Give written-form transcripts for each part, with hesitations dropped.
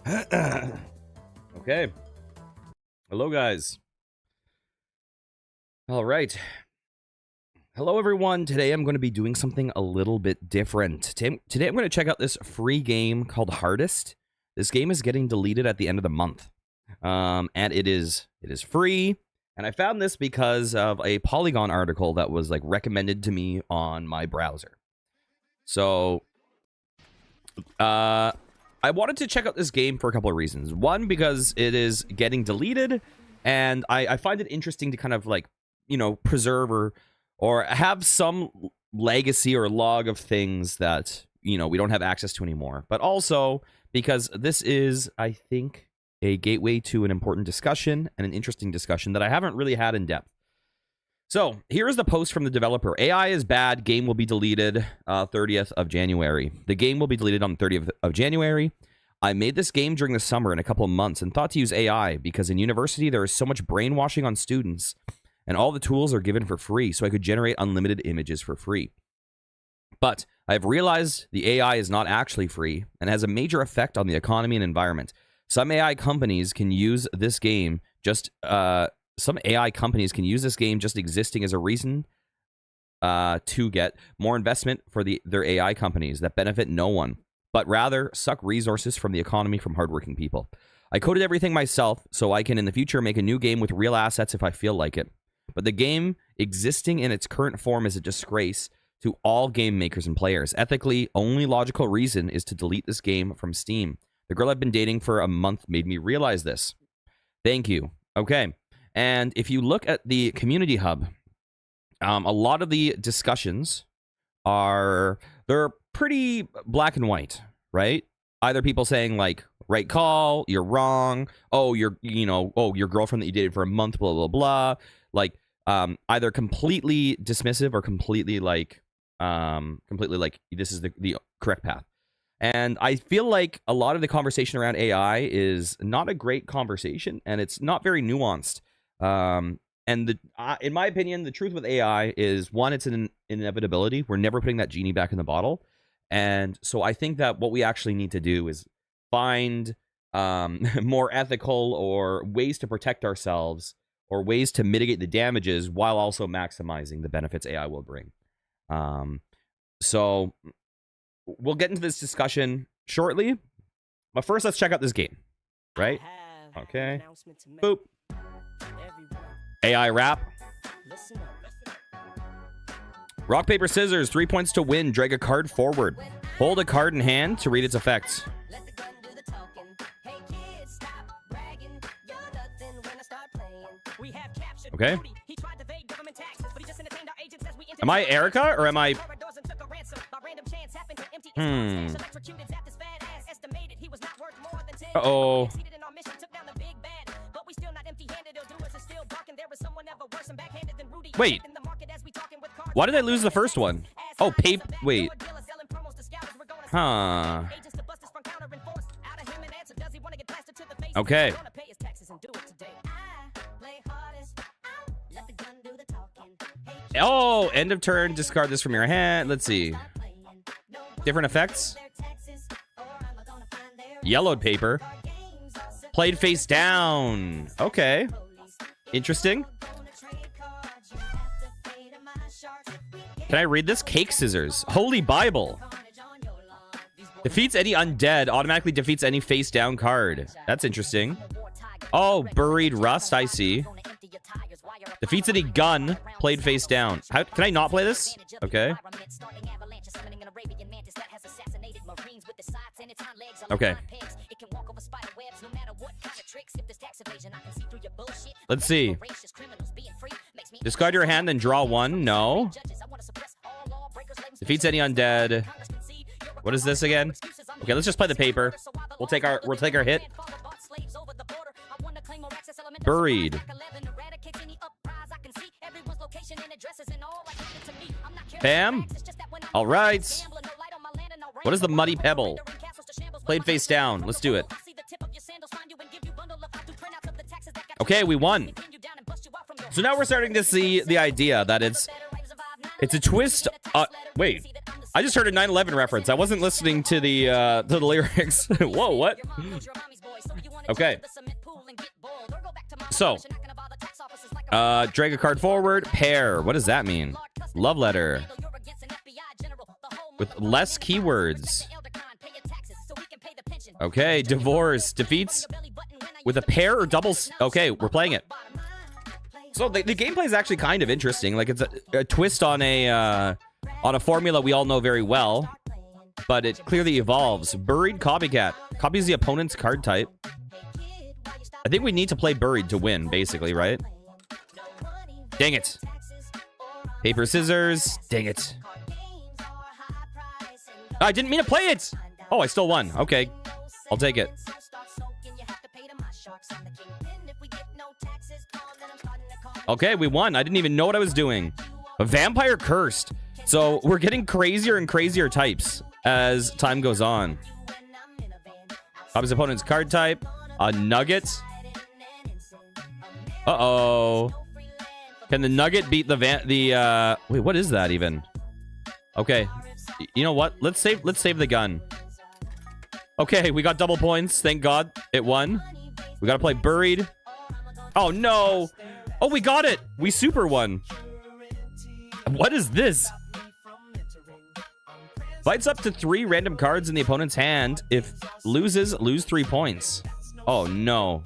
Okay. Hello, guys. All right. Hello, everyone. Today I'm going to be doing something a little bit different. Today I'm going to check out this free game called Hardest. This game is getting deleted at the end of the month. And it is free. And I found this because of a Polygon article that was like recommended to me on my browser. So, I wanted to check out this game for a couple of reasons. One, because it is getting deleted, and I find it interesting to kind of like, you know, preserve or have some legacy or log of things that, you know, we don't have access to anymore. But also because this is, I think, a gateway to an important discussion and an interesting discussion that I haven't really had in depth. So here is the post from the developer. AI is bad. Game will be deleted 30th of January. The game will be deleted on the 30th of January. I made this game during the summer in a couple of months and thought to use AI because in university there is so much brainwashing on students and all the tools are given for free, so I could generate unlimited images for free. But I've realized the AI is not actually free and has a major effect on the economy and environment. Some AI companies can use this game just existing as a reason to get more investment for their AI companies that benefit no one, but rather suck resources from the economy from hardworking people. I coded everything myself, so I can in the future make a new game with real assets if I feel like it. But the game existing in its current form is a disgrace to all game makers and players. Ethically, only logical reason is to delete this game from Steam. The girl I've been dating for a month made me realize this. Thank you. Okay. And if you look at the community hub, a lot of the discussions they're pretty black and white, right? Either people saying like, right call, you're wrong. Oh, your girlfriend that you dated for a month, blah, blah, blah. Like, either completely dismissive or completely like this is the correct path. And I feel like a lot of the conversation around AI is not a great conversation, and it's not very nuanced. And in my opinion, the truth with AI is, one, it's an inevitability. We're never putting that genie back in the bottle. And so I think that what we actually need to do is find more ethical or ways to protect ourselves or ways to mitigate the damages while also maximizing the benefits AI will bring. So we'll get into this discussion shortly, but first let's check out this game, right? Okay. Boop. AI rap. Rock, paper, scissors. 3 points to win. Drag a card forward. Hold a card in hand to read its effects. Okay. Am I Erica or am I... Uh-oh. Wait. Why did I lose the first one? Oh, wait. Huh. Okay. Oh, end of turn. Discard this from your hand. Let's see. Different effects. Yellowed paper. Played face down. Okay. Interesting. Can I read this? Cake scissors. Holy Bible. Defeats any undead. Automatically defeats any face down card. That's interesting. Oh, buried rust. I see. Defeats any gun. Played face down. Can I not play this? Okay. Okay. Let's see. Discard your hand, then draw one. No. Defeats any undead. What is this again? Okay, let's just play the paper. We'll take our hit. Buried. Bam. All right. What is the muddy pebble? Played face down. Let's do it. Okay, we won. So now we're starting to see the idea that it's a twist. Wait, I just heard a 9/11 reference. I wasn't listening to the lyrics. Whoa, what? Okay. So, drag a card forward. Pair. What does that mean? Love letter. With less keywords. Okay. Divorce. Defeats with a pair or doubles. Okay, we're playing it. So the gameplay is actually kind of interesting. Like, it's a twist on a formula we all know very well. But it clearly evolves. Buried copycat. Copies the opponent's card type. I think we need to play buried to win, basically, right? Dang it. Paper, scissors. Dang it. I didn't mean to play it. Oh, I still won. Okay. I'll take it. Okay, we won. I didn't even know what I was doing. A vampire cursed. So we're getting crazier and crazier types as time goes on. Copies opponent's card type. A nugget. Uh-oh. Can the nugget beat the wait, what is that even? Okay. You know what? Let's save the gun. Okay, we got double points. Thank God it won. We gotta play buried. Oh no. Oh, we got it. We super won. What is this? Fights up to 3 random cards in the opponent's hand. If loses, lose 3 points. Oh no.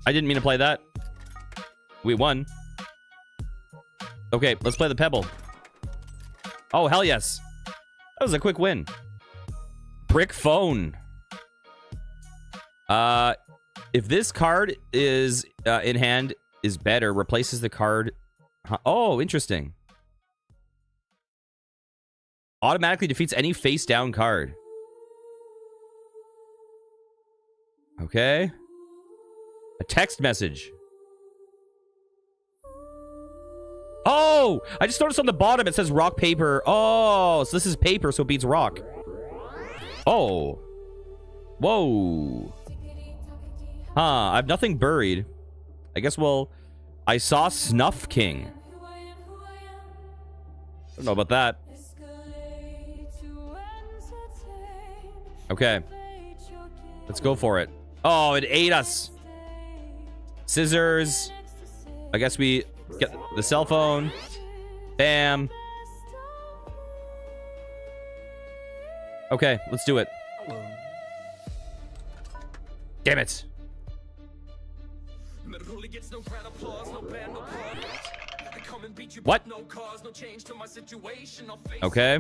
I didn't mean to play that. We won. Okay, let's play the pebble. Oh, hell yes. That was a quick win. Brick phone. If this card is in hand is better, replaces the card. Oh, interesting. Automatically defeats any face down card. Okay. A text message. Oh, I just noticed on the bottom it says rock, paper. Oh, so this is paper, so it beats rock. Oh. Whoa. Huh, I have nothing buried. I guess, well, I saw Snuff King. Don't know about that. Okay. Let's go for it. Oh, it ate us. Scissors. I guess we get the cell phone. Bam. Okay, let's do it. Damn it. What? Okay.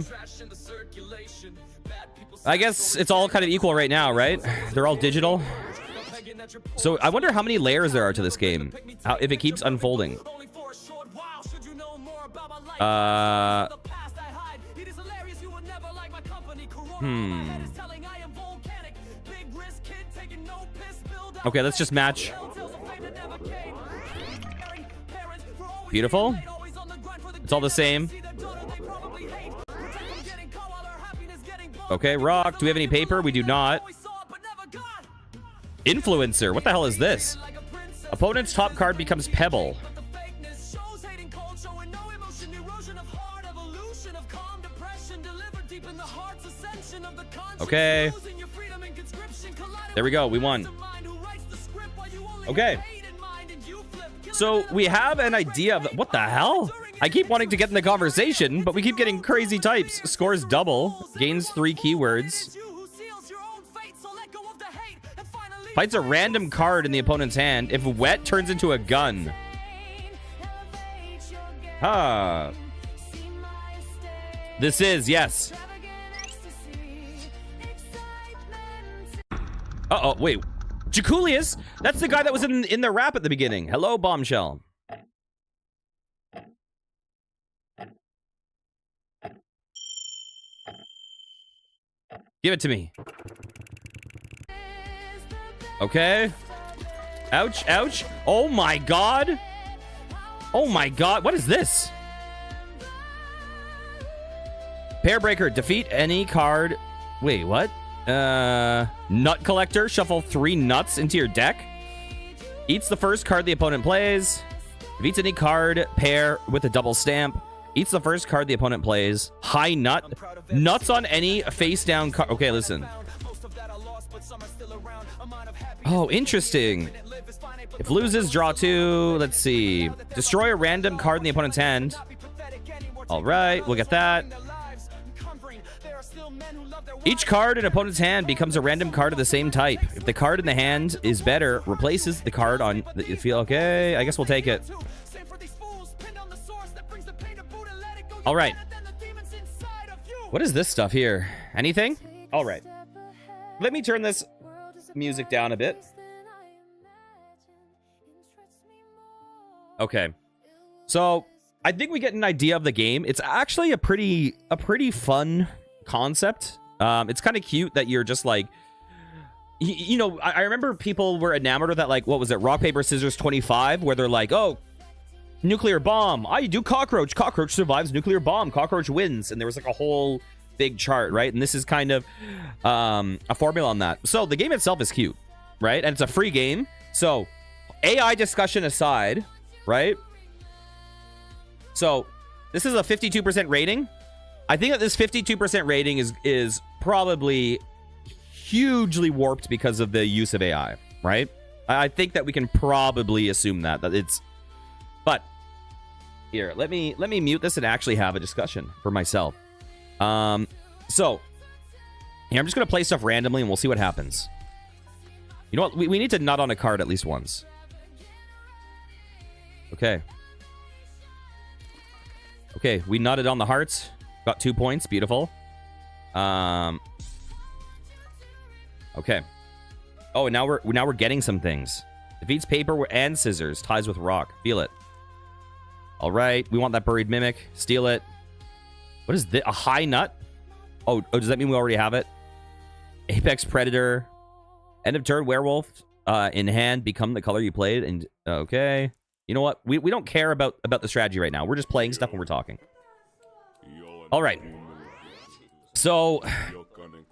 I guess it's all kind of equal right now, right? They're all digital. So I wonder how many layers there are to this game. If it keeps unfolding. Okay, let's just match. Beautiful. It's all the same. Okay, rock. Do we have any paper? We do not. Influencer. What the hell is this? Opponent's top card becomes pebble. Okay. There we go. We won. Okay. So we have an idea of what the hell? I keep wanting to get in the conversation, but we keep getting crazy types. Scores double. Gains 3 keywords. Fights a random card in the opponent's hand. If wet, turns into a gun. Huh. This is, yes. Uh-oh, wait. Jaculius? That's the guy that was in the rap at the beginning. Hello, Bombshell. Give it to me. Okay. Ouch, ouch. Oh my god. Oh my god. What is this? Pair breaker. Defeat any card. Wait, what? Nut collector. Shuffle 3 nuts into your deck. Eats the first card the opponent plays. Defeats any card pair with a double stamp. Eats the first card the opponent plays. High nut. Nuts on any face down card. Okay, listen. Oh, interesting. If loses, draw 2. Let's see. Destroy a random card in the opponent's hand. All right, we'll get that. Each card in opponent's hand becomes a random card of the same type. If the card in the hand is better, replaces the card on the field. Okay, I guess we'll take it. All right. What is this stuff here? Anything? All right. Let me turn this music down a bit. Okay. So, I think we get an idea of the game. It's actually a pretty fun concept. It's kind of cute that you're just like, you know, I remember people were enamored of that, like, what was it, rock, paper, scissors 25, where they're like, oh, nuclear bomb. I do cockroach. Cockroach survives nuclear bomb. Cockroach wins. And there was like a whole big chart, right? And this is kind of a formula on that. So the game itself is cute, right? And it's a free game. So AI discussion aside, right? So this is a 52% rating. I think that this 52% rating is probably hugely warped because of the use of AI, right? I think that we can probably assume that it's. But here, let me mute this and actually have a discussion for myself. So here, I'm just gonna play stuff randomly and we'll see what happens. You know what? We need to nut on a card at least once. Okay. Okay, we nutted on the hearts. Got 2 points. Beautiful. Okay. Oh, and now we're getting some things. Defeats paper and scissors. Ties with rock. Feel it. All right. We want that buried mimic. Steal it. What is this? A high nut? Oh, does that mean we already have it? Apex predator. End of turn werewolf. In hand. Become the color you played. And okay. You know what? We don't care about the strategy right now. We're just playing stuff when we're talking. All right. So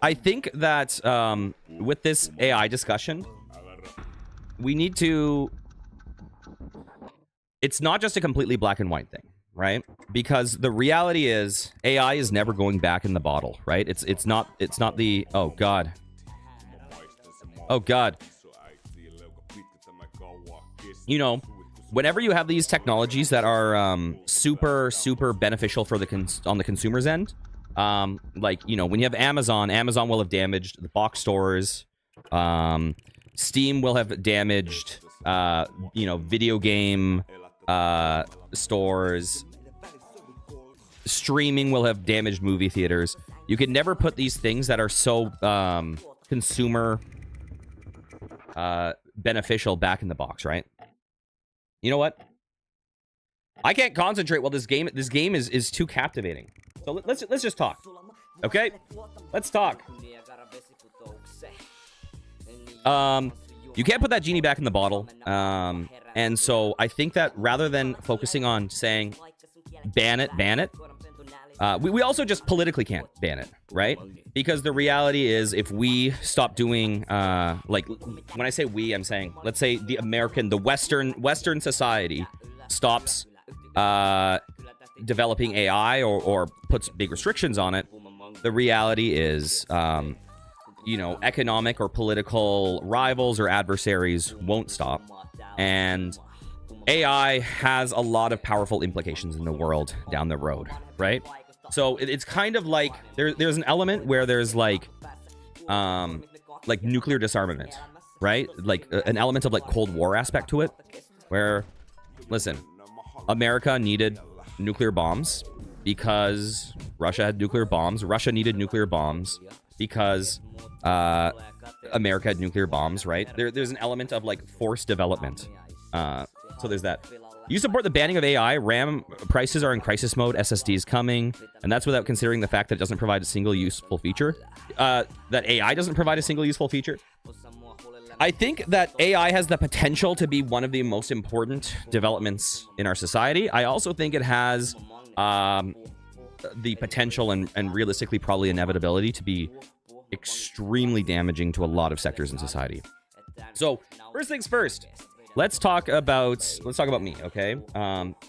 I think that with this AI discussion, we need to... It's not just a completely black and white thing, right? Because the reality is AI is never going back in the bottle, right? It's not the... Oh, God. Oh, God. You know, whenever you have these technologies that are super beneficial for on the consumer's end, like, you know, when you have Amazon will have damaged the box stores. Steam will have damaged, you know, video game stores. Streaming will have damaged movie theaters. You can never put these things that are so consumer beneficial back in the box, right? You know what? I can't concentrate while this game is too captivating. So let's just talk. Okay? Let's talk. You can't put that genie back in the bottle. And so I think that rather than focusing on saying ban it, we also just politically can't ban it, right? Because the reality is, if we stop doing, like, when I say we, I'm saying, let's say the Western society stops developing AI or puts big restrictions on it, the reality is, you know, economic or political rivals or adversaries won't stop. And AI has a lot of powerful implications in the world down the road, right? So it's kind of like there's an element where there's like nuclear disarmament, right? Like an element of like Cold War aspect to it, where, listen, America needed nuclear bombs because Russia had nuclear bombs. Russia needed nuclear bombs because America had nuclear bombs, right? There's an element of like forced development. So there's that. You support the banning of AI. RAM prices are in crisis mode. SSD is coming. And that's without considering the fact that it doesn't provide a single useful feature. That AI doesn't provide a single useful feature. I think that AI has the potential to be one of the most important developments in our society. I also think it has the potential and realistically probably inevitability to be extremely damaging to a lot of sectors in society. So first things first. Let's talk about me, okay?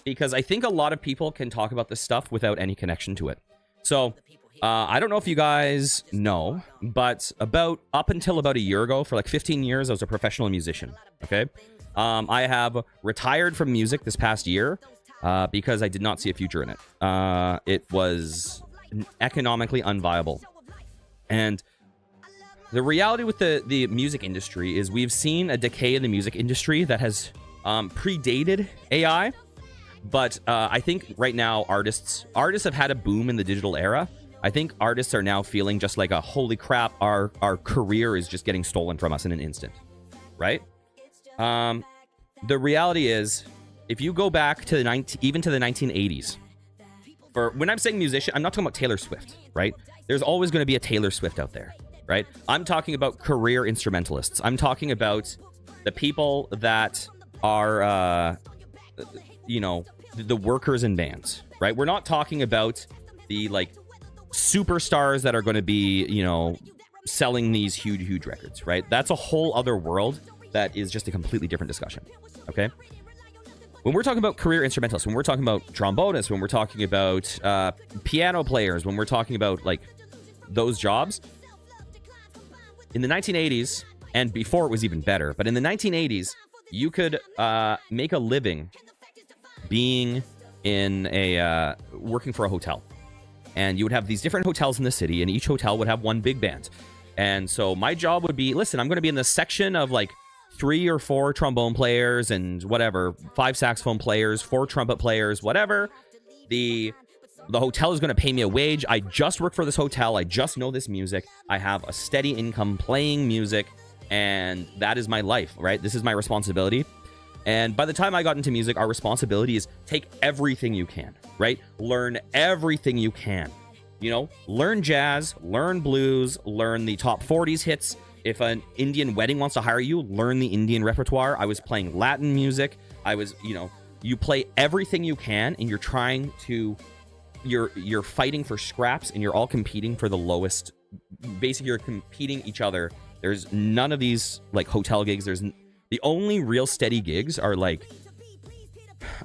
Because I think a lot of people can talk about this stuff without any connection to it. So I don't know if you guys know, but up until about a year ago, for like 15 years, I was a professional musician. Okay. I have retired from music this past year because I did not see a future in it. It was economically unviable. And the reality with the music industry is we've seen a decay in the music industry that has predated AI. But I think right now artists have had a boom in the digital era. I think artists are now feeling just like a holy crap, our career is just getting stolen from us in an instant, right? The reality is, if you go back to even to the 1980s, for when I'm saying musician, I'm not talking about Taylor Swift, right? There's always going to be a Taylor Swift out there, right? I'm talking about career instrumentalists. I'm talking about the people that are, the workers in bands, right? We're not talking about the like superstars that are going to be, selling these huge records, right? That's a whole other world that is just a completely different discussion, okay? When we're talking about career instrumentalists, when we're talking about trombonists, when we're talking about piano players, when we're talking about like those jobs, in the 1980s, and before it was even better, but in the 1980s, you could make a living being in working for a hotel. And you would have these different hotels in the city, and each hotel would have one big band. And so my job would be, listen, I'm going to be in the section of like 3 or 4 trombone players and whatever, 5 saxophone players, 4 trumpet players, whatever. The hotel is going to pay me a wage. I just work for this hotel. I just know this music. I have a steady income playing music, and that is my life, right? This is my responsibility. And by the time I got into music, our responsibility is take everything you can, right? Learn everything you can. Learn jazz, learn blues, learn the top 40s hits. If an Indian wedding wants to hire you, learn the Indian repertoire. I was playing Latin music. You play everything you can, and you're fighting for scraps, and you're all competing for the lowest. Basically, you're competing each other. There's none of these like hotel gigs. The only real steady gigs are like,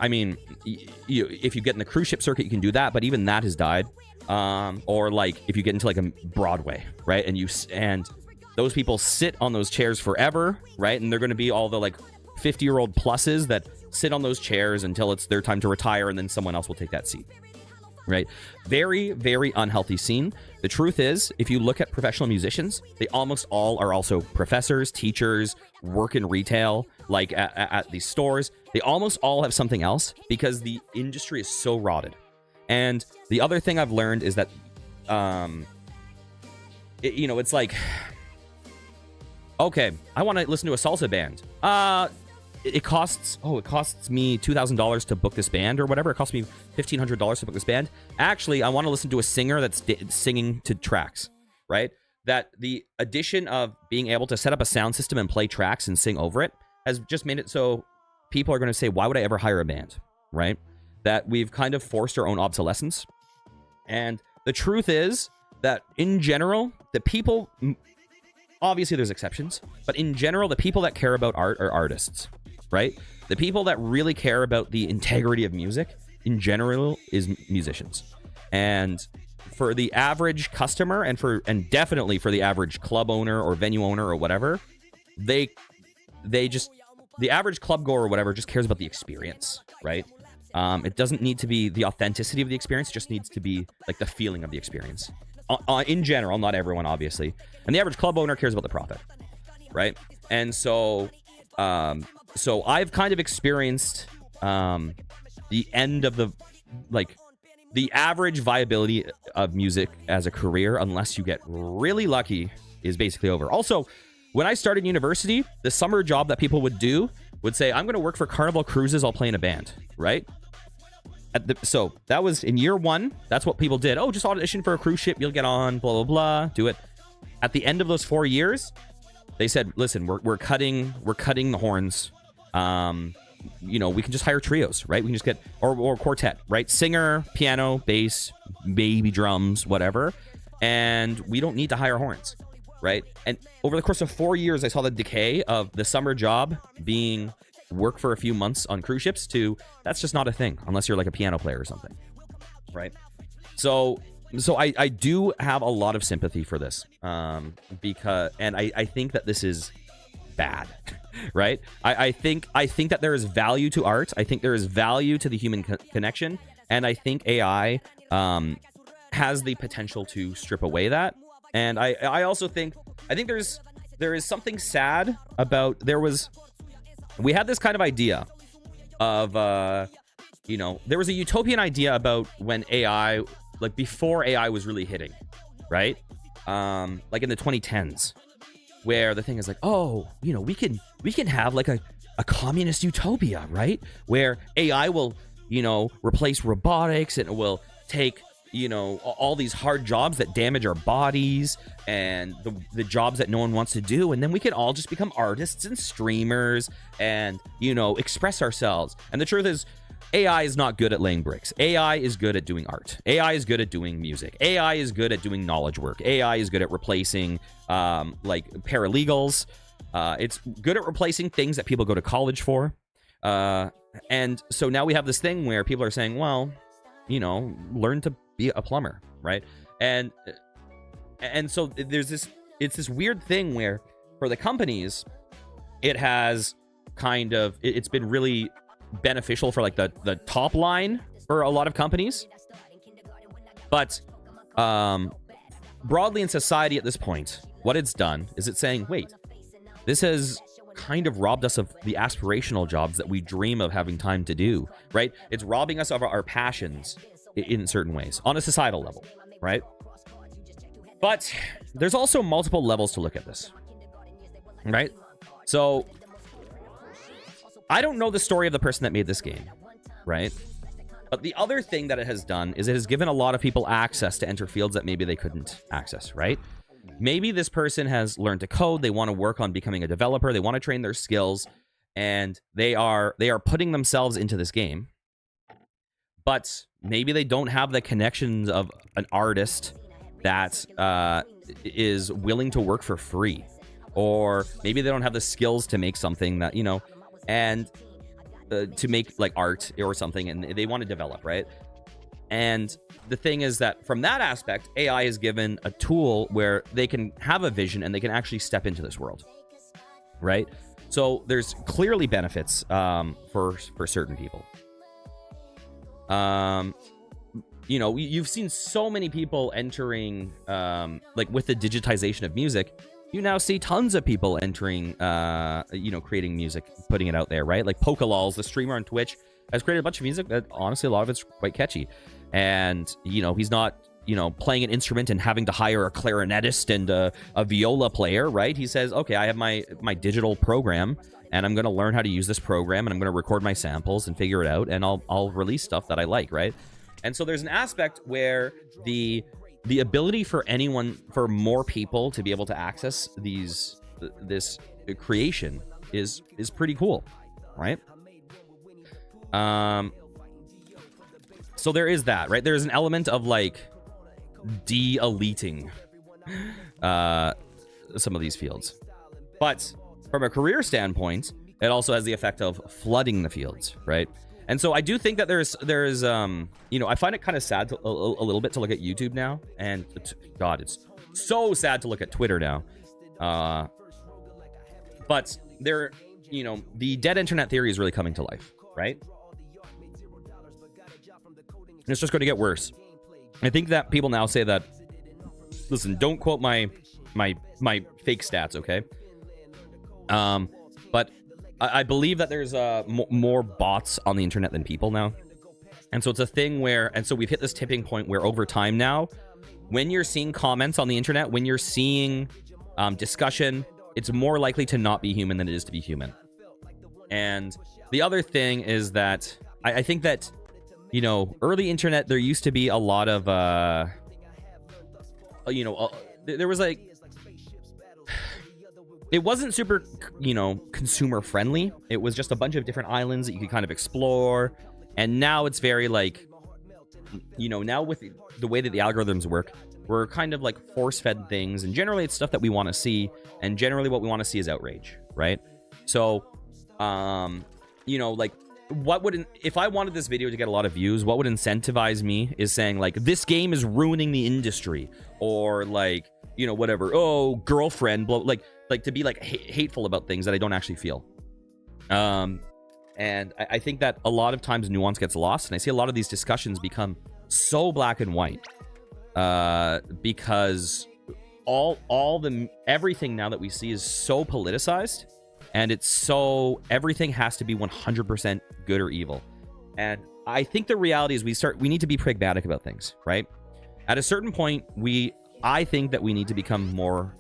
if you get in the cruise ship circuit, you can do that, but even that has died. Or like if you get into like a Broadway, right? And those people sit on those chairs forever, right? And they're going to be all the like 50-year-old pluses that sit on those chairs until it's their time to retire, and then someone else will take that seat. Right? Very, very unhealthy scene. The truth is, if you look at professional musicians, they almost all are also professors, teachers, work in retail, like at these stores. They almost all have something else because the industry is so rotted. And the other thing I've learned is that, it's like, okay, I want to listen to a salsa band. It costs me $2,000 to book this band or whatever. It costs me $1,500 to book this band. Actually, I want to listen to a singer that's singing to tracks, right? That the addition of being able to set up a sound system and play tracks and sing over it has just made it so people are going to say, why would I ever hire a band, right? That we've kind of forced our own obsolescence. And the truth is that in general, the people, obviously there's exceptions, but in general, the people that care about art are artists. Right? The people that really care about the integrity of music in general is musicians. And for the average customer and definitely for the average club owner or venue owner or whatever, the average club goer or whatever just cares about the experience, right? It doesn't need to be the authenticity of the experience, it just needs to be like the feeling of the experience. In general, not everyone, obviously. And the average club owner cares about the profit, right? And so I've kind of experienced the end of the average viability of music as a career, unless you get really lucky, is basically over. Also, when I started university, the summer job that people would say, I'm going to work for Carnival Cruises, I'll play in a band, right? So that was in year 1. That's what people did. Oh, just audition for a cruise ship, you'll get on, blah, blah, blah, do it. At the end of those 4 years, they said, listen, we're cutting the horns. We can just hire trios, right? We can just get, or quartet, right? Singer, piano, bass, maybe drums, whatever. And we don't need to hire horns, right? And over the course of 4 years, I saw the decay of the summer job being work for a few months on cruise ships to that's just not a thing unless you're like a piano player or something, right? So so I do have a lot of sympathy for this, because, and I think that this is bad, right? I think that there is value to art. I think there is value to the human connection, and I think AI has the potential to strip away that. And I also think there is something sad about, we had this kind of idea of there was a utopian idea about when AI, like before AI was really hitting, right? Like in the 2010s, where the thing is like, oh, we can have like a communist utopia, right? Where AI will, replace robotics, and it will take, all these hard jobs that damage our bodies, and the jobs that no one wants to do. And then we can all just become artists and streamers and, express ourselves. And the truth is, AI is not good at laying bricks. AI is good at doing art. AI is good at doing music. AI is good at doing knowledge work. AI is good at replacing like paralegals. It's good at replacing things that people go to college for. And so now we have this thing where people are saying, well, learn to be a plumber, right? And so it's this weird thing where for the companies, it's been really beneficial for like the top line for a lot of companies, but broadly in society at this point, what it's done is it's saying, wait, this has kind of robbed us of the aspirational jobs that we dream of having time to do, right? It's robbing us of our passions in certain ways on a societal level, right? But there's also multiple levels to look at this, right? So I don't know the story of the person that made this game, right? But the other thing that it has done is it has given a lot of people access to enter fields that maybe they couldn't access, right? Maybe this person has learned to code, they want to work on becoming a developer, they want to train their skills, and they are putting themselves into this game. But maybe they don't have the connections of an artist that is willing to work for free. Or maybe they don't have the skills to make something that, and to make like art or something, and they want to develop, right? And the thing is that from that aspect, AI is given a tool where they can have a vision and they can actually step into this world, right? So there's clearly benefits for certain people. You've seen so many people entering, like with the digitization of music, you now see tons of people entering, creating music, putting it out there, right? Like Pokalals, the streamer on Twitch, has created a bunch of music that honestly, a lot of it's quite catchy. And, he's not, playing an instrument and having to hire a clarinetist and a viola player, right? He says, okay, I have my digital program, and I'm going to learn how to use this program, and I'm going to record my samples and figure it out, and I'll release stuff that I like, right? And so there's an aspect where the ability for more people to be able to access this creation is pretty cool, right? So there is that, right? There's an element of like de-eliting some of these fields, but from a career standpoint, it also has the effect of flooding the fields, right? And so I do think that there's I find it kind of sad a little bit to look at YouTube now, and God, it's so sad to look at Twitter now. But the dead internet theory is really coming to life, right? And it's just going to get worse. I think that people now say that, listen, don't quote my fake stats, okay? But I believe that there's more bots on the internet than people now. And so it's a thing where, and so we've hit this tipping point where over time now, when you're seeing comments on the internet, when you're seeing discussion, it's more likely to not be human than it is to be human. And the other thing is that I think that, early internet, there used to be a lot of, there was like, it wasn't super, consumer friendly. It was just a bunch of different islands that you could kind of explore. And now it's very like, now with the way that the algorithms work, we're kind of like force-fed things. And generally it's stuff that we want to see. And generally what we want to see is outrage, right? So, like what would, if I wanted this video to get a lot of views, what would incentivize me is saying, like, this game is ruining the industry, or like, you know, whatever. Oh, girlfriend, like to be like hateful about things that I don't actually feel. And I think that a lot of times nuance gets lost, and I see a lot of these discussions become so black and white, because everything now that we see is so politicized, and it's so, everything has to be 100% good or evil. And I think the reality is we need to be pragmatic about things, right? At a certain point, I think that we need to become more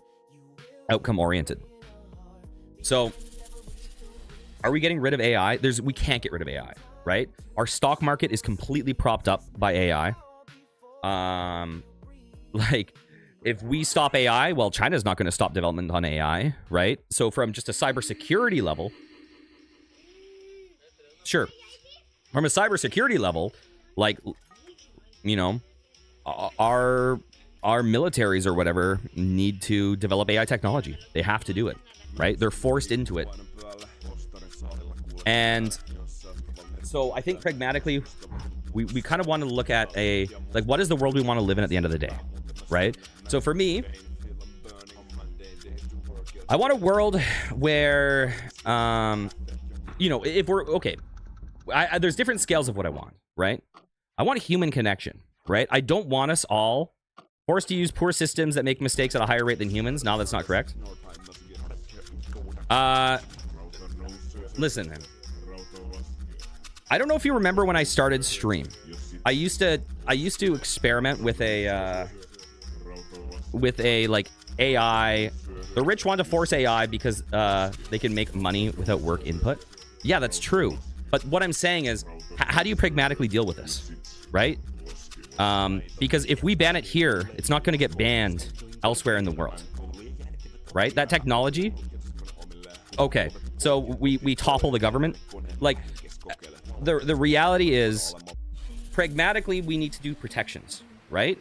outcome oriented. So are we getting rid of AI? We can't get rid of AI, right? Our stock market is completely propped up by AI. Like, if we stop AI, well, China's not going to stop development on AI, right? So from just a cybersecurity level, sure. From a cybersecurity level, like, you know, our militaries or whatever need to develop AI technology. They have to do it, right? They're forced into it. And so I think pragmatically, we kind of want to look at like, what is the world we want to live in at the end of the day, right? So for me, I want a world where, you know, if we're, okay, there's different scales of what I want, right? I want a human connection, right? I don't want us all forced to use poor systems that make mistakes at a higher rate than humans. No, that's not correct. Listen, I don't know if you remember when I started stream. I used to experiment with a like AI. The rich want to force AI because they can make money without work input. Yeah, that's true. But what I'm saying is, how do you pragmatically deal with this, right? Because if we ban it here, it's not going to get banned elsewhere in the world, right? That technology. Okay, so we topple the government. Like, the reality is, pragmatically, we need to do protections, right?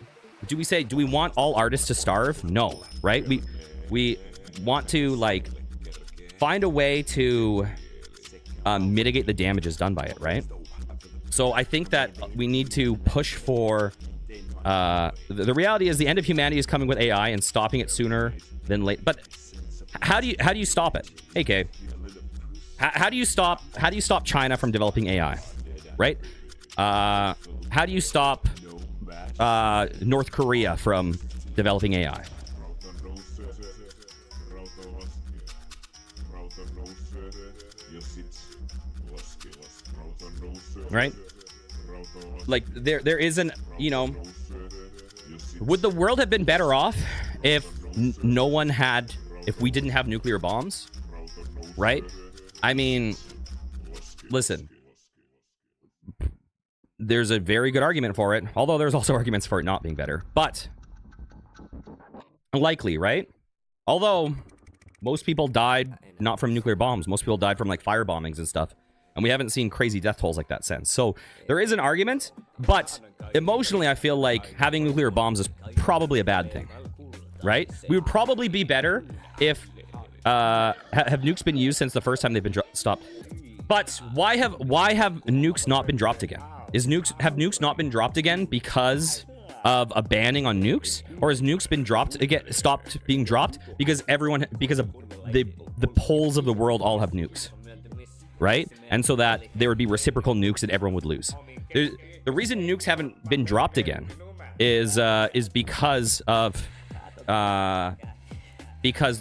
Do we want all artists to starve? No, right? We want to, like, find a way to mitigate the damages done by it, right? So I think that we need to push for the reality is the end of humanity is coming with AI and stopping it sooner than late. But how do you stop it? Hey, Kay. How do you stop China from developing AI, right? How do you stop North Korea from developing AI? Right? Like, there isn't, you know, would the world have been better off if if we didn't have nuclear bombs? Right? I mean, listen, there's a very good argument for it, although there's also arguments for it not being better, but likely, right? Although most people died not from nuclear bombs. Most people died from, like, fire bombings and stuff. And we haven't seen crazy death tolls like that since. So there is an argument, but emotionally, I feel like having nuclear bombs is probably a bad thing, right? We would probably be better if have nukes been used since the first time they've been stopped. But why have nukes not been dropped again? Have nukes not been dropped again because of a banning on nukes, or has nukes been stopped being dropped because of the poles of the world all have nukes? Right? And so that there would be reciprocal nukes and everyone would lose. The reason nukes haven't been dropped again is because the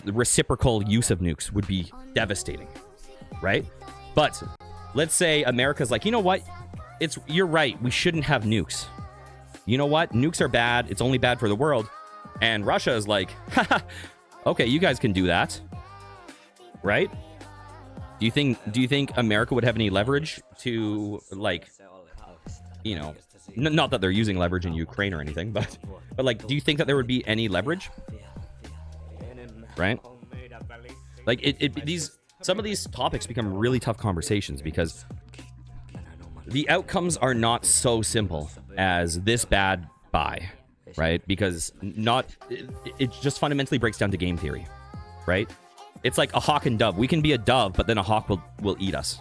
reciprocal use of nukes would be devastating, right? But let's say America's like, you know what? You're right. We shouldn't have nukes. You know what? Nukes are bad. It's only bad for the world. And Russia is like, haha, okay, you guys can do that, right? Do you think America would have any leverage to, like, you know, not that they're using leverage in Ukraine or anything, but like, do you think that there would be any leverage? Right? Like, some of these topics become really tough conversations because the outcomes are not so simple as this bad buy, right? Because it just fundamentally breaks down to game theory, right? It's like a hawk and dove. We can be a dove, but then a hawk will eat us.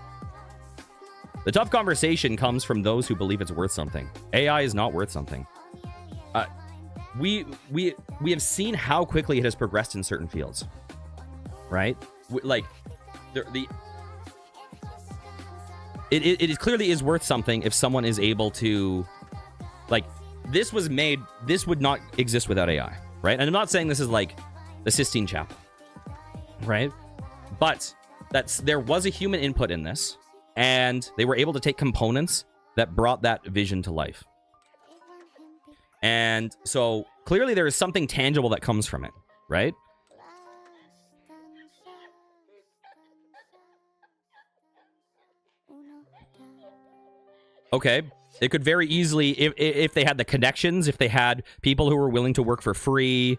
The tough conversation comes from those who believe it's worth something. AI is not worth something. We have seen how quickly it has progressed in certain fields, right? It clearly is worth something if someone is able to, like, this would not exist without AI, right? And I'm not saying this is like the Sistine Chapel, right? But there was a human input in this, and they were able to take components that brought that vision to life. And so clearly there is something tangible that comes from it, right? Okay, it could very easily, if they had the connections, if they had people who were willing to work for free.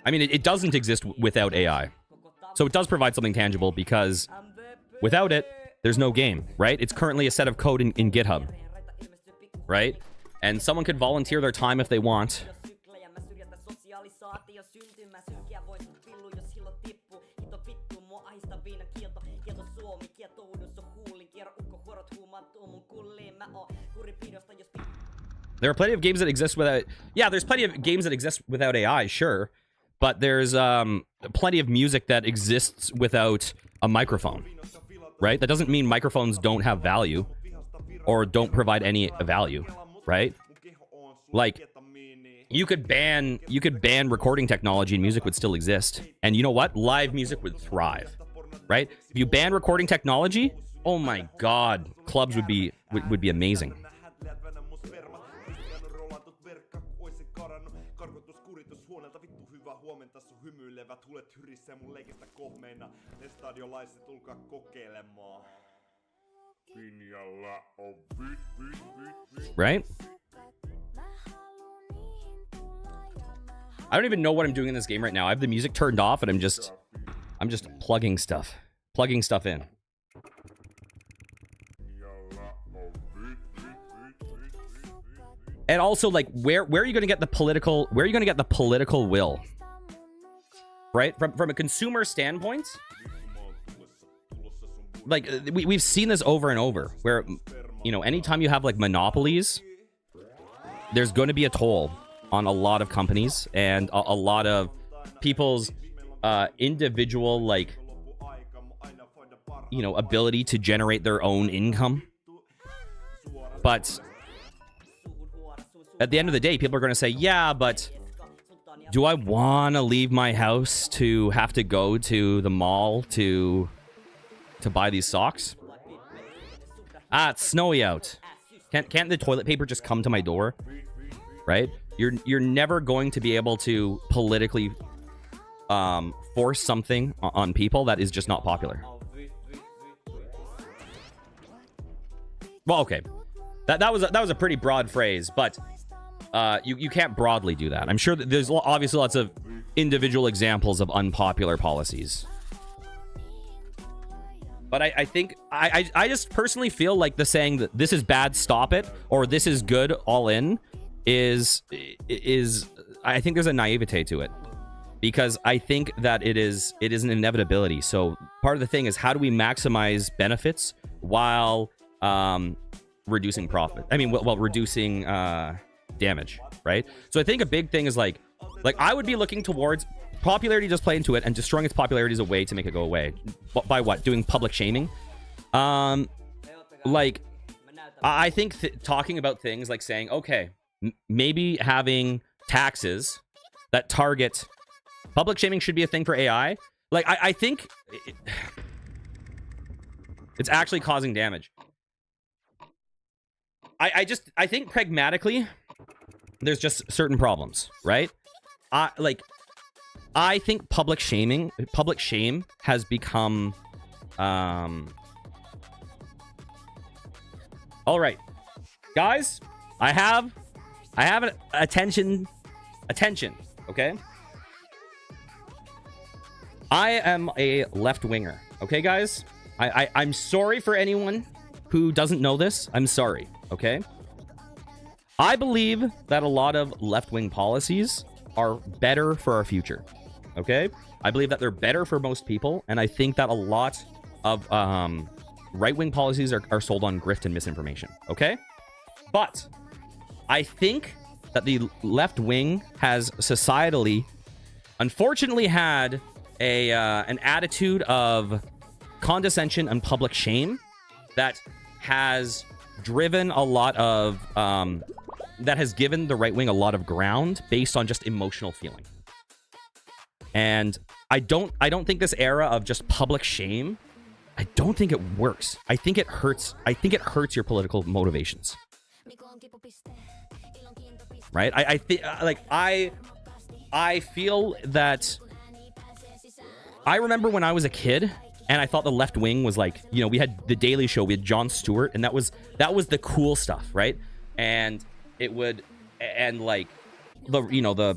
I mean, it doesn't exist without AI. So it does provide something tangible, because without it, there's no game, right? It's currently a set of code in GitHub, right? And someone could volunteer their time if they want. There are plenty of games that exist without... Yeah, there's plenty of games that exist without AI, sure. But there's plenty of music that exists without a microphone, right? That doesn't mean microphones don't have value or don't provide any value, right? Like, you could ban recording technology and music would still exist. And you know what? Live music would thrive, right? If you ban recording technology, oh my God, clubs would be amazing. Right? I don't even know what I'm doing in this game right now. I have the music turned off and I'm just plugging stuff in. And also, like, where are you going to get the political will? Right? From a consumer standpoint, like, we've seen this over and over, where, you know, anytime you have, like, monopolies, there's going to be a toll on a lot of companies and a lot of people's individual, like, you know, ability to generate their own income. But at the end of the day, people are going to say, yeah, but do I want to leave my house to have to go to the mall to buy these socks? Ah, it's snowy out. Can't the toilet paper just come to my door? Right? You're never going to be able to politically force something on people that is just not popular. Well, okay. That was a pretty broad phrase, but you can't broadly do that. I'm sure that there's obviously lots of individual examples of unpopular policies. But I think I just personally feel like the saying that this is bad, stop it, or this is good, all in, is I think there's a naivete to it, because I think that it is an inevitability. So part of the thing is, how do we maximize benefits while reducing profit? I mean, while reducing damage, right? So I think a big thing is like I would be looking towards popularity, does play into it, and destroying its popularity is a way to make it go away. By what? Doing public shaming? Like, I think talking about things like saying, okay, maybe having taxes that target public shaming should be a thing for AI. Like, I think it's actually causing damage. I think pragmatically, there's just certain problems, right? I think public shame has become, all right, guys, I have an attention, okay? I am a left-winger, okay, guys? I'm sorry for anyone who doesn't know this. I'm sorry, okay? I believe that a lot of left-wing policies are better for our future, Okay? I believe that they're better for most people, and I think that a lot of right-wing policies are sold on grift and misinformation. Okay? But I think that the left wing has societally, unfortunately, had an attitude of condescension and public shame that has driven a lot of that has given the right wing a lot of ground based on just emotional feeling. And I don't think this era of just public shame, I don't think it works. I think it hurts. I think it hurts your political motivations. Right? I think I feel that I remember when I was a kid and I thought the left wing was like, you know, we had the Daily Show, we had Jon Stewart, and that was the cool stuff, right? And it would, and like the, you know, the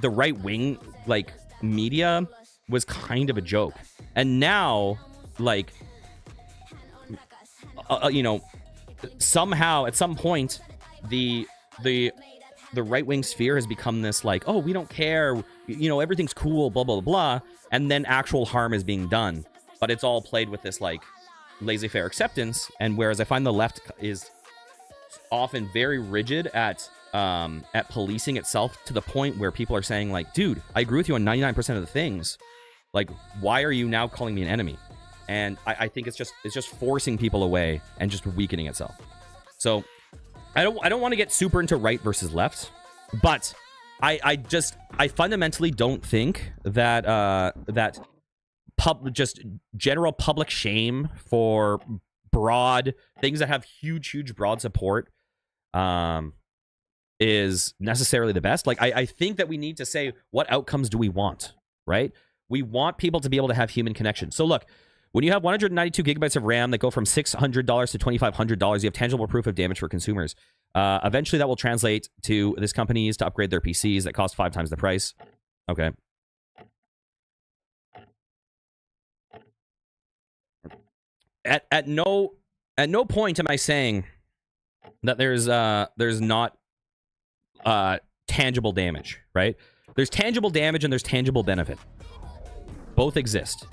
right wing like media was kind of a joke. And now, like, you know, somehow at some point the right wing sphere has become this like, oh, we don't care, you know, everything's cool, blah blah blah, and then actual harm is being done. But it's all played with this like laissez-faire acceptance, and whereas I find the left is often very rigid at policing itself to the point where people are saying like, dude, I agree with you on 99% of the things. Like, why are you now calling me an enemy? And I think it's just forcing people away and just weakening itself. So I don't want to get super into right versus left, but I fundamentally don't think that just general public shame for broad things that have huge broad support is necessarily the best. Like, I think that we need to say, what outcomes do we want, right? We want people to be able to have human connection. So look, when you have 192 gigabytes of RAM that go from $600 to $2,500, you have tangible proof of damage for consumers. Eventually that will translate to this companies to upgrade their PCs that cost 5 times the price. Okay. At no point am I saying that there's not tangible damage, right? There's tangible damage and there's tangible benefit. Both exist.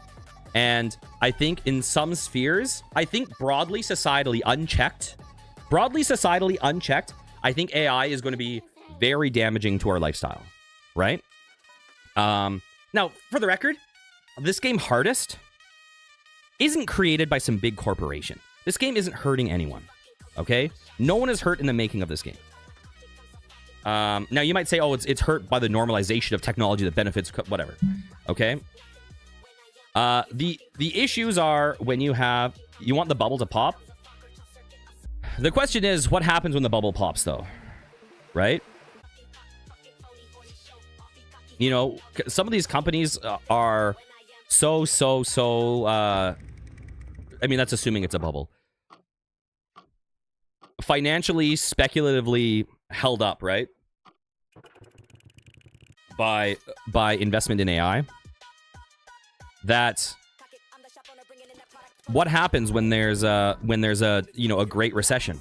And I think in some spheres, I think broadly societally unchecked, I think AI is going to be very damaging to our lifestyle, right? Now, for the record, this game Hardest isn't created by some big corporation. This game isn't hurting anyone, okay? No one is hurt in the making of this game. Now, you might say, oh, it's hurt by the normalization of technology that benefits, whatever, okay? The issues are when you want the bubble to pop. The question is, what happens when the bubble pops, though? Right? You know, some of these companies are so I mean, that's assuming it's a bubble. Financially, speculatively held up, right? By investment in AI. That what happens when there's a you know, a great recession?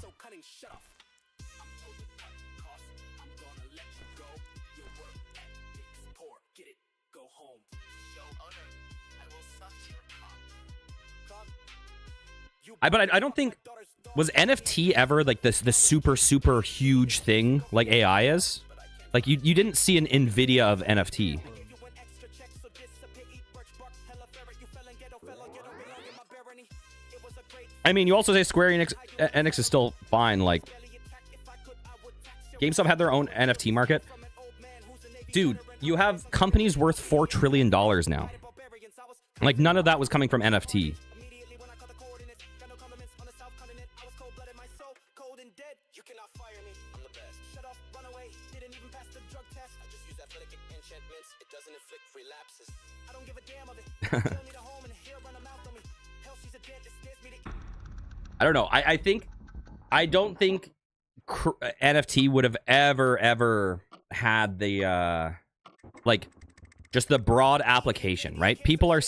But I don't think, was NFT ever like the super huge thing like AI is? Like you didn't see an Nvidia of NFT. I mean, you also say Square Enix is still fine. Like, GameStop had their own NFT market. Dude, you have companies worth $4 trillion now. Like, none of that was coming from NFT. I don't know. I don't think NFT would have ever had the like just the broad application, right? People are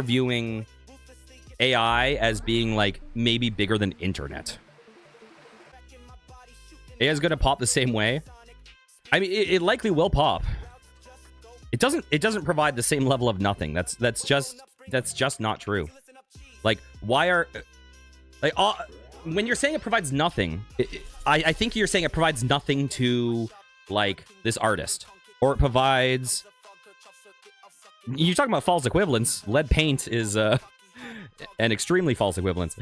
viewing AI as being like maybe bigger than internet. AI is going to pop the same way. I mean, it likely will pop. It doesn't provide the same level of nothing. That's just not true. Like, why are like when you're saying it provides nothing, I think you're saying it provides nothing to like this artist, or it provides. You're talking about false equivalence. Lead paint is an extremely false equivalence.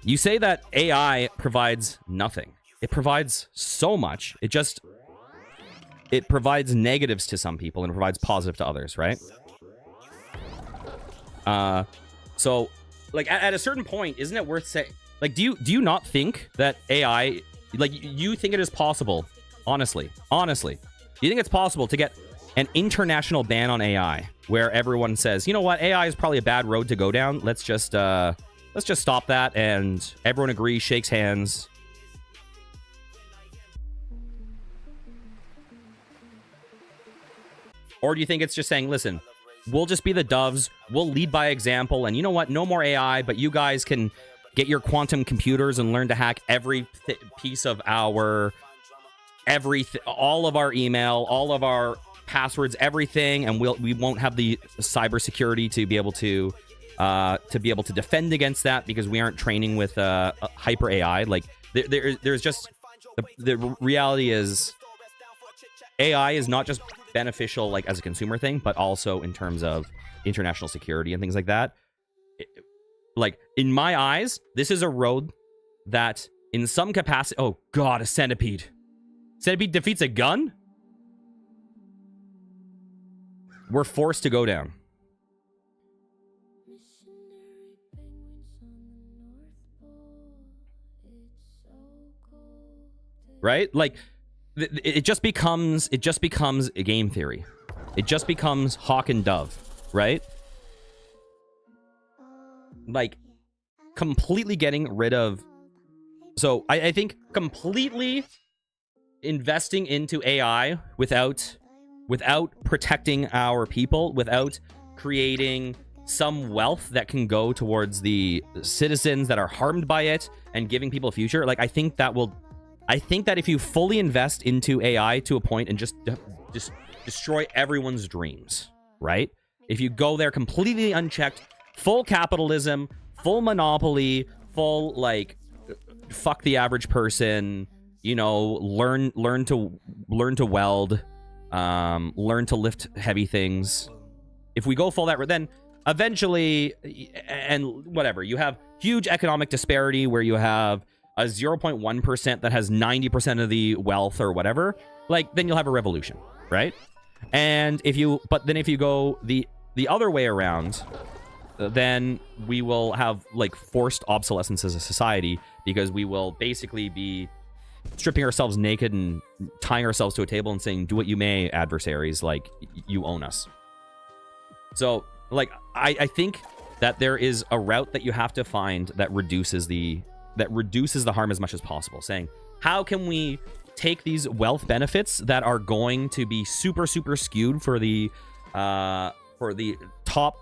You say that AI provides nothing. It provides so much. It provides negatives to some people and it provides positive to others, right? So, like, at a certain point, isn't it worth saying... Like, do you not think that AI... Like, you think it is possible, honestly, do you think it's possible to get an international ban on AI where everyone says, you know what, AI is probably a bad road to go down. Let's just stop that, and everyone agrees, shakes hands. Or do you think it's just saying, listen, we'll just be the doves, we'll lead by example, and you know what, no more AI, but you guys can get your quantum computers and learn to hack every piece of our, all of our email, all of our passwords, everything, and we won't have the cybersecurity to be able to defend against that because we aren't training with hyper AI. Like there's just the reality is AI is not just beneficial like as a consumer thing, but also in terms of international security and things like that. Like in my eyes, this is a road that in some capacity. Oh God, a centipede. Centipede defeats a gun? We're forced to go down. Right? Like it just becomes a game theory. It just becomes hawk and dove, right? Like completely getting rid of. So I think completely investing into AI without protecting our people, without creating some wealth that can go towards the citizens that are harmed by it and giving people a future. Like I think that if you fully invest into AI to a point and just destroy everyone's dreams, right? If you go there completely unchecked, full capitalism, full monopoly, full like fuck the average person, you know, learn to weld, learn to lift heavy things. If we go full that, then eventually, and whatever, you have huge economic disparity where you have a 0.1% that has 90% of the wealth or whatever, like then you'll have a revolution, right? And if you go the other way around, then we will have like forced obsolescence as a society because we will basically be stripping ourselves naked and tying ourselves to a table and saying, do what you may, adversaries, like you own us. So like I think that there is a route that you have to find that reduces the harm as much as possible, saying how can we take these wealth benefits that are going to be super skewed for the top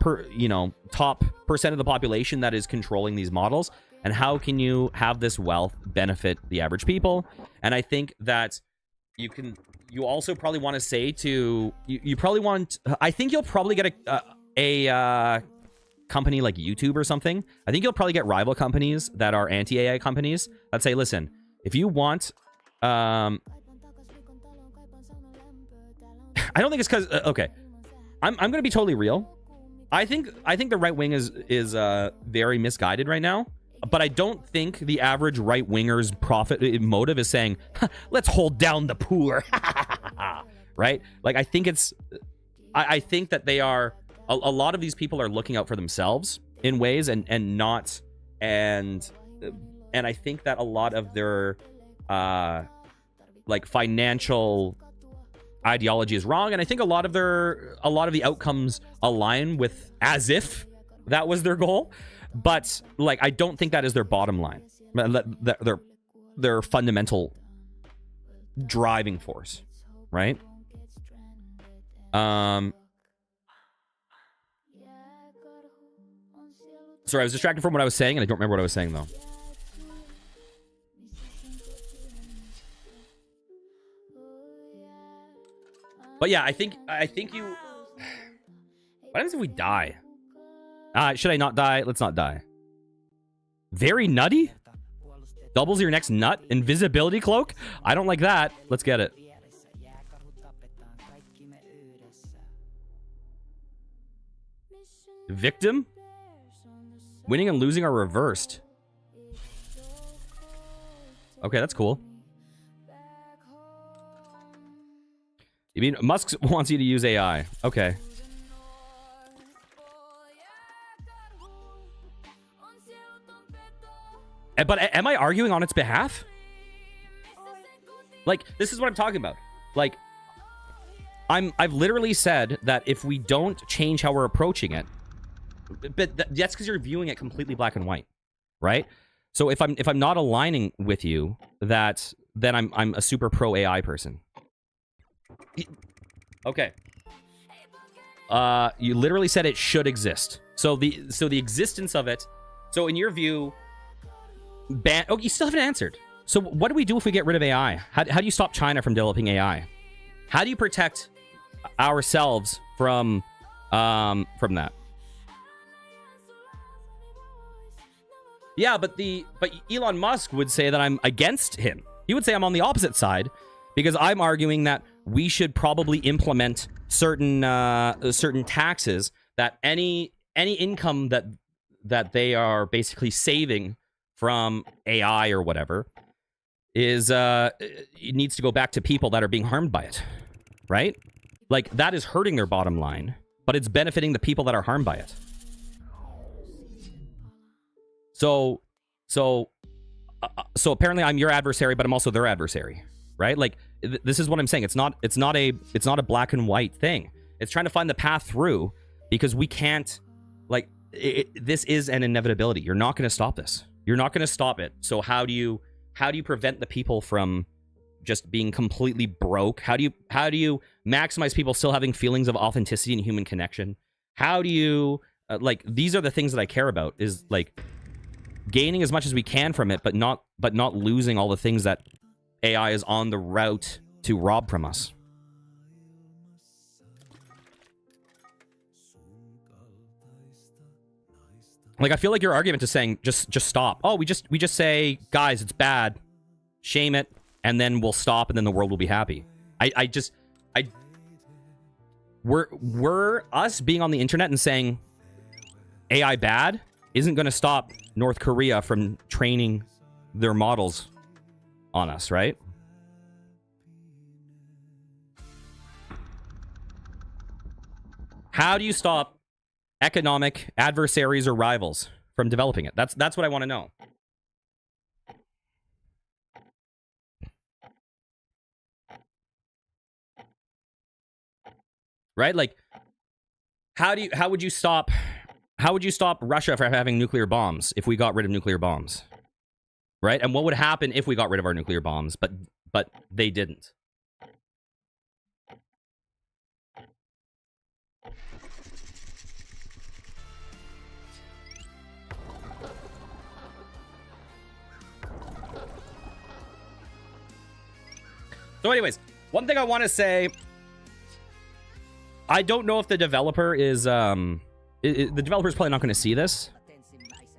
percent of the population that is controlling these models, and how can you have this wealth benefit the average people? And I think that you also probably want to say to you probably want, I think you'll probably get a company like YouTube or something. I think you'll probably get rival companies that are anti-AI companies that say, listen, if you want I don't think it's because okay, I'm gonna be totally real. I think the right wing is very misguided right now, but I don't think the average right winger's profit motive is saying, let's hold down the poor. Right? Like I think that they are a lot of these people are looking out for themselves in ways and I think that a lot of their like financial ideology is wrong, and I think a lot of the outcomes align with as if that was their goal, but like I don't think that is their bottom line, their fundamental driving force, right? Sorry, I was distracted from what I was saying, and I don't remember what I was saying though. But yeah, I think you... What happens if we die? Should I not die? Let's not die. Very nutty? Doubles your next nut? Invisibility cloak? I don't like that. Let's get it. Victim? Winning and losing are reversed. Okay, that's cool. You mean Musk wants you to use AI? Okay. But am I arguing on its behalf? Like, this is what I'm talking about. Like, I've literally said that if we don't change how we're approaching it, but that's because you're viewing it completely black and white, right? So if I'm not aligning with you, then I'm a super pro AI person. Okay. You literally said it should exist. So the existence of it. So in your view, oh, you still haven't answered. So what do we do if we get rid of AI? How do you stop China from developing AI? How do you protect ourselves from that? Yeah, but Elon Musk would say that I'm against him. He would say I'm on the opposite side because I'm arguing that we should probably implement certain taxes that any income that they are basically saving from AI or whatever is it needs to go back to people that are being harmed by it, right? Like, that is hurting their bottom line, but it's benefiting the people that are harmed by it. So apparently I'm your adversary, but I'm also their adversary, right? Like, this is what I'm saying. It's not a black and white thing. It's trying to find the path through because we can't, like, this is an inevitability. You're not going to stop this. You're not going to stop it. So how do you prevent the people from just being completely broke? How do you maximize people still having feelings of authenticity and human connection? How do you like, these are the things that I care about, is like gaining as much as we can from it, but not losing all the things that AI is on the route to rob from us. Like, I feel like your argument is saying just stop. Oh, we just say, guys, it's bad, shame it, and then we'll stop, and then the world will be happy. We're us being on the internet and saying AI bad isn't going to stop North Korea from training their models on us, right? How do you stop economic adversaries or rivals from developing it? That's what I want to know. Right? Like, how would you stop Russia from having nuclear bombs if we got rid of nuclear bombs? Right? And what would happen if we got rid of our nuclear bombs, but they didn't? So anyways, one thing I want to say, I don't know if the developer is the developer is probably not going to see this,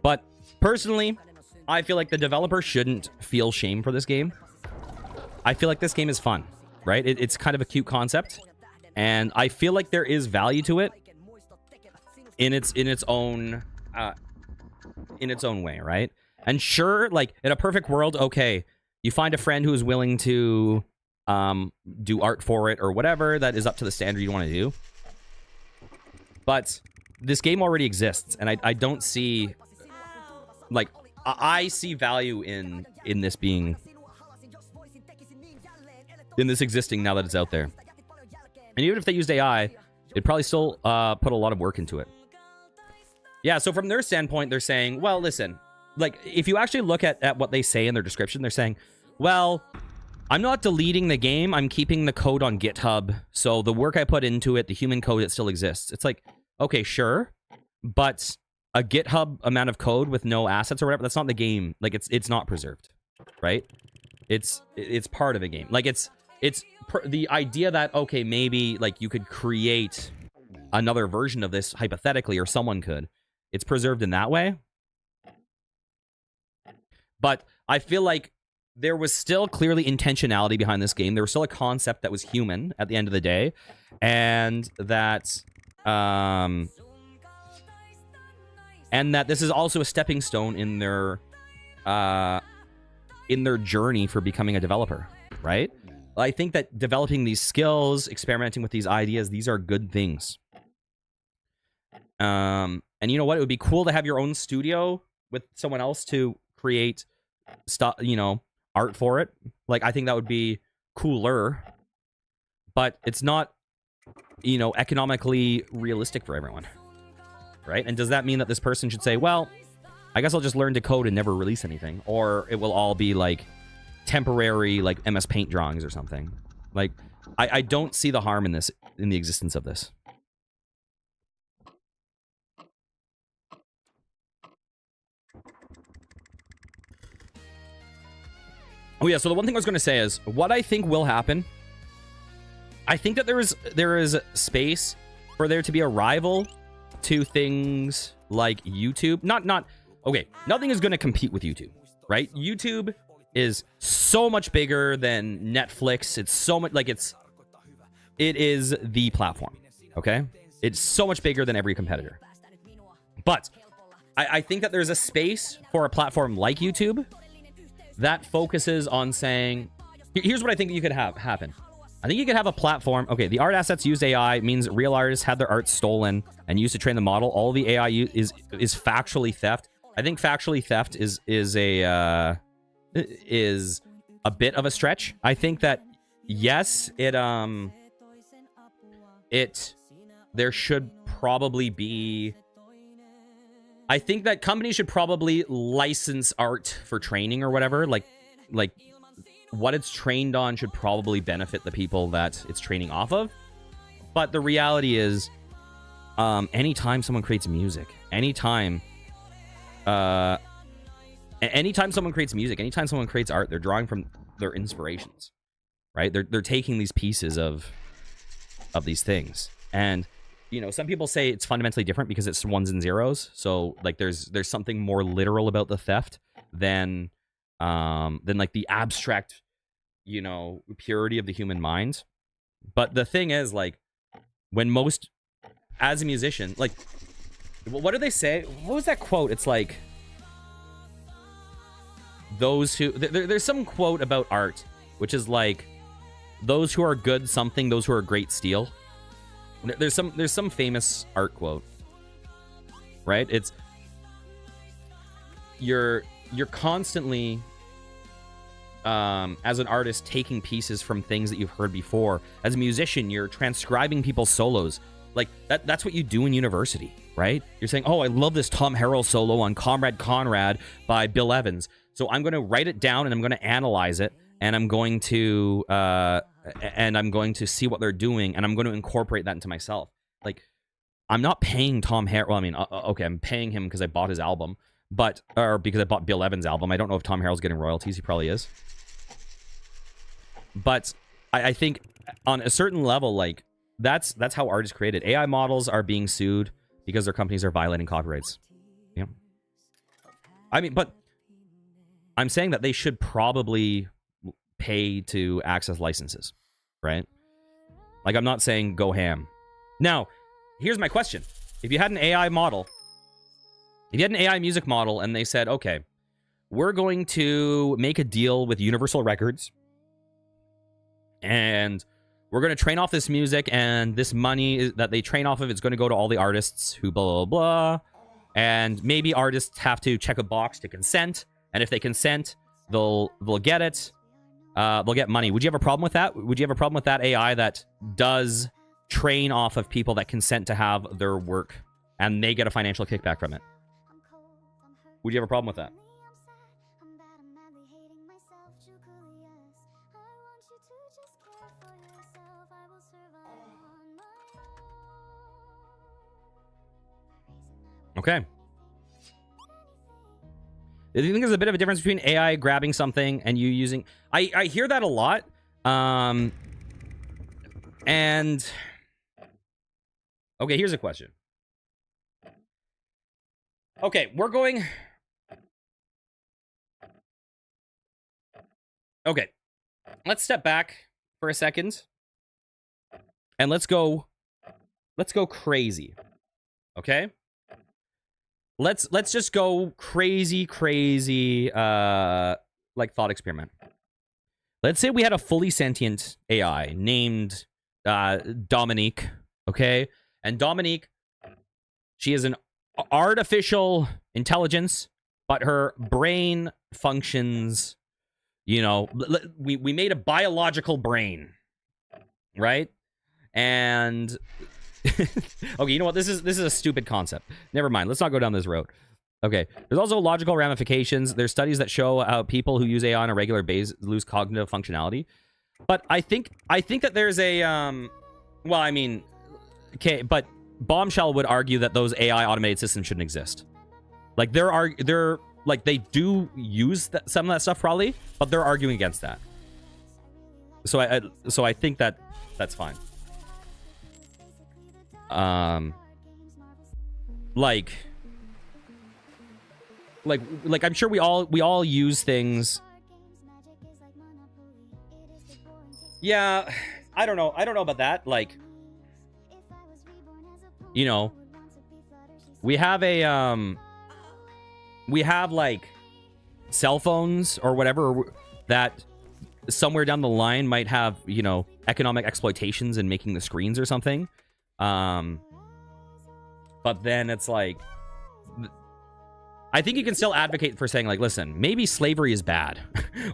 but personally, I feel like the developer shouldn't feel shame for this game. I feel like this game is fun, right? It's kind of a cute concept, and I feel like there is value to it in its own way, right? And sure, like, in a perfect world, okay, you find a friend who is willing to do art for it or whatever that is up to the standard you want to do. But this game already exists, and I don't see, like, I see value in this being, in this existing now that it's out there. And even if they used AI, it'd probably still put a lot of work into it. Yeah, so from their standpoint, they're saying, well, listen, like, if you actually look at what they say in their description, they're saying, well, I'm not deleting the game. I'm keeping the code on GitHub. So the work I put into it, the human code, it still exists. It's like, okay, sure. But a GitHub amount of code with no assets or whatever, that's not the game. Like, it's not preserved, right? It's part of a game. Like, it's the idea that, okay, maybe like you could create another version of this hypothetically, or someone could, it's preserved in that way. But I feel like there was still clearly intentionality behind this game. There was still a concept that was human at the end of the day, and that this is also a stepping stone in their journey for becoming a developer, right? I think that developing these skills, experimenting with these ideas, these are good things. And you know what? It would be cool to have your own studio with someone else to create stuff, art for it. Like, I think that would be cooler, but it's not, economically realistic for everyone, right? And does that mean that this person should say, well, I guess I'll just learn to code and never release anything, or it will all be like temporary, like MS Paint drawings or something? Like, I don't see the harm in the existence of this. Oh yeah, so the one thing I was going to say is, what I think will happen, I think that there is space for there to be a rival to things like YouTube. Okay, nothing is going to compete with YouTube, right? YouTube is so much bigger than Netflix. It's so much, like, it is the platform, okay? It's so much bigger than every competitor. But I think that there's a space for a platform like YouTube that focuses on saying, here's what I think you could have happen. I think you could have a platform. Okay, the art assets used AI means real artists had their art stolen and used to train the model. All the AI is factually theft. I think factually theft is a bit of a stretch. I think that yes, there should probably be. I think that companies should probably license art for training or whatever. Like what it's trained on should probably benefit the people that it's training off of. But the reality is, anytime someone creates music, anytime someone creates art, they're drawing from their inspirations, right? They're taking these pieces of these things. And some people say it's fundamentally different because it's ones and zeros. So like there's something more literal about the theft than like the abstract, purity of the human mind. But the thing is, like, as a musician, like, what do they say? What was that quote? It's like, there's some quote about art, which is like, those who are good something, those who are great steal. There's some famous art quote, right? It's you're constantly as an artist taking pieces from things that you've heard before. As a musician, you're transcribing people's solos. Like that's what you do in university, right? You're saying, oh, I love this Tom Harrell solo on Comrade Conrad by Bill Evans, so I'm going to write it down and I'm going to analyze it, and I'm going to see what they're doing, and I'm going to incorporate that into myself. Like, I'm not paying Tom Harrell. Well, I mean, okay, I'm paying him because I bought his album, or because I bought Bill Evans' album. I don't know if Tom Harrell's getting royalties. He probably is. But I think on a certain level, like, that's how art is created. AI models are being sued because their companies are violating copyrights. Yeah. I mean, but I'm saying that they should probably pay to access licenses, right? Like, I'm not saying go ham. Now, here's my question. If you had an AI model, if you had an AI music model and they said, okay, we're going to make a deal with Universal Records and we're going to train off this music, and this money that they train off of is going to go to all the artists who blah, blah, blah. And maybe artists have to check a box to consent. And if they consent, they'll get it. They'll get money. Would you have a problem with that? Would you have a problem with that AI that does train off of people that consent to have their work and they get a financial kickback from it? Would you have a problem with that? Okay. I think there's a bit of a difference between AI grabbing something and you using... I hear that a lot. And okay, here's a question. Okay, we're going. Okay, let's step back for a second, and let's go crazy. Okay, let's just go crazy, like thought experiment. Let's say we had a fully sentient AI named Dominique. Okay, and Dominique, she is an artificial intelligence, but her brain functions. You know, we made a biological brain, right? And okay, you know what? This is a stupid concept. Never mind. Let's not go down this road. Okay. There's also logical ramifications. There's studies that show how people who use AI on a regular basis lose cognitive functionality. But I think that there's a well, I mean, okay, but Bombshell would argue that those AI automated systems shouldn't exist. Like they're like they do use some of that stuff probably, but they're arguing against that. So I think that that's fine. Like I'm sure we all use things. Yeah, I don't know about that. Like, you know, we have like cell phones or whatever that somewhere down the line might have, you know, economic exploitations in making the screens or something. But then it's like, I think you can still advocate for saying like, listen, maybe slavery is bad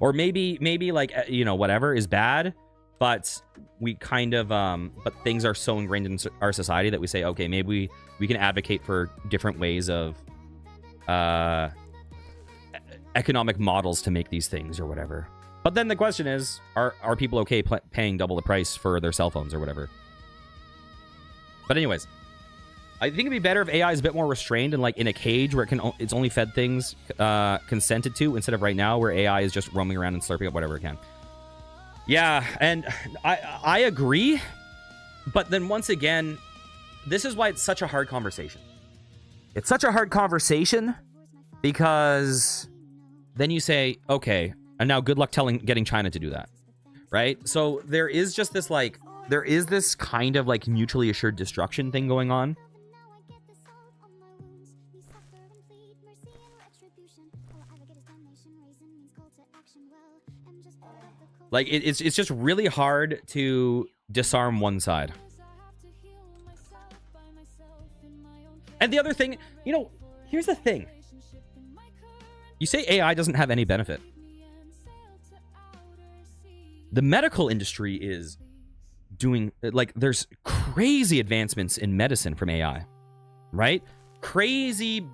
or maybe like, you know, whatever is bad, but we kind of, but things are so ingrained in our society that we say, okay, maybe we can advocate for different ways of, economic models to make these things or whatever. But then the question is, are people okay paying double the price for their cell phones or whatever? But anyways, I think it'd be better if AI is a bit more restrained and like in a cage where it's only fed things consented to, instead of right now where AI is just roaming around and slurping up whatever it can. Yeah, and I agree, but then once again, this is why it's such a hard conversation. It's such a hard conversation because then you say, okay, and now good luck getting China to do that, right? So there is just this like, there is this kind of like mutually assured destruction thing going on. Like it's just really hard to disarm one side. And the other thing, you know, here's the thing. You say AI doesn't have any benefit. The medical industry is doing, like, there's crazy advancements in medicine from AI, right? Crazy,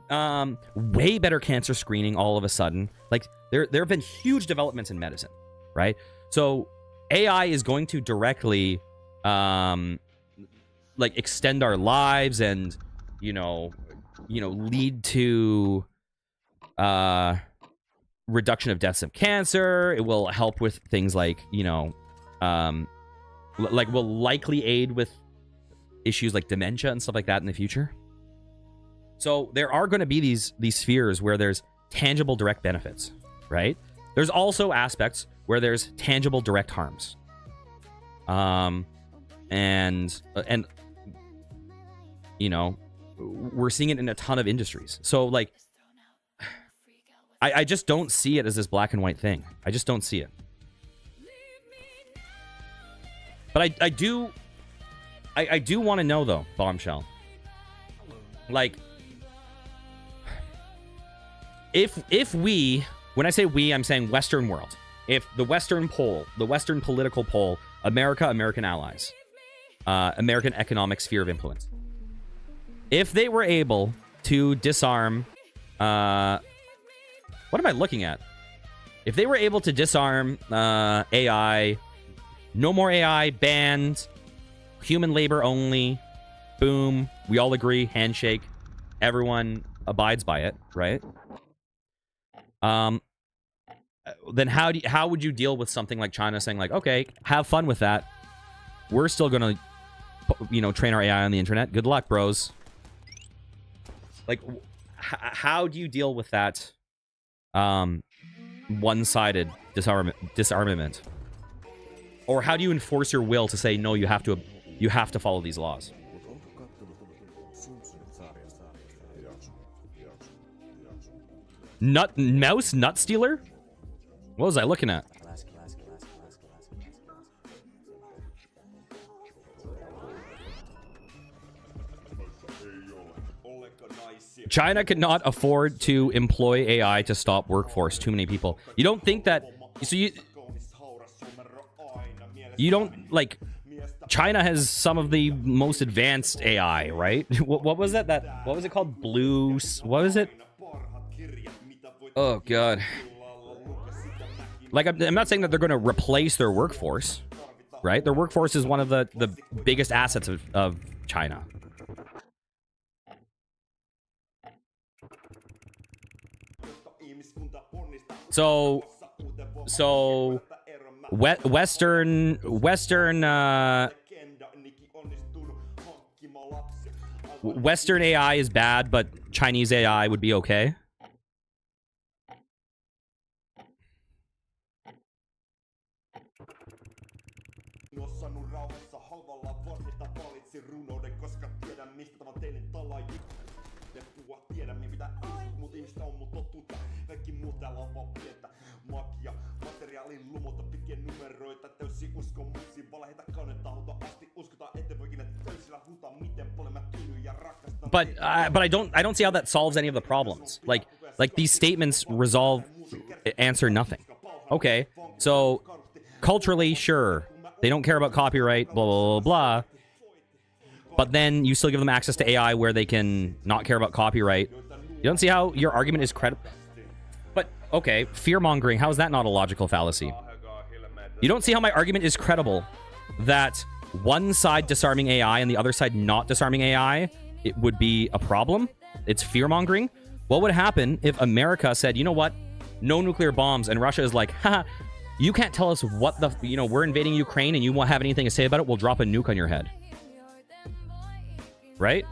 way better cancer screening all of a sudden. Like, there have been huge developments in medicine, right? So AI is going to directly, like, extend our lives and, you know, lead to reduction of deaths of cancer. It will help with things like, you know, like will likely aid with issues like dementia and stuff like that in the future. So there are going to be these spheres where there's tangible direct benefits, right? There's also aspects where there's tangible direct harms. And you know, we're seeing it in a ton of industries. So like, I just don't see it as this black and white thing. I just don't see it. But I do want to know though, Bombshell. Like, if we, when I say we, I'm saying Western world. If the Western pole, the Western political pole, America, American allies, American economic sphere of influence, if they were able to disarm, what am I looking at? If they were able to disarm AI, no more AI, banned, human labor only, boom, we all agree, handshake, everyone abides by it, right? Then how would you deal with something like China saying like, okay, have fun with that, we're still gonna, train our AI on the internet. Good luck, bros. Like, how do you deal with that one-sided disarmament? Or how do you enforce your will to say, no, you have to follow these laws? Mouse nut stealer? What was I looking at? China could not afford to employ AI to stop workforce. Too many people. You don't think that... So you don't, like... China has some of the most advanced AI, right? What was that? What was it called? Blue... What was it? Oh, God. Like, I'm not saying that they're going to replace their workforce, right? Their workforce is one of the biggest assets of China. So Western AI is bad, but Chinese AI would be okay. But I don't see how that solves any of the problems. Like these statements answer nothing. Okay, so culturally, sure, they don't care about copyright, blah blah blah blah. But then you still give them access to AI where they can not care about copyright. You don't see how your argument is credible. But okay, fear-mongering, how is that not a logical fallacy? You don't see how my argument is credible that one side disarming AI and the other side not disarming AI, it would be a problem? It's fear-mongering? What would happen if America said, you know what? No nuclear bombs, and Russia is like, haha, you can't tell us what the, we're invading Ukraine and you won't have anything to say about it, we'll drop a nuke on your head. Right?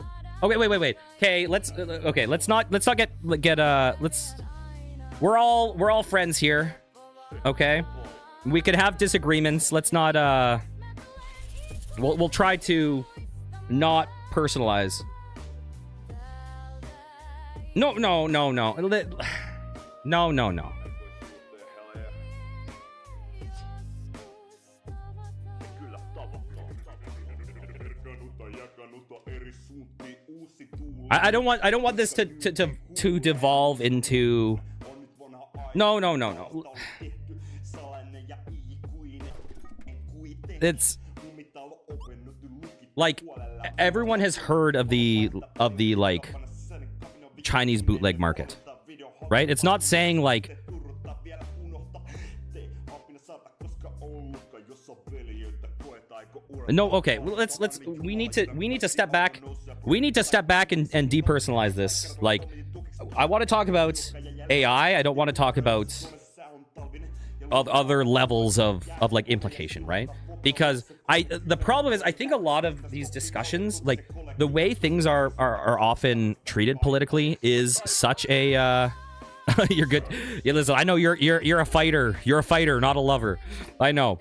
Okay, wait. Okay, let's not get we're all friends here. Okay? We could have disagreements. Let's not we'll try to not personalize. No. No. I don't want this to devolve into... No. It's like everyone has heard of the like Chinese bootleg market, right? It's not saying like no. Okay, well, we need to step back. We need to step back and depersonalize this. Like, I want to talk about AI. I don't want to talk about other levels of like implication, right? Because the problem is, I think a lot of these discussions, like the way things are often treated politically, is such a you're good. Yeah, listen, I know you're a fighter. You're a fighter, not a lover. I know.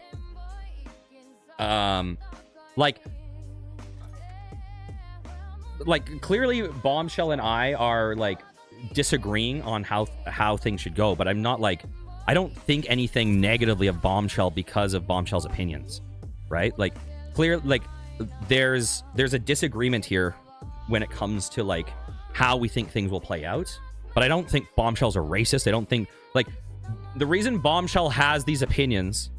Like clearly Bombshell and I are like disagreeing on how things should go, but I'm not like, I don't think anything negatively of Bombshell because of Bombshell's opinions, right? Like there's a disagreement here when it comes to like how we think things will play out, but I don't think Bombshell's a racist. I don't think, like, the reason Bombshell has these opinions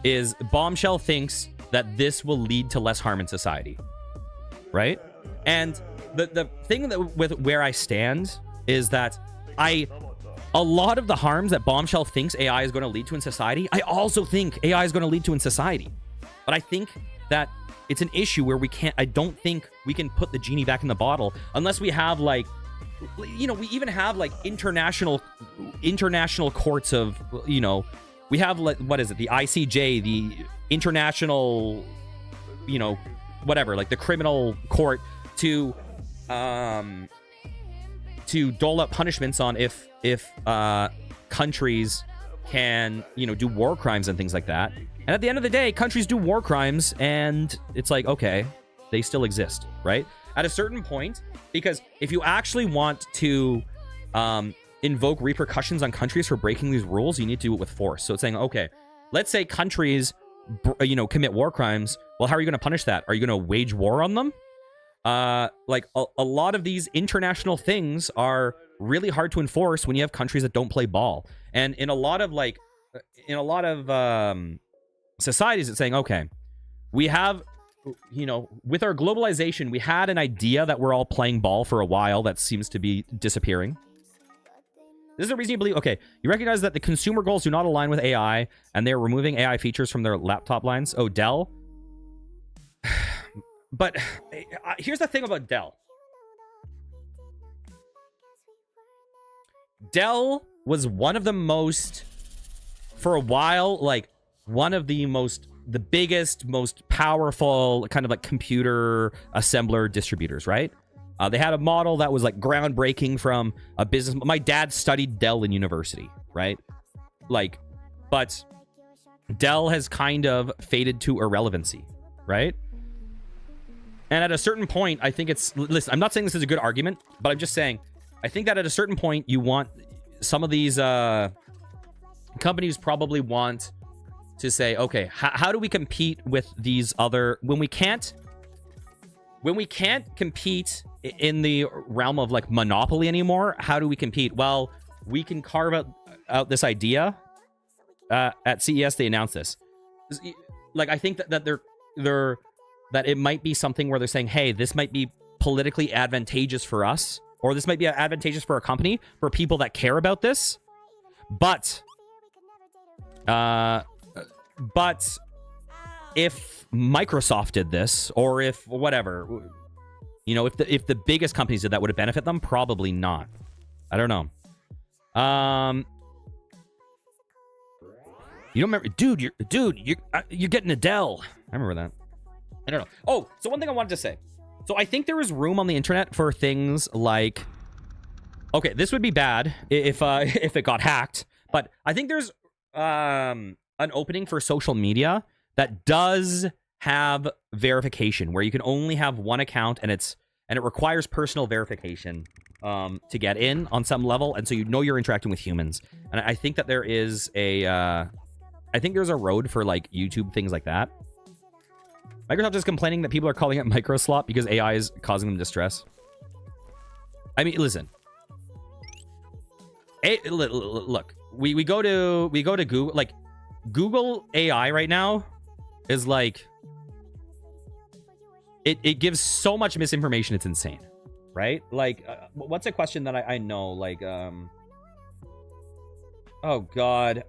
is Bombshell thinks that this will lead to less harm in society, right? And the thing that with where I stand is that a lot of the harms that Bombshell thinks AI is going to lead to in society, I also think AI is going to lead to in society. But I think that it's an issue where I don't think we can put the genie back in the bottle unless we have like, we even have like international courts of, we have, like, what is it? The ICJ, the International you know, whatever, like the criminal court to dole out punishments on if countries can, you know, do war crimes and things like that. And at the end of the day, countries do war crimes, and it's like, okay, they still exist, right? At a certain point, because if you actually want to invoke repercussions on countries for breaking these rules, you need to do it with force. So it's saying, okay, let's say countries, you know, commit war crimes. Well, how are you going to punish that? Are you going to wage war on them? Like a lot of these international things are really hard to enforce when you have countries that don't play ball. And in a lot of societies, it's saying, okay, we have, you know, with our globalization, we had an idea that we're all playing ball for a while that seems to be disappearing. This is the reason you believe, okay, you recognize that the consumer goals do not align with AI, and they're removing AI features from their laptop lines. Oh, Dell. But here's the thing about Dell. Dell was one of the most, for a while, like one of the biggest, most powerful kind of like computer assembler distributors, right? They had a model that was like groundbreaking from a business. My dad studied Dell in university, right? Like, but Dell has kind of faded to irrelevancy, right? And at a certain point, I think it's, listen, I'm not saying this is a good argument, but I'm just saying, I think that at a certain point, you want some of these companies probably want to say, okay, how do we compete with these other, when we can't compete in the realm of like monopoly anymore, how do we compete? Well, we can carve out this idea. At CES, they announced this. Like, I think that that it might be something where they're saying, hey, this might be politically advantageous for us, or this might be advantageous for a company, for people that care about this. But if Microsoft did this, or if whatever, you know, if the biggest companies did that, would it benefit them? Probably not. I don't know. You don't remember, dude? You're getting a Dell. I remember that. I don't know. Oh, so one thing I wanted to say. So I think there is room on the internet for things like, okay, this would be bad if it got hacked, but I think there's an opening for social media that does have verification, where you can only have one account, and it requires personal verification to get in on some level, and so you know you're interacting with humans. And I think that there is I think there's a road for like YouTube, things like that. Microsoft is complaining that people are calling it microslop because AI is causing them distress. I mean, listen. Look, we go to Google. Like, Google AI right now is like, it gives so much misinformation, it's insane, right? Like, what's a question that I know? Like, oh god,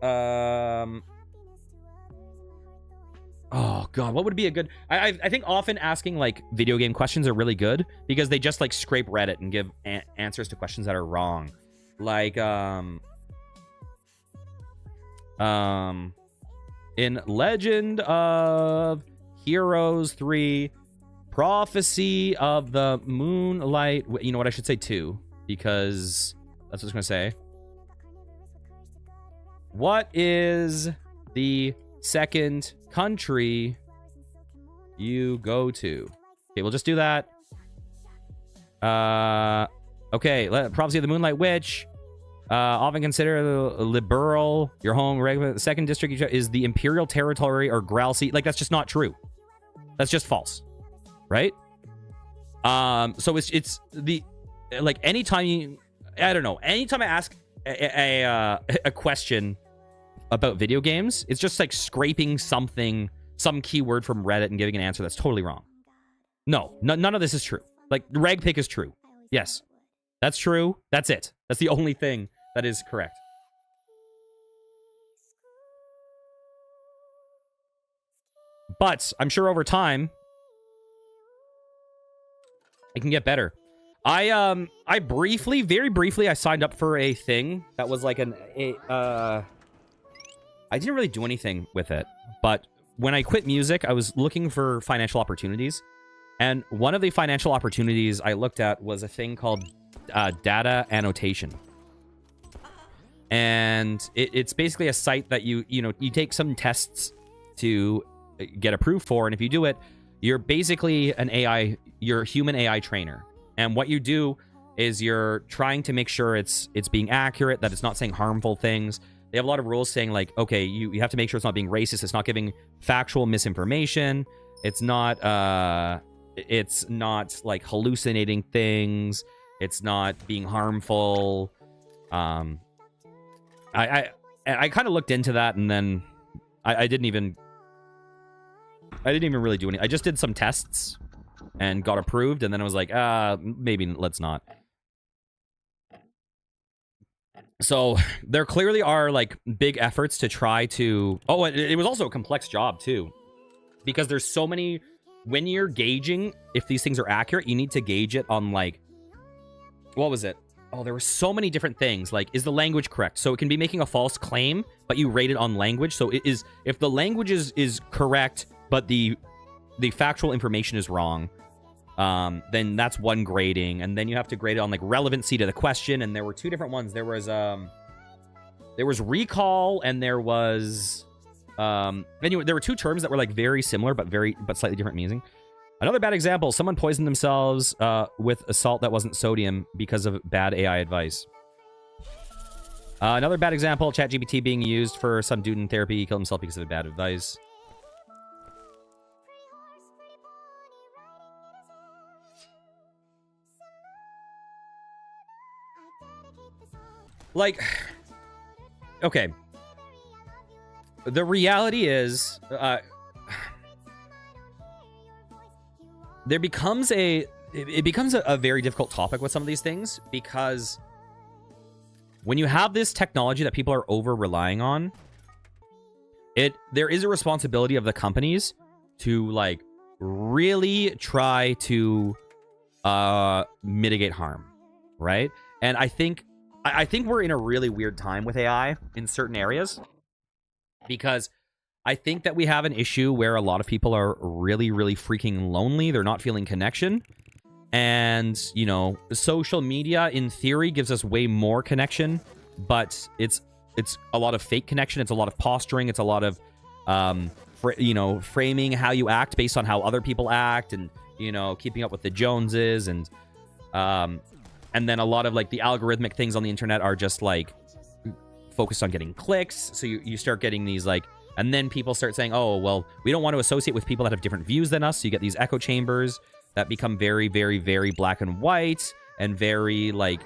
oh god, what would be a good? I think often asking like video game questions are really good because they just like scrape Reddit and give answers to questions that are wrong. Like in Legend of Heroes 3, Prophecy of the Moonlight. You know what? I should say 2 because that's what I was gonna say. What is the second country you go to? Okay, we'll just do that. Okay, Prophecy of the Moonlight Witch. Often considered liberal. Your home regular. The second district is the Imperial Territory or Graal Sea. Like, that's just not true. That's just false, right? So it's the, like, anytime I don't know, anytime I ask a question about video games, it's just like scraping some keyword from Reddit and giving an answer that's totally wrong. No, none of this is true. Like, rag pick is true. Yes, that's true. That's it. That's the only thing that is correct. But I'm sure over time it can get better. I briefly, very briefly, I signed up for a thing that was like I didn't really do anything with it, but when I quit music, I was looking for financial opportunities. And one of the financial opportunities I looked at was a thing called data annotation. And it's basically a site that you take some tests to get approved for. And if you do it, you're basically you're a human AI trainer. And what you do is you're trying to make sure it's being accurate, that it's not saying harmful things. They have a lot of rules saying, like, okay, you have to make sure it's not being racist, it's not giving factual misinformation, it's not like hallucinating things, it's not being harmful. I kind of looked into that, and then I didn't even really do anything. I just did some tests and got approved, and then I was like, maybe let's not. So there clearly are like big efforts to try to... Oh, it was also a complex job too, because there's so many... When you're gauging if these things are accurate, you need to gauge it on, like... What was it? Oh, there were so many different things. Like, is the language correct? So it can be making a false claim, but you rate it on language. So it is... If the language is correct, but the factual information is wrong, then that's one grading, and then you have to grade it on like relevancy to the question. And there were two different ones. There was recall, and there was anyway, there were two terms that were like very similar but slightly different meaning. Another bad example: someone poisoned themselves with a salt that wasn't sodium because of bad AI advice. Another bad example: ChatGPT being used for some dude in therapy. He killed himself because of bad advice. Like, okay. The reality is, it becomes a very difficult topic with some of these things, because when you have this technology that people are over relying on, there is a responsibility of the companies to like really try to mitigate harm, right? And I think we're in a really weird time with AI in certain areas, because I think that we have an issue where a lot of people are really, really freaking lonely. They're not feeling connection. And, you know, social media in theory gives us way more connection, but it's a lot of fake connection. It's a lot of posturing. It's a lot of, framing how you act based on how other people act, and, you know, keeping up with the Joneses, and then a lot of like the algorithmic things on the internet are just like focused on getting clicks. So you start getting these like, and then people start saying, oh, well, we don't want to associate with people that have different views than us. So you get these echo chambers that become very, very, very black and white, and very like,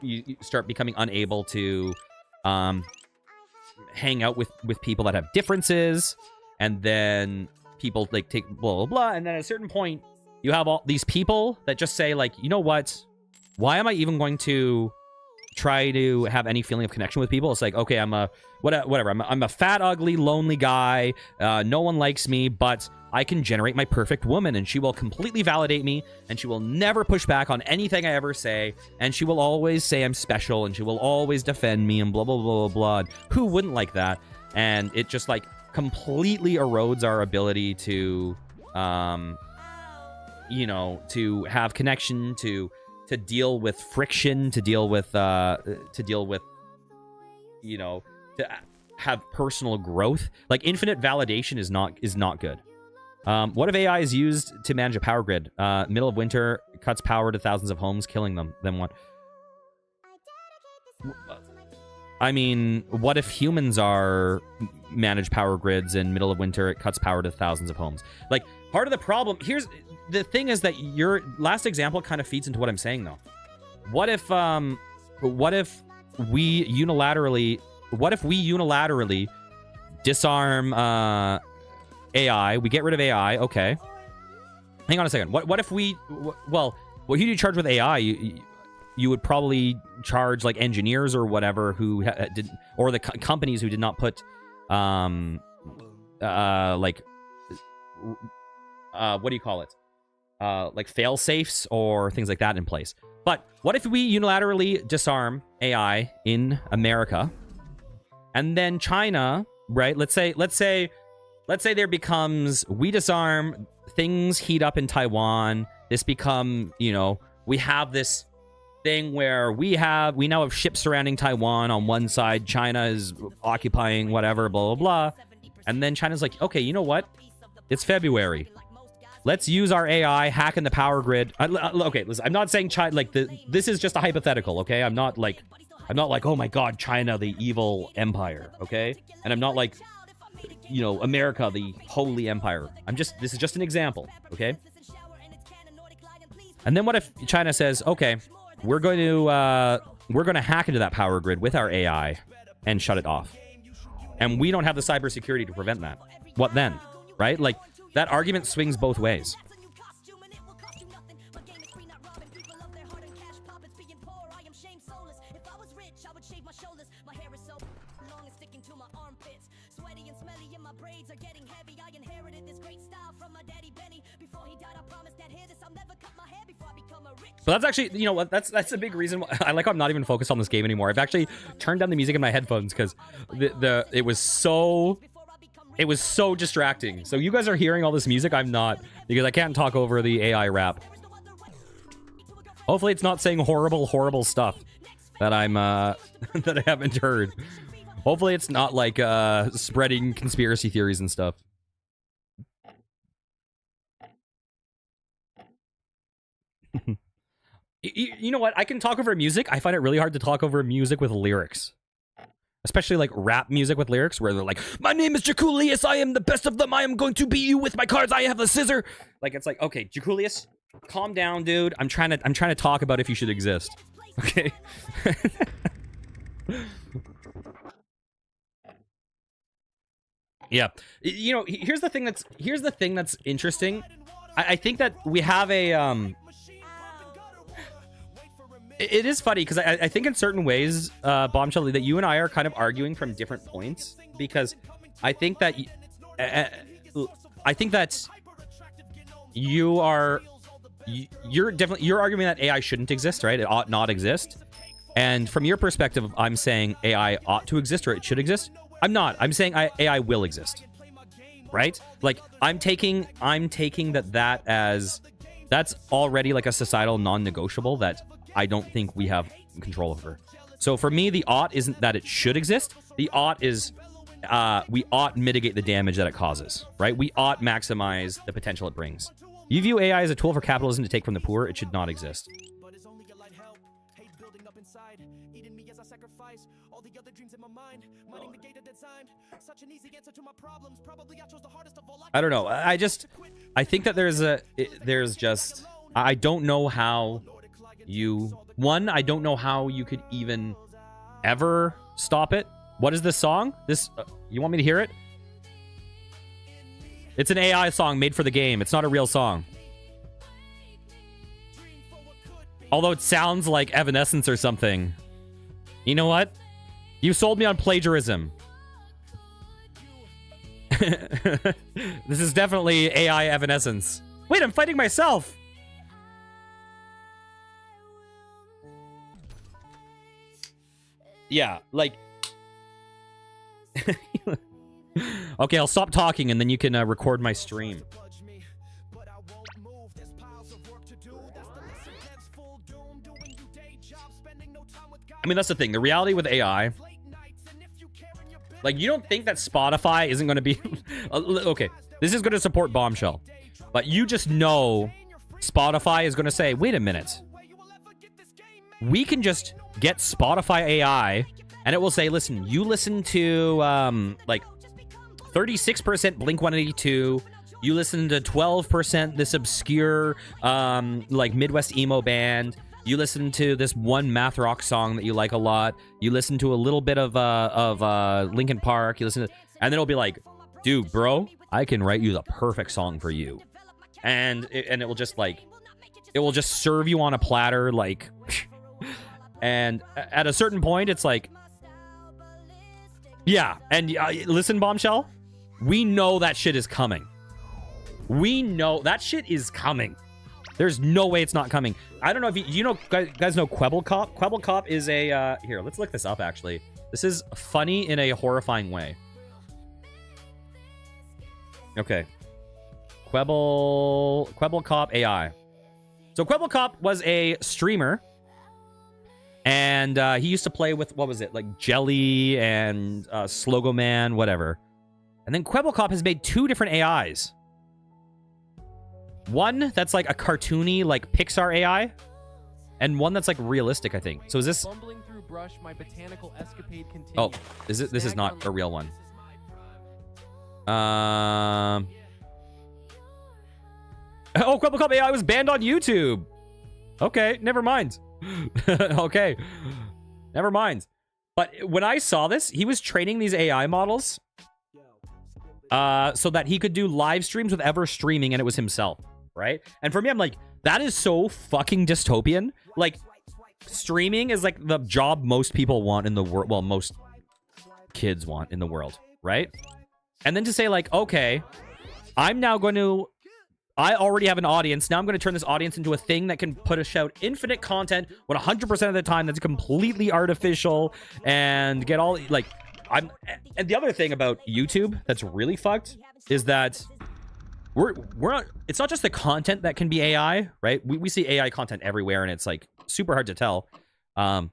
you start becoming unable to hang out with people that have differences. And then people like take blah, blah, blah. And then at a certain point, you have all these people that just say like, you know what? Why am I even going to try to have any feeling of connection with people? It's like, okay, I'm a fat, ugly, lonely guy. No one likes me, but I can generate my perfect woman, and she will completely validate me, and she will never push back on anything I ever say, and she will always say I'm special, and she will always defend me, and blah, blah, blah, blah, blah. Who wouldn't like that? And it just like completely erodes our ability to, to have connection, to deal with friction, to deal with, to have personal growth. Like, infinite validation is not good. What if AI is used to manage a power grid? Middle of winter, cuts power to thousands of homes, killing them. Then what? I mean, what if humans manage power grids in middle of winter, it cuts power to thousands of homes? Like, part of the problem, here's the thing, is that your last example kind of feeds into what I'm saying, though. What if we unilaterally disarm AI? We get rid of AI, okay. Hang on a second. What if we... Well, what you charge with AI, you would probably charge like engineers or whatever who didn't, or the companies who did not put what do you call it, like fail safes or things like that in place. But what if we unilaterally disarm AI in America, and then China, right? Let's say let's say there becomes, we disarm, things heat up in Taiwan. This become, you know, we have this thing where we now have ships surrounding Taiwan on one side. China is occupying whatever, blah, blah, blah. And then China's like, okay, you know what? It's February. Let's use our AI, hack in the power grid. Okay, listen, I'm not saying China, like, this is just a hypothetical, okay? I'm not like, oh my God, China, the evil empire, okay? And I'm not like, you know, America, the holy empire. This is just an example, okay? And then what if China says, okay, we're going to hack into that power grid with our AI and shut it off. And we don't have the cybersecurity to prevent that. What then? Right? Like, that argument swings both ways. So that's actually, you know what, that's a big reason why I like I'm not even focused on this game anymore. I've actually turned down the music in my headphones because it was so distracting. So you guys are hearing all this music, I'm not, because I can't talk over the AI rap. Hopefully it's not saying horrible stuff that I'm that I haven't heard. Hopefully it's not like spreading conspiracy theories and stuff. You know what? I can talk over music. I find it really hard to talk over music with lyrics. Especially like rap music with lyrics where they're like, my name is Jaculius, I am the best of them, I am going to beat you with my cards, I have the scissor. Like, it's like, okay, Jaculius, calm down, dude. I'm trying to talk about if you should exist. Okay. Yeah. You know, here's the thing that's interesting. I think that we have a it is funny because I think in certain ways, Bombshell, that you and I are kind of arguing from different points, because I think that you're arguing that AI shouldn't exist, right? It ought not exist. And from your perspective, I'm saying AI ought to exist or it should exist. I'm not. I'm saying AI will exist, right? Like I'm taking that as that's already like a societal non-negotiable that I don't think we have control over. So for me, the ought isn't that it should exist. The ought is we ought mitigate the damage that it causes, right? We ought maximize the potential it brings. You view AI as a tool for capitalism to take from the poor. It should not exist. I don't know. I think that I don't know how I don't know how you could even ever stop it. What is this song? You want me to hear it? It's an AI song made for the game. It's not a real song. Although it sounds like Evanescence or something. You know what? You sold me on plagiarism. This is definitely AI Evanescence. Wait, I'm fighting myself. Yeah, like... Okay, I'll stop talking and then you can record my stream. I mean, that's the thing. The reality with AI... Like, you don't think that Spotify isn't going to be... Okay, this is going to support Bombshell. But you just know Spotify is going to say, wait a minute. We can just get Spotify AI, and it will say, listen, you listen to, like, 36% Blink-182. You listen to 12% this obscure, like, Midwest emo band. You listen to this one math rock song that you like a lot. You listen to a little bit of Linkin Park. You listen to, and then it'll be like, dude, bro, I can write you the perfect song for you. And it will just like, it will just serve you on a platter, like, and at a certain point, it's like, yeah. And listen, Bombshell, we know that shit is coming. We know that shit is coming. There's no way it's not coming. I don't know if you know, guys know Kwebbelkop? Kwebbelkop is a, here, let's look this up, actually. This is funny in a horrifying way. Okay. Quebble Cop AI. So Quebble Cop was a streamer, and he used to play with, what was it, like Jelly and Slogo Man, whatever. And then Quebble Cop has made 2 different AIs. One that's like a cartoony, like Pixar AI, and one that's like realistic, I think. So is this? Fumbling through brush, my botanical escapade continues. Oh, is it? This is not a real one. Oh, Quebble Cop AI was banned on YouTube. Okay, never mind. Okay, never mind. But when I saw this, he was training these AI models so that he could do live streams with ever streaming, and it was himself, right? And for me, I'm like, that is so fucking dystopian. Like, streaming is like the job most people want in the world. Well, most kids want in the world, right? And then to say like, okay, I'm now going to... I already have an audience. Now I'm going to turn this audience into a thing that can push out infinite content 100% of the time that's completely artificial and get all, like, and the other thing about YouTube that's really fucked is that we're not, it's not just the content that can be AI, right? We see AI content everywhere, and it's like super hard to tell. But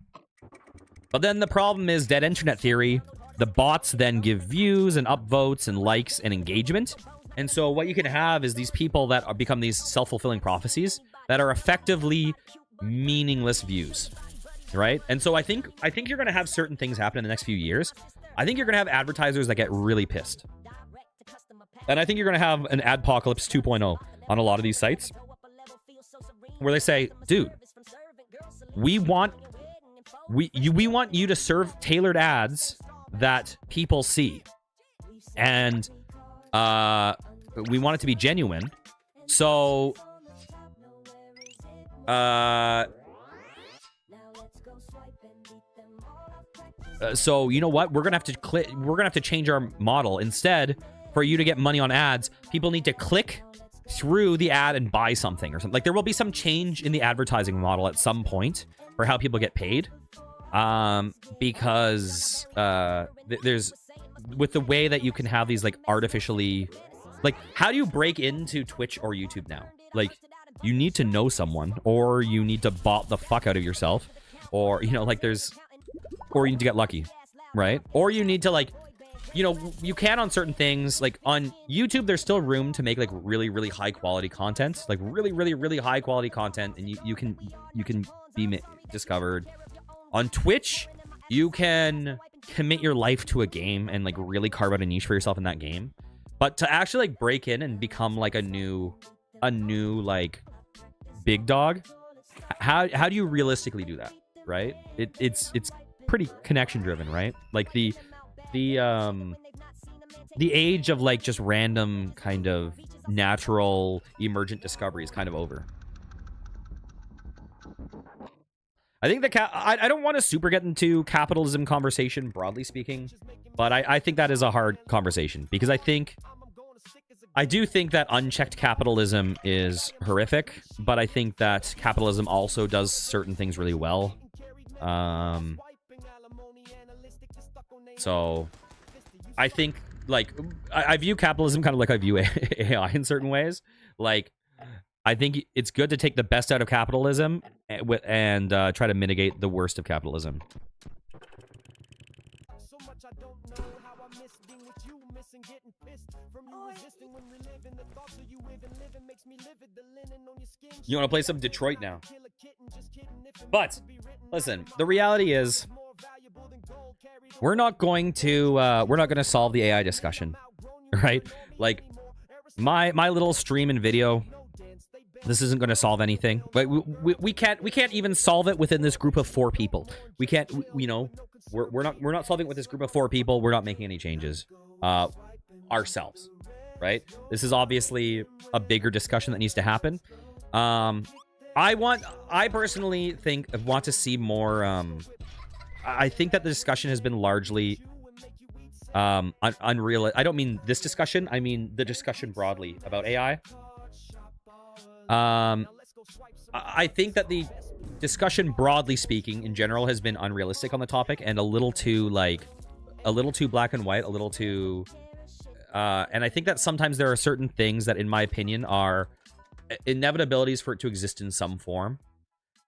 then the problem is dead internet theory. The bots then give views and upvotes and likes and engagement. And so what you can have is these people that become these self-fulfilling prophecies that are effectively meaningless views, right? And so I think you're going to have certain things happen in the next few years. I think you're going to have advertisers that get really pissed. And I think you're going to have an adpocalypse 2.0 on a lot of these sites where they say, dude, we want you to serve tailored ads that people see. And we want it to be genuine. So so you know what? We're gonna have to change our model. Instead, for you to get money on ads, people need to click through the ad and buy something or something. Like, there will be some change in the advertising model at some point for how people get paid. Because there's, with the way that you can have these like artificially, like, how do you break into Twitch or YouTube now? Like, you need to know someone, or you need to bot the fuck out of yourself, or, you know, like, or you need to get lucky, right? Or you need to, like, you know, you can on certain things, like on YouTube, there's still room to make like really, really high quality content, like really, really, really high quality content, and you can be discovered. On Twitch, you can commit your life to a game and like really carve out a niche for yourself in that game. But to actually like break in and become like a new like big dog, how do you realistically do that, right? It's pretty connection driven, right? Like the age of like just random kind of natural emergent discovery is kind of over. I think I don't want to super get into capitalism conversation, broadly speaking, but I think that is a hard conversation, because I do think that unchecked capitalism is horrific, but I think that capitalism also does certain things really well. So I think, like, I view capitalism kind of like I view AI in certain ways. Like, I think it's good to take the best out of capitalism and try to mitigate the worst of capitalism. You want to play some Detroit now? But listen, the reality is, we're not going to solve the AI discussion, right? Like, my little stream and video, this isn't going to solve anything. But we can't even solve it within this group of 4 people. We can't, you know, we're not solving it with this group of 4 people. We're not making any changes ourselves, right? This is obviously a bigger discussion that needs to happen. I personally want to see more. I think that the discussion has been largely unreal. I don't mean this discussion. I mean the discussion broadly about AI. I think that the discussion, broadly speaking, in general, has been unrealistic on the topic and a little too black and white, a little too and I think that sometimes there are certain things that, in my opinion, are inevitabilities for it to exist in some form,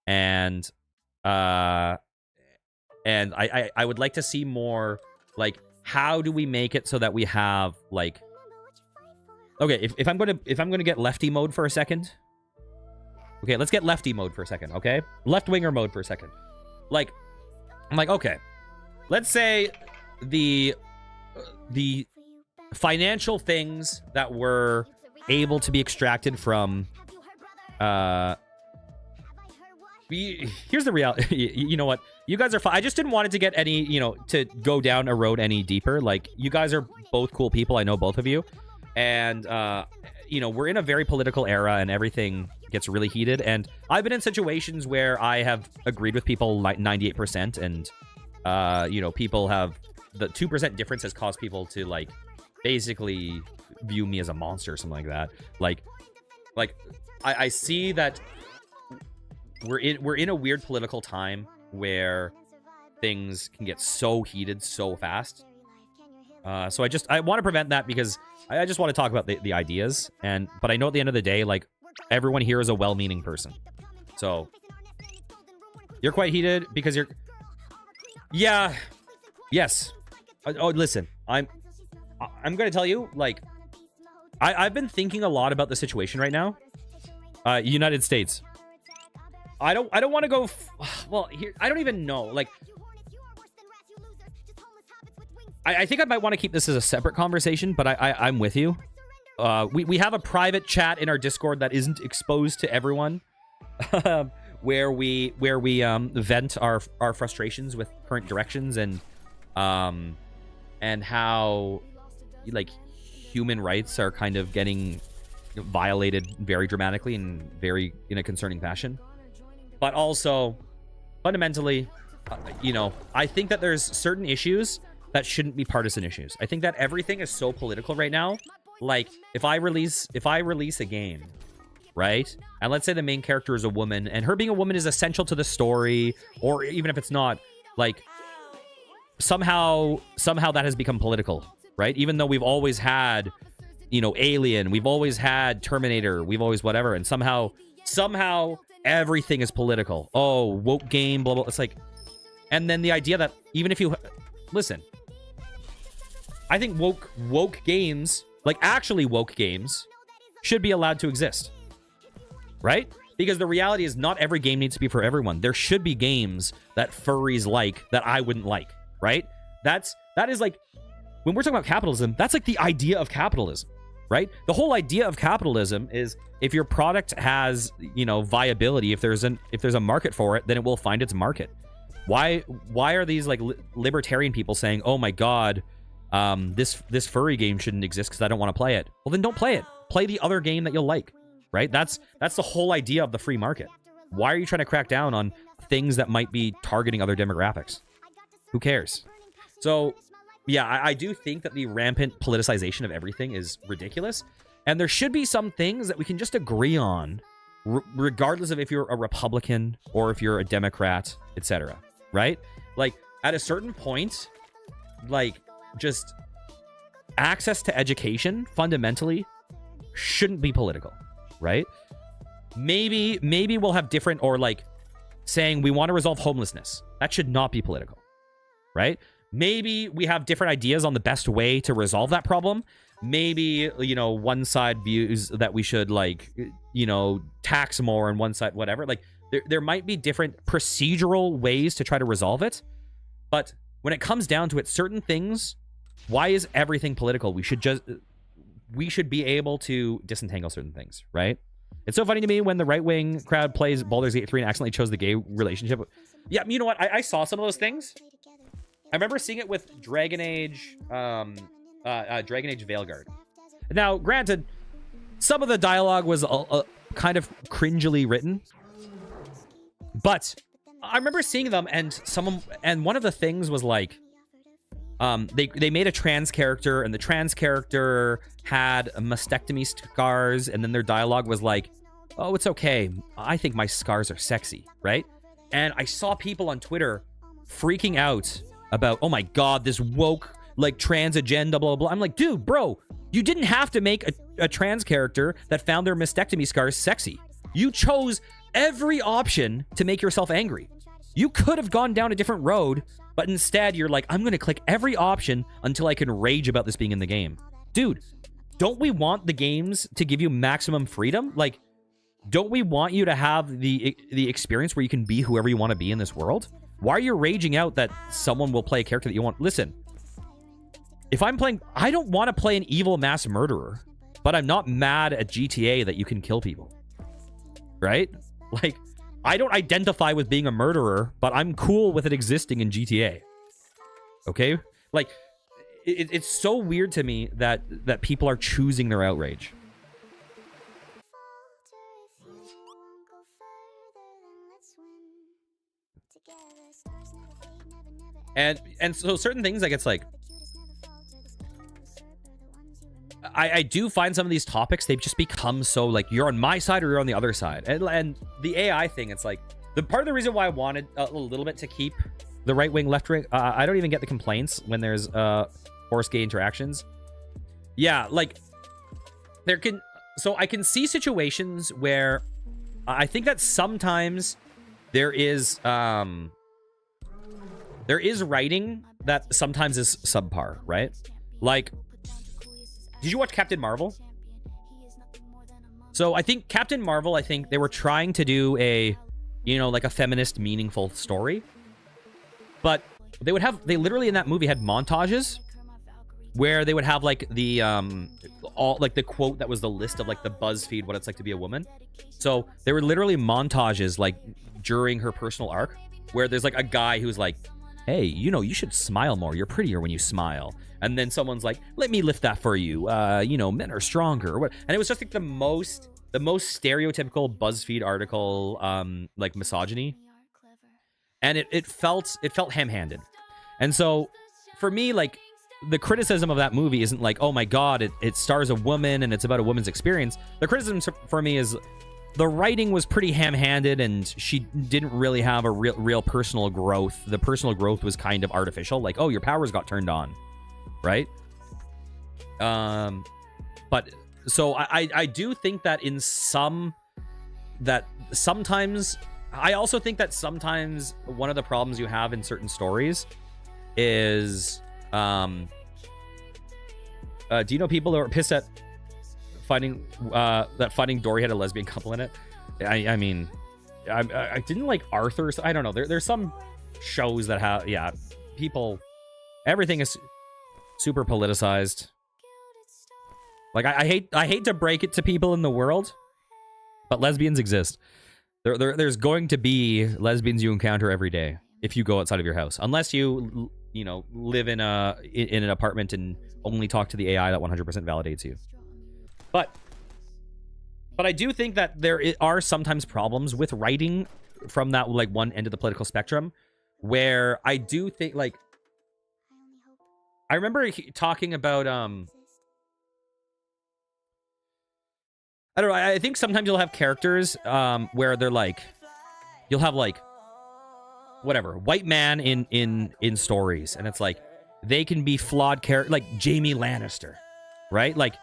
and I would like to see more, like, how do we make it so that we have, like, okay, if I'm gonna get lefty mode for a second. Okay, let's get lefty mode for a second, okay? Left-winger mode for a second. Like, I'm like, okay. Let's say the financial things that were able to be extracted from here's the reality. You know what? You guys are fine. I just didn't want it to get any, to go down a road any deeper. Like, you guys are both cool people. I know both of you. And, we're in a very political era and everything gets really heated. And I've been in situations where I have agreed with people like 98%. And, people have the 2% difference has caused people to, like, basically view me as a monster or something like that. Like I see that we're in a weird political time where things can get so heated so fast. So I want to prevent that, because I just want to talk about the ideas, but I know at the end of the day, like, everyone here is a well-meaning person. So you're quite heated because you're, yeah, yes. Oh, listen, I'm gonna tell you, like, I've been thinking a lot about the situation right now. United States. I don't want to go. Well, here, I don't even know. Like, I think I might want to keep this as a separate conversation, but I'm with you. We have a private chat in our Discord that isn't exposed to everyone, where we vent our frustrations with current directions and how, like, human rights are kind of getting violated very dramatically and very in a concerning fashion. But also, fundamentally, I think that there's certain issues that shouldn't be partisan issues. I think that everything is so political right now. Like, if I release a game, right? And let's say the main character is a woman, and her being a woman is essential to the story, or even if it's not, like, somehow that has become political, right? Even though we've always had, Alien, we've always had Terminator, we've always whatever, and somehow everything is political. Oh, woke game, blah, blah. It's like, and then the idea that even if you listen, I think woke games, like actually woke games, should be allowed to exist, right? Because the reality is not every game needs to be for everyone. There should be games that furries like that I wouldn't like, right? That is like, when we're talking about capitalism, that's like the idea of capitalism, right? The whole idea of capitalism is if your product has, viability, if there's a market for it, then it will find its market. Why are these, like, libertarian people saying, oh my god, this furry game shouldn't exist because I don't want to play it? Well, then don't play it. Play the other game that you'll like, right? That's the whole idea of the free market. Why are you trying to crack down on things that might be targeting other demographics? Who cares? So, yeah, I do think that the rampant politicization of everything is ridiculous. And there should be some things that we can just agree on, regardless of if you're a Republican or if you're a Democrat, etc. Right? Like, at a certain point, like, just access to education fundamentally shouldn't be political, right? Maybe we'll have different, or like saying we want to resolve homelessness. That should not be political, right? Maybe we have different ideas on the best way to resolve that problem. Maybe, one side views that we should, like, tax more, and one side, whatever. Like, there might be different procedural ways to try to resolve it. But when it comes down to it, certain things, why is everything political? We should be able to disentangle certain things, right? It's so funny to me when the right-wing crowd plays Baldur's Gate 3 and accidentally chose the gay relationship. Yeah, you know what? I saw some of those things. I remember seeing it with Dragon Age Veilguard. Now, granted, some of the dialogue was kind of cringily written, but I remember seeing them, and one of the things was like, they made a trans character, and the trans character had mastectomy scars, and then their dialogue was like, oh, it's okay, I think my scars are sexy, right? And I saw people on Twitter freaking out about, oh my god, this woke, like, trans agenda, blah, blah, blah. I'm like, dude, bro, You didn't have to make a trans character that found their mastectomy scars sexy. You chose every option to make yourself angry. You could have gone down a different road, but instead you're like, I'm going to click every option until I can rage about this being in the game. Dude, don't we want the games to give you maximum freedom? Like, don't we want you to have the experience where you can be whoever you want to be in this world? Why are you raging out that someone will play a character that you want? Listen, if I'm playing, I don't want to play an evil mass murderer, but I'm not mad at GTA that you can kill people. Right? Like, I don't identify with being a murderer, but I'm cool with it existing in GTA. Okay? Like, it's so weird to me that people are choosing their outrage. And so certain things, like, it's like, I do find some of these topics, they've just become so, like, you're on my side or you're on the other side. And the AI thing, it's like, the part of the reason why I wanted a little bit to keep the right wing, left wing, I don't even get the complaints when there's forced gay interactions. Yeah, like, so I can see situations where I think that sometimes there is writing that sometimes is subpar, right? Like, did you watch Captain Marvel? So I think Captain Marvel, I think they were trying to do a, like a feminist, meaningful story. But they literally in that movie had montages where they would have like the the quote that was the list of like the BuzzFeed what it's like to be a woman. So there were literally montages like during her personal arc where there's like a guy who's like, hey, you should smile more. You're prettier when you smile. And then someone's like, let me lift that for you. Men are stronger. And it was just like the most stereotypical BuzzFeed article, like misogyny. And it felt ham-handed. And so for me, like, the criticism of that movie isn't like, oh my God, it stars a woman and it's about a woman's experience. The criticism for me is the writing was pretty ham-handed and she didn't really have a real personal growth. The personal growth was kind of artificial. Like, oh, your powers got turned on. Right? But so I do think that sometimes I also think that sometimes one of the problems you have in certain stories is do you know people who are pissed at finding Dory had a lesbian couple in it? I mean I didn't like Arthur, so I don't know, there's some shows that have people, everything is super politicized. Like, I hate to break it to people in the world, but lesbians exist. There's going to be lesbians you encounter every day if you go outside of your house, unless you live in an apartment and only talk to the AI that 100% validates you. But I do think that there are sometimes problems with writing from that, like, one end of the political spectrum, where I do think, like, I remember talking about, I don't know, I think sometimes you'll have characters where they're like, you'll have like, whatever, white man in stories, and it's like, they can be flawed character, like Jaime Lannister, right? Like,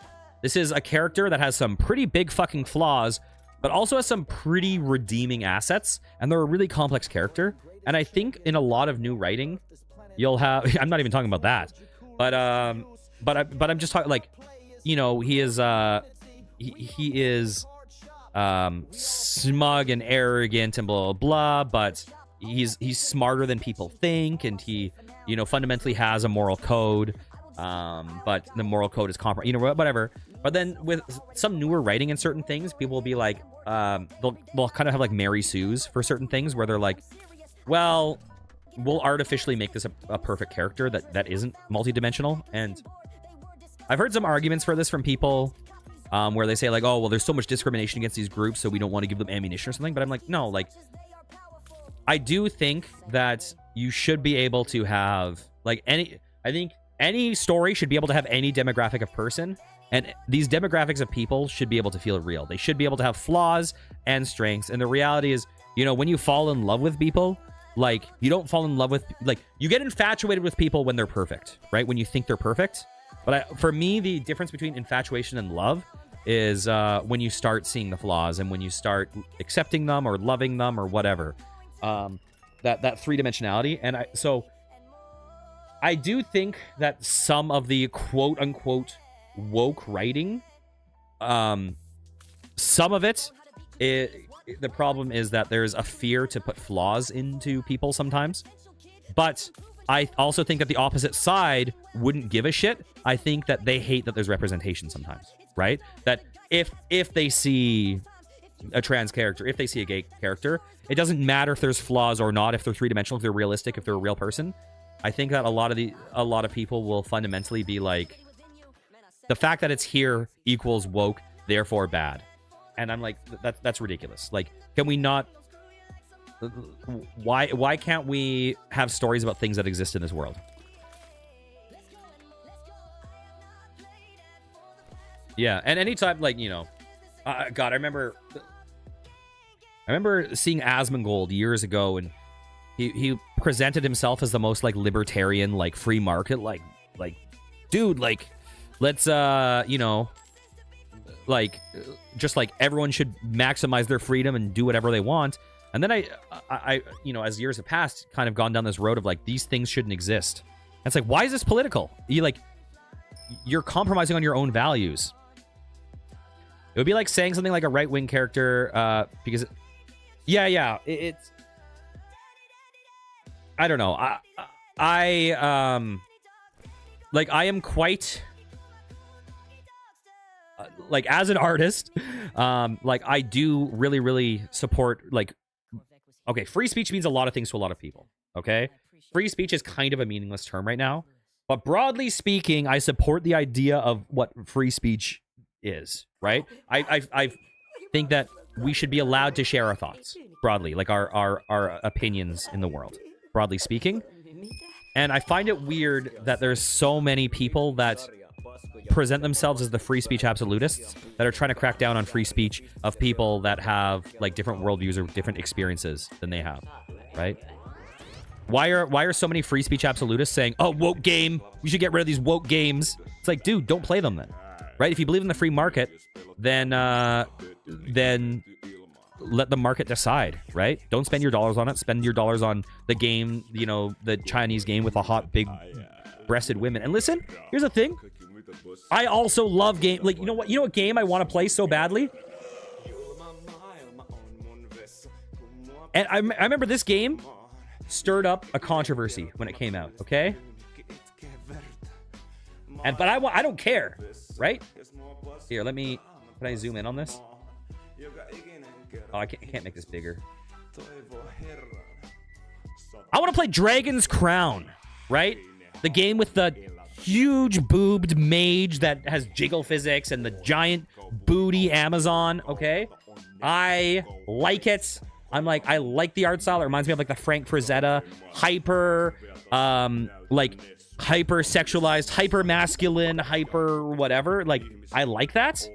this is a character that has some pretty big fucking flaws, but also has some pretty redeeming assets, and they're a really complex character. And I think in a lot of new writing, you'll have, I'm not even talking about that. But I'm just talking, like, he is smug and arrogant and blah blah blah, but he's smarter than people think, and he fundamentally has a moral code, but the moral code is whatever. But then with some newer writing in certain things, people will be like, they'll kind of have like Mary Sue's for certain things where they're like, well, we'll artificially make this a perfect character that isn't multidimensional. And I've heard some arguments for this from people where they say like, oh, well, there's so much discrimination against these groups, so we don't want to give them ammunition or something. But I'm like, no, like, I do think that you should be able to have, like, I think any story should be able to have any demographic of person, and these demographics of people should be able to feel real. They should be able to have flaws and strengths. And the reality is, when you fall in love with people, like, you don't fall in love with, like, you get infatuated with people when they're perfect, right? When you think they're perfect. But for me, the difference between infatuation and love is when you start seeing the flaws and when you start accepting them or loving them or whatever. That three-dimensionality. And I do think that some of the quote-unquote woke writing, some of it, the problem is that there's a fear to put flaws into people sometimes. But I also think that the opposite side wouldn't give a shit. I think that they hate that there's representation sometimes, right? That if they see a trans character, if they see a gay character, it doesn't matter if there's flaws or not, if they're three-dimensional, if they're realistic, if they're a real person. I think that a lot of people will fundamentally be like, the fact that it's here equals woke, therefore bad. And I'm like, that's ridiculous. Like, can we not... Why can't we have stories about things that exist in this world? Yeah, and anytime, like, you know... God, I remember seeing Asmongold years ago, and he presented himself as the most, like, libertarian, like, free market, like, dude, like, let's, you know... like, just like everyone should maximize their freedom and do whatever they want. And then I you know, as years have passed, kind of gone down this road of like, these things shouldn't exist. And it's like, why is this political? You're compromising on your own values. It would be like saying something like a right-wing character, because it's, I don't know. I am quite, like, as an artist, like, I do really, really support, like, okay, free speech means a lot of things to a lot of people, okay? Free speech is kind of a meaningless term right now, but broadly speaking, I support the idea of what free speech is, right? I think that we should be allowed to share our thoughts, broadly, like our opinions in the world, broadly speaking. And I find it weird that there's so many people that present themselves as the free speech absolutists that are trying to crack down on free speech of people that have, like, different worldviews or different experiences than they have, right? Why are so many free speech absolutists saying, oh, woke game, we should get rid of these woke games? It's like, dude, don't play them then, right? If you believe in the free market, then let the market decide, right? Don't spend your dollars on it. Spend your dollars on the game, you know, the Chinese game with the hot, big breasted women. And listen, here's the thing. I also love game. Like, you know what game I want to play so badly? And I remember this game stirred up a controversy when it came out, okay? But I don't care, right? Here, can I zoom in on this? Oh, I can't make this bigger. I want to play Dragon's Crown, right? The game with the huge boobed mage that has jiggle physics and the giant booty Amazon, okay? I like it. I like the art style. It reminds me of, like, the Frank Frazetta hyper sexualized, hyper masculine, hyper whatever. Like, I like that.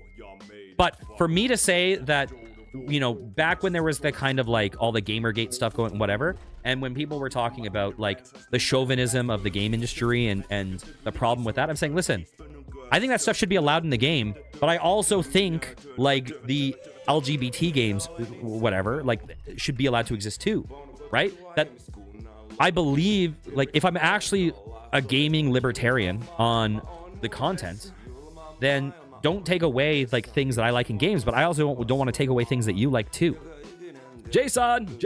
But for me to say that, you know, back when there was the kind of, like, all the Gamergate stuff going, whatever, and when people were talking about, like, the chauvinism of the game industry and the problem with that, I'm saying, listen, I think that stuff should be allowed in the game, but I also think, like, the LGBT games, whatever, like, should be allowed to exist too, right? That I believe, like, if I'm actually a gaming libertarian on the content, then don't take away, like, things that I like in games, but I also don't want to take away things that you like too. Jason!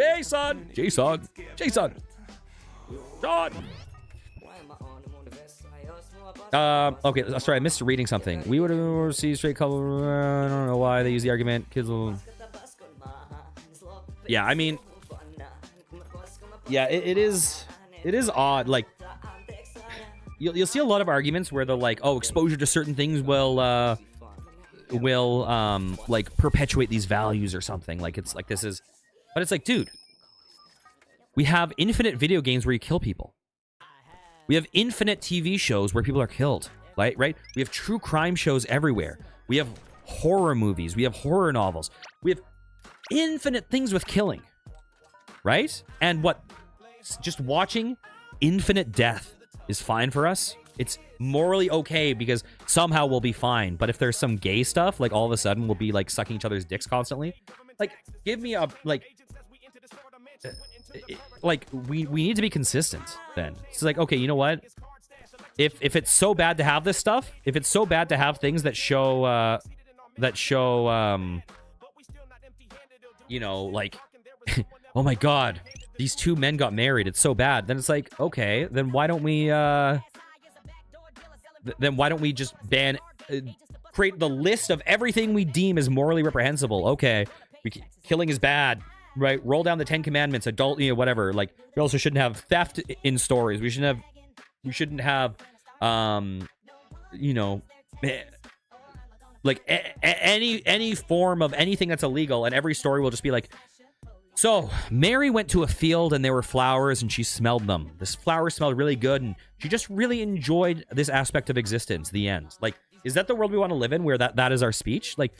Okay, sorry, I missed reading something. We would see straight couple. I don't know why they use the argument. Kids will... Yeah, I mean... Yeah, it is odd. Like, you'll see a lot of arguments where they're like, oh, exposure to certain things will like, perpetuate these values or something. Like, it's like, this is... But it's like, dude, we have infinite video games where you kill people. We have infinite TV shows where people are killed, right? We have true crime shows everywhere. We have horror movies. We have horror novels. We have infinite things with killing, right? And what, just watching infinite death is fine for us? It's morally okay because somehow we'll be fine. But if there's some gay stuff, like all of a sudden we'll be like sucking each other's dicks constantly. Like, give me a we need to be consistent then. It's like, okay, you know what? If it's so bad to have this stuff, if it's so bad to have things that show you know, like oh my god, these two men got married, it's so bad, then it's like, okay, then why don't we just ban create the list of everything we deem as morally reprehensible. Okay, killing is bad, right? Roll down the 10 commandments, adult, you know, whatever. Like, we also shouldn't have theft in stories. We shouldn't have you know, like any form of anything that's illegal, and every story will just be like, so Mary went to a field and there were flowers and she smelled them. This flower smelled really good and she just really enjoyed this aspect of existence. The end. Like, is that the world we want to live in, where that is our speech? Like,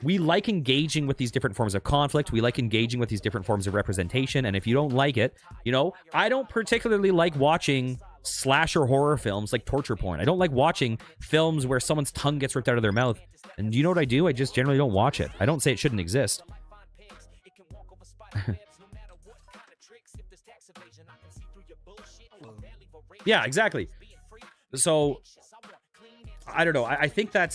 we like engaging with these different forms of conflict. We like engaging with these different forms of representation. And if you don't like it, you know, I don't particularly like watching slasher horror films like torture porn. I don't like watching films where someone's tongue gets ripped out of their mouth. And you know what I do? I just generally don't watch it. I don't say it shouldn't exist. Yeah, exactly. So, I don't know. I think for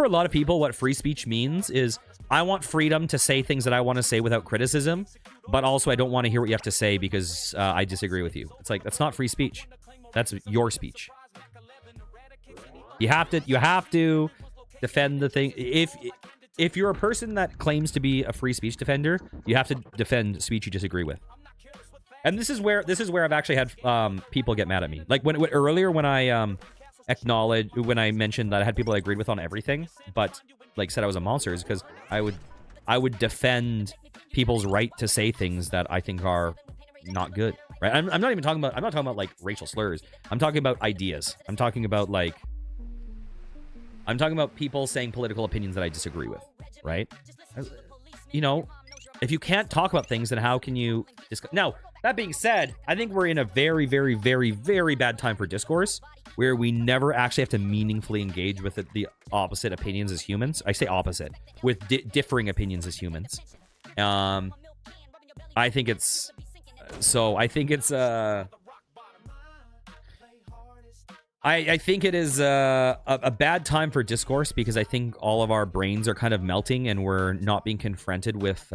a lot of people, what free speech means is, I want freedom to say things that I want to say without criticism, but also I don't want to hear what you have to say because I disagree with you. It's like, that's not free speech. That's your speech. You have to defend the thing. If you're a person that claims to be a free speech defender, you have to defend speech you disagree with. And this is where I've actually had people get mad at me. Like earlier when I when I mentioned that I had people I agreed with on everything, but like said I was a monster, is because I would defend people's right to say things that I think are not good. Right? I'm not talking about like racial slurs. I'm talking about ideas. I'm talking about people saying political opinions that I disagree with. Right? You know, if you can't talk about things, then how can you discuss? Now, that being said, I think we're in a very, very, very, very bad time for discourse, where we never actually have to meaningfully engage with the opposite opinions as humans. I say opposite, with differing opinions as humans. I think it's I think it is a bad time for discourse, because I think all of our brains are kind of melting and we're not being confronted with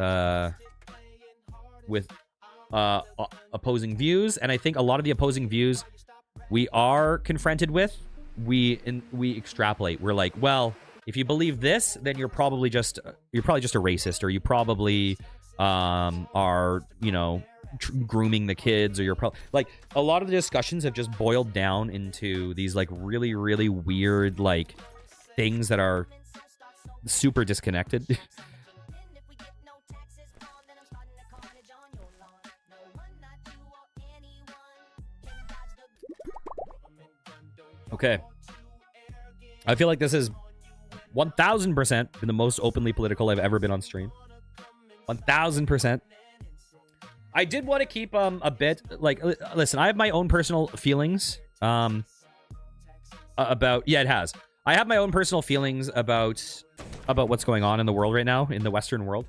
opposing views. And I think a lot of the opposing views we are confronted with, we extrapolate. We're like, well, if you believe this, then you're probably just a racist, or you probably are, you know, grooming the kids, or you're probably like, a lot of the discussions have just boiled down into these like really, really weird like things that are super disconnected. Okay. I feel like this is 1000% been the most openly political I've ever been on stream. 1000%. I did want to keep a bit like, listen, I have my own personal feelings about, yeah, it has. I have my own personal feelings about what's going on in the world right now, in the Western world.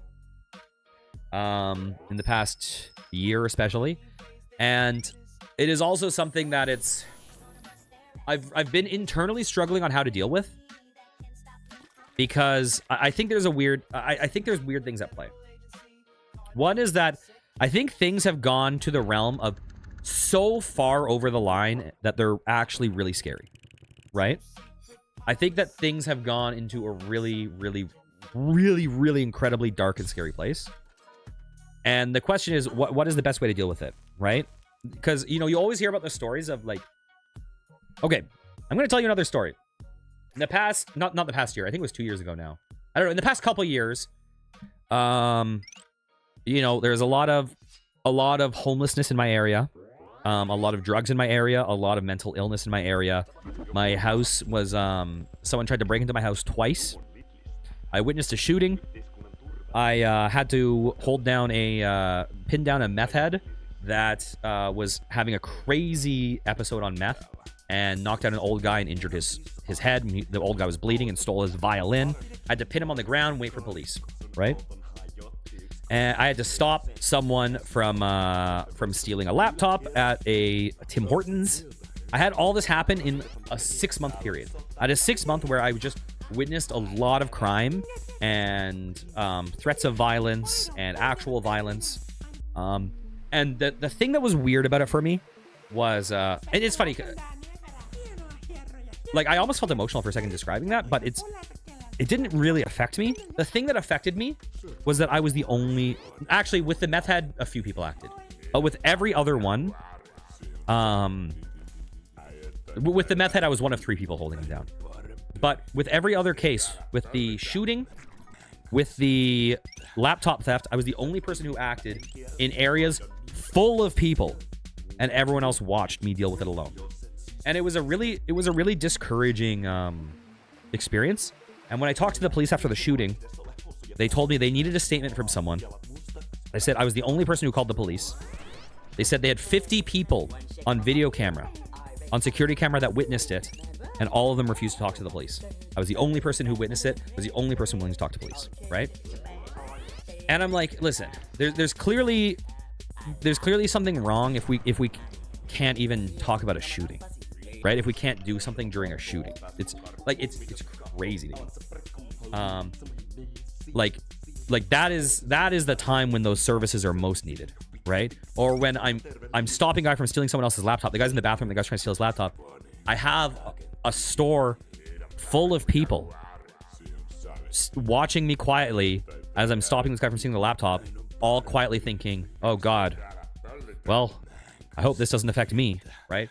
In the past year especially. And it is also something that I've been internally struggling on how to deal with, because I think there's I think there's weird things at play. One is that I think things have gone to the realm of so far over the line that they're actually really scary, right? I think that things have gone into a really, really, really, really incredibly dark and scary place. And the question is, what is the best way to deal with it, right? Because, you know, you always hear about the stories of like, okay, I'm going to tell you another story. In the past, not the past year, I think it was 2 years ago now. I don't know, in the past couple years, you know, there's a lot of homelessness in my area, a lot of drugs in my area, a lot of mental illness in my area. My house was, someone tried to break into my house twice. I witnessed a shooting. I had to pin down a meth head that was having a crazy episode on meth and knocked out an old guy and injured his head. The old guy was bleeding and stole his violin. I had to pin him on the ground, wait for police, right? And I had to stop someone from stealing a laptop at a Tim Hortons. I had all this happen in a 6-month period. I had a 6-month where I just witnessed a lot of crime and threats of violence and actual violence. And the thing that was weird about it for me was, and it's funny, like I almost felt emotional for a second describing that, but it didn't really affect me. The thing that affected me was that I was the only, actually with the meth head, a few people acted, but with every other one, with the meth head, I was one of 3 people holding him down. But with every other case, with the shooting, with the laptop theft, I was the only person who acted in areas full of people, and everyone else watched me deal with it alone. And it was a really discouraging experience. And when I talked to the police after the shooting, they told me they needed a statement from someone. They said I was the only person who called the police. They said they had 50 people on video camera, on security camera that witnessed it, and all of them refused to talk to the police. I was the only person who witnessed it. I was the only person willing to talk to police, right? And I'm like, listen, there's clearly something wrong if we can't even talk about a shooting, right? If we can't do something during a shooting, it's crazy to me. Like that is the time when those services are most needed, right? Or when I'm stopping a guy from stealing someone else's laptop. The guy's in the bathroom. The guy's trying to steal his laptop. I have a store full of people watching me quietly as I'm stopping this guy from stealing the laptop, all quietly thinking, oh God, well, I hope this doesn't affect me, right?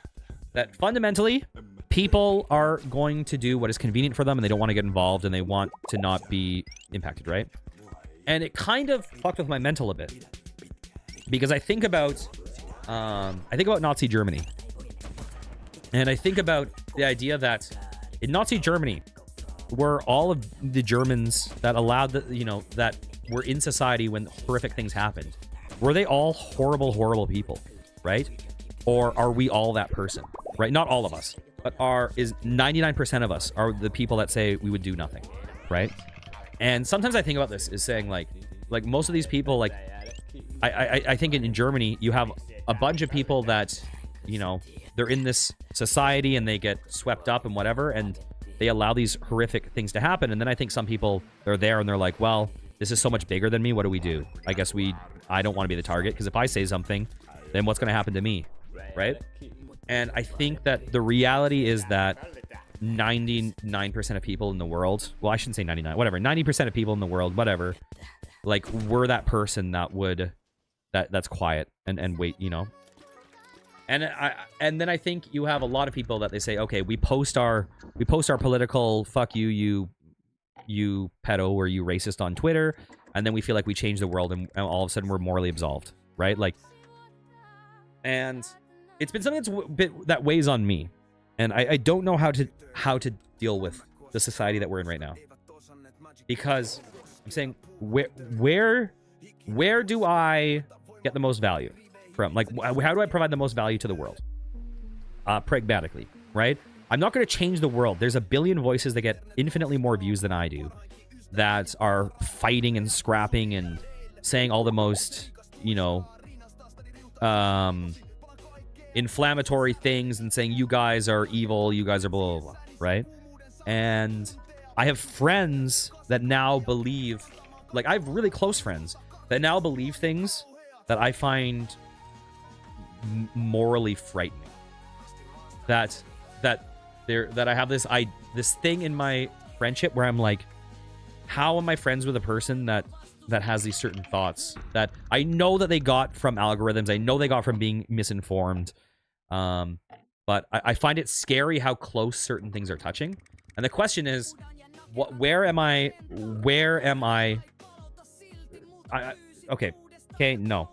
That fundamentally, people are going to do what is convenient for them, and they don't want to get involved, and they want to not be impacted, right? And it kind of fucked with my mental a bit, because I think about Nazi Germany, and I think about the idea that in Nazi Germany, were all of the Germans that allowed that were in society when horrific things happened, were they all horrible people, right? Or are we all that person, right? Not all of us, but is 99% of us are the people that say we would do nothing, right? And sometimes I think about this is saying like most of these people, like I think in Germany you have a bunch of people that, they're in this society and they get swept up and whatever, and they allow these horrific things to happen. And then I think some people, they're there and they're like, well, this is so much bigger than me. What do we do? I guess I don't want to be the target, because if I say something, then what's going to happen to me, right? And I think that the reality is that 99% of people in the world, well, I shouldn't say 99, whatever, 90% of people in the world, whatever, like we're that person that's quiet and wait, And then I think you have a lot of people that they say, okay, we post our political fuck you pedo or you racist on Twitter, and then we feel like we change the world, and all of a sudden we're morally absolved, right? Like, and it's been something that weighs on me, and I don't know how to deal with the society that we're in right now, because I'm saying where do I get the most value from? Like, how do I provide the most value to the world? Pragmatically, right? I'm not going to change the world. There's a billion voices that get infinitely more views than I do that are fighting and scrapping and saying all the most, inflammatory things and saying you guys are evil, you guys are blah, blah, blah, right? And I have friends that now believe, like I have really close friends that now believe things that I find morally frightening. That I have this thing in my friendship where I'm like, how am I friends with a person that has these certain thoughts that I know that they got from algorithms, I know they got from being misinformed, but I find it scary how close certain things are touching. And the question is, where am I? Okay, no.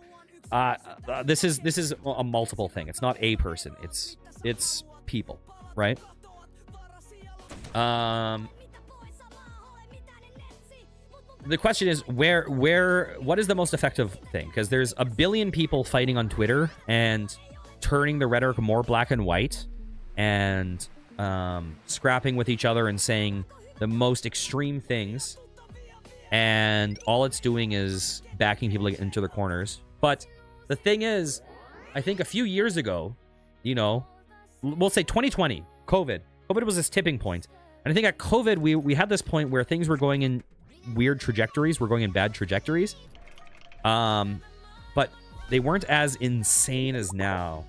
This is a multiple thing. It's not a person. It's people, right? the question is what is the most effective thing? Because there's a billion people fighting on Twitter and turning the rhetoric more black and white and scrapping with each other and saying the most extreme things, and all it's doing is backing people into their corners. But the thing is, I think a few years ago, you know, we'll say 2020, COVID was this tipping point. And I think at COVID, we had this point where things were going in weird trajectories. We're going in bad trajectories. But they weren't as insane as now,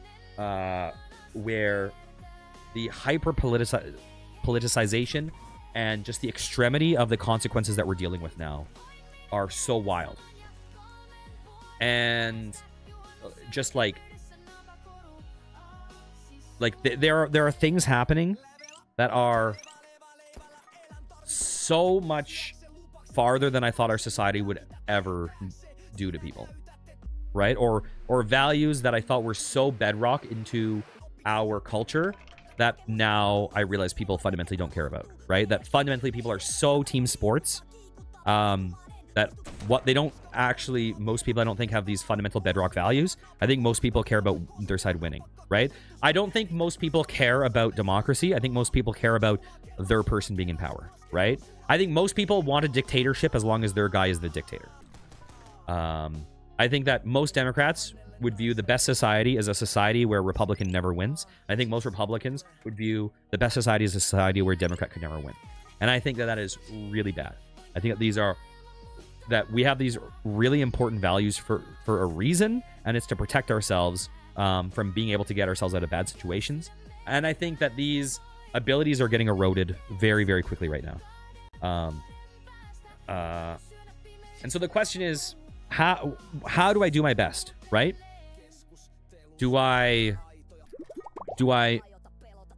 where the politicization and just the extremity of the consequences that we're dealing with now are so wild. And just like there are things happening that are so much farther than I thought our society would ever do to people, right? Or values that I thought were so bedrock into our culture that now I realize people fundamentally don't care about, right? That fundamentally people are so team sports that what they don't actually, most people I don't think have these fundamental bedrock values. I think most people care about their side winning, right? I don't think most people care about democracy. I think most people care about their person being in power, right? I think most people want a dictatorship as long as their guy is the dictator. I think that most Democrats would view the best society as a society where Republican never wins. I think most Republicans would view the best society as a society where Democrat could never win. And I think that that is really bad. I think that we have these really important values for a reason, and it's to protect ourselves from being able to get ourselves out of bad situations. And I think that these abilities are getting eroded very, very quickly right now. And so the question is, how do I do my best, right? Do I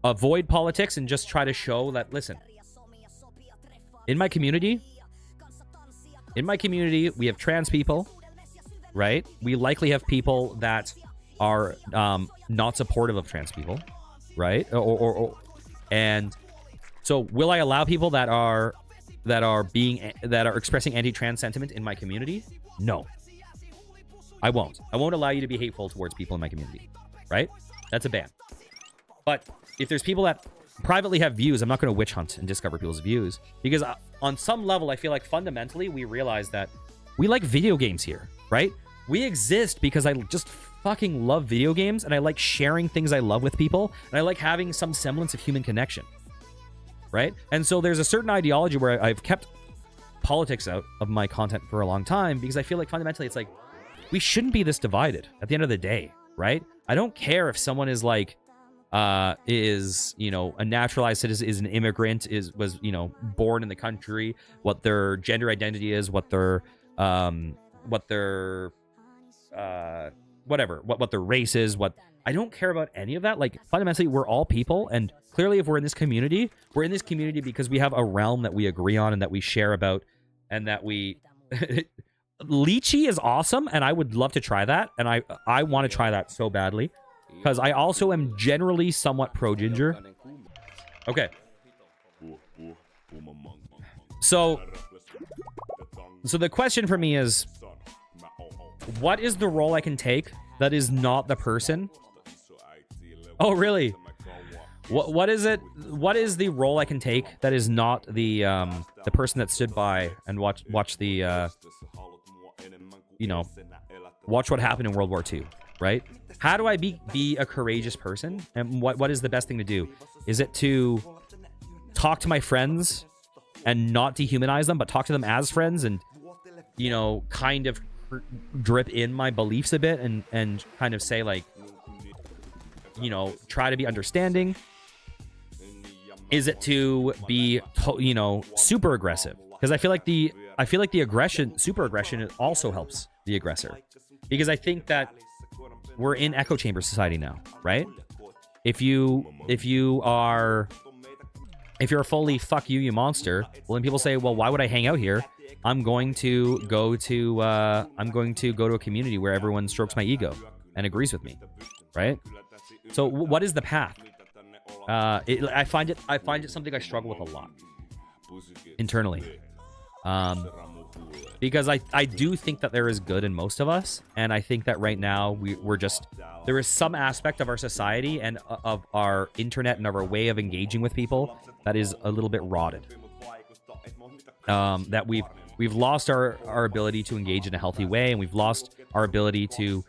avoid politics and just try to show that, listen, in my community, we have trans people, right? We likely have people that are not supportive of trans people, right? And so will I allow people that are expressing anti-trans sentiment in my community? No. I won't. I won't allow you to be hateful towards people in my community, right? That's a ban. But if there's people that privately have views, I'm not going to witch hunt and discover people's views, because on some level, I feel like fundamentally we realize that we like video games here, right? We exist because I just fucking love video games, and I like sharing things I love with people, and I like having some semblance of human connection, right? And so there's a certain ideology where I've kept politics out of my content for a long time, because I feel like fundamentally it's like, we shouldn't be this divided at the end of the day, right? I don't care if someone is like, is, you know, a naturalized citizen, is an immigrant, was, you know, born in the country, what their gender identity is, what their whatever, what their race is, I don't care about any of that. Like, fundamentally, we're all people, and clearly if we're in this community because we have a realm that we agree on and that we share about, and that we lychee is awesome, and I would love to try that, and I want to try that so badly, because I also am generally somewhat pro ginger. Okay. So the question for me is, what is the role I can take that is not the person? Oh, really? What is it? What is the role I can take that is not the person that stood by and watch the you know, watch what happened in World War II, right? How do I be a courageous person? And what is the best thing to do? Is it to talk to my friends and not dehumanize them, but talk to them as friends, and, you know, kind of drip in my beliefs a bit, and kind of say, like, you know, try to be understanding? Is it to be, you know, super aggressive? Because I feel like the super aggression also helps the aggressor, because I think that we're in echo chamber society now, right? If you're a fully fuck you monster, well, then people say, well, why would I hang out here? I'm going to go to a community where everyone strokes my ego and agrees with me, right? So what is the path? I find it something I struggle with a lot internally. because I do think that there is good in most of us, and I think that right now we're just, there is some aspect of our society and of our internet and of our way of engaging with people that is a little bit rotted. That we've lost our ability to engage in a healthy way, and we've lost our ability to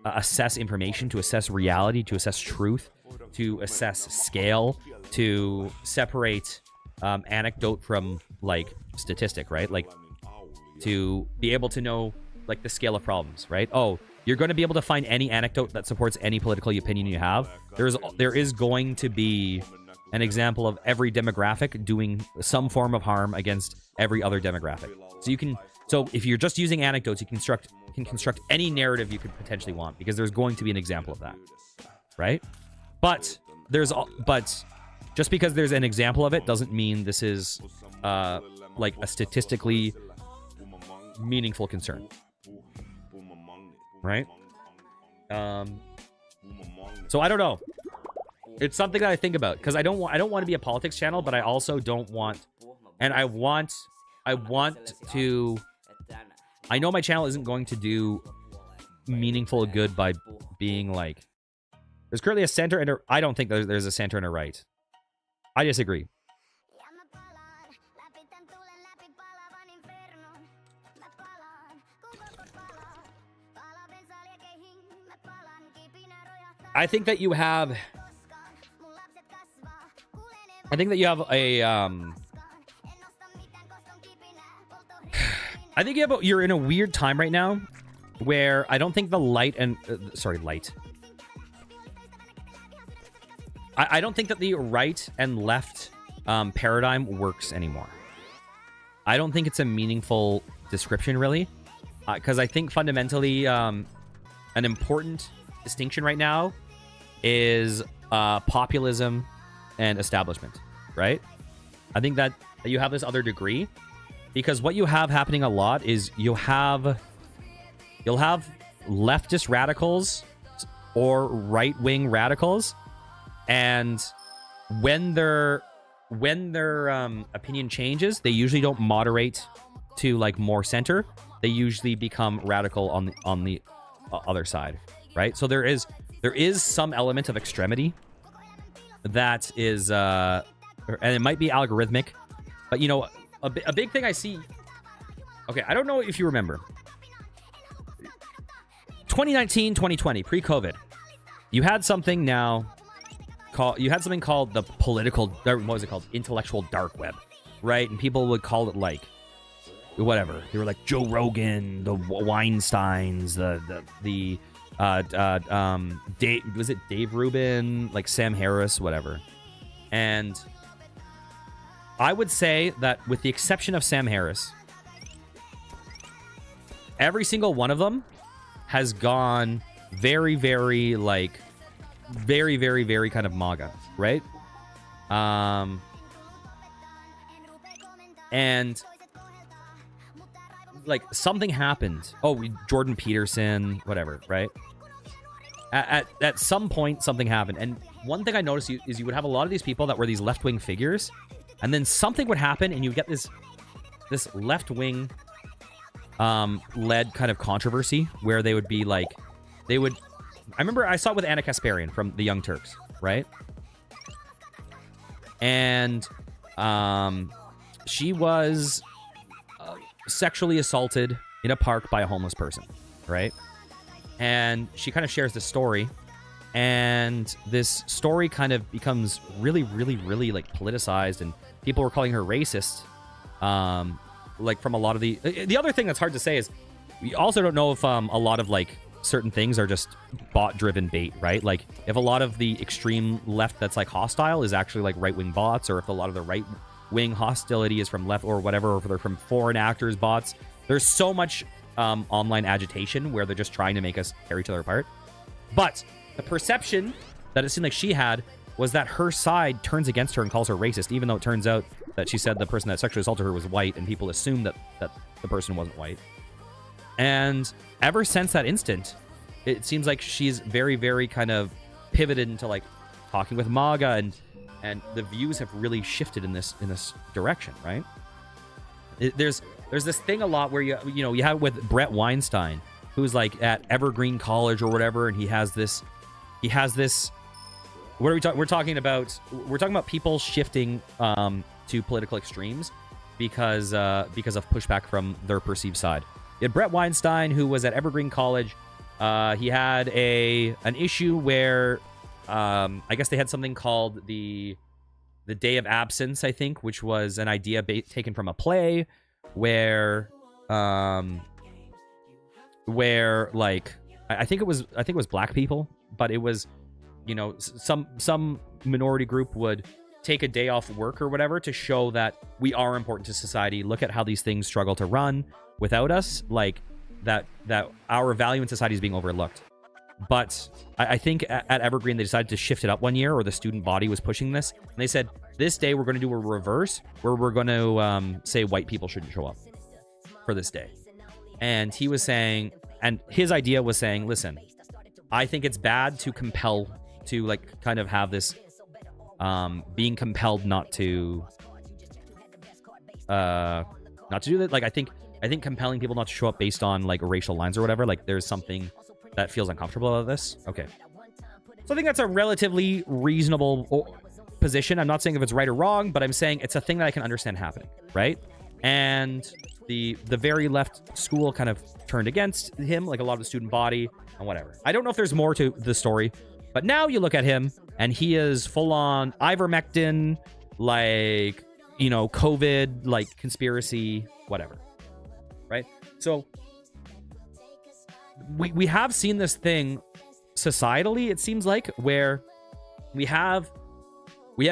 assess information, to assess reality, to assess truth, to assess scale, to separate anecdote from like statistic, right? Like to be able to know like the scale of problems, right? Oh, you're going to be able to find any anecdote that supports any political opinion you have. There is going to be an example of every demographic doing some form of harm against every other demographic. So if you're just using anecdotes, you can construct any narrative you could potentially want, because there's going to be an example of that, right? But just because there's an example of it doesn't mean this is like a statistically meaningful concern, right? So I don't know. It's something that I think about, because I don't want to be a politics channel, but I also don't want, and I want to. I know my channel isn't going to do meaningful good by being like, there's currently a center and I don't think there's a center and a right. I disagree. I think that you have a I think you're in a weird time right now where I don't think the light. I don't think that the right and left paradigm works anymore. I don't think it's a meaningful description, really, because I think fundamentally an important distinction right now is populism and establishment, right? I think that you have this other degree, because what you have happening a lot is you'll have leftist radicals or right-wing radicals, and when their opinion changes, they usually don't moderate to like more center. They usually become radical on the other side, right? So there is some element of extremity that is and it might be algorithmic, but you know, a big thing I see. Okay, I don't know if you remember 2019, 2020, pre-COVID, you had something called the political, what was it called? Intellectual dark web, right? And people would call it like whatever. They were like Joe Rogan, the Weinsteins, was it Dave Rubin, like Sam Harris, whatever. And I would say that with the exception of Sam Harris, every single one of them has gone very, very like very, very, very kind of MAGA, right? And like something happened. Oh, Jordan Peterson, whatever, right? At some point, something happened. And one thing I noticed is you would have a lot of these people that were these left-wing figures, and then something would happen, and you get this left-wing led kind of controversy where they would be like, I remember I saw it with Anna Kasparian from the Young Turks, right? And she was sexually assaulted in a park by a homeless person, right? And she kind of shares this story, and this story kind of becomes really, really, really like politicized, and people were calling her racist. Like from a lot of the other thing that's hard to say is we also don't know if a lot of like certain things are just bot-driven bait, right? Like if a lot of the extreme left that's like hostile is actually like right-wing bots, or if a lot of the right-wing hostility is from left or whatever, or if they're from foreign actors bots. There's so much online agitation where they're just trying to make us tear each other apart. But the perception that it seemed like she had was that her side turns against her and calls her racist, even though it turns out that she said the person that sexually assaulted her was white, and people assumed that the person wasn't white. And ever since that instant, it seems like she's very, very kind of pivoted into like talking with MAGA and the views have really shifted in this direction, right? There's this thing a lot where you have with Brett Weinstein, who's like at Evergreen College or whatever, and he has this. What are we talking? We're talking about people shifting to political extremes because of pushback from their perceived side. You had Brett Weinstein, who was at Evergreen College. He had an issue where I guess they had something called the Day of Absence, I think, which was an idea taken from a play where like I think it was black people, but it was, you know, some minority group would take a day off work or whatever to show that we are important to society. Look at how these things struggle to run without us, like that our value in society is being overlooked. But I think at Evergreen, they decided to shift it up one year, or the student body was pushing this. And they said, this day we're going to do a reverse, where we're going to say white people shouldn't show up for this day. And he was saying, and his idea was saying, listen, I think it's bad to compel, to like kind of have this being compelled not to do that. Like, I think compelling people not to show up based on like racial lines or whatever, like there's something that feels uncomfortable about this. Okay. So I think that's a relatively reasonable position. I'm not saying if it's right or wrong, but I'm saying it's a thing that I can understand happening, right? And the very left school kind of turned against him, like a lot of the student body and whatever. I don't know if there's more to the story, but now you look at him and he is full on ivermectin, like, you know, COVID, like conspiracy, whatever, right? So we have seen this thing societally, it seems like, where we have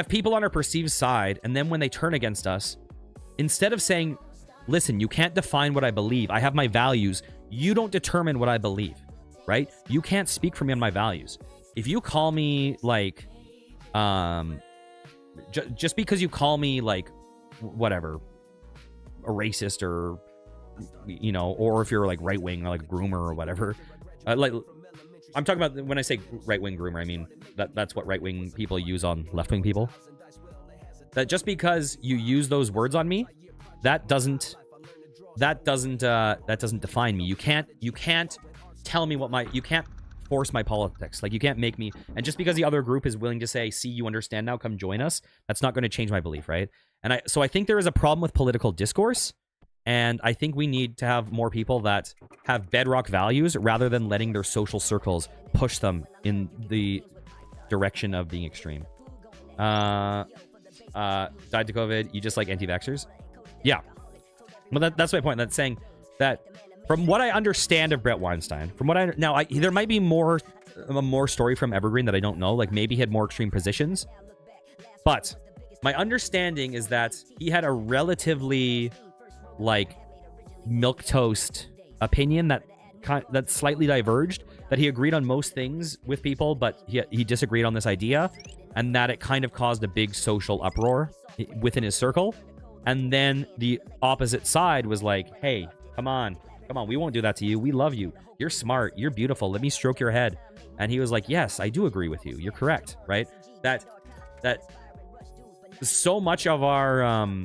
people on our perceived side, and then when they turn against us, instead of saying, listen, you can't define what I believe, I have my values, you don't determine what I believe, right? You can't speak for me on my values. If you call me like just because you call me like whatever, a racist, or you know, or if you're like right wing or like groomer or whatever, like I'm talking about when I say right wing groomer, I mean that's what right wing people use on left wing people. That just because you use those words on me, that doesn't define me. You can't tell me you can't force my politics. Like, you can't make me. And just because the other group is willing to say, see, you understand now, come join us, that's not going to change my belief, right? And I think there is a problem with political discourse. And I think we need to have more people that have bedrock values rather than letting their social circles push them in the direction of being extreme. Died to COVID. You just like anti-vaxxers? Yeah. Well, that's my point. That's saying that from what I understand of Brett Weinstein, there might be more story from Evergreen that I don't know. Like, maybe he had more extreme positions. But my understanding is that he had a relatively like milquetoast opinion that slightly diverged, that he agreed on most things with people, but he disagreed on this idea, and that it kind of caused a big social uproar within his circle. And then the opposite side was like, hey, come on, we won't do that to you, we love you, you're smart, you're beautiful, let me stroke your head. And he was like, yes, I do agree with you, you're correct, right? That so much of our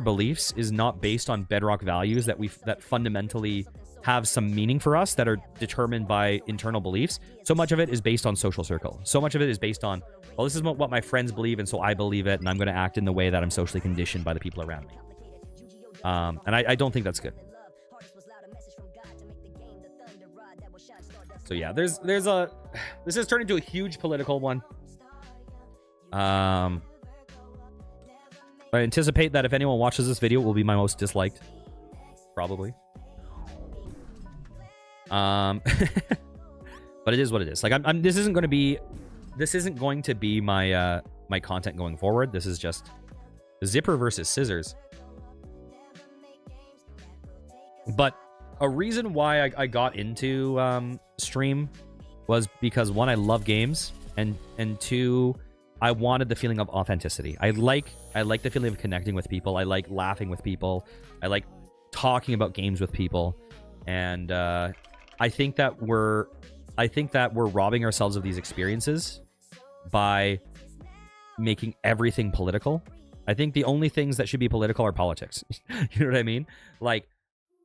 beliefs is not based on bedrock values that fundamentally have some meaning for us, that are determined by internal beliefs. So much of it is based on social circle. So much of it is based on, well, this is what my friends believe, and so I believe it, and I'm going to act in the way that I'm socially conditioned by the people around me. And I don't think that's good. So yeah, this has turned into a huge political one. I anticipate that if anyone watches this video, it will be my most disliked, probably. But it is what it is. Like, this isn't going to be my my content going forward. This is just zipper versus scissors. But a reason why I got into stream was because, one, I love games, and two, I wanted the feeling of authenticity. I like the feeling of connecting with people. I like laughing with people. I like talking about games with people. And I think that we're robbing ourselves of these experiences by making everything political. I think the only things that should be political are politics. You know what I mean? Like,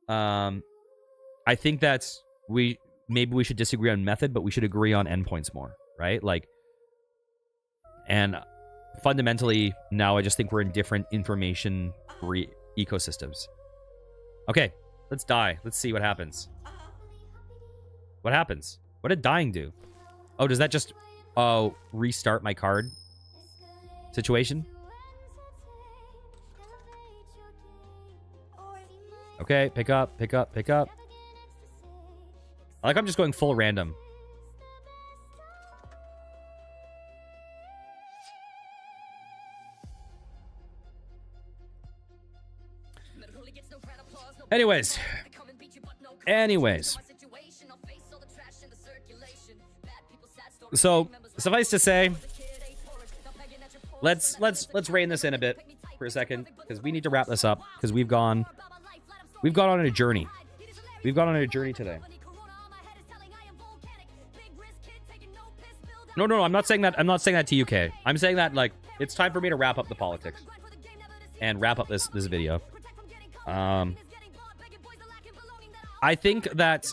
I think that's maybe we should disagree on method, but we should agree on endpoints more, right? Like, and fundamentally now I just think we're in different information ecosystems. Okay, let's die. Let's see what happens. What happens? What did dying do? Oh, does that just restart my card situation? Okay, pick up, pick up, pick up. I like I'm just going full random. Anyways. So, suffice to say, let's rein this in a bit for a second, because we need to wrap this up, because we've gone on a journey. We've gone on a journey today. No, I'm not saying that. I'm not saying that to UK. I'm saying that, like, it's time for me to wrap up the politics and wrap up this video. I think that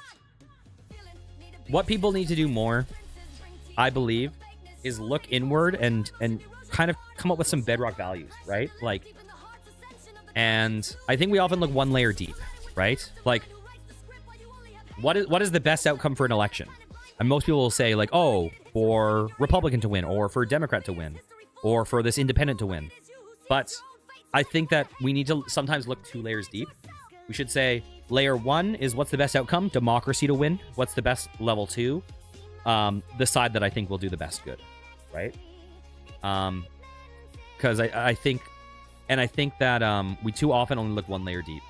what people need to do more, I believe, is look inward and kind of come up with some bedrock values, right? Like, and I think we often look one layer deep, right? Like, what is the best outcome for an election? And most people will say, like, oh, for Republican to win, or for Democrat to win, or for this independent to win. But I think that we need to sometimes look 2 layers deep. We should say, layer 1 is what's the best outcome? Democracy to win. What's the best level 2? The side that I think will do the best good, right? Because I think that we too often only look 1 layer deep.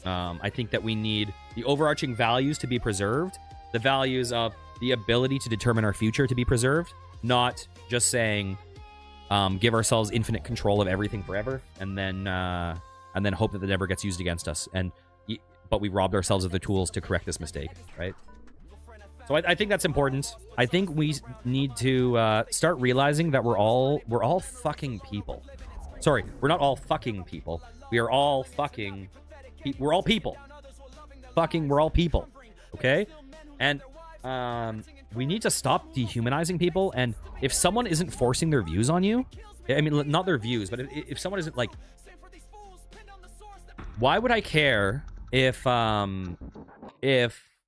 I think that we need the overarching values to be preserved, the values of the ability to determine our future to be preserved, not just saying give ourselves infinite control of everything forever, and then hope that it never gets used against us. But we robbed ourselves of the tools to correct this mistake, right? So I think that's important. I think we need to start realizing that we're all fucking people. Sorry, we're not all fucking people. We are all fucking... We're all people. Fucking, we're all people. Okay? And we need to stop dehumanizing people. And if someone isn't forcing their views on you... I mean, not their views, but if someone isn't, like... Why would I care if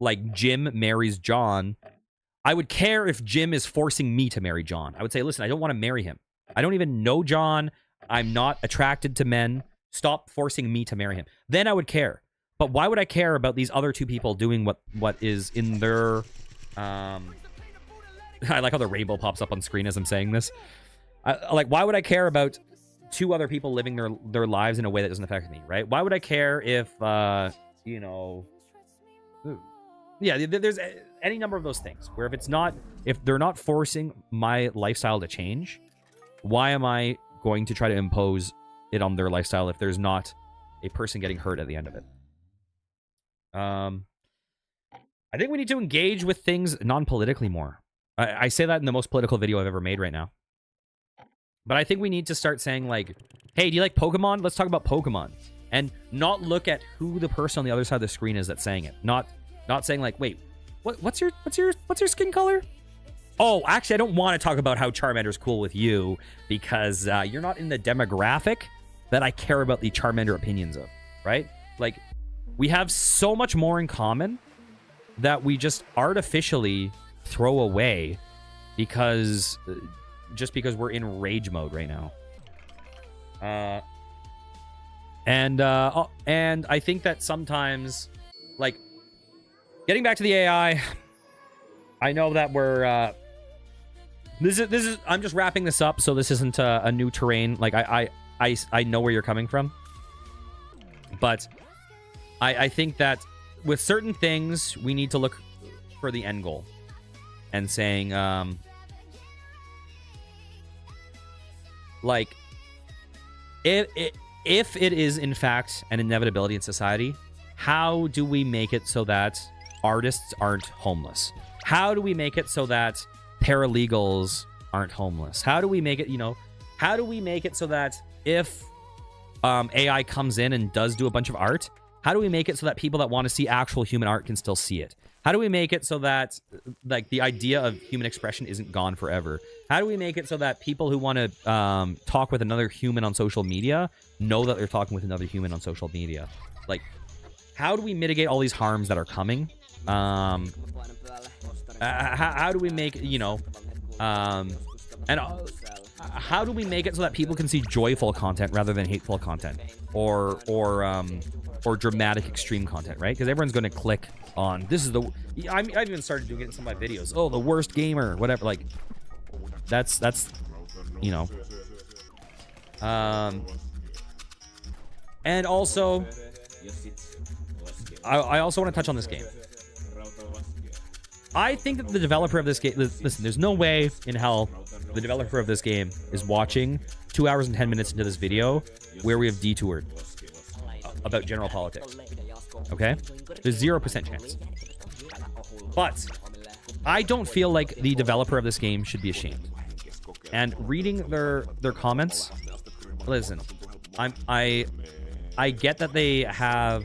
like, Jim marries John? I would care if Jim is forcing me to marry John. I would say, listen, I don't want to marry him. I don't even know John. I'm not attracted to men. Stop forcing me to marry him. Then I would care. But why would I care about these other 2 people doing what is in their... I like how the rainbow pops up on screen as I'm saying this. Like, why would I care about 2 other people living their lives in a way that doesn't affect me, right? Why would I care if, you know... Yeah, there's any number of those things where if they're not forcing my lifestyle to change, why am I going to try to impose it on their lifestyle if there's not a person getting hurt at the end of it? I think we need to engage with things non-politically more. I say that in the most political video I've ever made right now. But I think we need to start saying, like, hey, do you like Pokemon? Let's talk about Pokemon. And not look at who the person on the other side of the screen is that's saying it. Not saying, like, wait, what's your skin color? Oh, actually, I don't want to talk about how Charmander's cool with you because you're not in the demographic that I care about the Charmander opinions of, right? Like, we have so much more in common that we just artificially throw away because we're in rage mode right now. And I think that sometimes, like, getting back to the AI, I know that we're this is I'm just wrapping this up, so this isn't a new terrain. Like, I know where you're coming from, but I think that with certain things we need to look for the end goal and saying like, if it is in fact an inevitability in society, how do we make it so that artists aren't homeless? How do we make it so that paralegals aren't homeless? How do we make it, you know, How do we make it so that if AI comes in and does do a bunch of art, how do we make it so that people that want to see actual human art can still see it? How do we make it so that like the idea of human expression isn't gone forever? How do we make it so that people who want to talk with another human on social media know that they're talking with another human on social media? Like, how do we mitigate all these harms that are coming? How do we make, you know, and how do we make it so that people can see joyful content rather than hateful content or dramatic extreme content, right? Because everyone's going to click on this is the. I've even started doing it in some of my videos. Oh, the worst gamer, whatever. Like, that's you know. And also, I also want to touch on this game. I think that the developer of this game, listen, there's no way in hell the developer of this game is watching 2 hours and 10 minutes into this video where we have detoured about general politics. Okay? There's 0% chance. But I don't feel like the developer of this game should be ashamed. And reading their comments, listen, I get that they have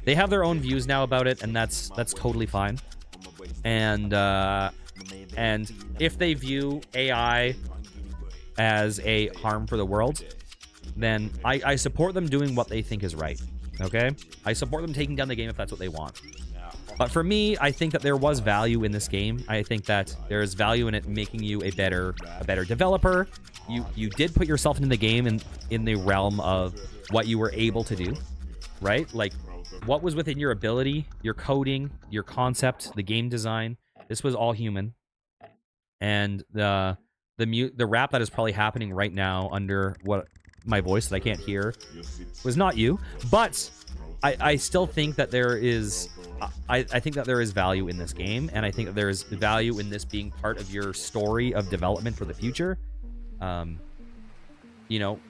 their own views now about it, and that's totally fine. And if they view AI as a harm for the world, then I support them doing what they think is right. Okay? I support them taking down the game if that's what they want. But for me, I think that there was value in this game. I think that there is value in it making you a better developer. You did put yourself into the game in the realm of what you were able to do, right? Like, what was within your ability, your coding, your concept, the game design. This was all human. And the rap that is probably happening right now under what my voice that I can't hear was not you. But I still think that there is I think that there is value in this game, and I think that there is value in this being part of your story of development for the future. You know,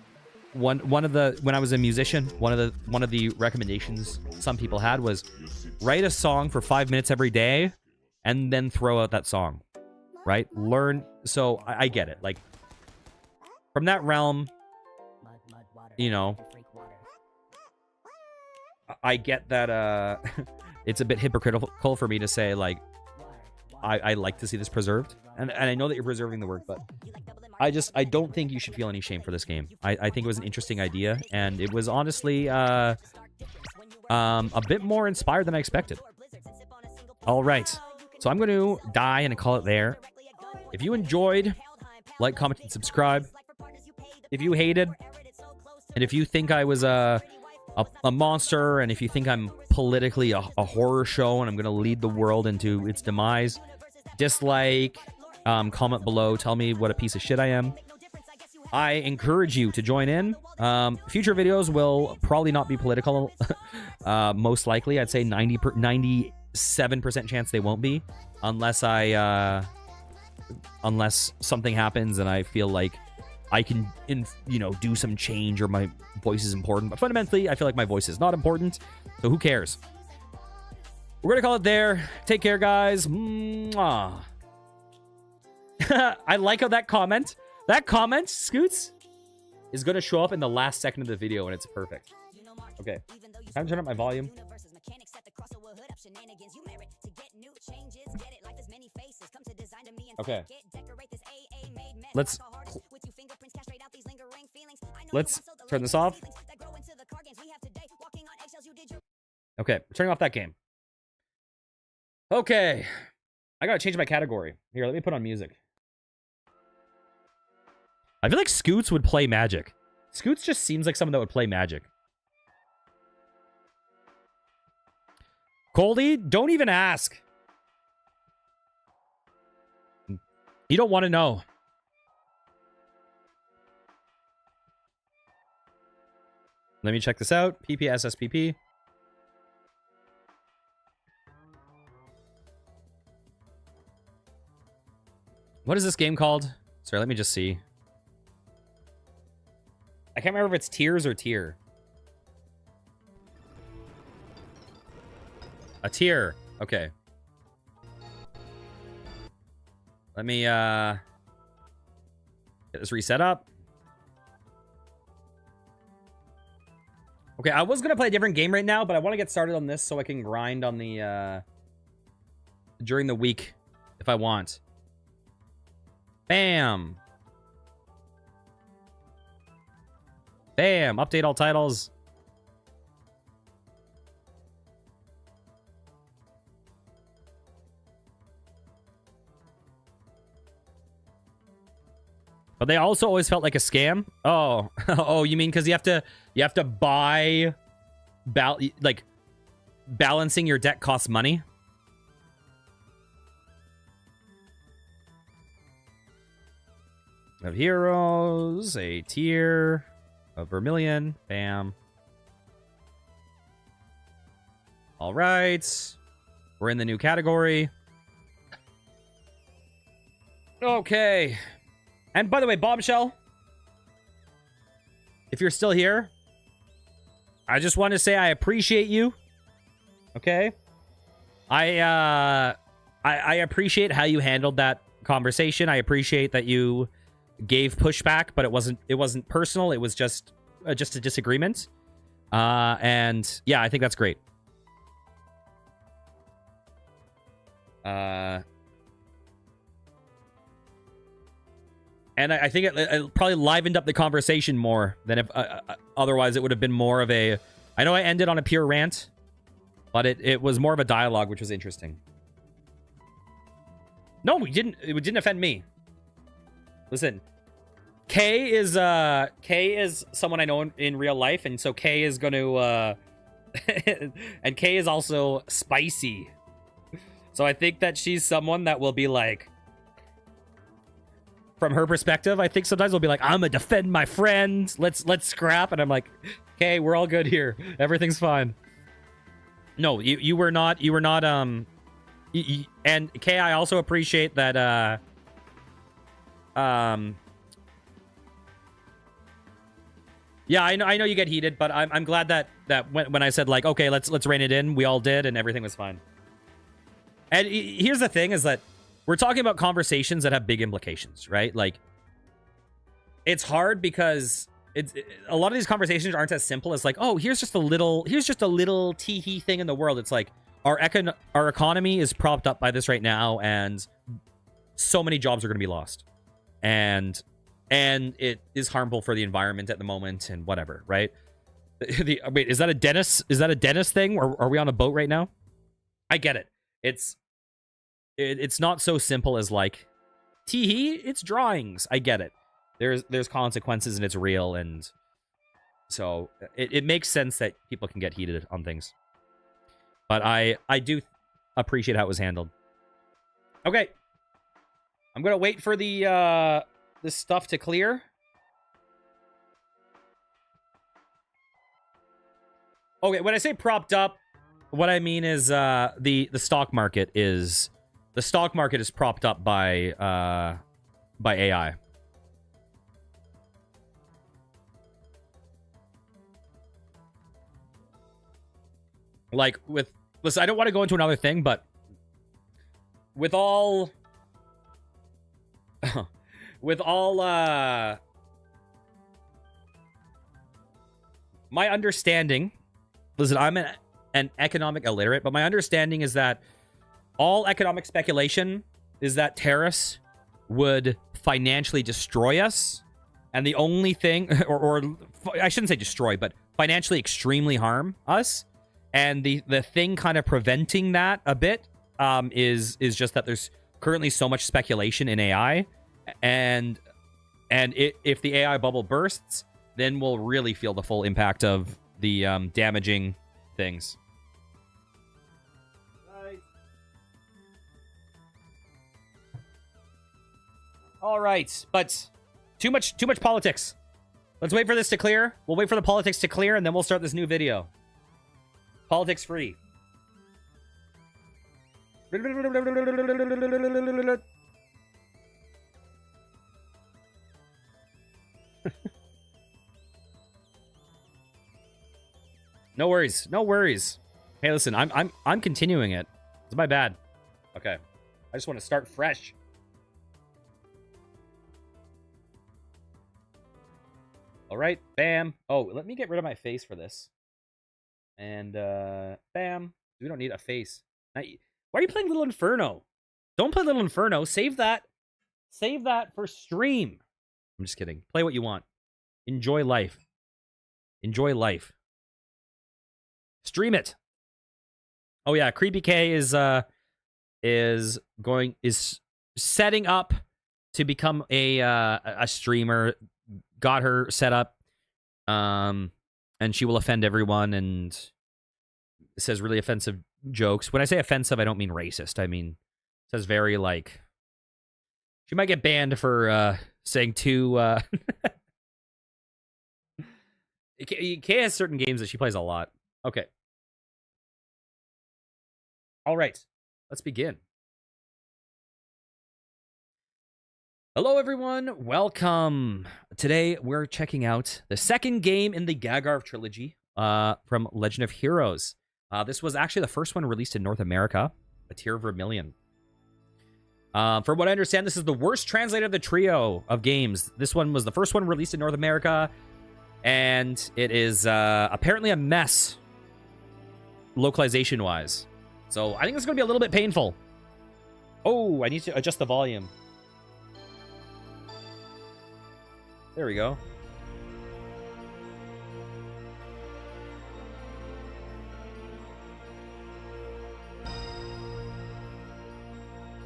when I was a musician, one of the recommendations some people had was write a song for 5 minutes every day and then throw out that song, right? Learn. So I get it. Like, from that realm, you know, I get that it's a bit hypocritical for me to say, like, I like to see this preserved, and I know that you're preserving the work, but I don't think you should feel any shame for this game. I think it was an interesting idea, and it was honestly a bit more inspired than I expected. All right, so I'm going to die and call it there. If you enjoyed, like, comment, and subscribe. If you hated, and if you think I was a monster, and if you think I'm politically a horror show and I'm going to lead the world into its demise, dislike, comment below, tell me what a piece of shit I am. I encourage you to join in. Future videos will probably not be political. Most likely, I'd say 97% chance they won't be, unless something happens and I feel like I can, do some change, or my voice is important. But fundamentally, I feel like my voice is not important. So who cares? We're going to call it there. Take care, guys. Mwah. I like how that comment, Scoots, is going to show up in the last second of the video, and it's perfect. Okay. Time to turn up my volume. Okay. Let's turn this off. Okay, turning off that game. Okay. I gotta change my category. Here, let me put on music. I feel like Scoots would play Magic. Scoots just seems like someone that would play Magic. Coldy, don't even ask. You don't want to know. Let me check this out. PPSSPP. What is this game called? Sorry, let me just see. I can't remember if it's Tears or Tier. A Tier. Okay. Let me, Get this reset up. Okay, I was gonna play a different game right now, but I want to get started on this so I can grind on the during the week if I want. Bam. Bam. Update all titles. But they also always felt like a scam. Oh, oh, you mean because you have to buy, like, balancing your debt costs money. Of heroes, a tier of Vermillion. Bam. All right, we're in the new category. Okay. And by the way, Bombshell, if you're still here, I just want to say I appreciate you. Okay? I appreciate how you handled that conversation. I appreciate that you gave pushback, but it wasn't personal. It was just a disagreement. And yeah, I think that's great. And I think it probably livened up the conversation more than if otherwise it would have been more of a... I know I ended on a pure rant, but it was more of a dialogue, which was interesting. No, it didn't offend me. Listen, Kay is someone I know in real life, and so Kay is going to... and Kay is also spicy. So I think that she's someone that will be like... From her perspective, I think sometimes we'll be like, I'm gonna defend my friend. Let's scrap. And I'm like, okay, we're all good here. Everything's fine. No, you were not. And Kay, I also appreciate that. Yeah, I know you get heated, but I'm glad that when I said like, okay, let's rein it in, we all did, and everything was fine. And here's the thing: is that we're talking about conversations that have big implications, right? Like, it's hard because a lot of these conversations aren't as simple as like, oh, here's just a little tee-hee thing in the world. It's like our economy is propped up by this right now, and so many jobs are going to be lost, and it is harmful for the environment at the moment, and whatever, right? Wait, is that a Dennis? Is that a Dennis thing? Or are we on a boat right now? I get it. It's not so simple as like, tee-hee, it's drawings. I get it. There's consequences and it's real, and so it makes sense that people can get heated on things. But I do appreciate how it was handled. Okay. I'm gonna wait for the this stuff to clear. Okay, when I say propped up, what I mean is the stock market is propped up by AI. Like listen, I don't want to go into another thing, but with all my understanding, listen, I'm an economic illiterate, but my understanding is that all economic speculation is that tariffs would financially destroy us, and the only thing, or I shouldn't say destroy, but financially extremely harm us. And the thing kind of preventing that a bit is just that there's currently so much speculation in AI, and if the AI bubble bursts, then we'll really feel the full impact of the damaging things. Right. All right, but too much politics. Let's wait for this to clear. We'll wait for the politics to clear, and then we'll start this new video. Politics free. No worries. No worries. Hey, listen, I'm continuing it. It's my bad. Okay. I just want to start fresh. All right, bam. Oh, let me get rid of my face for this. And bam. We don't need a face. Why are you playing Little Inferno? Don't play Little Inferno. Save that. Save that for stream. I'm just kidding. Play what you want. Enjoy life. Enjoy life. Stream it. Oh yeah, Creepy K is setting up to become a streamer. Got her set up. And she will offend everyone and says really offensive jokes. When I say offensive, I don't mean racist. I mean says very like she might get banned for saying too Kay has certain games that she plays a lot. Okay. All right. Let's begin. Hello, everyone. Welcome. Today, we're checking out the second game in the Gagarv trilogy from Legend of Heroes. This was actually the first one released in North America, a tier of Vermillion. From what I understand, this is the worst translated of the trio of games. This one was the first one released in North America, and it is apparently a mess localization-wise. So I think it's going to be a little bit painful. Oh, I need to adjust the volume. There we go.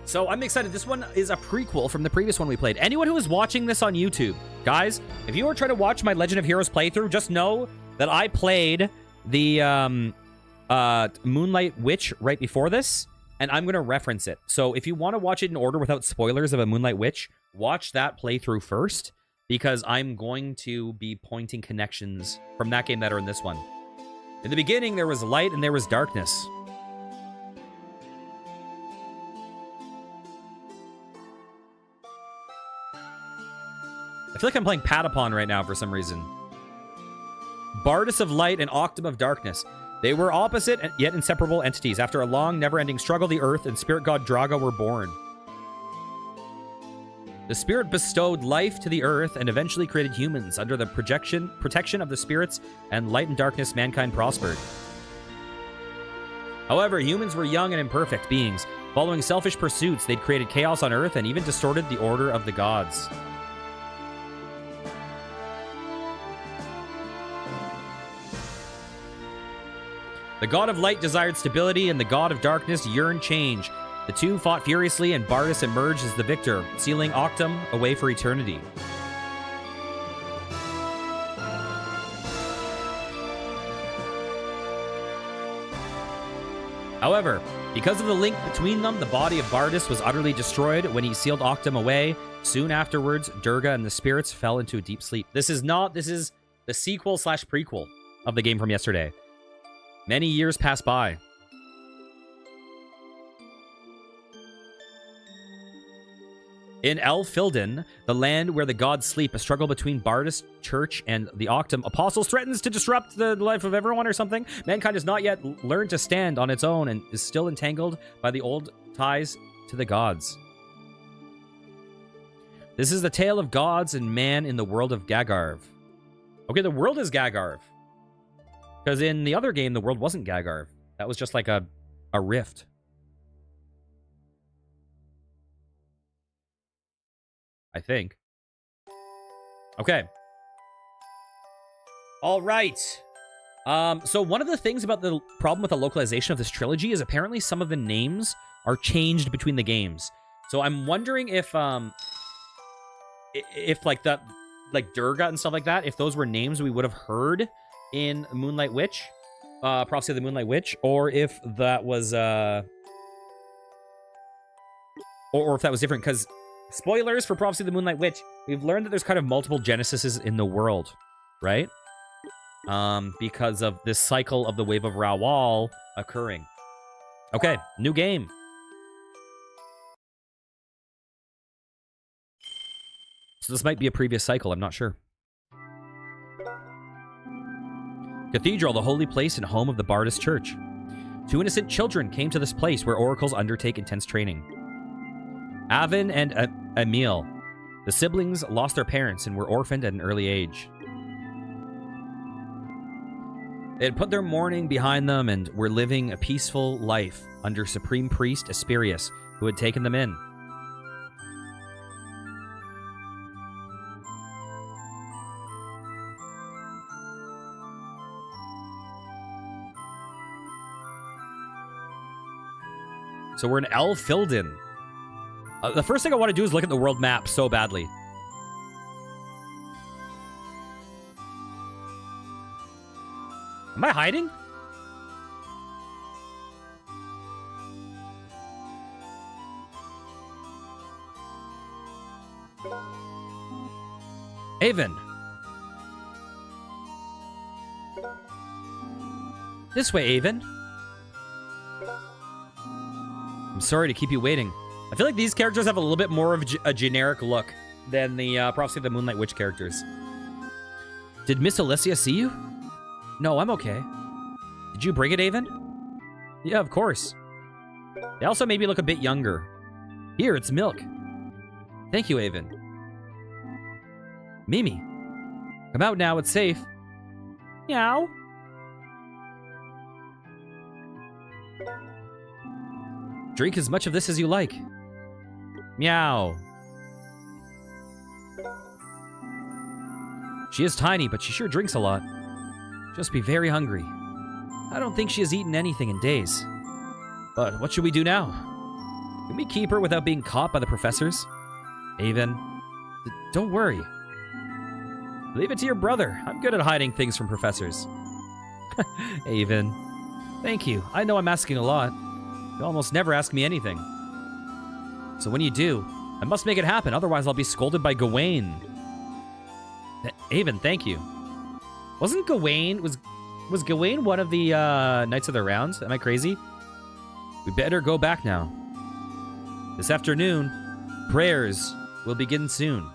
So I'm excited. This one is a prequel from the previous one we played. Anyone who is watching this on YouTube, guys, if you are trying to watch my Legend of Heroes playthrough, just know that I played the Moonlight Witch right before this, and I'm going to reference it. So if you want to watch it in order without spoilers of a Moonlight Witch, watch that playthrough first, because I'm going to be pointing connections from that game that are in this one. In the beginning, there was light and there was darkness. I feel like I'm playing Patapon right now for some reason. Bardus of Light and Octum of Darkness. They were opposite yet inseparable entities. After a long, never-ending struggle, the Earth and Spirit God Draga were born. The Spirit bestowed life to the Earth and eventually created humans. Under the protection of the spirits and light and darkness, mankind prospered. However, humans were young and imperfect beings. Following selfish pursuits, they'd created chaos on Earth and even distorted the order of the gods. The God of Light desired stability, and the God of Darkness yearned change. The two fought furiously, and Bardus emerged as the victor, sealing Octum away for eternity. However, because of the link between them, the body of Bardus was utterly destroyed when he sealed Octum away. Soon afterwards, Durga and the spirits fell into a deep sleep. This is the sequel/prequel of the game from yesterday. Many years pass by. In Elfilden, the land where the gods sleep, a struggle between Bardus Church and the Octum Apostles threatens to disrupt the life of everyone or something. Mankind has not yet learned to stand on its own and is still entangled by the old ties to the gods. This is the tale of gods and man in the world of Gagarv. Okay, the world is Gagarv. Because in the other game, the world wasn't Gagarv. That was just like a rift. I think. Okay. All right. So one of the things about the problem with the localization of this trilogy is apparently some of the names are changed between the games. So I'm wondering if like that, like Durga and stuff like that, if those were names we would have heard in Moonlight Witch, Prophecy of the Moonlight Witch, or if that was or if that was different, because spoilers for Prophecy of the Moonlight Witch, we've learned that there's kind of multiple Genesises in the world, right? Because of this cycle of the Wave of Rawal occurring. Okay, new game. So this might be a previous cycle, I'm not sure. Cathedral, the holy place and home of the Bardus Church. Two innocent children came to this place where oracles undertake intense training. Avin and Emil. The siblings lost their parents and were orphaned at an early age. They had put their mourning behind them and were living a peaceful life under Supreme Priest Asperius, who had taken them in. So we're in El Filden. The first thing I want to do is look at the world map so badly. Am I hiding? Avon. This way, Avon. I'm sorry to keep you waiting. I feel like these characters have a little bit more of a generic look than the Prophecy of the Moonlight Witch characters. Did Miss Alessia see you? No, I'm okay. Did you bring it, Avon? Yeah, of course. They also made me look a bit younger. Here, it's milk. Thank you, Avon. Mimi. Come out now, it's safe. Meow. Drink as much of this as you like. Meow. She is tiny, but she sure drinks a lot. She must be very hungry. I don't think she has eaten anything in days. But what should we do now? Can we keep her without being caught by the professors? Avon, don't worry. Leave it to your brother. I'm good at hiding things from professors. Avon, thank you. I know I'm asking a lot. You almost never ask me anything. So when you do, I must make it happen, otherwise I'll be scolded by Gawain. Avon, thank you. Wasn't Gawain... Was Gawain one of the Knights of the Round? Am I crazy? We better go back now. This afternoon, prayers will begin soon.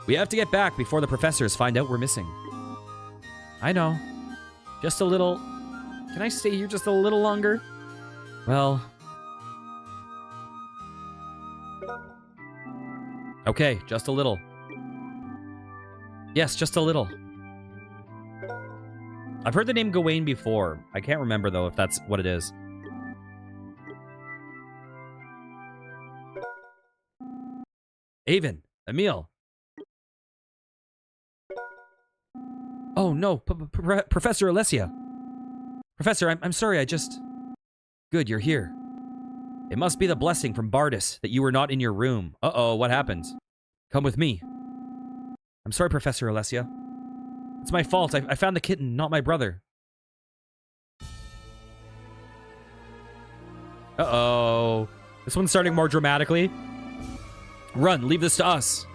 We have to get back before the professors find out we're missing. I know. Just a little... Can I stay here just a little longer? Well... Okay, just a little. Yes, just a little. I've heard the name Gawain before. I can't remember, though, if that's what it is. Avon, Emil. Oh, no, Professor Alessia. Professor, I'm sorry, I just... Good, you're here. It must be the blessing from Bardus that you were not in your room. Uh-oh, what happened? Come with me. I'm sorry, Professor Alessia. It's my fault. I found the kitten, not my brother. Uh-oh. This one's starting more dramatically. Run, leave this to us.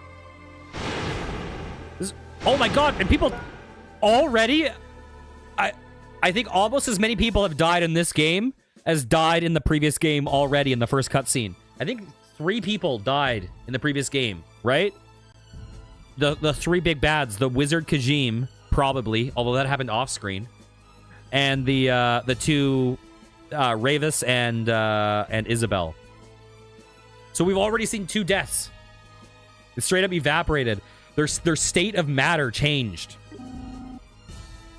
Oh my god, and people already... I think almost as many people have died in this game as died in the previous game already in the first cutscene. I think 3 people died in the previous game, right? The 3 big bads, the Wizard Khajiit, probably, although that happened off screen, and the 2 Ravis and Isabel. So we've already seen 2 deaths. It straight up evaporated. Their state of matter changed.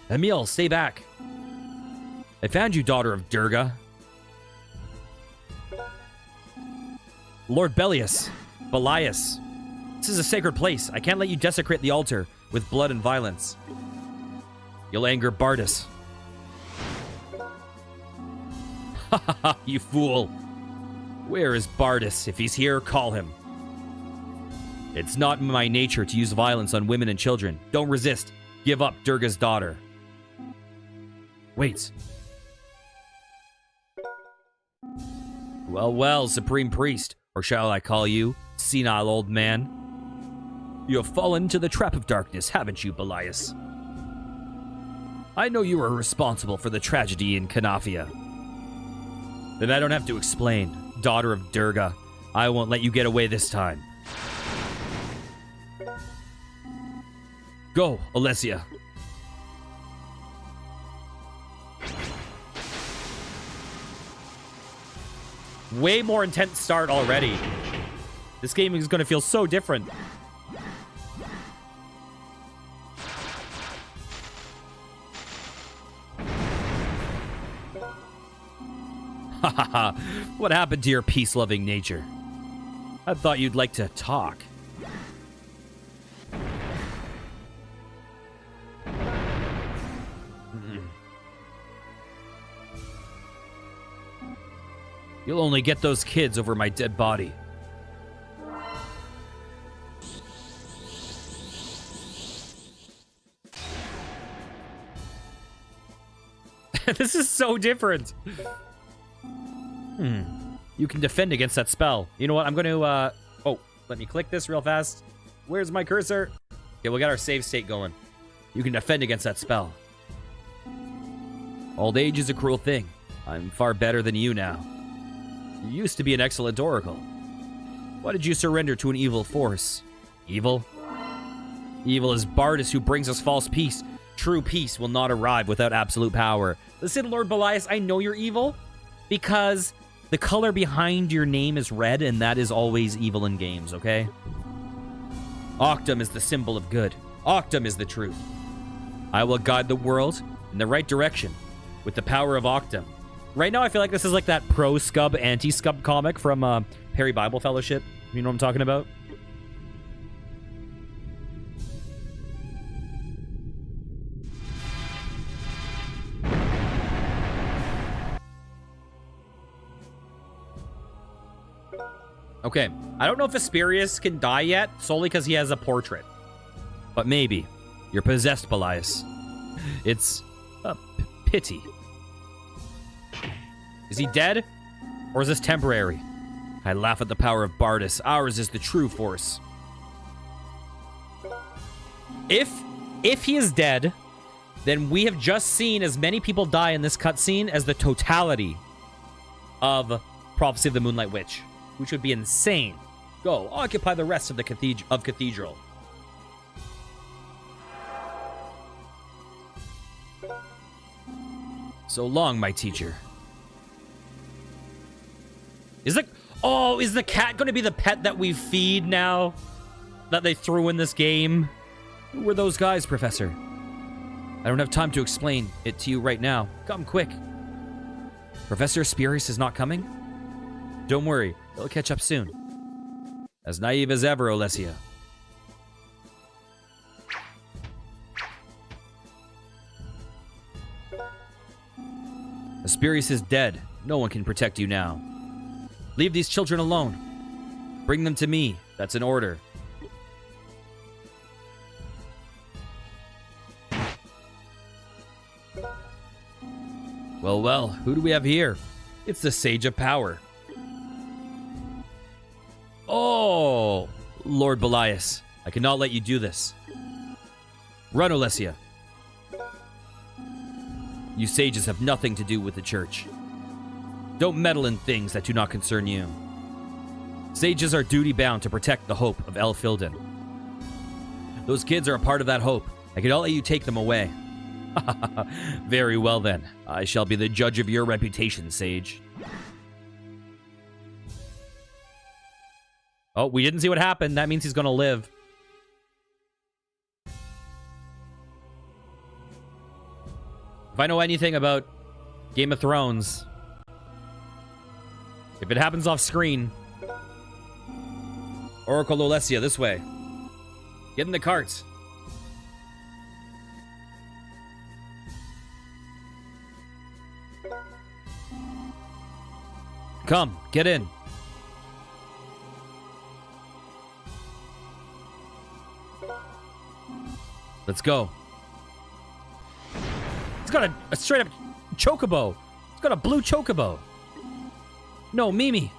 Emil, stay back. I found you, daughter of Durga. Lord Belias. This is a sacred place. I can't let you desecrate the altar with blood and violence. You'll anger Bardus. Ha ha ha, you fool. Where is Bardus? If he's here, call him. It's not in my nature to use violence on women and children. Don't resist. Give up Durga's daughter. Wait. Well, well, Supreme Priest, or shall I call you senile old man? You have fallen into the trap of darkness, haven't you, Belias? I know you were responsible for the tragedy in Canafia. Then I don't have to explain, daughter of Durga. I won't let you get away this time. Go, Alessia. Way more intense start already. This game is going to feel so different. Ha ha ha. What happened to your peace-loving nature? I thought you'd like to talk. You'll only get those kids over my dead body. This is so different. You can defend against that spell. You know what? I'm going to, oh, let me click this real fast. Where's my cursor? Okay, we'll get our save state going. You can defend against that spell. Old age is a cruel thing. I'm far better than you now. You used to be an excellent oracle. Why did you surrender to an evil force? Evil? Evil is Bardus who brings us false peace. True peace will not arrive without absolute power. Listen, Lord Belias, I know you're evil because the color behind your name is red, and that is always evil in games, okay? Octum is the symbol of good. Octum is the truth. I will guide the world in the right direction with the power of Octum. Right now, I feel like this is like that pro-scub, anti-scub comic from Perry Bible Fellowship. You know what I'm talking about? Okay, I don't know if Asperius can die yet, solely because he has a portrait. But maybe. You're possessed, Belias. It's a pity. Is he dead? Or is this temporary? I laugh at the power of Bardus. Ours is the true force. If he is dead, then we have just seen as many people die in this cutscene as the totality of Prophecy of the Moonlight Witch, which would be insane. Go, occupy the rest of the cathedral. So long, my teacher. Is the cat going to be the pet that we feed now? That they threw in this game? Who were those guys, Professor? I don't have time to explain it to you right now. Come quick. Professor Asperius is not coming? Don't worry, he'll catch up soon. As naive as ever, Olesia. Asperius is dead. No one can protect you now. Leave these children alone. Bring them to me. That's an order. Well, well, who do we have here? It's the Sage of Power. Oh, Lord Belias, I cannot let you do this. Run, Olesia. You sages have nothing to do with the church. Don't meddle in things that do not concern you. Sages are duty-bound to protect the hope of El Filden. Those kids are a part of that hope. I cannot let you take them away. Very well, then. I shall be the judge of your reputation, sage. Oh, we didn't see what happened. That means he's going to live. If I know anything about Game of Thrones, if it happens off screen, Oracle Olesia, this way. Get in the cart. Come, get in. Let's go. It's got a straight up chocobo. It's got a blue chocobo. No, Mimi.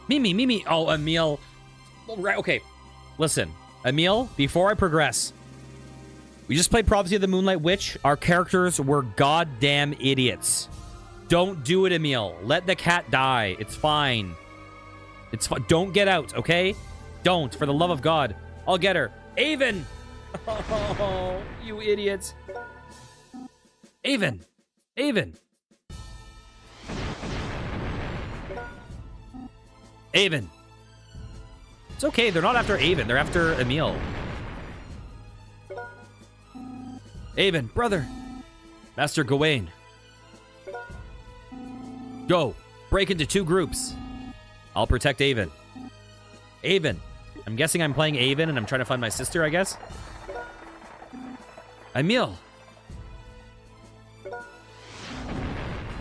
Mimi. Oh, Emil. Right, okay. Listen, Emil, before I progress, we just played Prophecy of the Moonlight Witch. Our characters were goddamn idiots. Don't do it, Emil. Let the cat die. It's fine. It's fine. Don't get out, okay? Don't, for the love of God. I'll get her. Avon! Oh, you idiots. Avon! Avon! Avon! It's okay, they're not after Avon, they're after Emil. Avon, brother! Master Gawain. Go. Break into 2 groups. I'll protect Avon. Avon. I'm guessing I'm playing Avon and I'm trying to find my sister, I guess. Emil.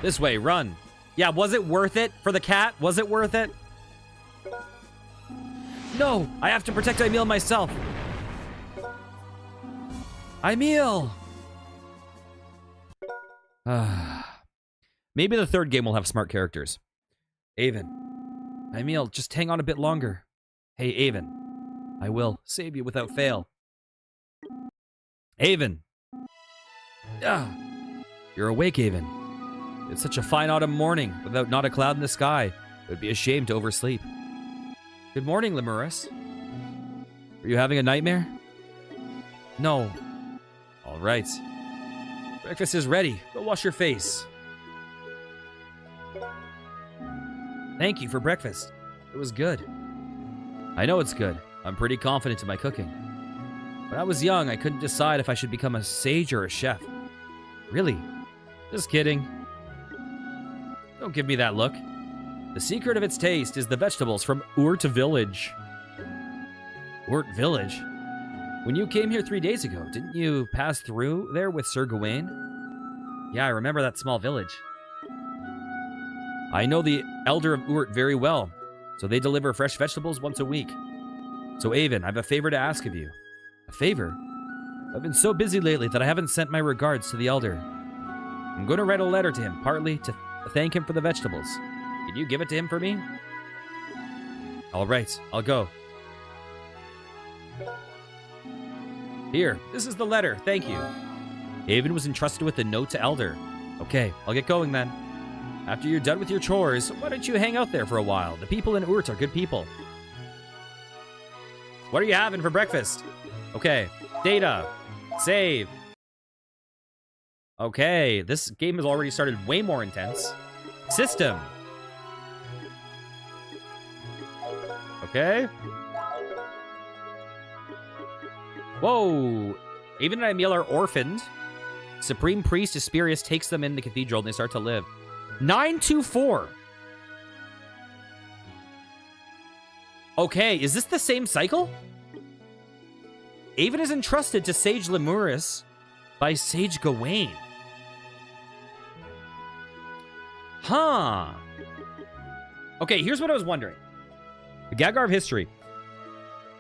This way, run. Yeah, was it worth it for the cat? Was it worth it? No, I have to protect Emil myself. Emil. Maybe the 3rd game will have smart characters. Avon. Emil, just hang on a bit longer. Hey, Avon. I will save you without fail. Avon. You're awake, Avon. It's such a fine autumn morning without not a cloud in the sky. It would be a shame to oversleep. Good morning, Lemurus. Are you having a nightmare? No. All right. Breakfast is ready. Go wash your face. Thank you for breakfast. It was good. I know it's good. I'm pretty confident in my cooking. When I was young, I couldn't decide if I should become a sage or a chef. Really? Just kidding. Don't give me that look. The secret of its taste is the vegetables from Urt Village. Urt Village? When you came here 3 days ago, didn't you pass through there with Sir Gawain? Yeah, I remember that small village. I know the Elder of Urt very well, so they deliver fresh vegetables once a week. So, Avon, I have a favor to ask of you. A favor? I've been so busy lately that I haven't sent my regards to the Elder. I'm going to write a letter to him, partly to thank him for the vegetables. Can you give it to him for me? All right, I'll go. Here, this is the letter. Thank you. Avon was entrusted with the note to Elder. Okay, I'll get going then. After you're done with your chores, why don't you hang out there for a while? The people in Urt are good people. What are you having for breakfast? Okay, data. Save. Okay, this game has already started way more intense. System. Okay. Whoa. Avon and Emil are orphaned. Supreme Priest Asperius takes them in the cathedral and they start to live. 924. Okay, is this the same cycle? Avon is entrusted to Sage Lemurus by Sage Gawain. Huh. Okay, here's what I was wondering. The Gagar of History.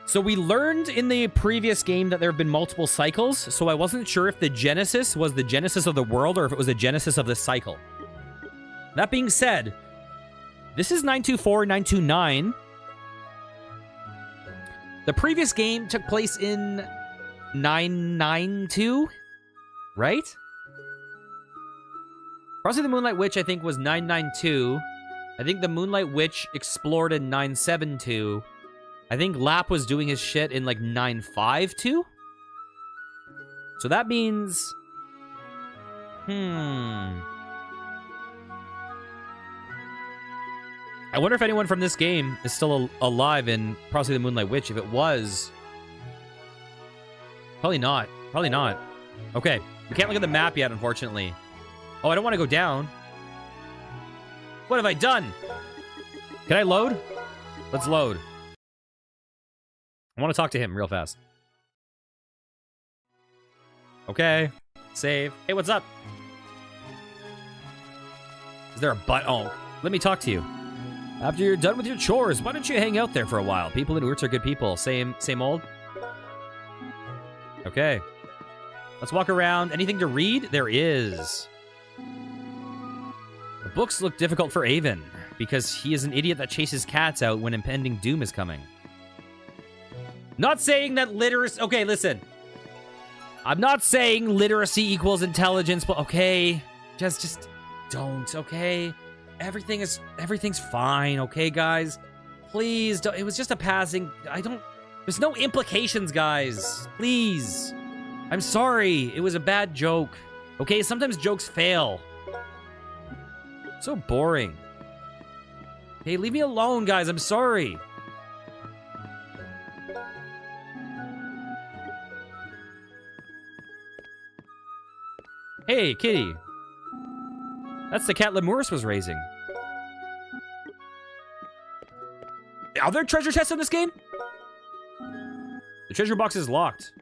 So we learned in the previous game that there have been multiple cycles, so I wasn't sure if the Genesis was the Genesis of the world or if it was the Genesis of the cycle. That being said, this is 924, 929. The previous game took place in 992, right? Crossing of the Moonlight Witch, I think, was 992. I think the Moonlight Witch explored in 972. I think Lap was doing his shit in, like, 952? So that means... I wonder if anyone from this game is still alive in Prophecy of the Moonlight Witch. If it was... Probably not. Probably not. Okay. We can't look at the map yet, unfortunately. Oh, I don't want to go down. What have I done? Can I load? Let's load. I want to talk to him real fast. Okay. Save. Hey, what's up? Is there a butt? Oh, let me talk to you. After you're done with your chores, why don't you hang out there for a while? People in Urt are good people. Same old? Okay. Let's walk around. Anything to read? There is. The books look difficult for Avon, because he is an idiot that chases cats out when impending doom is coming. Not saying that literacy... Okay, listen. I'm not saying literacy equals intelligence, but okay. Just don't, okay? Everything's fine, okay, guys? Please, don't, it was just a passing... There's no implications, guys. Please. I'm sorry. It was a bad joke. Okay, sometimes jokes fail. So boring. Hey, leave me alone, guys. I'm sorry. Hey, kitty. That's the cat Lemurus was raising. Are there treasure chests in this game? The treasure box is locked.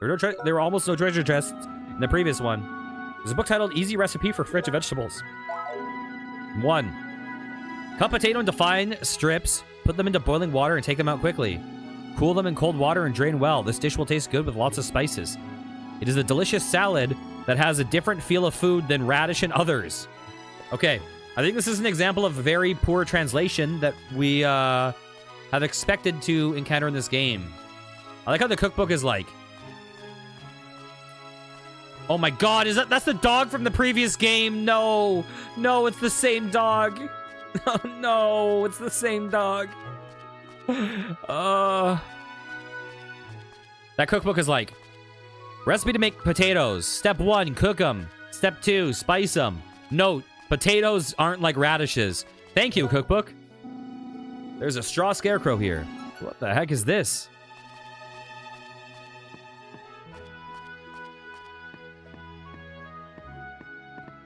There were almost no treasure chests in the previous one. There's a book titled Easy Recipe for French Vegetables. 1. Cut potato into fine strips, put them into boiling water, and take them out quickly. Cool them in cold water and drain well. This dish will taste good with lots of spices. It is a delicious salad that has a different feel of food than radish and others. Okay, I think this is an example of very poor translation that we have expected to encounter in this game. I like how the cookbook is like... Oh my god, that's the dog from the previous game? No, no, it's the same dog. Oh no, it's the same dog. That cookbook is like, recipe to make potatoes. Step 1, cook them. Step 2, spice them. Note, potatoes aren't like radishes. Thank you, cookbook. There's a straw scarecrow here. What the heck is this?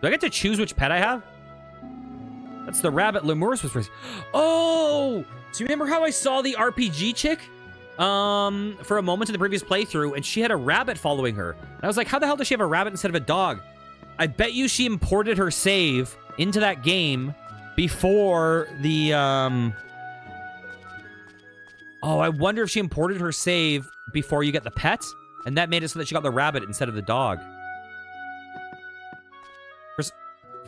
Do I get to choose which pet I have? That's the rabbit Lemurs was raising. Oh! So you remember how I saw the RPG chick? For a moment in the previous playthrough, and she had a rabbit following her. And I was like, how the hell does she have a rabbit instead of a dog? I bet you she imported her save into that game before the, Oh, I wonder if she imported her save before you get the pet, and that made it so that she got the rabbit instead of the dog.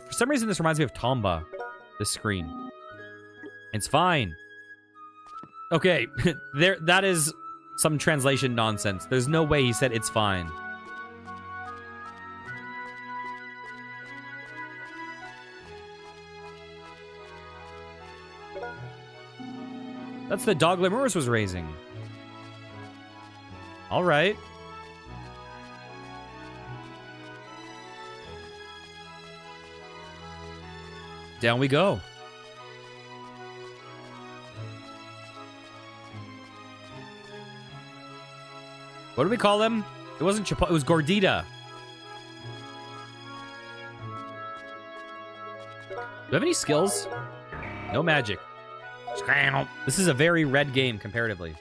For some reason, this reminds me of Tomba, this screen. It's fine. Okay, that is some translation nonsense. There's no way he said it's fine. That's the dog Lemurs was raising. All right. Down we go. What do we call them? It wasn't Chipotle, it was Gordita. Do I have any skills? No magic. This is a very red game comparatively.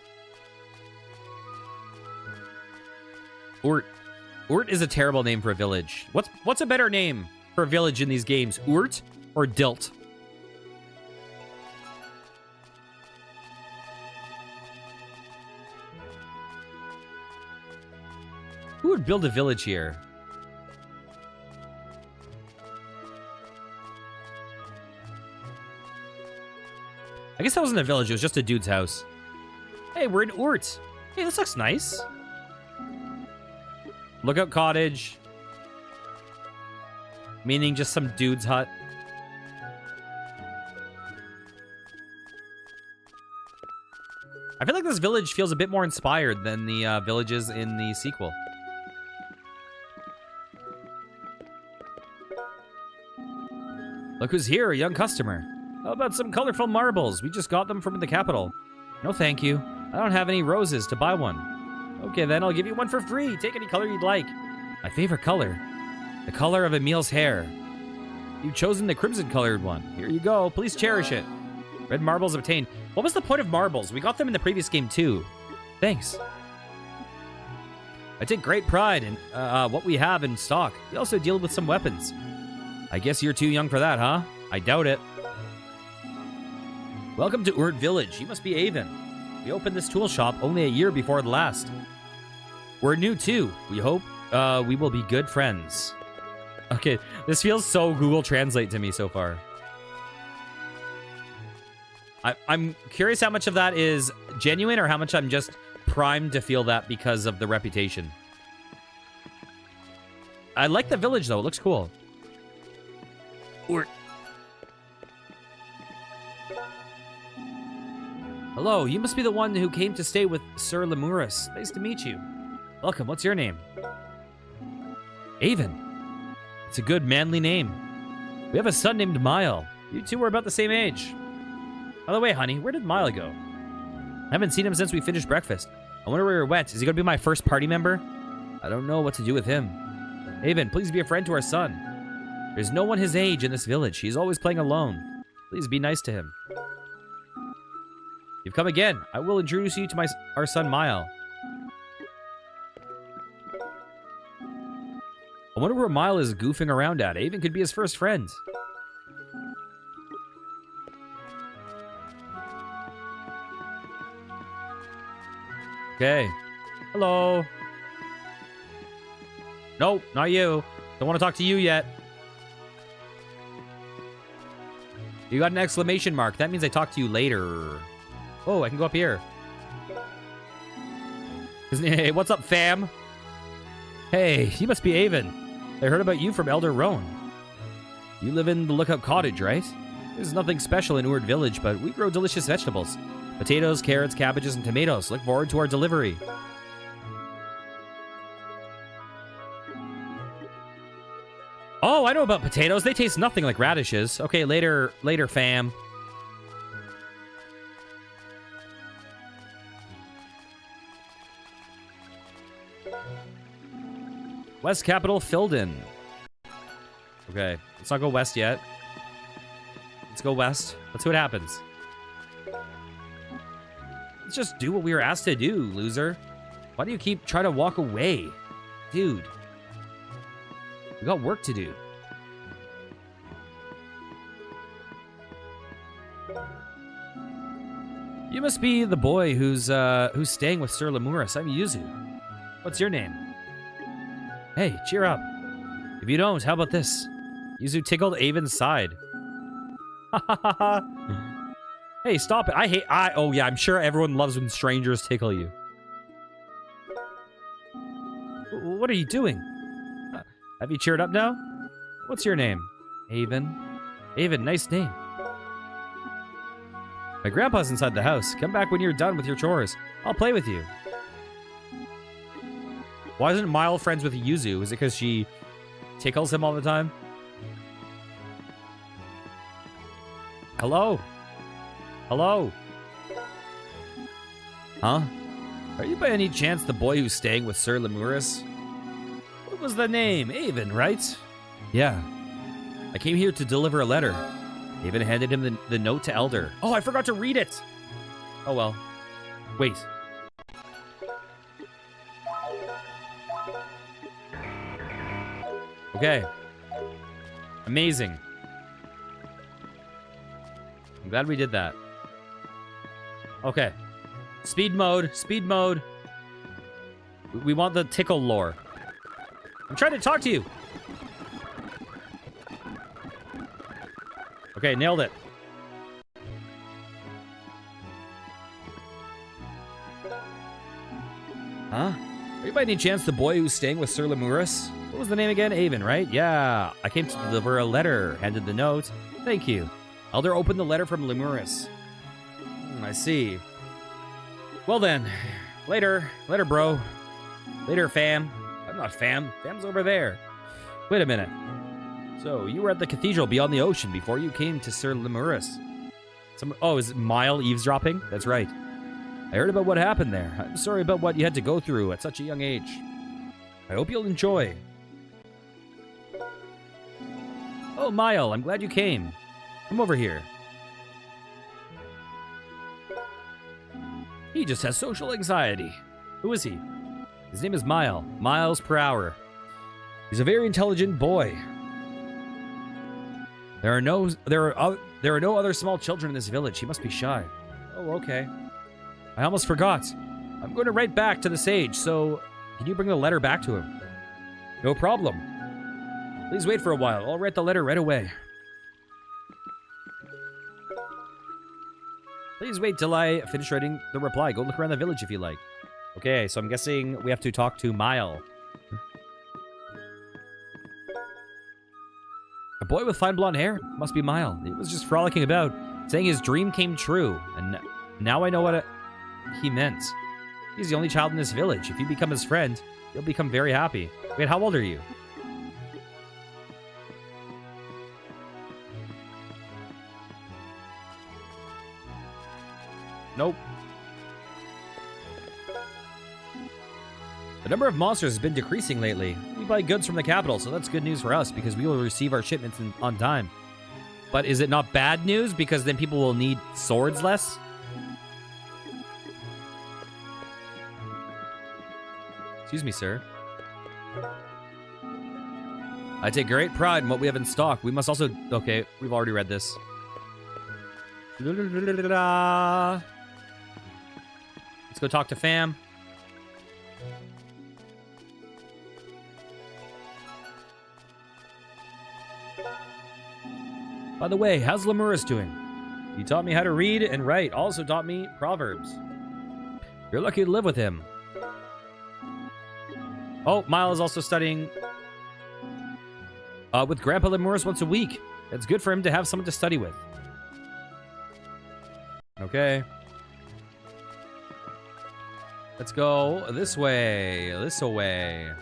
Urt. Urt is a terrible name for a village. What's a better name for a village in these games? Urt or Dilt? Who would build a village here? I guess that wasn't a village, it was just a dude's house. Hey, we're in Urt. Hey, this looks nice. Lookout cottage. Meaning just some dude's hut. I feel like this village feels a bit more inspired than the villages in the sequel. Look who's here, a young customer. How about some colorful marbles? We just got them from the capital. No, thank you. I don't have any roses to buy one. Okay, then I'll give you one for free. Take any color you'd like. My favorite color. The color of Emil's hair. You've chosen the crimson-colored one. Here you go. Please cherish it. Red marbles obtained. What was the point of marbles? We got them in the previous game, too. Thanks. I take great pride in what we have in stock. We also deal with some weapons. I guess you're too young for that, huh? I doubt it. Welcome to Urt Village. You must be Avon. We opened this tool shop only a year before the last. We're new, too. We hope we will be good friends. Okay, this feels so Google Translate to me so far. I'm curious how much of that is genuine or how much I'm just primed to feel that because of the reputation. I like the village, though. It looks cool. Urt. Hello, you must be the one who came to stay with Sir Lemurus. Nice to meet you. Welcome, what's your name? Avon. It's a good, manly name. We have a son named Mile. You two are about the same age. By the way, honey, where did Mile go? I haven't seen him since we finished breakfast. I wonder where he went. Is he going to be my first party member? I don't know what to do with him. Avon, please be a friend to our son. There's no one his age in this village. He's always playing alone. Please be nice to him. You've come again. I will introduce you to our son, Mile. I wonder where Mile is goofing around at. Avon could be his first friend. Okay. Hello. Nope, not you. Don't want to talk to you yet. You got an exclamation mark. That means I talk to you later. Oh, I can go up here. Hey, what's up, fam? Hey, you must be Avon. I heard about you from Elder Roan. You live in the Lookout Cottage, right? There's nothing special in Ord Village, but we grow delicious vegetables. Potatoes, carrots, cabbages, and tomatoes. Look forward to our delivery. Oh, I know about potatoes. They taste nothing like radishes. Okay, later, fam. West Capital Filden. Okay, let's not go west yet. Let's go west. Let's see what happens. Let's just do what we were asked to do, loser. Why do you keep trying to walk away? Dude. We got work to do. You must be the boy who's staying with Sir Lemurus. I'm Yuzu. What's your name? Hey, cheer up. If you don't, how about this? Yuzu tickled Avon's side. Hey, stop it. Oh yeah, I'm sure everyone loves when strangers tickle you. What are you doing? Have you cheered up now? What's your name? Avon. Avon, nice name. My grandpa's inside the house. Come back when you're done with your chores. I'll play with you. Why isn't Mile friends with Yuzu? Is it because she tickles him all the time? Hello? Hello? Huh? Are you by any chance the boy who's staying with Sir Lemurus? What was the name? Avon, right? Yeah. I came here to deliver a letter. Avon handed him the note to Elder. Oh, I forgot to read it! Oh well. Wait. Okay. Amazing. I'm glad we did that. Okay. Speed mode. Speed mode. We want the tickle lore. I'm trying to talk to you. Okay, nailed it. Huh? Are you by any chance the boy who's staying with Sir Lemurus? What was the name again? Avon, right? Yeah. I came to deliver a letter. Handed the note. Thank you. Elder opened the letter from Lemurus. I see. Well then. Later. Later, bro. Later, fam. I'm not fam. Fam's over there. Wait a minute. So, you were at the cathedral beyond the ocean before you came to Sir Lemurus. Oh, is it Mile eavesdropping? That's right. I heard about what happened there. I'm sorry about what you had to go through at such a young age. I hope you'll enjoy. Oh, Mile, I'm glad you came. Come over here. He just has social anxiety. Who is he? His name is Mile. Miles per hour. He's a very intelligent boy. There are no other small children in this village. He must be shy. Oh, okay. I almost forgot. I'm going to write back to the sage, so can you bring the letter back to him? No problem. Please wait for a while. I'll write the letter right away. Please wait till I finish writing the reply. Go look around the village if you like. Okay, so I'm guessing we have to talk to Mile. A boy with fine blonde hair? Must be Mile. He was just frolicking about, saying his dream came true. And now I know what he meant. He's the only child in this village. If you become his friend, you'll become very happy. Wait, how old are you? Nope. The number of monsters has been decreasing lately. We buy goods from the capital, so that's good news for us because we will receive our shipments on time. But is it not bad news because then people will need swords less? Excuse me, sir. I take great pride in what we have in stock. We must also... Okay, we've already read this. Let's go talk to fam. By the way, how's Lemurus doing? He taught me how to read and write. Also taught me proverbs. You're lucky to live with him. Oh, Miles is also studying with Grandpa Lemurus once a week. It's good for him to have someone to study with. Okay. Let's go this way. This way.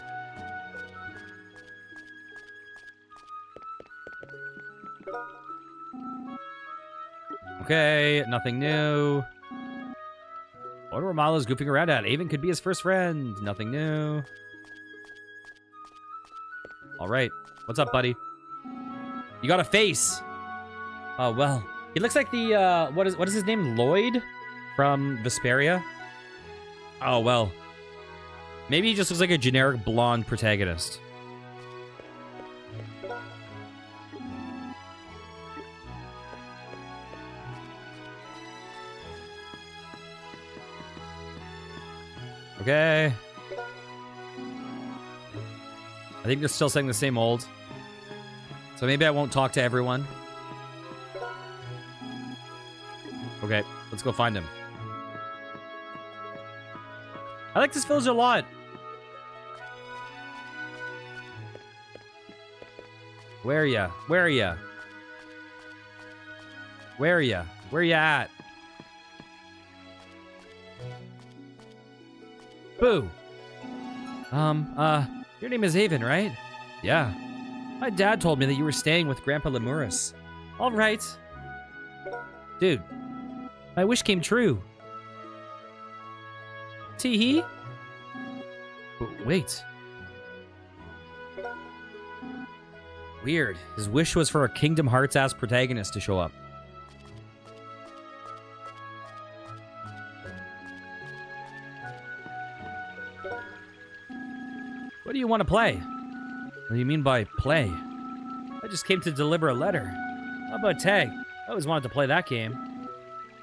Okay, nothing new. I wonder where Milo's goofing around at. Avon could be his first friend. Nothing new. All right. What's up, buddy? You got a face. Oh, well. He looks like the, what is his name? Lloyd from Vesperia? Oh, well. Maybe he just looks like a generic blonde protagonist. Okay. I think they're still saying the same old. So maybe I won't talk to everyone. Okay, let's go find him. I like this village a lot. Where are ya? Where are ya? Where are ya? Where ya at? Boo. Your name is Avon, right? Yeah. My dad told me that you were staying with Grandpa Lemurus. All right. Dude, my wish came true. Tee-hee? Wait. Weird. His wish was for a Kingdom Hearts-ass protagonist to show up. What do you want to play? What do you mean by play? I just came to deliver a letter. How about tag? I always wanted to play that game.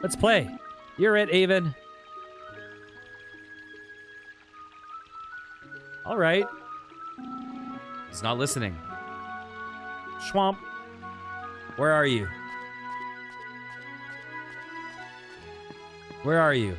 Let's play. You're it, Avon. All right. He's not listening. Schwamp. Where are you? Where are you?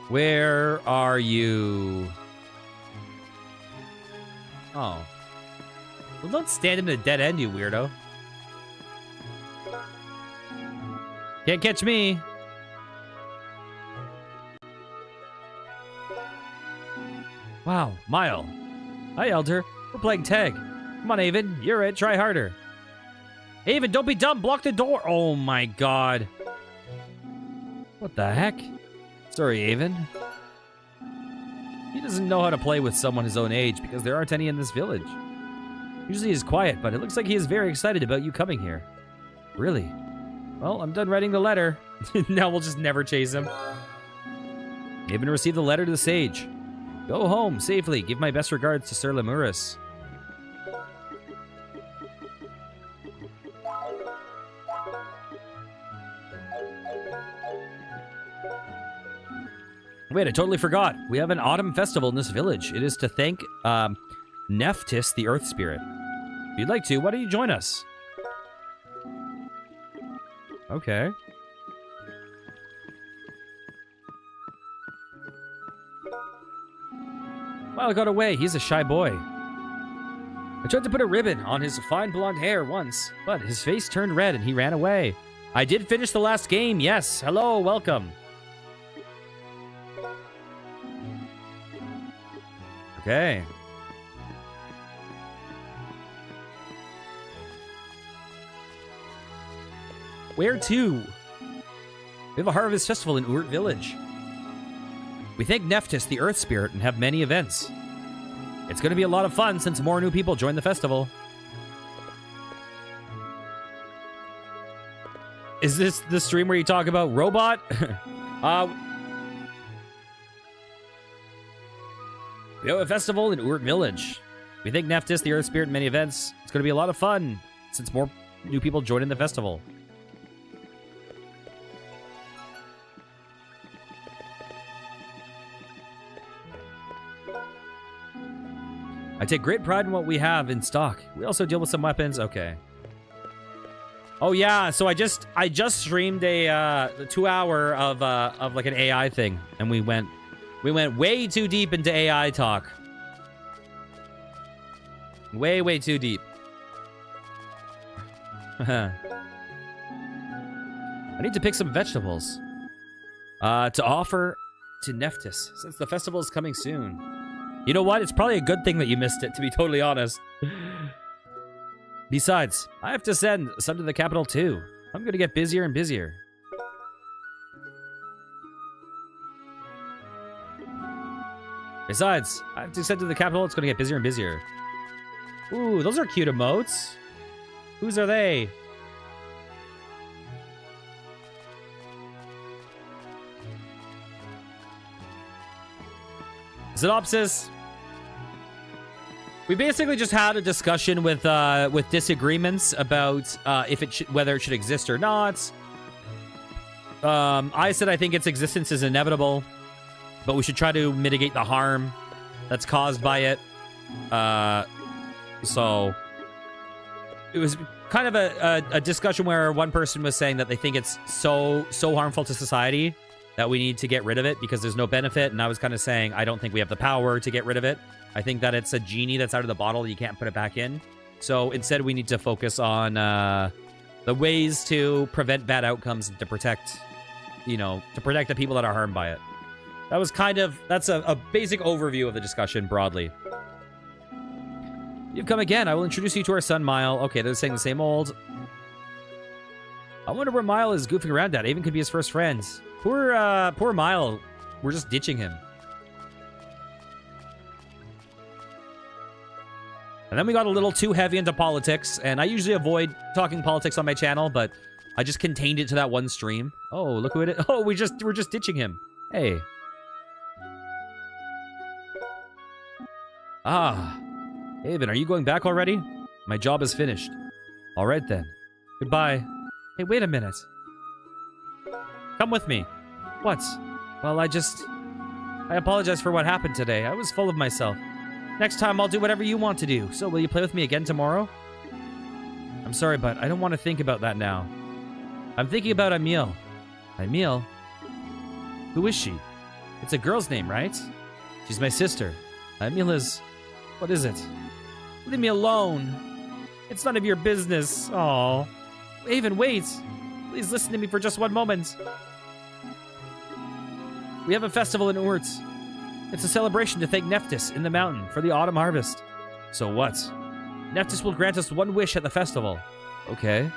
Where are you? Oh. Well, don't stand in a dead end, you weirdo. Can't catch me. Wow, Mile. Hi, Elder. We're playing tag. Come on, Avon. You're it. Try harder. Avon, don't be dumb. Block the door. Oh, my God. What the heck? Sorry, Avon. He doesn't know how to play with someone his own age because there aren't any in this village. Usually he's quiet, but it looks like he is very excited about you coming here. Really? Well, I'm done writing the letter. Now we'll just never chase him. Avon received the letter to the sage. Go home safely. Give my best regards to Sir Lemurus. Wait, I totally forgot. We have an autumn festival in this village. It is to thank Nephthys, the Earth Spirit. If you'd like to, why don't you join us? Okay. Mile got away. He's a shy boy. I tried to put a ribbon on his fine blonde hair once, but his face turned red and he ran away. I did finish the last game. Yes. Hello. Welcome. Okay. Where to? We have a harvest festival in Urt Village. We thank Nephthys, the Earth Spirit, and have many events. It's going to be a lot of fun since more new people join the festival. Is this the stream where you talk about robot? We have a festival in Urt Village. We thank Nephthys, the Earth Spirit, and many events. It's going to be a lot of fun since more new people join in the festival. I take great pride in what we have in stock. We also deal with some weapons. Okay. Oh yeah, so I just streamed a 2 hour of like an AI thing, and we went way too deep into AI talk. Way too deep. I need to pick some vegetables to offer to Nephthys since the festival is coming soon. You know what? It's probably a good thing that you missed it, to be totally honest. Besides, I have to send some to the capital too. I'm gonna get busier and busier. Besides, I have to send to the capital. It's gonna get busier and busier. Ooh, those are cute emotes. Whose are they? Synopsis. We basically just had a discussion with disagreements about whether it should exist or not. I said I think its existence is inevitable, but we should try to mitigate the harm that's caused by it. So it was kind of a discussion where one person was saying that they think it's so harmful to society that we need to get rid of it because there's no benefit. And I was kind of saying I don't think we have the power to get rid of it. I think that it's a genie that's out of the bottle. You can't put it back in. So instead, we need to focus on the ways to prevent bad outcomes and to protect, the people that are harmed by it. That was that's a basic overview of the discussion broadly. You've come again. I will introduce you to our son, Mile. Okay, they're saying the same old. I wonder where Mile is goofing around at. Avon could be his first friends. Poor Mile. We're just ditching him. And then we got a little too heavy into politics, and I usually avoid talking politics on my channel, but I just contained it to that one stream. Oh, look who it is. Oh, we're just ditching him. Hey. Ah. Avon, are you going back already? My job is finished. All right, then. Goodbye. Hey, wait a minute. Come with me. What? Well, I apologize for what happened today. I was full of myself. Next time, I'll do whatever you want to do. So, will you play with me again tomorrow? I'm sorry, but I don't want to think about that now. I'm thinking about Emile. Emile? Who is she? It's a girl's name, right? She's my sister. Emile is... What is it? Leave me alone. It's none of your business. Aw. Avon, wait. Please listen to me for just one moment. We have a festival in Urt. It's a celebration to thank Nephthys in the mountain for the autumn harvest. So what? Nephthys will grant us one wish at the festival. Okay.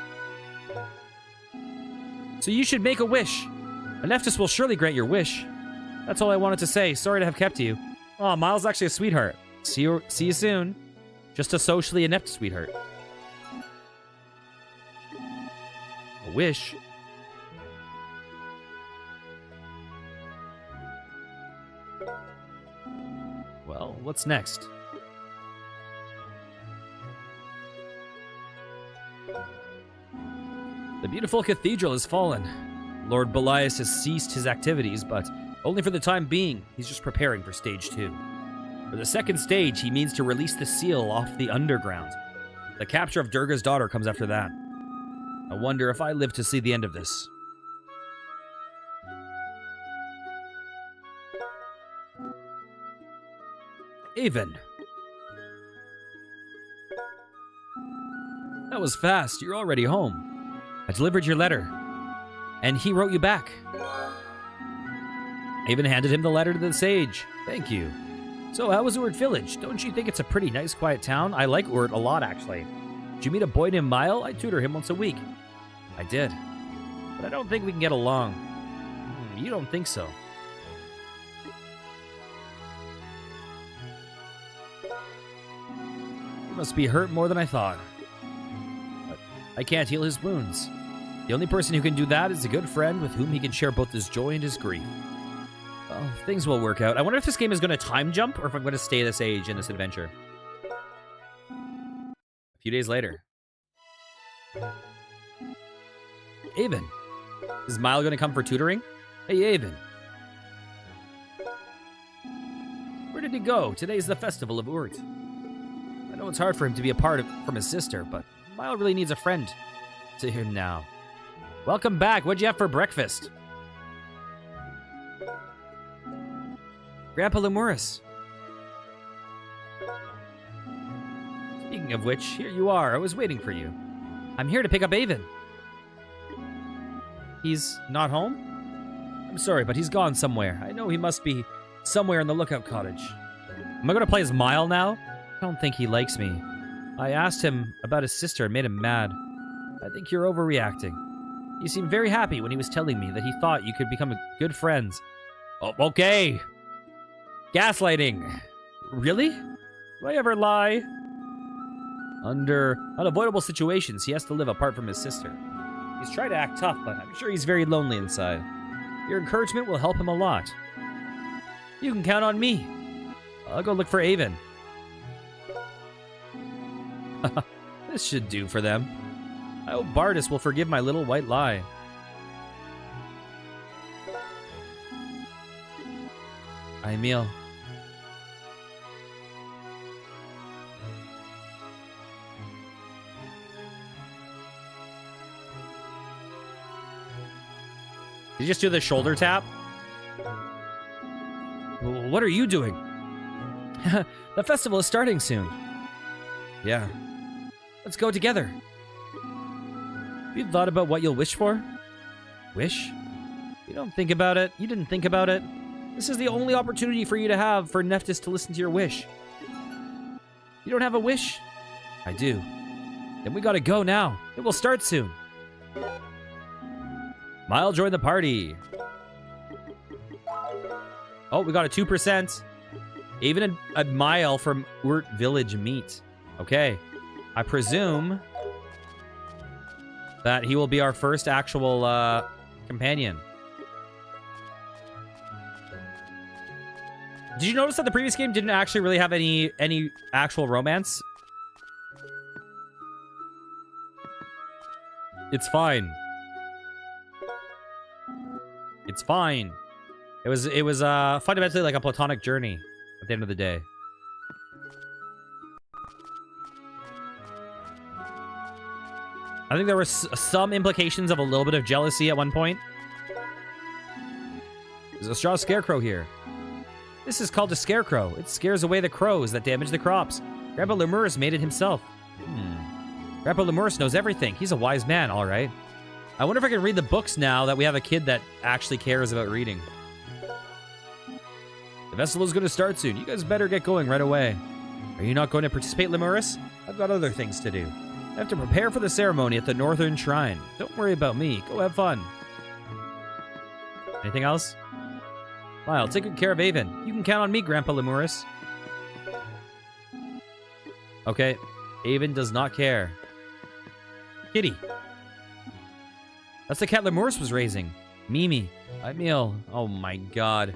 So you should make a wish. And Nephthys will surely grant your wish. That's all I wanted to say. Sorry to have kept you. Oh, Miles' actually a sweetheart. See you soon. Just a socially inept sweetheart. A wish? Well, what's next? The beautiful cathedral has fallen. Lord Belias has ceased his activities, but only for the time being. He's just preparing for stage 2. For the second stage, he means to release the seal off the underground. The capture of Durga's daughter comes after that. I wonder if I live to see the end of this. Avon. That was fast. You're already home. I delivered your letter. And he wrote you back. Avon handed him the letter to the sage. Thank you. So, how was Urt Village? Don't you think it's a pretty nice, quiet town? I like Urt a lot, actually. Did you meet a boy named Mile? I tutor him once a week. I did. But I don't think we can get along. You don't think so? He must be hurt more than I thought. But I can't heal his wounds. The only person who can do that is a good friend with whom he can share both his joy and his grief. Oh, things will work out. I wonder if this game is going to time jump or if I'm going to stay this age in this adventure. A few days later. Avon. Is Mile going to come for tutoring? Hey, Avon. Where did he go? Today's the festival of Urt. I know it's hard for him to be apart from his sister, but Mile really needs a friend to him now. Welcome back. What'd you have for breakfast? Grandpa Lemurus. Speaking of which, here you are. I was waiting for you. I'm here to pick up Avon. He's not home? I'm sorry, but he's gone somewhere. I know he must be somewhere in the lookout cottage. Am I going to play as Mile now? I don't think he likes me. I asked him about his sister and made him mad. I think you're overreacting. You seemed very happy when he was telling me that he thought you could become good friends. Oh, okay. Gaslighting. Really? Do I ever lie? Under unavoidable situations, he has to live apart from his sister. He's trying to act tough, but I'm sure he's very lonely inside. Your encouragement will help him a lot. You can count on me. I'll go look for Avon. This should do for them. I hope Bardus will forgive my little white lie. Emil. Did you just do the shoulder tap? What are you doing? The festival is starting soon. Yeah. Let's go together. You thought about what you'll wish for? Wish? You don't think about it. You didn't think about it. This is the only opportunity for you to have for Nephthys to listen to your wish. You don't have a wish? I do. Then we gotta go now. It will start soon. Mile joined the party. Oh, we got a 2%. Even a Mile from Urt Village meet. Okay. I presume that he will be our first actual companion. Did you notice that the previous game didn't actually really have any actual romance? It's fine. It's fine. It was fundamentally like a platonic journey at the end of the day. I think there were some implications of a little bit of jealousy at one point. There's a straw scarecrow here. This is called a scarecrow. It scares away the crows that damage the crops. Grandpa Lemurus made it himself. Grandpa Lemurus knows everything. He's a wise man, all right. I wonder if I can read the books now that we have a kid that actually cares about reading. The festival is going to start soon. You guys better get going right away. Are you not going to participate, Lemurus? I've got other things to do. I have to prepare for the ceremony at the Northern Shrine. Don't worry about me. Go have fun. Anything else? Lyle, take good care of Avon. You can count on me, Grandpa Lemurus. Okay. Avon does not care. Kitty. That's the cat Lemurus was raising. Mimi. Emil. Oh my god.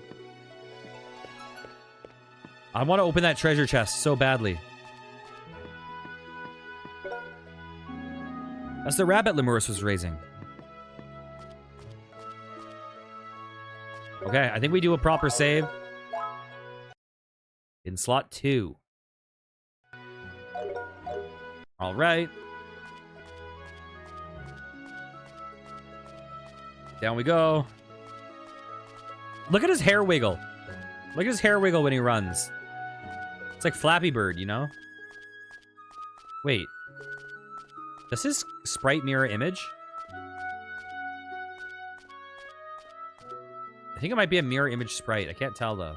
I want to open that treasure chest so badly. That's the rabbit Lemurus was raising. Okay, I think we do a proper save. In slot 2. All right. Down we go. Look at his hair wiggle. Look at his hair wiggle when he runs. It's like Flappy Bird, you know? Wait. Does his sprite mirror image? I think it might be a mirror image sprite. I can't tell, though.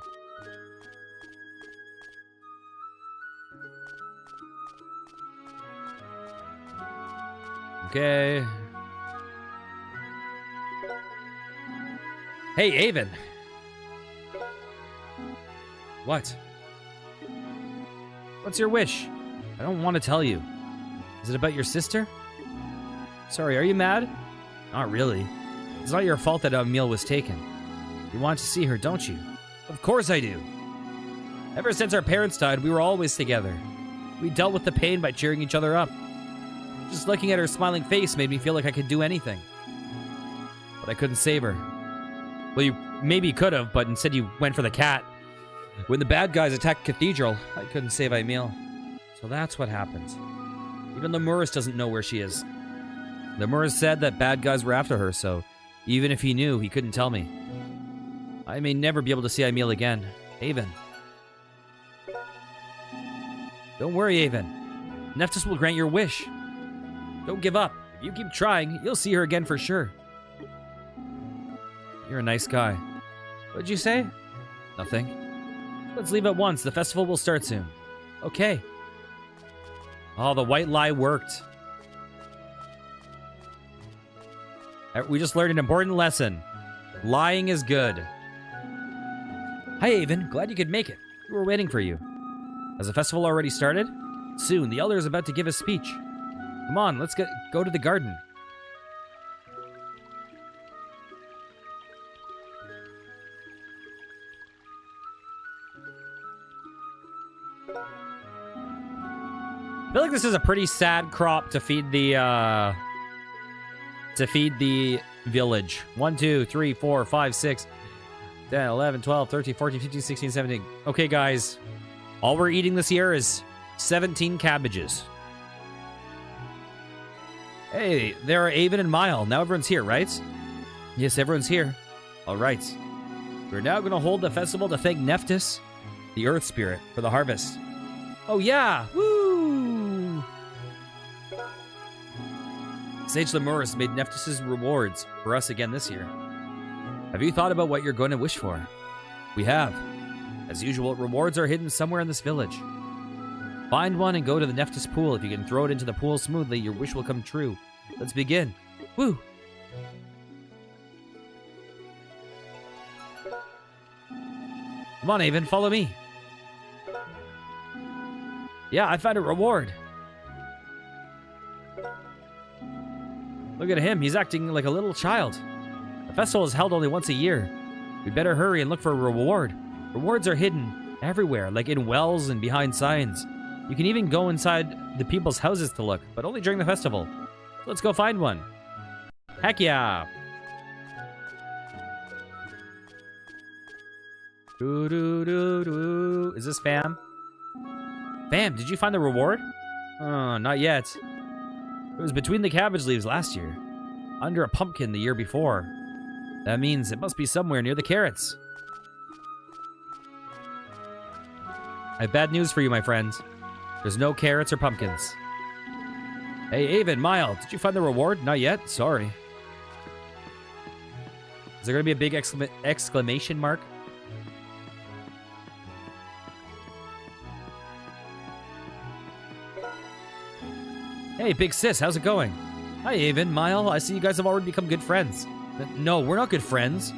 Okay. Hey, Avon. What? What's your wish? I don't want to tell you. Is it about your sister? Sorry, are you mad? Not really. It's not your fault that Emil was taken. You want to see her, don't you? Of course I do. Ever since our parents died, we were always together. We dealt with the pain by cheering each other up. Just looking at her smiling face made me feel like I could do anything. But I couldn't save her. Well, you maybe could have, but instead you went for the cat. When the bad guys attacked Cathedral, I couldn't save Emil. So that's what happens. Even Lemurus doesn't know where she is. Lemurus said that bad guys were after her, so even if he knew, he couldn't tell me. I may never be able to see Emil again. Avon. Don't worry, Avon. Nephthys will grant your wish. Don't give up. If you keep trying, you'll see her again for sure. You're a nice guy. What'd you say? Nothing. Let's leave at once. The festival will start soon. Okay. Oh, the white lie worked. We just learned an important lesson. Lying is good. Hi, Avon. Glad you could make it. We were waiting for you. Has the festival already started? Soon. The elder is about to give a speech. Come on, let's go to the garden. I feel like this is a pretty sad crop to feed the village. 1, 2, 3, 4, 5, 6, 10, 11, 12, 13, 14, 15, 16, 17. Okay, guys. All we're eating this year is 17 cabbages. Hey, there are Avon and Mile. Now everyone's here, right? Yes, everyone's here. All right. We're now going to hold the festival to thank Nephthys, the Earth Spirit, for the harvest. Oh, yeah. Woo! Sage Lemurus made Nephthys' rewards for us again this year. Have you thought about what you're going to wish for? We have. As usual, rewards are hidden somewhere in this village. Find one and go to the Nephthys pool. If you can throw it into the pool smoothly, your wish will come true. Let's begin. Woo! Come on, Avon, follow me. Yeah, I found a reward. Look at him, he's acting like a little child. The festival is held only once a year. We better hurry and look for a reward. Rewards are hidden everywhere, like in wells and behind signs. You can even go inside the people's houses to look, but only during the festival. So let's go find one. Heck yeah! Is this Fam? Fam, did you find the reward? Oh, not yet. It was between the cabbage leaves last year. Under a pumpkin the year before. That means it must be somewhere near the carrots. I have bad news for you, my friends. There's no carrots or pumpkins. Hey, Avon, Mile, did you find the reward? Not yet? Sorry. Is there going to be a big exclamation mark? Hey, big sis, how's it going? Hi, Avon, Mile, I see you guys have already become good friends. No, we're not good friends.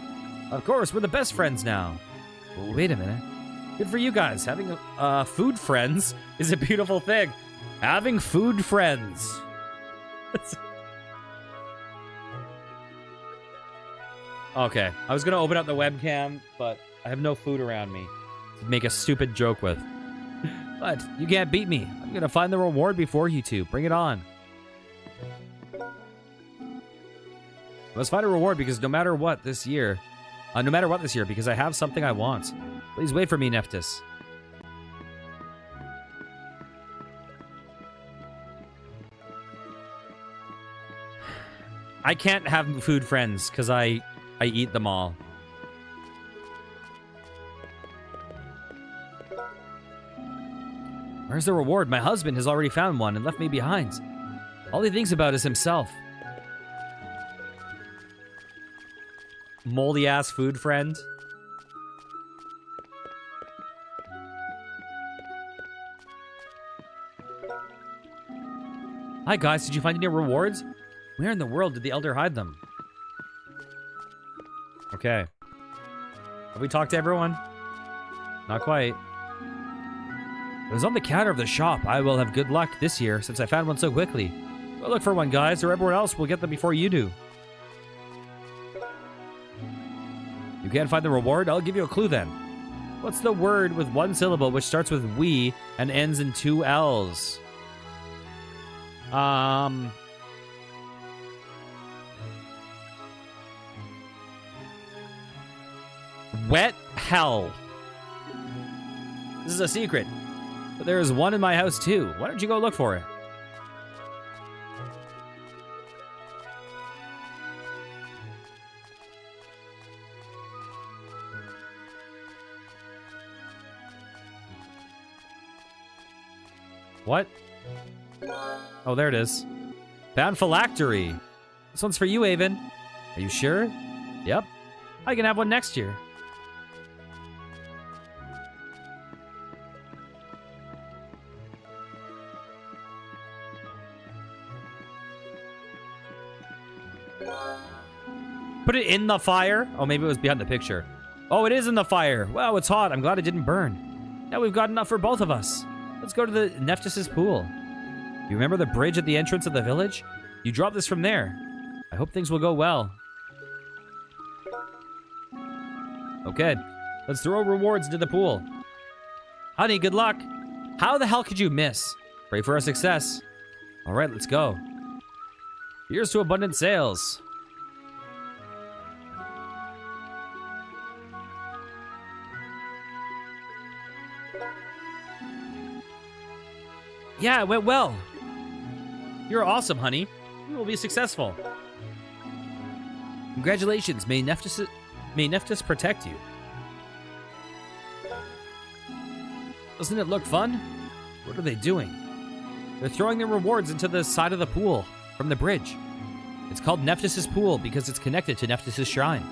Of course, we're the best friends now. Well, wait a minute. Good for you guys. Having food friends is a beautiful thing. Having food friends. Okay, I was going to open up the webcam, but I have no food around me to make a stupid joke with. But you can't beat me. I'm going to find the reward before you two. Bring it on. Let's find a reward because no matter what this year, because I have something I want. Please wait for me, Nephthys. I can't have food friends because I eat them all. Where's the reward? My husband has already found one and left me behind. All he thinks about is himself. Moldy ass food friend. Hi guys, did you find any rewards? Where in the world did the elder hide them? Okay. Have we talked to everyone? Not quite. It was on the counter of the shop. I will have good luck this year since I found one so quickly. Go look for one, guys, or everyone else will get them before you do. You can't find the reward? I'll give you a clue then. What's the word with one syllable which starts with we and ends in two L's? Wet hell. This is a secret. But there is one in my house too. Why don't you go look for it? What? Oh, there it is. Found phylactery. This one's for you, Avon. Are you sure? Yep. I can have one next year. Put it in the fire? Oh, maybe it was behind the picture. Oh, it is in the fire. Wow, it's hot. I'm glad it didn't burn. Now we've got enough for both of us. Let's go to the Nephthys' pool. You remember the bridge at the entrance of the village? You dropped this from there. I hope things will go well. Okay, let's throw rewards into the pool. Honey, good luck. How the hell could you miss? Pray for our success. All right, let's go. Here's to abundant sales. Yeah, it went well. You're awesome, honey. You will be successful. Congratulations. May Nephthys protect you. Doesn't it look fun? What are they doing? They're throwing their rewards into the side of the pool from the bridge. It's called Nephthys' pool because it's connected to Nephthys' shrine.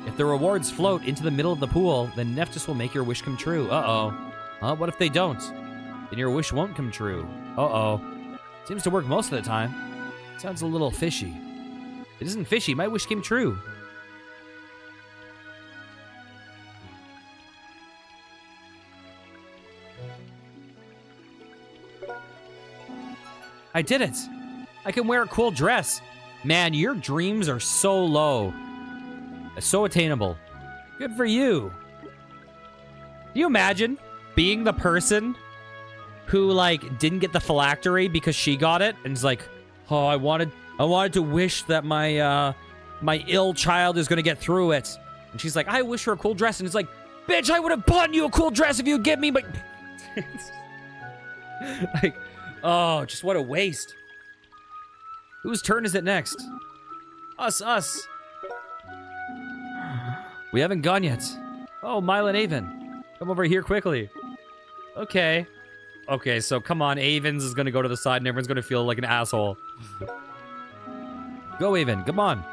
If the rewards float into the middle of the pool, then Nephthys will make your wish come true. Uh-oh. What if they don't? Then your wish won't come true. Uh-oh. Seems to work most of the time. Sounds a little fishy. It isn't fishy. My wish came true. I did it. I can wear a cool dress. Man, your dreams are so low. So attainable. Good for you. Can you imagine being the person who, like, didn't get the phylactery because she got it, and is like, oh, I wanted to wish that my ill child is gonna get through it. And she's like, I wish for a cool dress, and it's like, bitch, I would have bought you a cool dress if you'd get me, but like, oh, just what a waste. Whose turn is it next? Us. We haven't gone yet. Oh, Mile and Avon. Come over here quickly. Okay. Okay, so come on, Avon's is gonna go to the side and everyone's gonna feel like an asshole. Go, Avon, come on.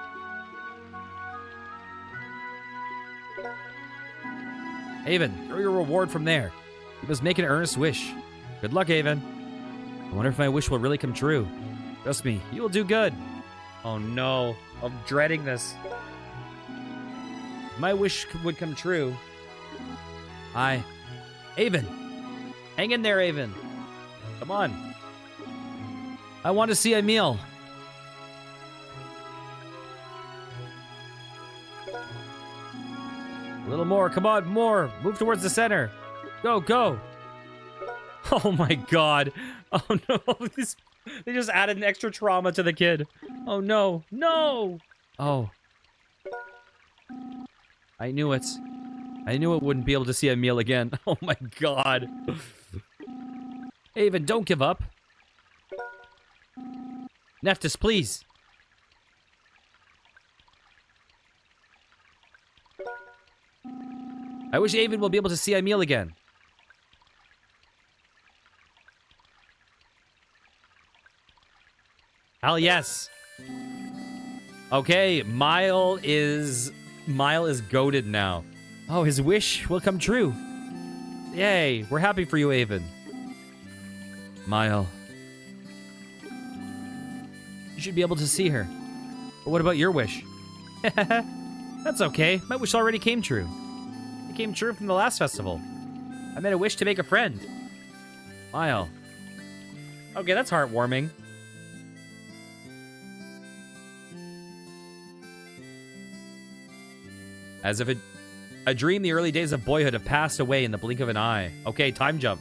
Avon, throw your reward from there. You must make an earnest wish. Good luck, Avon. I wonder if my wish will really come true. Trust me, you will do good. Oh no, I'm dreading this. If my wish would come true. Avon. Hang in there, Avon. Come on. I want to see a meal. A little more. Come on, more. Move towards the center. Go. Oh my god. Oh no. They just added an extra trauma to the kid. Oh no. No. Oh. I knew it. I knew it wouldn't be able to see a meal again. Oh my god. Avon, don't give up. Nephthys, please. I wish Avon will be able to see a meal again. Hell yes. Okay, Mile is goated now. Oh, his wish will come true. Yay, we're happy for you, Avon. Mile. You should be able to see her. But what about your wish? That's okay. My wish already came true. It came true from the last festival. I made a wish to make a friend. Smile. Okay, that's heartwarming. As if a dream, the early days of boyhood have passed away in the blink of an eye. Okay, time jump.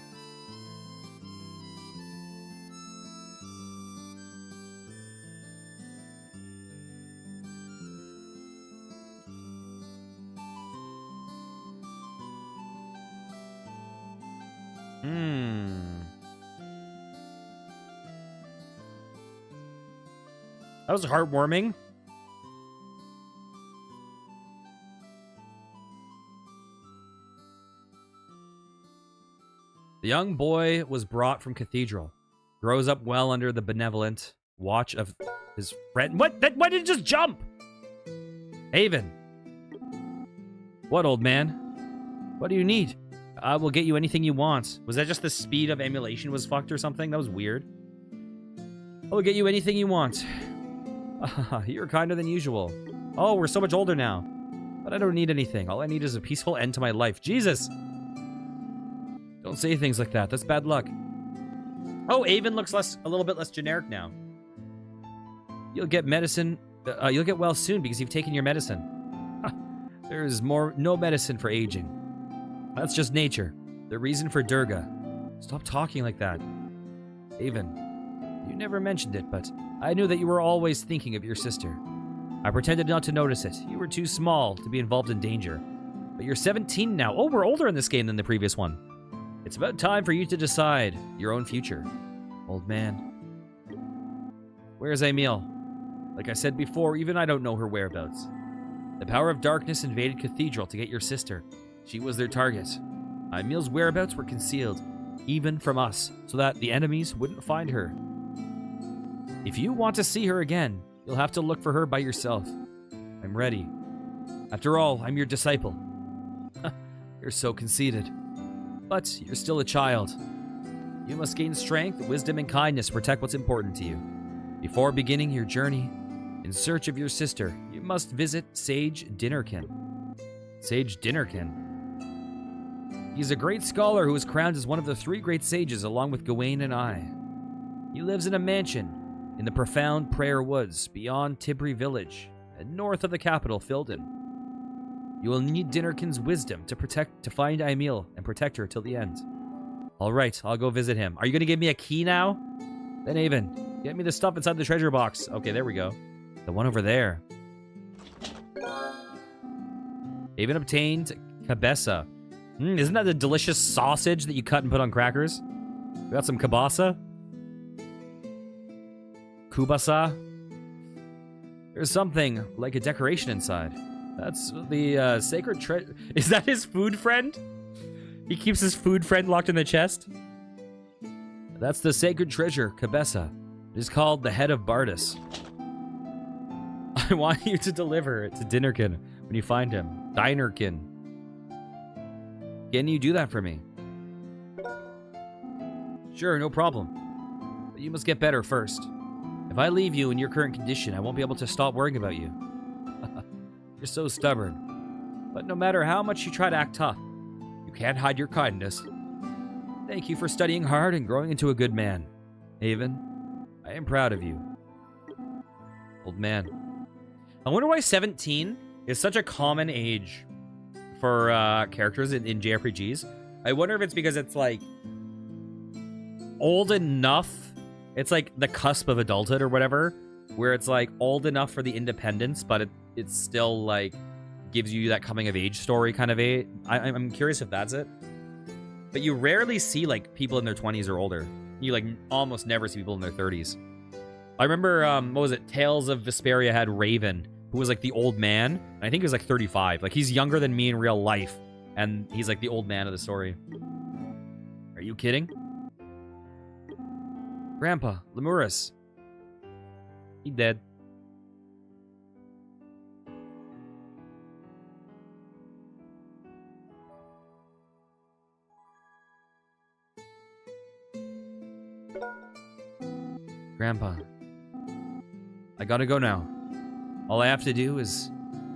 That was heartwarming. The young boy was brought from cathedral, grows up well under the benevolent watch of his friend. What? Why did it just jump? Haven. What, old man? What do you need? I will get you anything you want. Was that just the speed of emulation was fucked or something? That was weird. I will get you anything you want. You're kinder than usual. Oh, we're so much older now. But I don't need anything. All I need is a peaceful end to my life. Jesus! Don't say things like that. That's bad luck. Oh, Avon looks a little bit less generic now. You'll get medicine. You'll get well soon because you've taken your medicine. There's no medicine for aging. That's just nature. The reason for Durga. Stop talking like that. Avon, you never mentioned it, but I knew that you were always thinking of your sister. I pretended not to notice it. You were too small to be involved in danger. But you're 17 now. Oh, we're older in this game than the previous one. It's about time for you to decide your own future, old man. Where's Emil? Like I said before, even I don't know her whereabouts. The power of darkness invaded Cathedral to get your sister. She was their target. Emil's whereabouts were concealed, even from us, so that the enemies wouldn't find her. If you want to see her again, you'll have to look for her by yourself. I'm ready. After all, I'm your disciple. You're so conceited. But you're still a child. You must gain strength, wisdom, and kindness to protect what's important to you. Before beginning your journey in search of your sister, you must visit Sage Dinnerkin. Sage Dinnerkin. He's a great scholar who was crowned as one of the 3 great sages along with Gawain and I. He lives in a mansion in the profound Prayer Woods beyond Tibri Village and north of the capital, Filden. You will need Dinnerkin's wisdom to find Emil and protect her till the end. All right, I'll go visit him. Are you going to give me a key now? Then Avon, get me the stuff inside the treasure box. Okay, there we go. The one over there. Avon obtained Cabeza. Isn't that the delicious sausage that you cut and put on crackers? We got some kielbasa. Kubasa. There's something like a decoration inside. That's the sacred treasure. Is that his food friend? He keeps his food friend locked in the chest? That's the sacred treasure, Cabeza. It is called the Head of Bardus. I want you to deliver it to Dinnerkin when you find him. Dinerkin. Can you do that for me? Sure, no problem. But you must get better first. If I leave you in your current condition, I won't be able to stop worrying about you. You're so stubborn. But no matter how much you try to act tough, you can't hide your kindness. Thank you for studying hard and growing into a good man. Avon, I am proud of you. Old man. I wonder why 17 is such a common age for characters in JRPGs. I wonder if it's because it's like old enough. It's like the cusp of adulthood or whatever, where it's like old enough for the independence, but it's still like gives you that coming of age story kind of a. I'm curious if that's it. But you rarely see like people in their 20s or older. You like almost never see people in their 30s. I remember what was it? Tales of Vesperia had Raven, who was like the old man. And I think he was like 35. Like he's younger than me in real life, and he's like the old man of the story. Are you kidding? Grandpa, Lemurus. He dead. Grandpa, I gotta go now. All I have to do is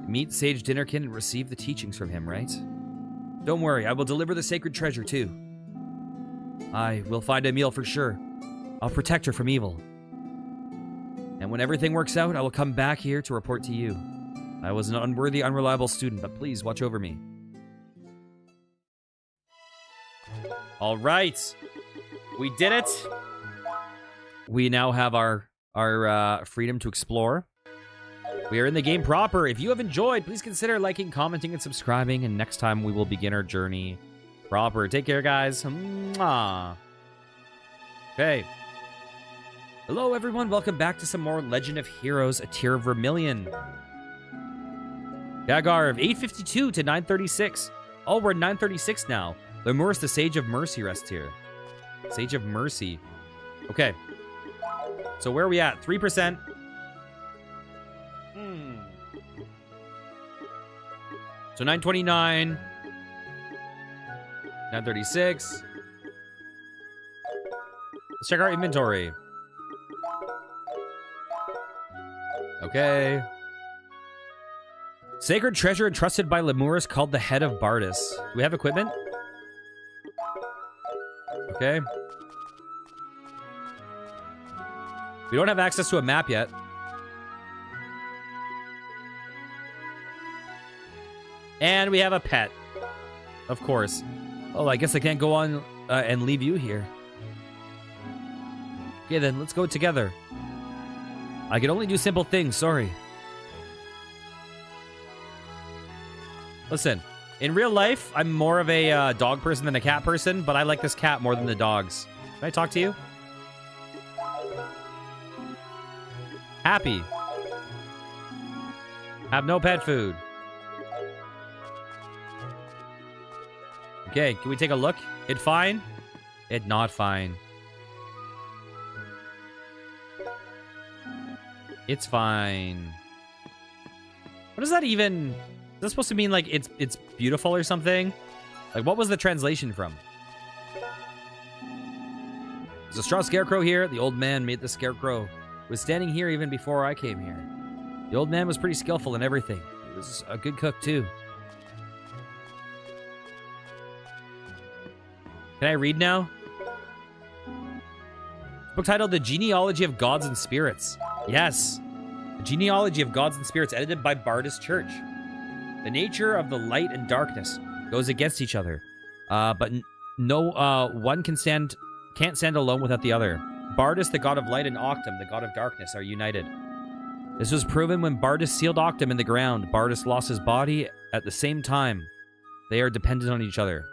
meet Sage Dinnerkin and receive the teachings from him, right? Don't worry, I will deliver the sacred treasure too. I will find a meal for sure. I'll protect her from evil. And when everything works out, I will come back here to report to you. I was an unworthy, unreliable student, but please watch over me. All right. We did it. We now have our freedom to explore. We are in the game proper. If you have enjoyed, please consider liking, commenting, and subscribing. And next time, we will begin our journey proper. Take care, guys. Mwah. Okay. Hello, everyone. Welcome back to some more Legend of Heroes, a tier of Vermillion. Gagar of 852 to 936. Oh, we're at 936 now. Lemurus, the Sage of Mercy, rests here. Sage of Mercy. Okay. So where are we at? 3%. So 929. 936. Let's check our inventory. Okay. Sacred treasure entrusted by Lemurus called the Head of Bardus. Do we have equipment? Okay. We don't have access to a map yet. And we have a pet. Of course. Oh, I guess I can't go on and leave you here. Okay, then let's go together. I can only do simple things, sorry. Listen, in real life, I'm more of a dog person than a cat person, but I like this cat more than the dogs. Can I talk to you? Happy. Have no pet food. Okay, can we take a look? It fine? It not fine. It's fine. What does that even... Is that supposed to mean, like, it's beautiful or something? Like, what was the translation from? There's a straw scarecrow here. The old man made the scarecrow. Was standing here even before I came here. The old man was pretty skillful in everything. He was a good cook, too. Can I read now? Book titled The Genealogy of Gods and Spirits. Yes. The Genealogy of Gods and Spirits, edited by Bardus Church. The nature of the light and darkness goes against each other. But no one can't stand alone without the other. Bardus, the god of light, and Octum, the god of darkness, are united. This was proven when Bardus sealed Octum in the ground. Bardus lost his body at the same time. They are dependent on each other.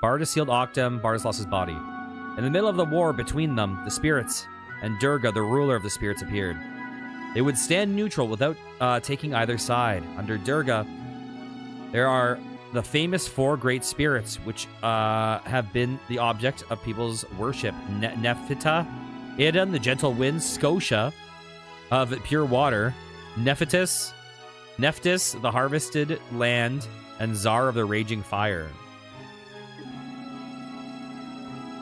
Bardus sealed Octum, Bardus lost his body. In the middle of the war between them, the spirits and Durga, the ruler of the spirits, appeared. They would stand neutral without taking either side. Under Durga, there are the famous four great spirits, which have been the object of people's worship. Nephthita, Idun, the gentle wind, Scotia, of pure water, Nephthys, the harvested land, and Czar of the raging fire.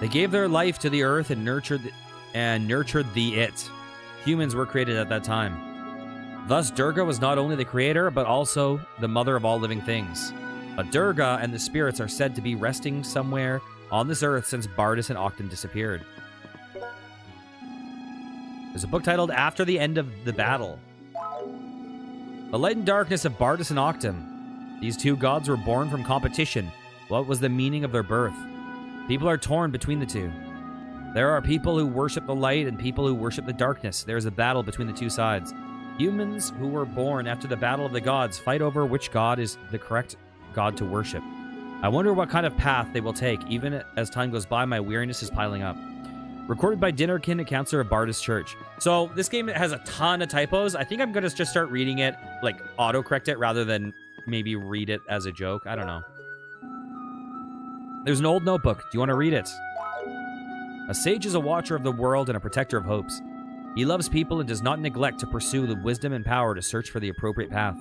They gave their life to the earth and nurtured the it. Humans were created at that time. Thus, Durga was not only the creator, but also the mother of all living things. But Durga and the spirits are said to be resting somewhere on this earth since Bardus and Octum disappeared. There's a book titled After the End of the Battle. The light and darkness of Bardus and Octum. These two gods were born from competition. What was the meaning of their birth? People are torn between the two. There are people who worship the light and people who worship the darkness. There is a battle between the two sides. Humans who were born after the battle of the gods fight over which god is the correct god to worship. I wonder what kind of path they will take. Even as time goes by, my weariness is piling up. Recorded by Dinnerkin, a counselor of Bardus Church. So this game has a ton of typos. I think I'm going to just start reading it, like autocorrect it, rather than maybe read it as a joke. I don't know. There's an old notebook. Do you want to read it? A sage is a watcher of the world and a protector of hopes. He loves people and does not neglect to pursue the wisdom and power to search for the appropriate path.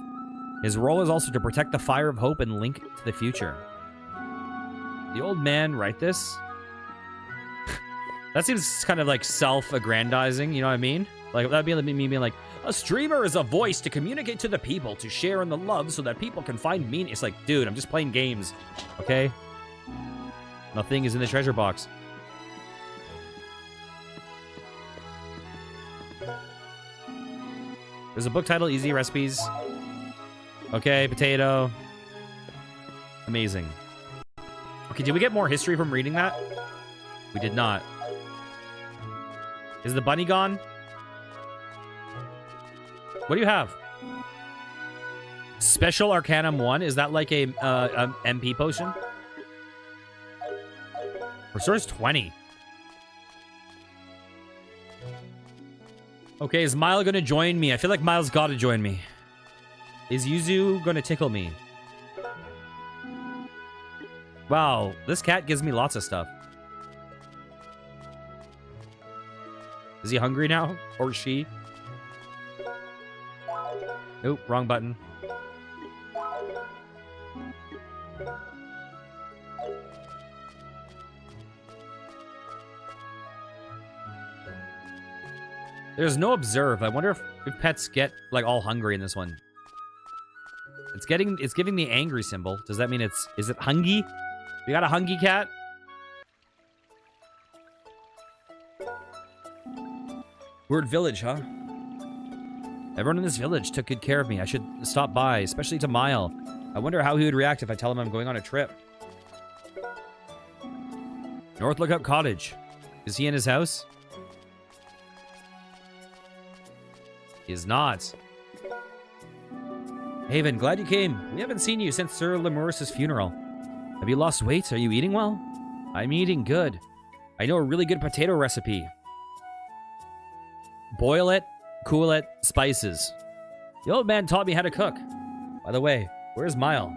His role is also to protect the fire of hope and link to the future. The old man write this? That seems kind of like self-aggrandizing, you know what I mean? Like, that'd be me being like, a streamer is a voice to communicate to the people, to share in the love so that people can find meaning. It's like, dude, I'm just playing games, okay? Nothing is in the treasure box. There's a book titled Easy Recipes. Okay, potato. Amazing. Okay, did we get more history from reading that? We did not. Is the bunny gone? What do you have? Special Arcanum 1? Is that like a MP potion? Resource 20. Okay, is Mile gonna join me? I feel like Mile's gotta join me. Is Yuzu gonna tickle me? Wow, this cat gives me lots of stuff. Is he hungry now? Or she? Nope, wrong button. There's no observe. I wonder if pets get like all hungry in this one. It's giving the angry symbol. Does that mean is it hungry? You got a hungry cat? We're at village, huh? Everyone in this village took good care of me. I should stop by, especially to Mile. I wonder how he would react if I tell him I'm going on a trip. North Lookout Cottage. Is he in his house? He is not. Haven, glad you came. We haven't seen you since Sir Lemurus' funeral. Have you lost weight? Are you eating well? I'm eating good. I know a really good potato recipe. Boil it, cool it, spices. The old man taught me how to cook. By the way, where's Mile?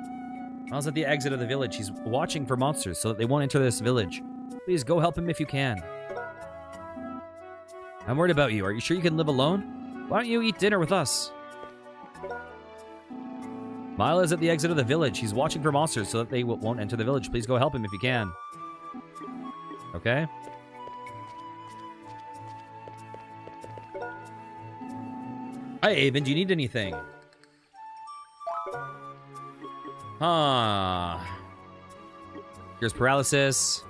Mile's at the exit of the village. He's watching for monsters so that they won't enter this village. Please go help him if you can. I'm worried about you. Are you sure you can live alone? Why don't you eat dinner with us? Mile is at the exit of the village. He's watching for monsters so that they won't enter the village. Please go help him if you can. Okay. Hi, Avon. Do you need anything? Huh. Here's paralysis.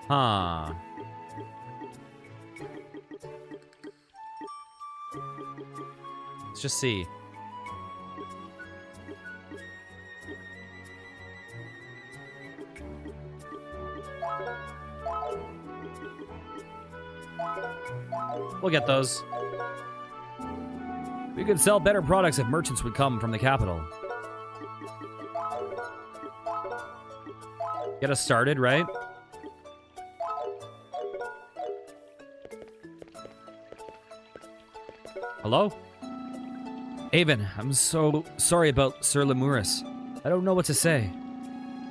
Huh. Let's just see. We'll get those. We could sell better products if merchants would come from the capital. Get us started, right? Hello? Avon, I'm so sorry about Sir Lemurus. I don't know what to say.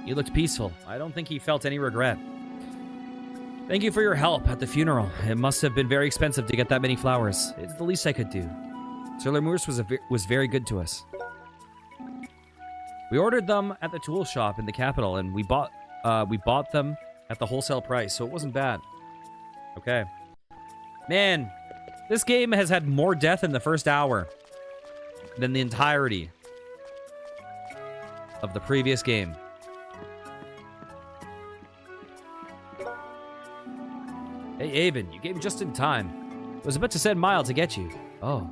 He looked peaceful. I don't think he felt any regret. Thank you for your help at the funeral. It must have been very expensive to get that many flowers. It's the least I could do. Sir Lemurus was very good to us. We ordered them at the tool shop in the capital, and we bought them at the wholesale price, so it wasn't bad. Okay. Man, this game has had more death in the first hour than the entirety of the previous game. Hey, Avon, you came just in time. I was about to send Mile to get you. Oh.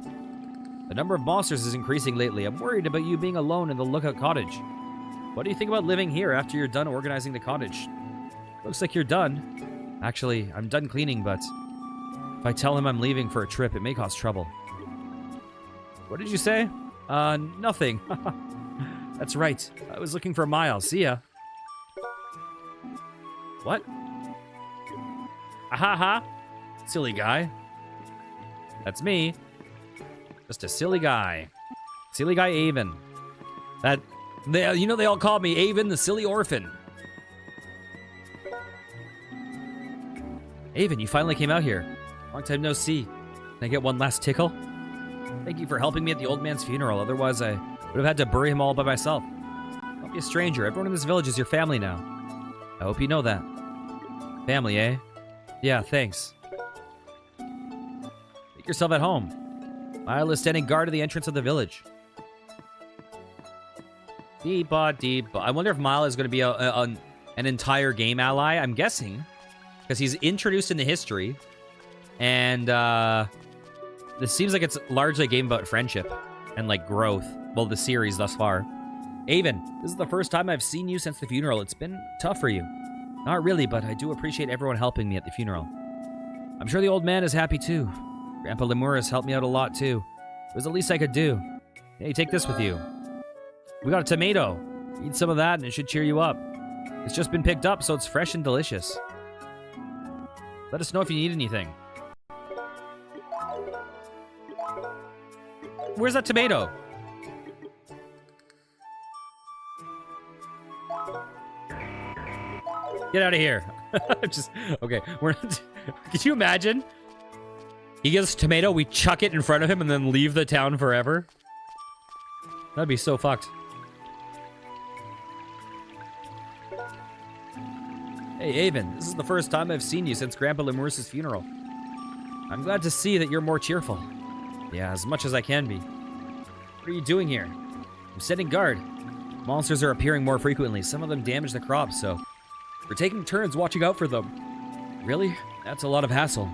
The number of monsters is increasing lately. I'm worried about you being alone in the Lookout Cottage. What do you think about living here after you're done organizing the cottage? Looks like you're done. Actually, I'm done cleaning, but if I tell him I'm leaving for a trip, it may cause trouble. What did you say? Nothing. That's right. I was looking for Mile. See ya. What? Ha. Silly guy. That's me. Just a silly guy. Silly guy Avon. They all called me Avon the silly orphan. Avon, you finally came out here. Long time no see. Can I get one last tickle? Thank you for helping me at the old man's funeral. Otherwise, I would have had to bury him all by myself. Don't be a stranger. Everyone in this village is your family now. I hope you know that. Family, eh? Yeah, thanks. Make yourself at home. Mile is standing guard at the entrance of the village. Deep. I wonder if Mile is going to be an entire game ally. I'm guessing. Because he's introduced in the history. And this seems like it's largely a game about friendship. And like growth. Well, the series thus far. Avon, this is the first time I've seen you since the funeral. It's been tough for you. Not really, but I do appreciate everyone helping me at the funeral. I'm sure the old man is happy too. Grandpa Lemurus helped me out a lot too. It was the least I could do. Hey, take this with you. We got a tomato. Eat some of that and it should cheer you up. It's just been picked up, so it's fresh and delicious. Let us know if you need anything. Where's that tomato? Get out of here. Okay. Could you imagine? He gives us a tomato, we chuck it in front of him, and then leave the town forever? That'd be so fucked. Hey, Avon, this is the first time I've seen you since Grandpa Lemurus' funeral. I'm glad to see that you're more cheerful. Yeah, as much as I can be. What are you doing here? I'm setting guard. Monsters are appearing more frequently. Some of them damage the crops, so we're taking turns watching out for them. Really? That's a lot of hassle.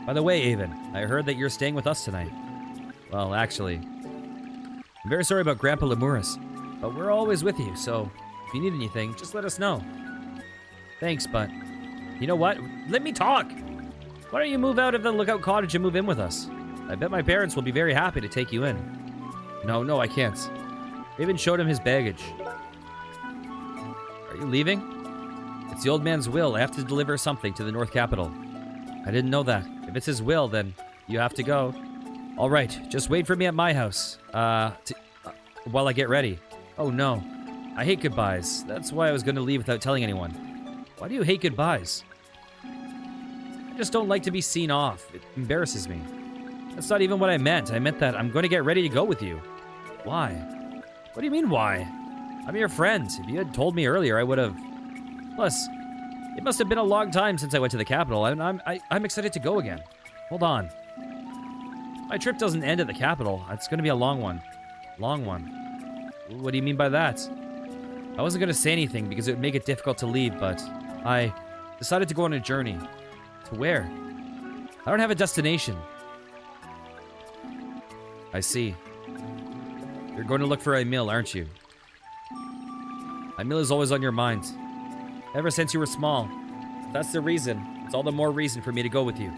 By the way, Avon, I heard that you're staying with us tonight. Well, actually, I'm very sorry about Grandpa Lemurus, but we're always with you, so if you need anything, just let us know. Thanks, but you know what? Let me talk! Why don't you move out of the lookout cottage and move in with us? I bet my parents will be very happy to take you in. No, I can't. Avon showed him his baggage. Are you leaving? It's the old man's will. I have to deliver something to the North Capital. I didn't know that. If it's his will, then you have to go. All right, just wait for me at my house. While I get ready. Oh no, I hate goodbyes. That's why I was going to leave without telling anyone. Why do you hate goodbyes? I just don't like to be seen off. It embarrasses me. That's not even what I meant. I meant that I'm going to get ready to go with you. Why? What do you mean, why? I'm your friend. If you had told me earlier, I would have... Plus, it must have been a long time since I went to the capital, and I'm excited to go again. Hold on. My trip doesn't end at the capital. It's going to be a long one. Long one. What do you mean by that? I wasn't going to say anything because it would make it difficult to leave, but I decided to go on a journey. To where? I don't have a destination. I see. You're going to look for Emil, aren't you? Emil is always on your mind. Ever since you were small. If that's the reason, it's all the more reason for me to go with you.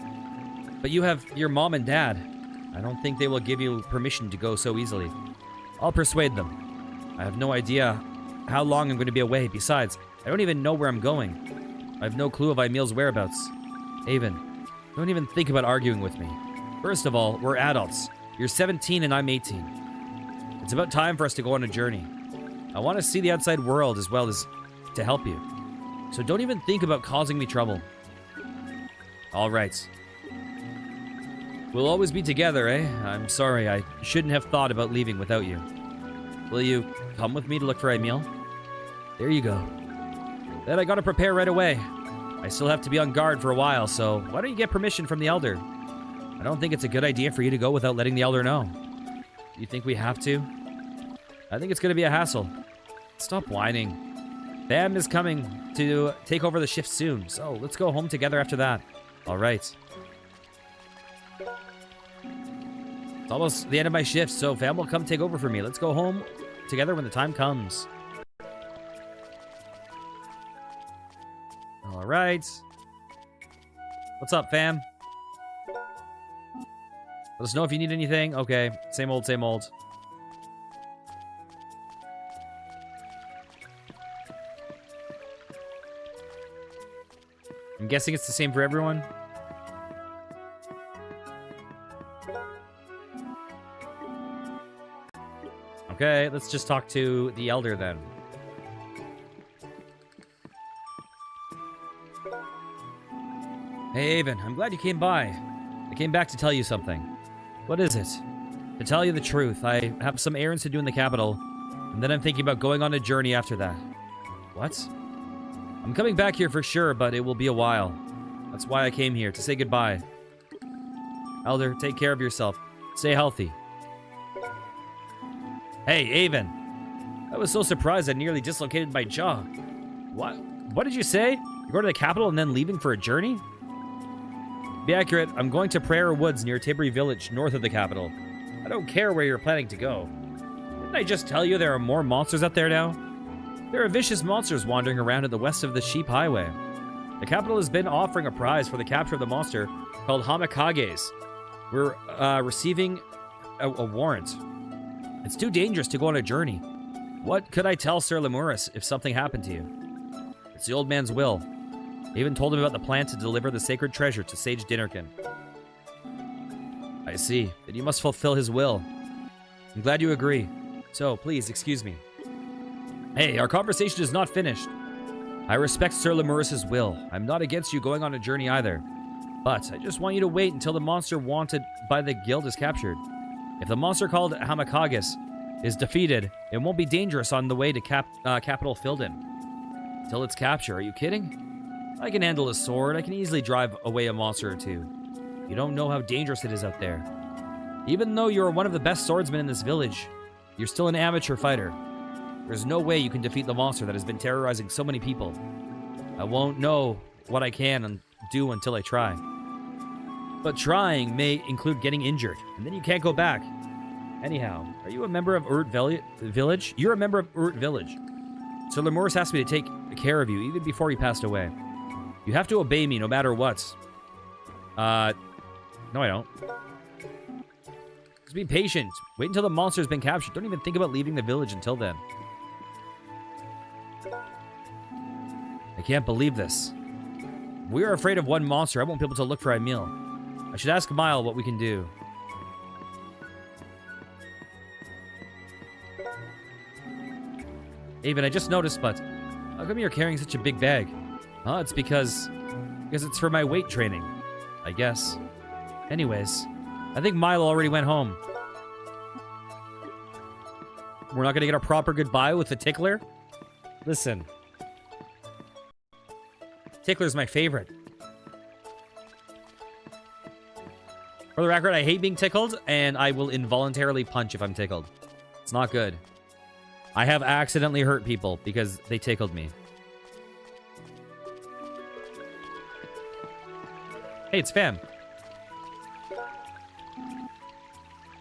But you have your mom and dad. I don't think they will give you permission to go so easily. I'll persuade them. I have no idea how long I'm going to be away. Besides, I don't even know where I'm going. I have no clue of Emil's whereabouts. Avon, don't even think about arguing with me. First of all, we're adults. You're 17 and I'm 18. It's about time for us to go on a journey. I want to see the outside world as well as to help you. So don't even think about causing me trouble. All right. We'll always be together, eh? I'm sorry, I shouldn't have thought about leaving without you. Will you come with me to look for Emil? There you go. Then I gotta prepare right away. I still have to be on guard for a while, so why don't you get permission from the Elder? I don't think it's a good idea for you to go without letting the Elder know. You think we have to? I think it's gonna be a hassle. Stop whining. Bam is coming to take over the shift soon, so let's go home together after that. All right. It's almost the end of my shift, so Fam will come take over for me. Let's go home together when the time comes. All right. What's up, Fam? Let us know if you need anything. Okay, same old, same old. I'm guessing it's the same for everyone. Okay, let's just talk to the Elder then. Hey, Avon, I'm glad you came by. I came back to tell you something. What is it? To tell you the truth, I have some errands to do in the capital, and then I'm thinking about going on a journey after that. What? I'm coming back here for sure, but it will be a while. That's why I came here, to say goodbye. Elder, take care of yourself. Stay healthy. Hey, Avon. I was so surprised I nearly dislocated my jaw. What? What did you say? You're going to the capital and then leaving for a journey? Be accurate, I'm going to Prayer Woods near Tilbury Village, north of the capital. I don't care where you're planning to go. Didn't I just tell you there are more monsters up there now? There are vicious monsters wandering around in the west of the Sheep Highway. The capital has been offering a prize for the capture of the monster called Hamakages. We're receiving a warrant. It's too dangerous to go on a journey. What could I tell Sir Lemurus if something happened to you? It's the old man's will. I even told him about the plan to deliver the sacred treasure to Sage Dinnerkin. I see. Then you must fulfill his will. I'm glad you agree. So, please, excuse me. Hey, our conversation is not finished. I respect Sir Lemurus' will. I'm not against you going on a journey either. But I just want you to wait until the monster wanted by the guild is captured. If the monster called Hamakages is defeated, it won't be dangerous on the way to capital Filden. Until its capture, are you kidding? I can handle a sword. I can easily drive away a monster or two. You don't know how dangerous it is out there. Even though you're one of the best swordsmen in this village, you're still an amateur fighter. There's no way you can defeat the monster that has been terrorizing so many people. I won't know what I can do until I try. But trying may include getting injured, and then you can't go back. Anyhow, are you a member of Village? You're a member of Village. So Lemurus asked me to take care of you even before he passed away. You have to obey me no matter what. No, I don't. Just be patient. Wait until the monster's been captured. Don't even think about leaving the village until then. I can't believe this. If we are afraid of one monster, I won't be able to look for Emil. I should ask Mile what we can do. Avon, I just noticed, but how come you're carrying such a big bag? It's because it's for my weight training, I guess. Anyways, I think Milo already went home. We're not going to get a proper goodbye with the Tickler? Listen. Tickler's my favorite. For the record, I hate being tickled, and I will involuntarily punch if I'm tickled. It's not good. I have accidentally hurt people because they tickled me. Hey, it's Fam.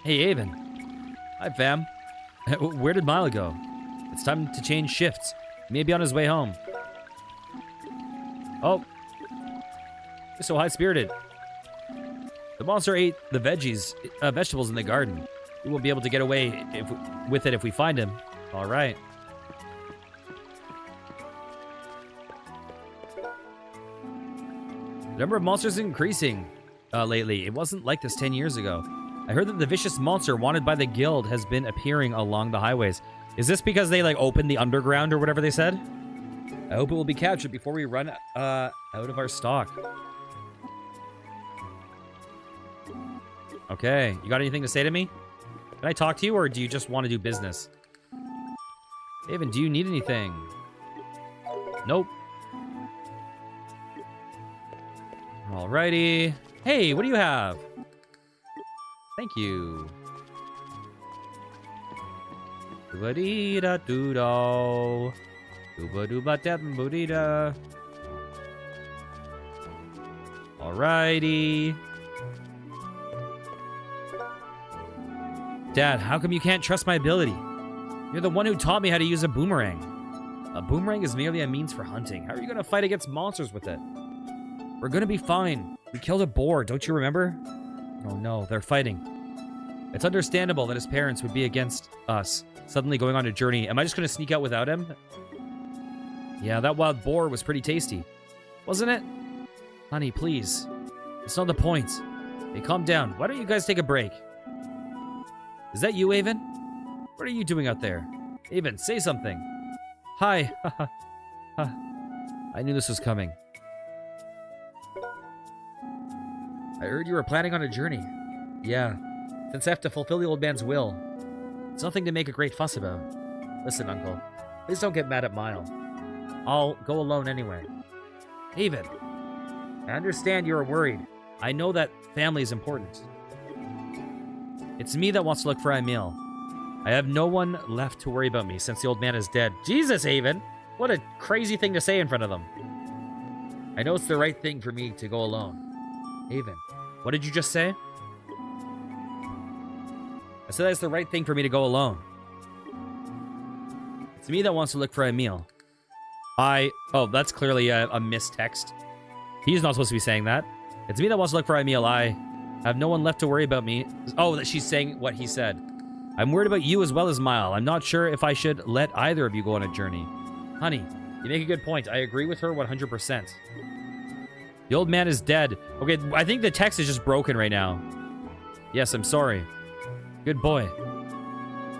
Hey, Avon. Hi, Fam. Where did Milo go? It's time to change shifts. Maybe on his way home. Oh. You're so high-spirited. The monster ate the vegetables in the garden. We won't be able to get away with it if we find him. All right. The number of monsters is increasing lately. It wasn't like this 10 years ago. I heard that the vicious monster wanted by the guild has been appearing along the highways. Is this because they, like, opened the underground or whatever they said? I hope it will be captured before we run out of our stock. Okay. You got anything to say to me? Can I talk to you, or do you just want to do business? Avon, do you need anything? Nope. Alrighty. Hey, what do you have? Thank you. Dooba-dee-da-doo-do. Dooba-dooba-dab-boo-dee-da. Alrighty. Dad, how come you can't trust my ability? You're the one who taught me how to use a boomerang. A boomerang is merely a means for hunting. How are you going to fight against monsters with it? We're going to be fine. We killed a boar, don't you remember? Oh no, they're fighting. It's understandable that his parents would be against us, suddenly going on a journey. Am I just going to sneak out without him? Yeah, that wild boar was pretty tasty. Wasn't it? Honey, please. It's not the point. Hey, calm down. Why don't you guys take a break? Is that you, Avon? What are you doing out there? Avon, say something. Hi. I knew this was coming. I heard you were planning on a journey. Yeah. Since I have to fulfill the old man's will. It's nothing to make a great fuss about. Listen, Uncle. Please don't get mad at Mile. I'll go alone anyway. Avon. I understand you are worried, I know that family is important. It's me that wants to look for Emil. I have no one left to worry about me since the old man is dead. Jesus, Avon! What a crazy thing to say in front of them. I know it's the right thing for me to go alone. Avon, what did you just say? I said that's the right thing for me to go alone. It's me that wants to look for Emil. Oh, that's clearly a mistext. He's not supposed to be saying that. It's me that wants to look for Emil. I have no one left to worry about me. Oh, that she's saying what he said. I'm worried about you as well as Mile. I'm not sure if I should let either of you go on a journey. Honey, you make a good point. I agree with her 100%. The old man is dead. Okay, I think the text is just broken right now. Yes, I'm sorry. Good boy.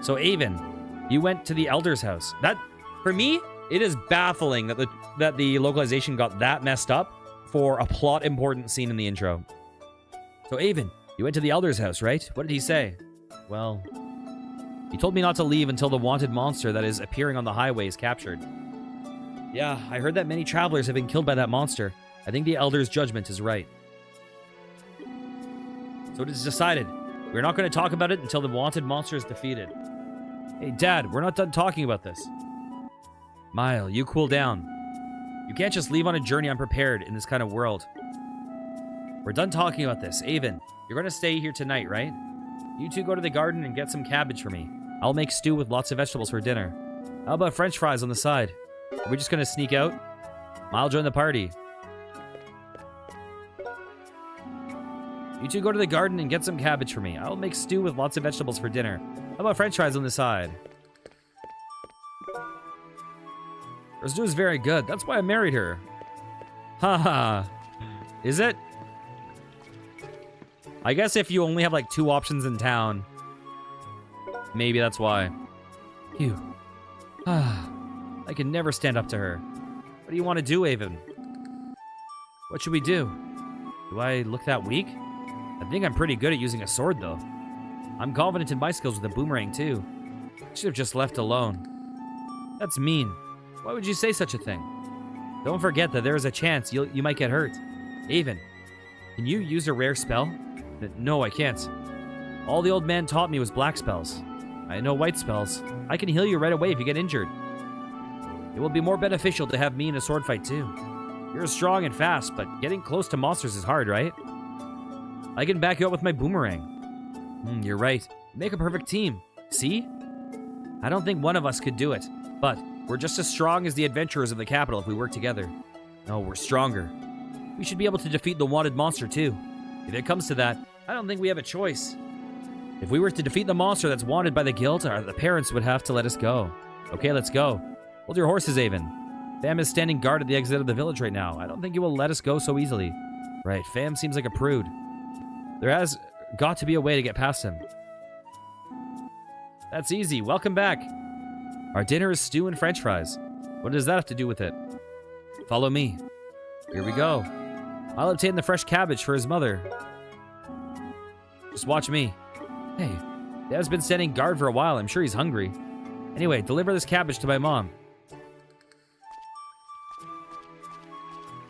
So, Avon, you went to the elder's house. That, for me, it is baffling that the localization got that messed up for a plot-important scene in the intro. So, Avon, you went to the elder's house, right? What did he say? Well, he told me not to leave until the wanted monster that is appearing on the highway is captured. Yeah, I heard that many travelers have been killed by that monster. I think the elder's judgment is right. So it is decided. We're not going to talk about it until the wanted monster is defeated. Hey, Dad, we're not done talking about this. Mile, you cool down. You can't just leave on a journey unprepared in this kind of world. We're done talking about this. Avon, you're going to stay here tonight, right? You two go to the garden and get some cabbage for me. I'll make stew with lots of vegetables for dinner. How about French fries on the side? Are we just going to sneak out? I'll join the party. You two go to the garden and get some cabbage for me. I'll make stew with lots of vegetables for dinner. How about French fries on the side? Her stew is very good. That's why I married her. Haha. Is it? I guess if you only have like 2 options in town, maybe that's why. Phew. I can never stand up to her. What do you want to do, Avon? What should we do? Do I look that weak? I think I'm pretty good at using a sword, though. I'm confident in my skills with a boomerang, too. I should have just left alone. That's mean. Why would you say such a thing? Don't forget that there is a chance you might get hurt. Avon, can you use a rare spell? No, I can't. All the old man taught me was black spells. I know white spells. I can heal you right away if you get injured. It will be more beneficial to have me in a sword fight, too. You're strong and fast, but getting close to monsters is hard, right? I can back you up with my boomerang. You're right. You make a perfect team. See? I don't think one of us could do it, but we're just as strong as the adventurers of the capital if we work together. No, we're stronger. We should be able to defeat the wanted monster, too. If it comes to that, I don't think we have a choice. If we were to defeat the monster that's wanted by the guild, the parents would have to let us go. Okay, let's go. Hold your horses, Avon. Fam is standing guard at the exit of the village right now. I don't think he will let us go so easily. Right, Fam seems like a prude. There has got to be a way to get past him. That's easy. Welcome back. Our dinner is stew and French fries. What does that have to do with it? Follow me. Here we go. I'll obtain the fresh cabbage for his mother. Just watch me. Hey, Dad's been standing guard for a while. I'm sure he's hungry. Anyway, deliver this cabbage to my mom.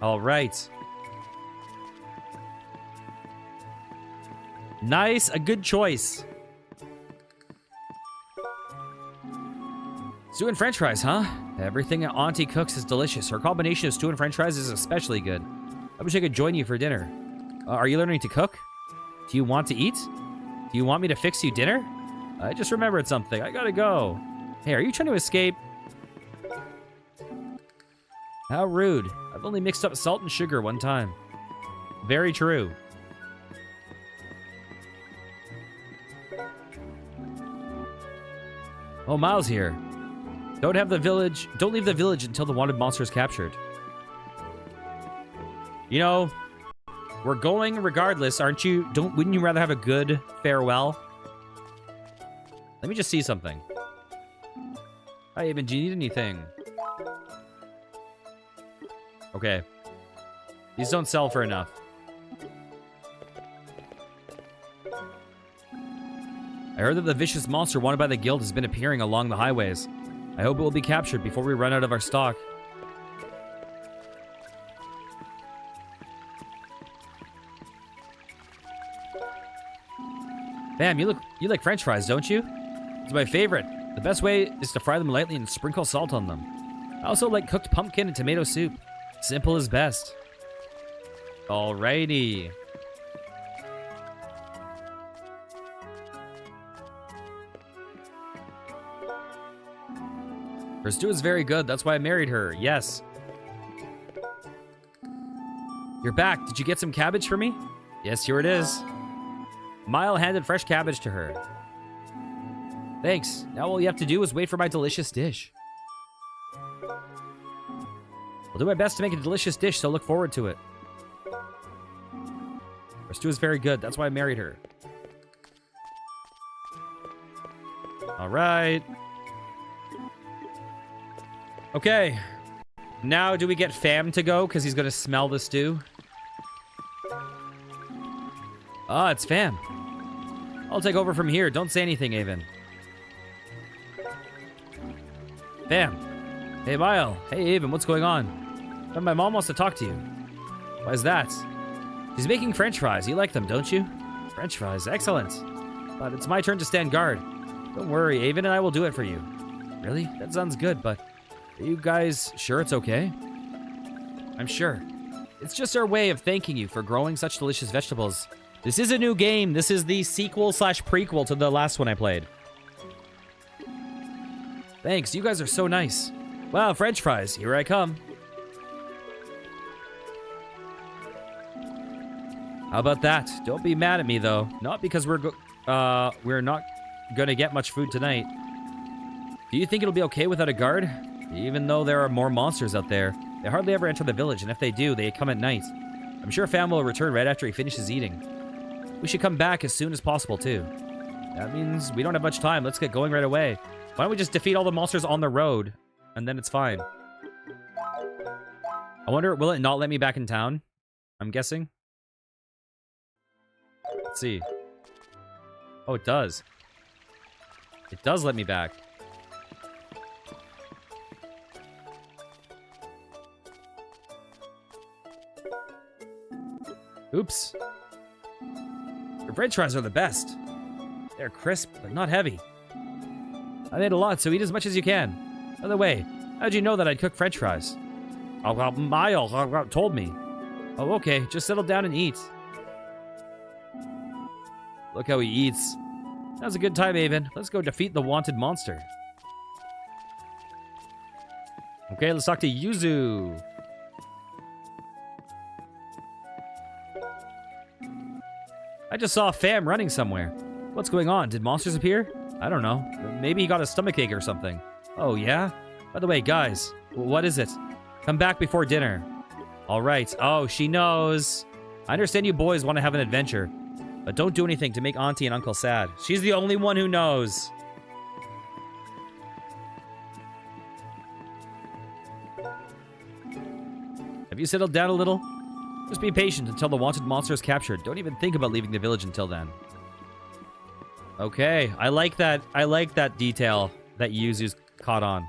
All right. Nice, a good choice. Stew and French fries, huh? Everything Auntie cooks is delicious. Her combination of stew and French fries is especially good. I wish I could join you for dinner. Are you learning to cook? Do you want to eat? Do you want me to fix you dinner? I just remembered something. I gotta go. Hey, are you trying to escape? How rude. I've only mixed up salt and sugar one time. Very true. Oh, Miles here. Don't leave the village until the wanted monster is captured. You know, we're going regardless, aren't you? Wouldn't you rather have a good farewell? Let me just see something. Hi, Avon, do you need anything? Okay. These don't sell for enough. I heard that the vicious monster wanted by the guild has been appearing along the highways. I hope it will be captured before we run out of our stock. Bam, you like French fries, don't you? It's my favorite. The best way is to fry them lightly and sprinkle salt on them. I also like cooked pumpkin and tomato soup. Simple is best. Alrighty. Her stew is very good. That's why I married her. Yes. You're back. Did you get some cabbage for me? Yes, here it is. Mile handed fresh cabbage to her. Thanks. Now all you have to do is wait for my delicious dish. I'll do my best to make a delicious dish, so look forward to it. Her stew is very good. That's why I married her. All right. Okay. Now do we get Fam to go? Because he's going to smell the stew. Ah, it's Fam. I'll take over from here. Don't say anything, Avon. Fam. Hey, Mile. Hey, Avon. What's going on? My mom wants to talk to you. Why is that? She's making French fries. You like them, don't you? French fries. Excellent. But it's my turn to stand guard. Don't worry. Avon and I will do it for you. Really? That sounds good, but are you guys sure it's okay? I'm sure. It's just our way of thanking you for growing such delicious vegetables. This is a new game. This is the sequel/prequel to the last one I played. Thanks. You guys are so nice. Wow, French fries. Here I come. How about that? Don't be mad at me, though. Not because we're not gonna get much food tonight. Do you think it'll be okay without a guard? Even though there are more monsters out there, they hardly ever enter the village, and if they do, they come at night. I'm sure Fam will return right after he finishes eating. We should come back as soon as possible, too. That means we don't have much time. Let's get going right away. Why don't we just defeat all the monsters on the road, and then it's fine. I wonder, will it not let me back in town? I'm guessing. Let's see. Oh, it does. It does let me back. Oops. Your French fries are the best. They're crisp, but not heavy. I made a lot, so eat as much as you can. By the way, how'd you know that I'd cook French fries? Mile told me. Oh, okay. Just settle down and eat. Look how he eats. That was a good time, Avon. Let's go defeat the wanted monster. Okay, let's talk to Yuzu. I just saw Fam running somewhere. What's going on? Did monsters appear? I don't know. Maybe he got a stomachache or something. Oh, yeah? By the way, guys, what is it? Come back before dinner. All right. Oh, she knows. I understand you boys want to have an adventure, but don't do anything to make Auntie and Uncle sad. She's the only one who knows. Have you settled down a little? Just be patient until the wanted monster is captured. Don't even think about leaving the village until then. Okay, I like that. I like that detail that Yuzu's caught on.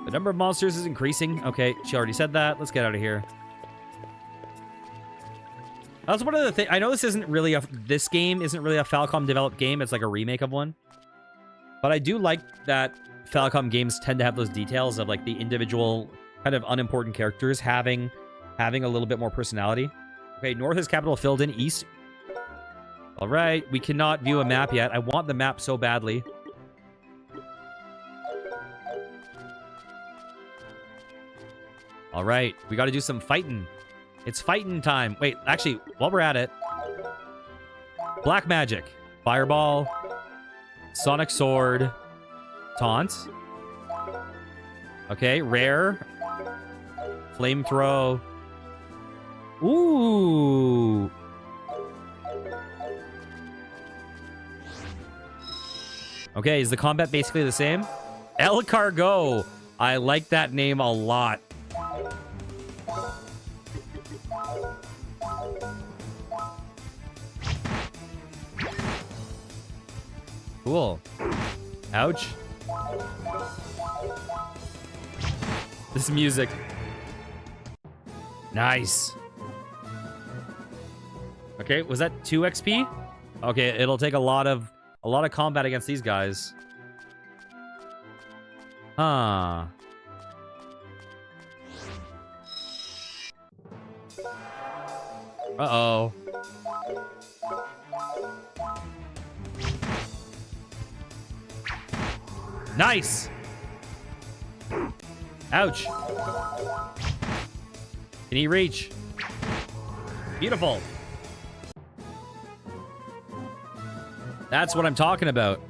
The number of monsters is increasing. Okay, she already said that. Let's get out of here. That's one of the things. I know this isn't really this game isn't really a Falcom developed game. It's like a remake of one. But I do like that Falcom games tend to have those details of like the individual kind of unimportant characters having a little bit more personality. Okay, north is capital filled in. East. All right, we cannot view a map yet. I want the map so badly. All right, we got to do some fighting. It's fighting time. Wait, actually, while we're at it, black magic, fireball, sonic sword, taunt. Okay, rare, flamethrow. Ooh. Okay, is the combat basically the same? El Cargo. I like that name a lot. Cool. Ouch. This music. Nice. Okay, was that 2 XP? Okay, it'll take a lot of combat against these guys. Huh. Uh-oh. Nice! Ouch. Can he reach? Beautiful. That's what I'm talking about.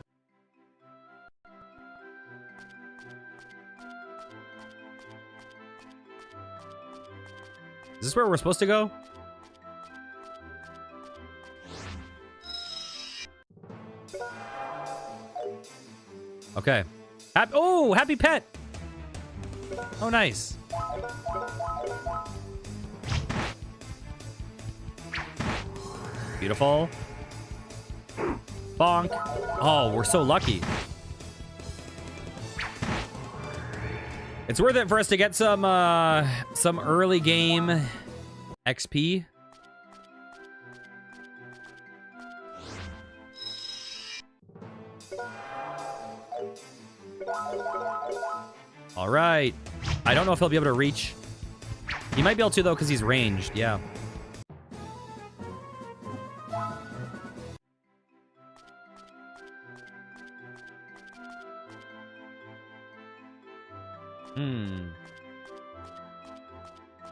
Is this where we're supposed to go? Okay. Happy pet! Oh, nice. Beautiful. Bonk. Oh, we're so lucky. It's worth it for us to get some early game XP. All right. I don't know if he'll be able to reach. He might be able to, though, because he's ranged. Yeah.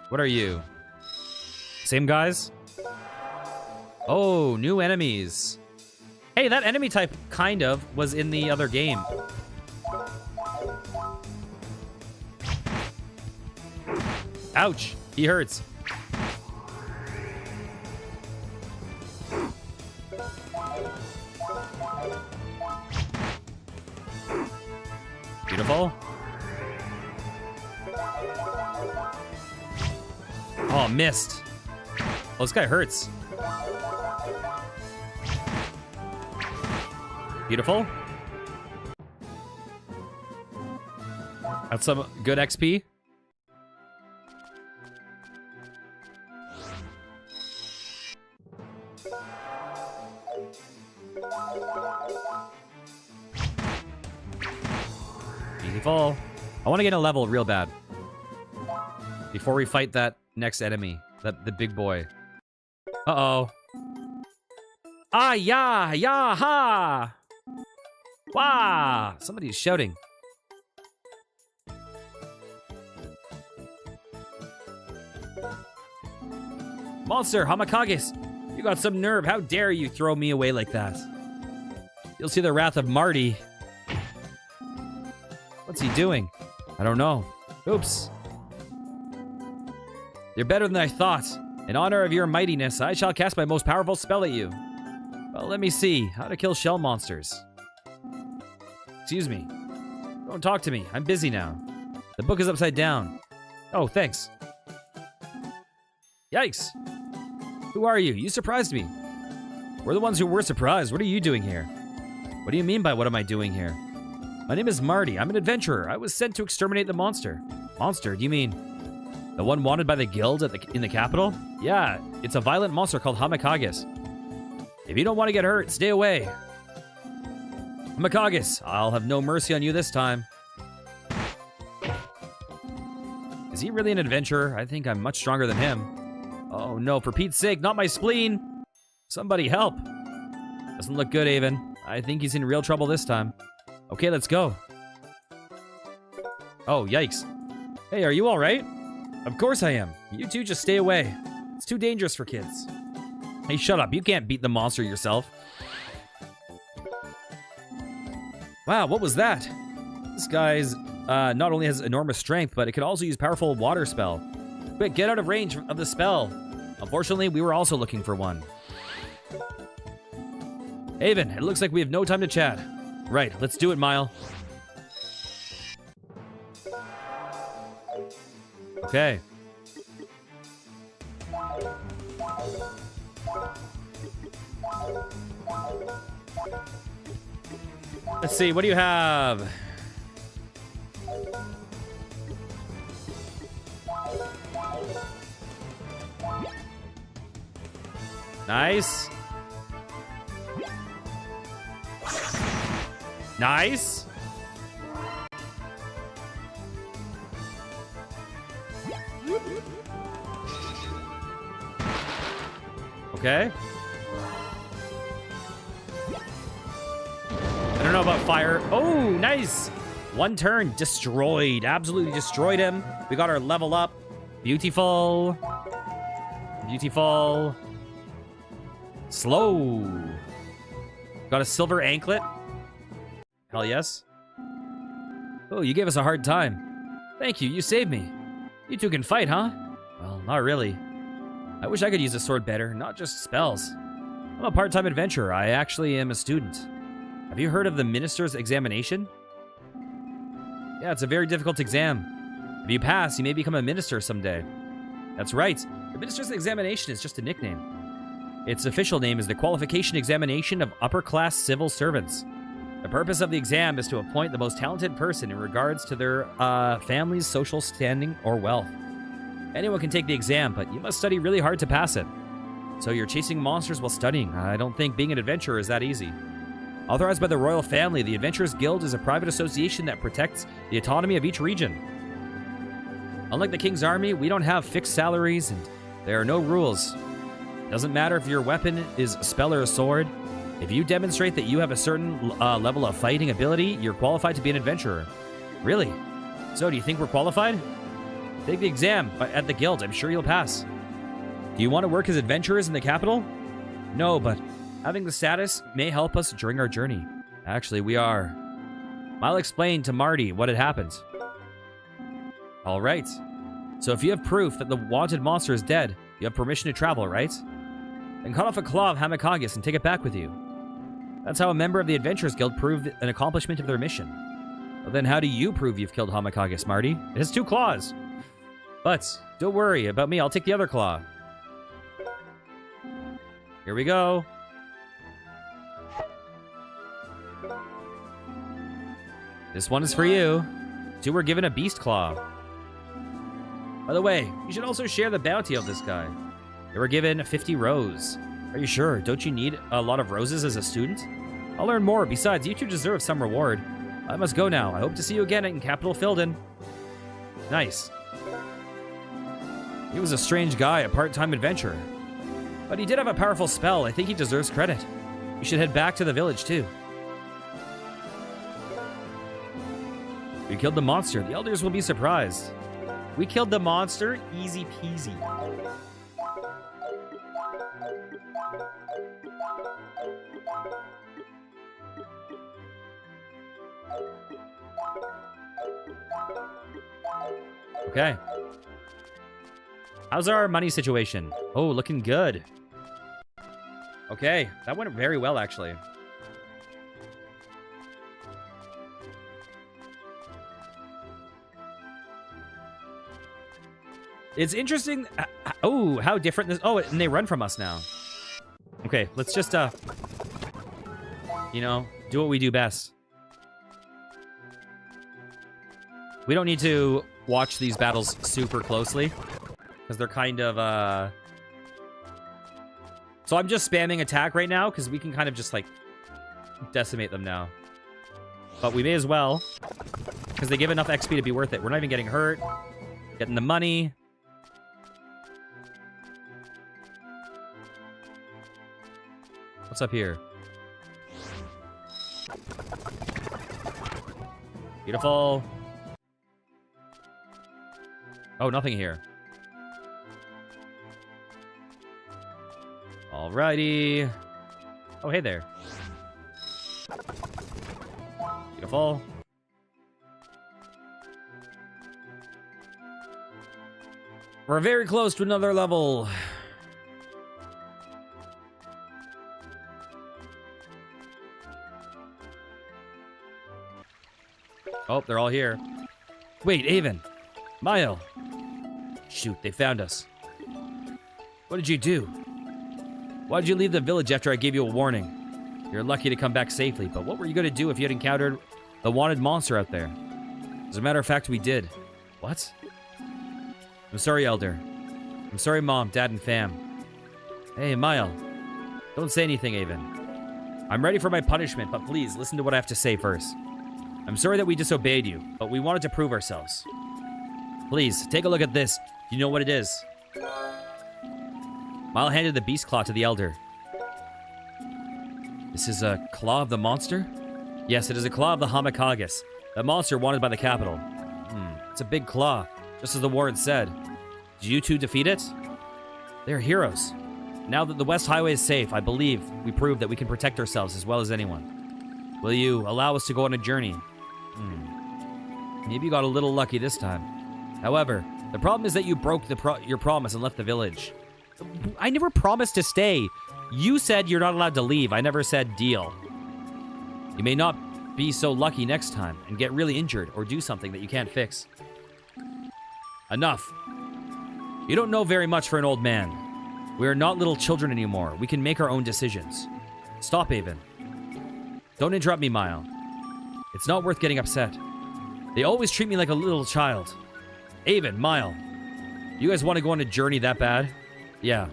What are you? Same guys? Oh, new enemies. Hey, that enemy type, kind of, was in the other game. Ouch. He hurts. Beautiful. Oh, missed. Oh, this guy hurts. Beautiful. That's some good XP. Beautiful. I want to get a level real bad before we fight that next enemy, the big boy. Uh-oh. Ah, yeah, yeah, ha! Wah! Somebody's shouting. Monster, Hamakages! You got some nerve. How dare you throw me away like that? You'll see the wrath of Marty. What's he doing? I don't know. Oops. You're better than I thought. In honor of your mightiness, I shall cast my most powerful spell at you. Well, let me see. How to kill shell monsters. Excuse me. Don't talk to me. I'm busy now. The book is upside down. Oh, thanks. Yikes. Who are you? You surprised me. We're the ones who were surprised. What are you doing here? What do you mean by what am I doing here? My name is Marty. I'm an adventurer. I was sent to exterminate the monster. Monster? Do you mean the one wanted by the guild in the capital? Yeah, it's a violent monster called Hamakages. If you don't want to get hurt, stay away. Hamakages, I'll have no mercy on you this time. Is he really an adventurer? I think I'm much stronger than him. Oh no, for Pete's sake, not my spleen! Somebody help. Doesn't look good, Avon. I think he's in real trouble this time. Okay, let's go. Oh, yikes. Hey, are you all right? Of course I am. You two just stay away. It's too dangerous for kids. Hey, shut up. You can't beat the monster yourself. Wow, what was that? This guy's not only has enormous strength, but it could also use powerful water spell. Quick, get out of range of the spell. Unfortunately, we were also looking for one. Avon, it looks like we have no time to chat. Right, let's do it, Mile. Okay. Let's see, what do you have? Nice. Nice. Okay. I don't know about fire. Oh, nice. One turn. Destroyed. Absolutely destroyed him. We got our level up. Beautiful. Beautiful. Slow. Got a silver anklet. Hell yes. Oh, you gave us a hard time. Thank you. You saved me. You two can fight, huh? Well, not really. I wish I could use a sword better, not just spells. I'm a part-time adventurer. I actually am a student. Have you heard of the minister's examination? Yeah, it's a very difficult exam. If you pass, you may become a minister someday. That's right. The minister's examination is just a nickname. Its official name is the Qualification Examination of Upper-Class Civil Servants. The purpose of the exam is to appoint the most talented person in regards to their family's social standing or wealth. Anyone can take the exam, but you must study really hard to pass it. So you're chasing monsters while studying. I don't think being an adventurer is that easy. Authorized by the royal family, the Adventurers Guild is a private association that protects the autonomy of each region. Unlike the King's Army, we don't have fixed salaries and there are no rules. Doesn't matter if your weapon is a spell or a sword. If you demonstrate that you have a certain level of fighting ability, you're qualified to be an adventurer. Really? So do you think we're qualified? Take the exam at the guild. I'm sure you'll pass. Do you want to work as adventurers in the capital? No, but having the status may help us during our journey. Actually, we are. I'll explain to Marty what had happened. All right. So if you have proof that the wanted monster is dead, you have permission to travel, right? Then cut off a claw of Hamakagus and take it back with you. That's how a member of the Adventurers Guild proved an accomplishment of their mission. Well, then how do you prove you've killed Hamakagus, Marty? It has 2 claws. But don't worry about me, I'll take the other claw. Here we go. This one is for you. 2 were given a beast claw. By the way, you should also share the bounty of this guy. They were given 50 rows. Are you sure? Don't you need a lot of roses as a student? I'll learn more. Besides, you two deserve some reward. I must go now. I hope to see you again in Capital Filden. Nice. He was a strange guy, a part-time adventurer. But he did have a powerful spell. I think he deserves credit. You should head back to the village, too. We killed the monster. The elders will be surprised. We killed the monster. Easy peasy. Okay. How's our money situation? Oh, looking good. Okay, that went very well, actually. It's interesting. Oh, how different this. Oh, and they run from us now. Okay, let's just, you know, do what we do best. We don't need to watch these battles super closely because they're kind of, So I'm just spamming attack right now because we can kind of just, like, decimate them now. But we may as well because they give enough XP to be worth it. We're not even getting hurt. Getting the money. What's up here? Beautiful. Oh, nothing here. Alrighty. Oh, hey there. Beautiful. We're very close to another level. Oh, they're all here. Wait, Avon. Mile. Shoot, they found us. What did you do? Why did you leave the village after I gave you a warning? You're lucky to come back safely, but what were you going to do if you had encountered the wanted monster out there? As a matter of fact, we did. What? I'm sorry, Elder. I'm sorry, Mom, Dad, and Fam. Hey, Mile. Don't say anything, Avon. I'm ready for my punishment, but please listen to what I have to say first. I'm sorry that we disobeyed you, but we wanted to prove ourselves. Please, take a look at this. Do you know what it is? Mile handed the beast claw to the elder. This is a claw of the monster? Yes, it is a claw of the Hamakagus, that monster wanted by the capital. It's a big claw, just as the warden said. Did you two defeat it? They're heroes. Now that the West Highway is safe, I believe we proved that we can protect ourselves as well as anyone. Will you allow us to go on a journey? Maybe you got a little lucky this time. However, the problem is that you broke your promise and left the village. I never promised to stay. You said you're not allowed to leave. I never said deal. You may not be so lucky next time and get really injured or do something that you can't fix. Enough. You don't know very much for an old man. We are not little children anymore. We can make our own decisions. Stop, Avon. Don't interrupt me, Mile. It's not worth getting upset. They always treat me like a little child. Avon, Mile. You guys want to go on a journey that bad? Yeah.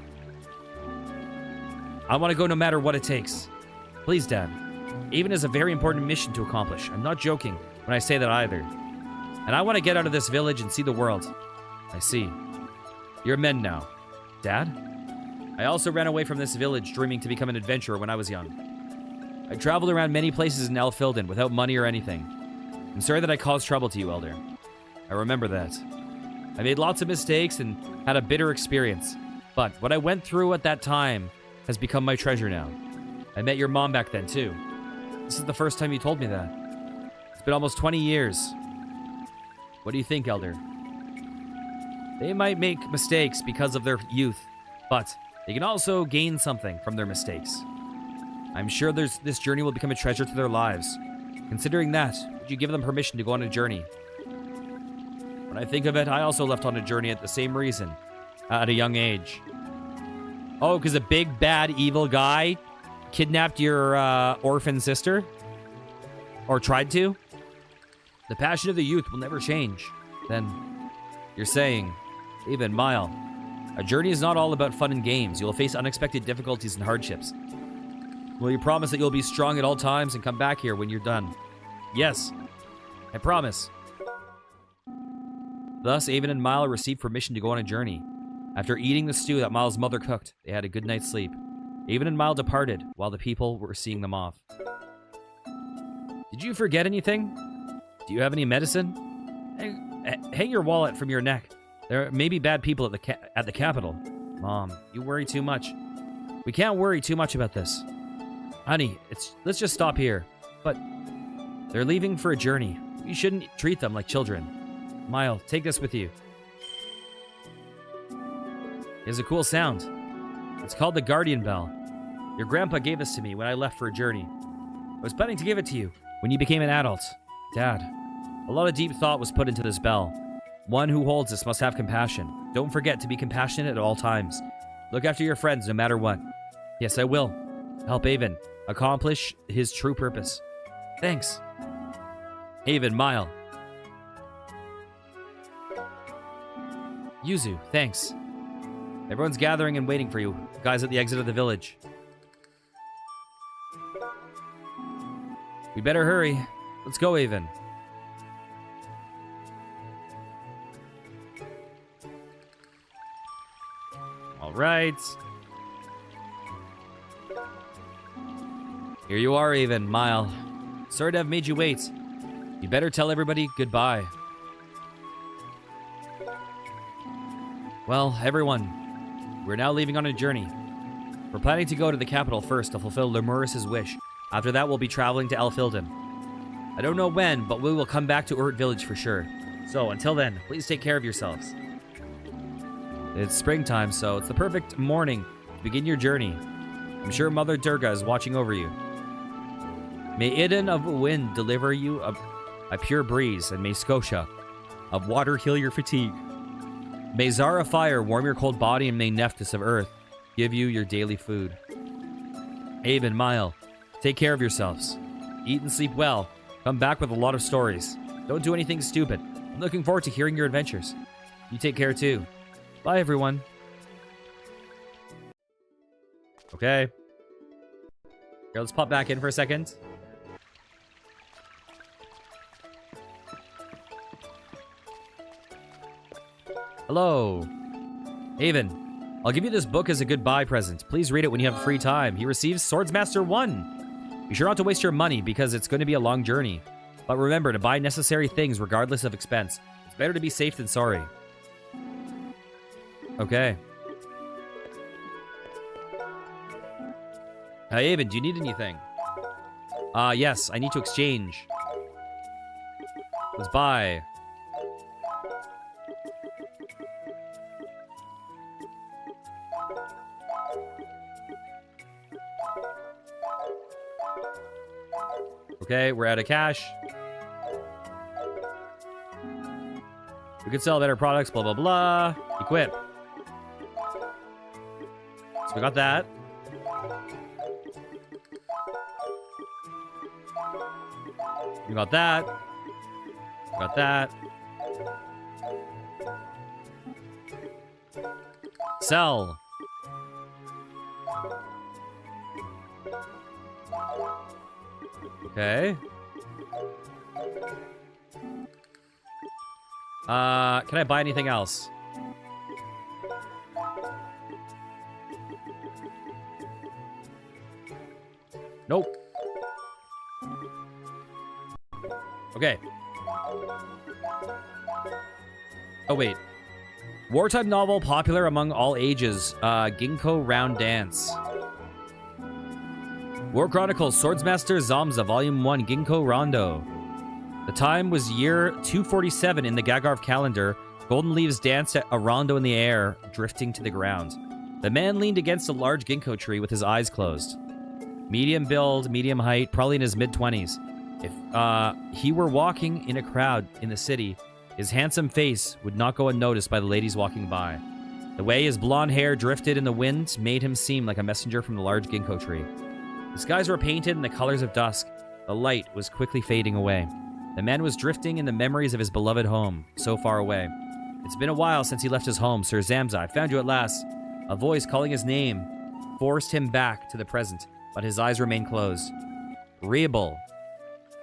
I want to go no matter what it takes. Please, Dad. Avon has a very important mission to accomplish. I'm not joking when I say that either. And I want to get out of this village and see the world. I see. You're men now. Dad? I also ran away from this village dreaming to become an adventurer when I was young. I traveled around many places in Elfilden without money or anything. I'm sorry that I caused trouble to you, Elder. I remember that. I made lots of mistakes and had a bitter experience. But what I went through at that time has become my treasure now. I met your mom back then, too. This is the first time you told me that. It's been almost 20 years. What do you think, Elder? They might make mistakes because of their youth, but they can also gain something from their mistakes. I'm sure this journey will become a treasure to their lives. Considering that, would you give them permission to go on a journey? When I think of it, I also left on a journey at the same reason, at a young age. Oh, because a big, bad, evil guy kidnapped your orphan sister? Or tried to? The passion of the youth will never change. Then, you're saying, even Mile, a journey is not all about fun and games. You will face unexpected difficulties and hardships. Will you promise that you'll be strong at all times and come back here when you're done? Yes, I promise. Thus, Avon and Mile received permission to go on a journey. After eating the stew that Mile's mother cooked, they had a good night's sleep. Avon and Mile departed while the people were seeing them off. Did you forget anything? Do you have any medicine? Hang your wallet from your neck. There may be bad people at the capital. Mom, you worry too much. We can't worry too much about this. Honey, let's just stop here. But they're leaving for a journey. You shouldn't treat them like children. Mile, take this with you. It has a cool sound. It's called the Guardian Bell. Your grandpa gave this to me when I left for a journey. I was planning to give it to you when you became an adult. Dad, a lot of deep thought was put into this bell. One who holds this must have compassion. Don't forget to be compassionate at all times. Look after your friends no matter what. Yes, I will. Help Avon accomplish his true purpose. Thanks. Avon, Mile. Yuzu, thanks. Everyone's gathering and waiting for you. Guys at the exit of the village. We better hurry. Let's go, Avon. All right. Here you are, Avon, Mile. Sorry to have made you wait. You better tell everybody goodbye. Well, everyone, we're now leaving on a journey. We're planning to go to the capital first to fulfill Lemurus' wish. After that, we'll be traveling to Elfilden. I don't know when, but we will come back to Urt Village for sure. So, until then, please take care of yourselves. It's springtime, so it's the perfect morning to begin your journey. I'm sure Mother Durga is watching over you. May Idun of Wind deliver you a pure breeze, and may Scotia of Water heal your fatigue. May Zara Fire warm your cold body, and may Nephthys of Earth give you your daily food. Avon, Mile, take care of yourselves. Eat and sleep well. Come back with a lot of stories. Don't do anything stupid. I'm looking forward to hearing your adventures. You take care too. Bye, everyone. Okay. Here, let's pop back in for a second. Hello. Haven, I'll give you this book as a goodbye present. Please read it when you have free time. He receives Swordsmaster 1. Be sure not to waste your money because it's going to be a long journey. But remember to buy necessary things regardless of expense. It's better to be safe than sorry. Okay. Hey, Haven, do you need anything? Yes, I need to exchange. Let's buy. Okay, we're out of cash. We could sell better products, blah, blah, blah. Equip. So we got that. We got that. We got that. Sell. Okay. Can I buy anything else? Nope. Okay. Oh, wait. Wartime novel popular among all ages. Ginkgo Round Dance. War Chronicles Swordsmaster Zamza, Volume 1, Ginkgo Rondo. The time was year 247 in the Gagarv calendar. Golden leaves danced a rondo in the air, drifting to the ground. The man leaned against a large ginkgo tree with his eyes closed. Medium build, medium height, probably in his mid-20s. If he were walking in a crowd in the city, his handsome face would not go unnoticed by the ladies walking by. The way his blonde hair drifted in the wind made him seem like a messenger from the large ginkgo tree. The skies were painted in the colors of dusk. The light was quickly fading away. The man was drifting in the memories of his beloved home, so far away. It's been a while since he left his home, Sir Zamza. I found you at last. A voice calling his name forced him back to the present, but his eyes remained closed. Rebel.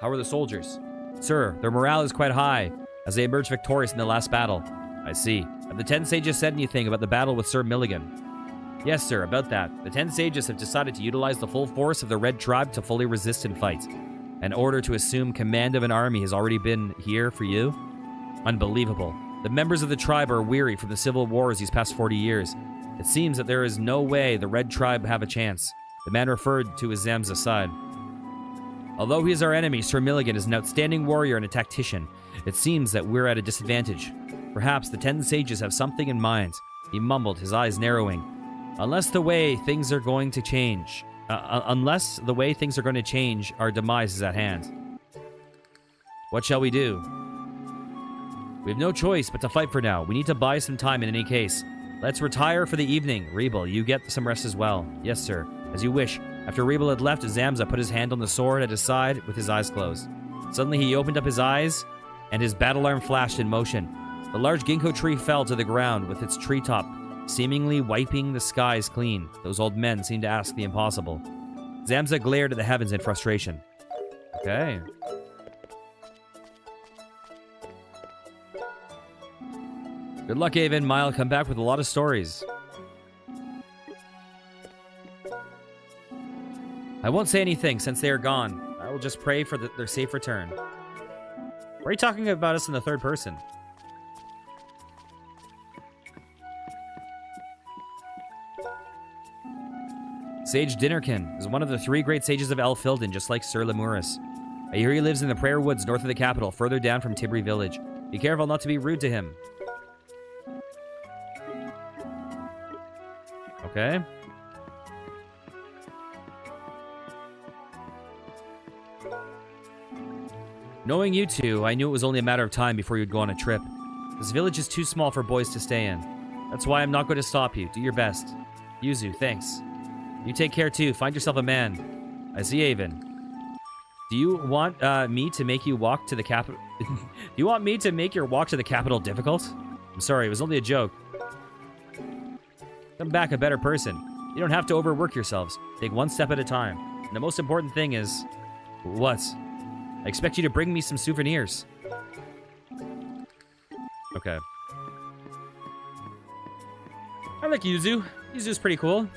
How are the soldiers? Sir, their morale is quite high, as they emerged victorious in the last battle. I see. Have the 10 sages said anything about the battle with Sir Milligan? Yes, sir, about that. The 10 sages have decided to utilize the full force of the Red Tribe to fully resist and fight. An order to assume command of an army has already been here for you? Unbelievable. The members of the tribe are weary from the civil wars these past 40 years. It seems that there is no way the Red Tribe have a chance. The man referred to his Zamza's side. Although he is our enemy, Sir Milligan is an outstanding warrior and a tactician. It seems that we're at a disadvantage. Perhaps the 10 sages have something in mind. He mumbled, his eyes narrowing. Unless the way things are going to change, our demise is at hand. What shall we do? We have no choice but to fight for now. We need to buy some time in any case. Let's retire for the evening. Rebel, you get some rest as well. Yes, sir. As you wish. After Rebel had left, Zamza put his hand on the sword at his side with his eyes closed. Suddenly he opened up his eyes, and his battle arm flashed in motion. The large ginkgo tree fell to the ground with its treetop seemingly wiping the skies clean. Those old men seemed to ask the impossible. Zamza glared at the heavens in frustration. Okay. Good luck, Avon. Mile, come back with a lot of stories. I won't say anything since they are gone. I will just pray for their safe return. Why are you talking about us in the third person? Sage Dinnerkin is one of the 3 great sages of Elfilden, just like Sir Lemuris. I hear he lives in the Prayer Woods north of the capital, further down from Tibri village. Be careful not to be rude to him. Okay. Knowing you two, I knew it was only a matter of time before you'd go on a trip. This village is too small for boys to stay in. That's why I'm not going to stop you. Do your best. Yuzu, thanks. You take care too. Find yourself a man. I see Avon. Do you want me to make you walk to the capital? Do you want me to make your walk to the capital difficult? I'm sorry, it was only a joke. Come back a better person. You don't have to overwork yourselves. Take one step at a time. And the most important thing is... What? I expect you to bring me some souvenirs. Okay. I like Yuzu. Yuzu's pretty cool.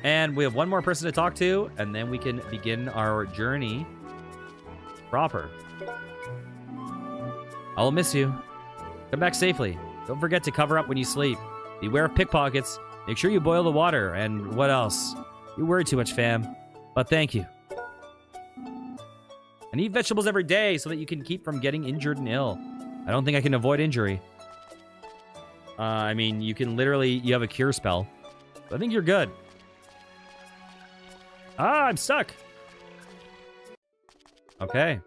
And we have one more person to talk to, and then we can begin our journey proper. I will miss you. Come back safely. Don't forget to cover up when you sleep. Beware of pickpockets. Make sure you boil the water. And what else? You worry too much, fam. But thank you. And eat vegetables every day so that you can keep from getting injured and ill. I don't think I can avoid injury. I mean, you can literally... You have a cure spell. I think you're good. Ah, I'm stuck. Okay.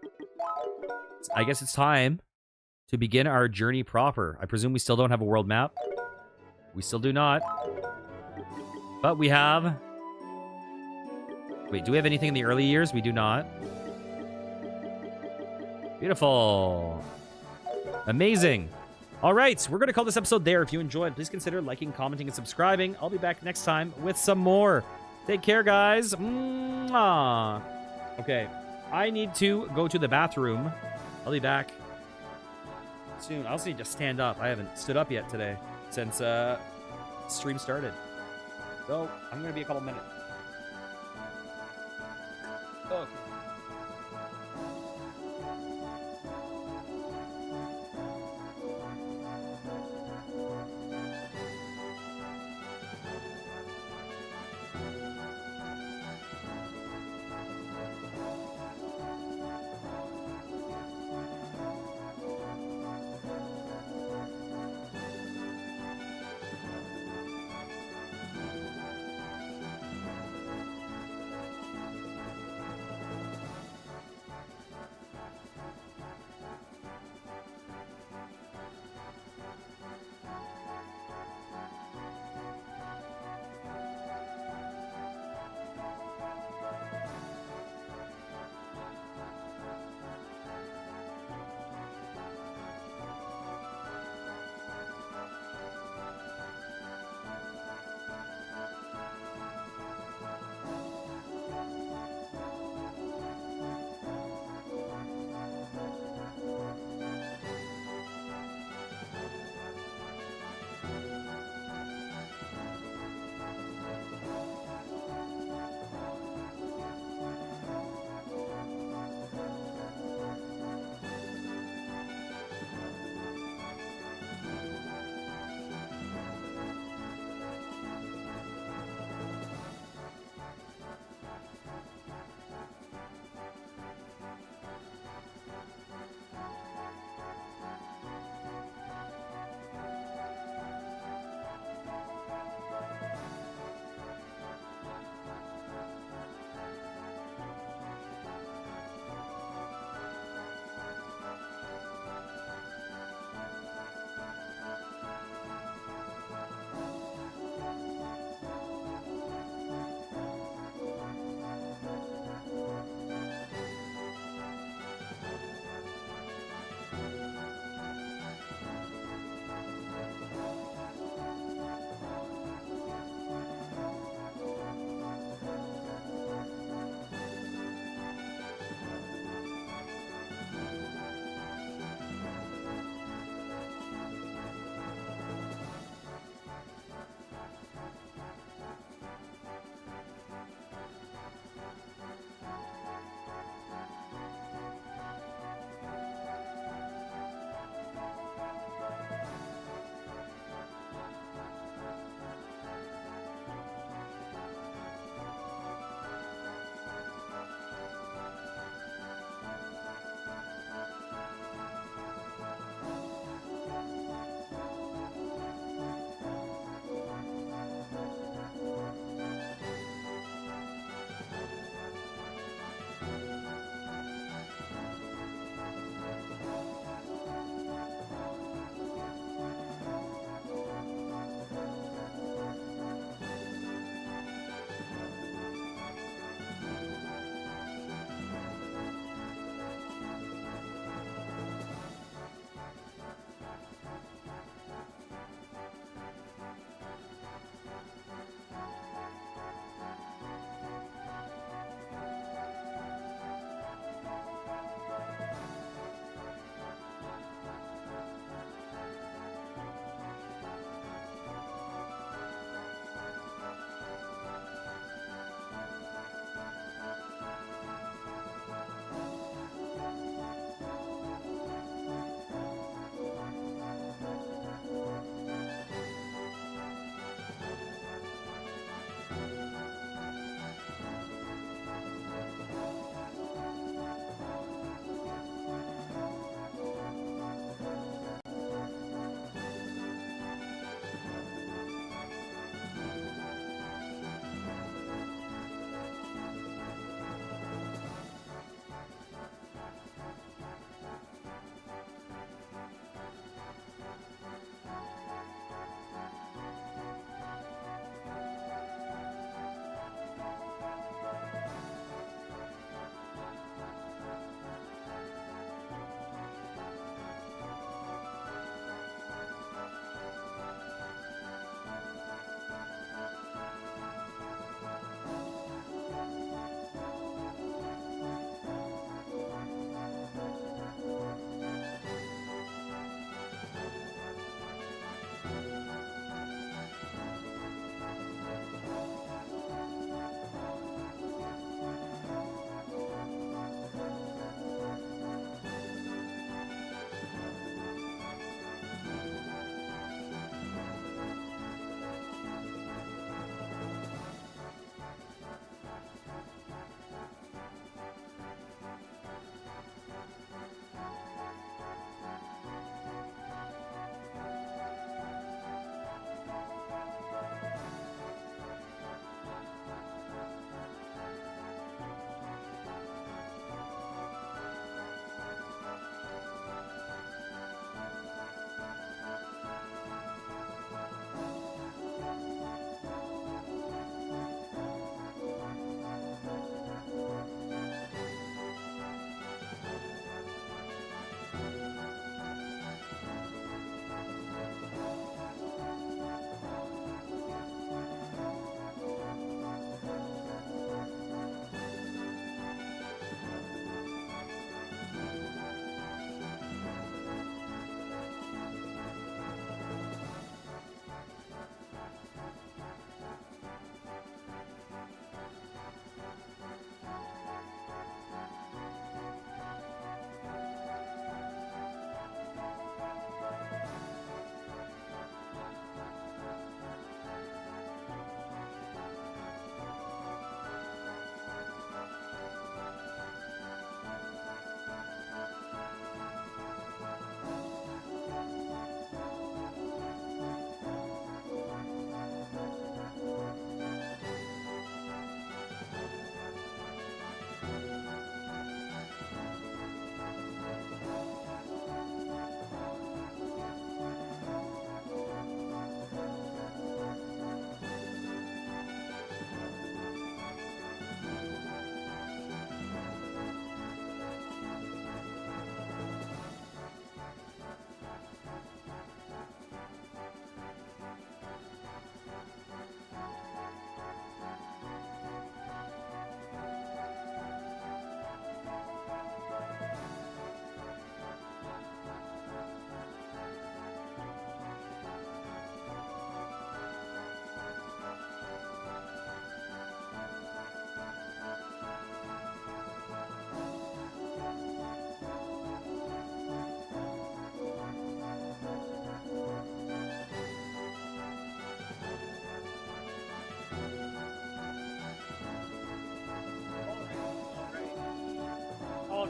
I guess it's time to begin our journey proper. I presume we still don't have a world map. We still do not. But we have... Wait, do we have anything in the early years? We do not. Beautiful. Amazing. All right, we're going to call this episode there. If you enjoyed, please consider liking, commenting, and subscribing. I'll be back next time with some more. Take care, guys. Mwah. Okay, I need to go to the bathroom. I'll be back soon. I also need to stand up. I haven't stood up yet today since stream started. So I'm going to be a couple minutes. Okay.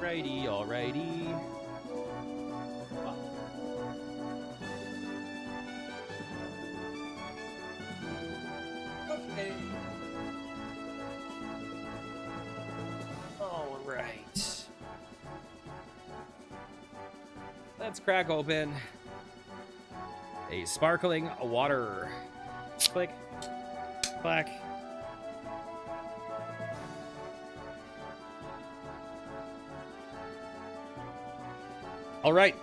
Alrighty, alrighty. Okay. Alright. Let's crack open a sparkling water. Click. Clack. All right.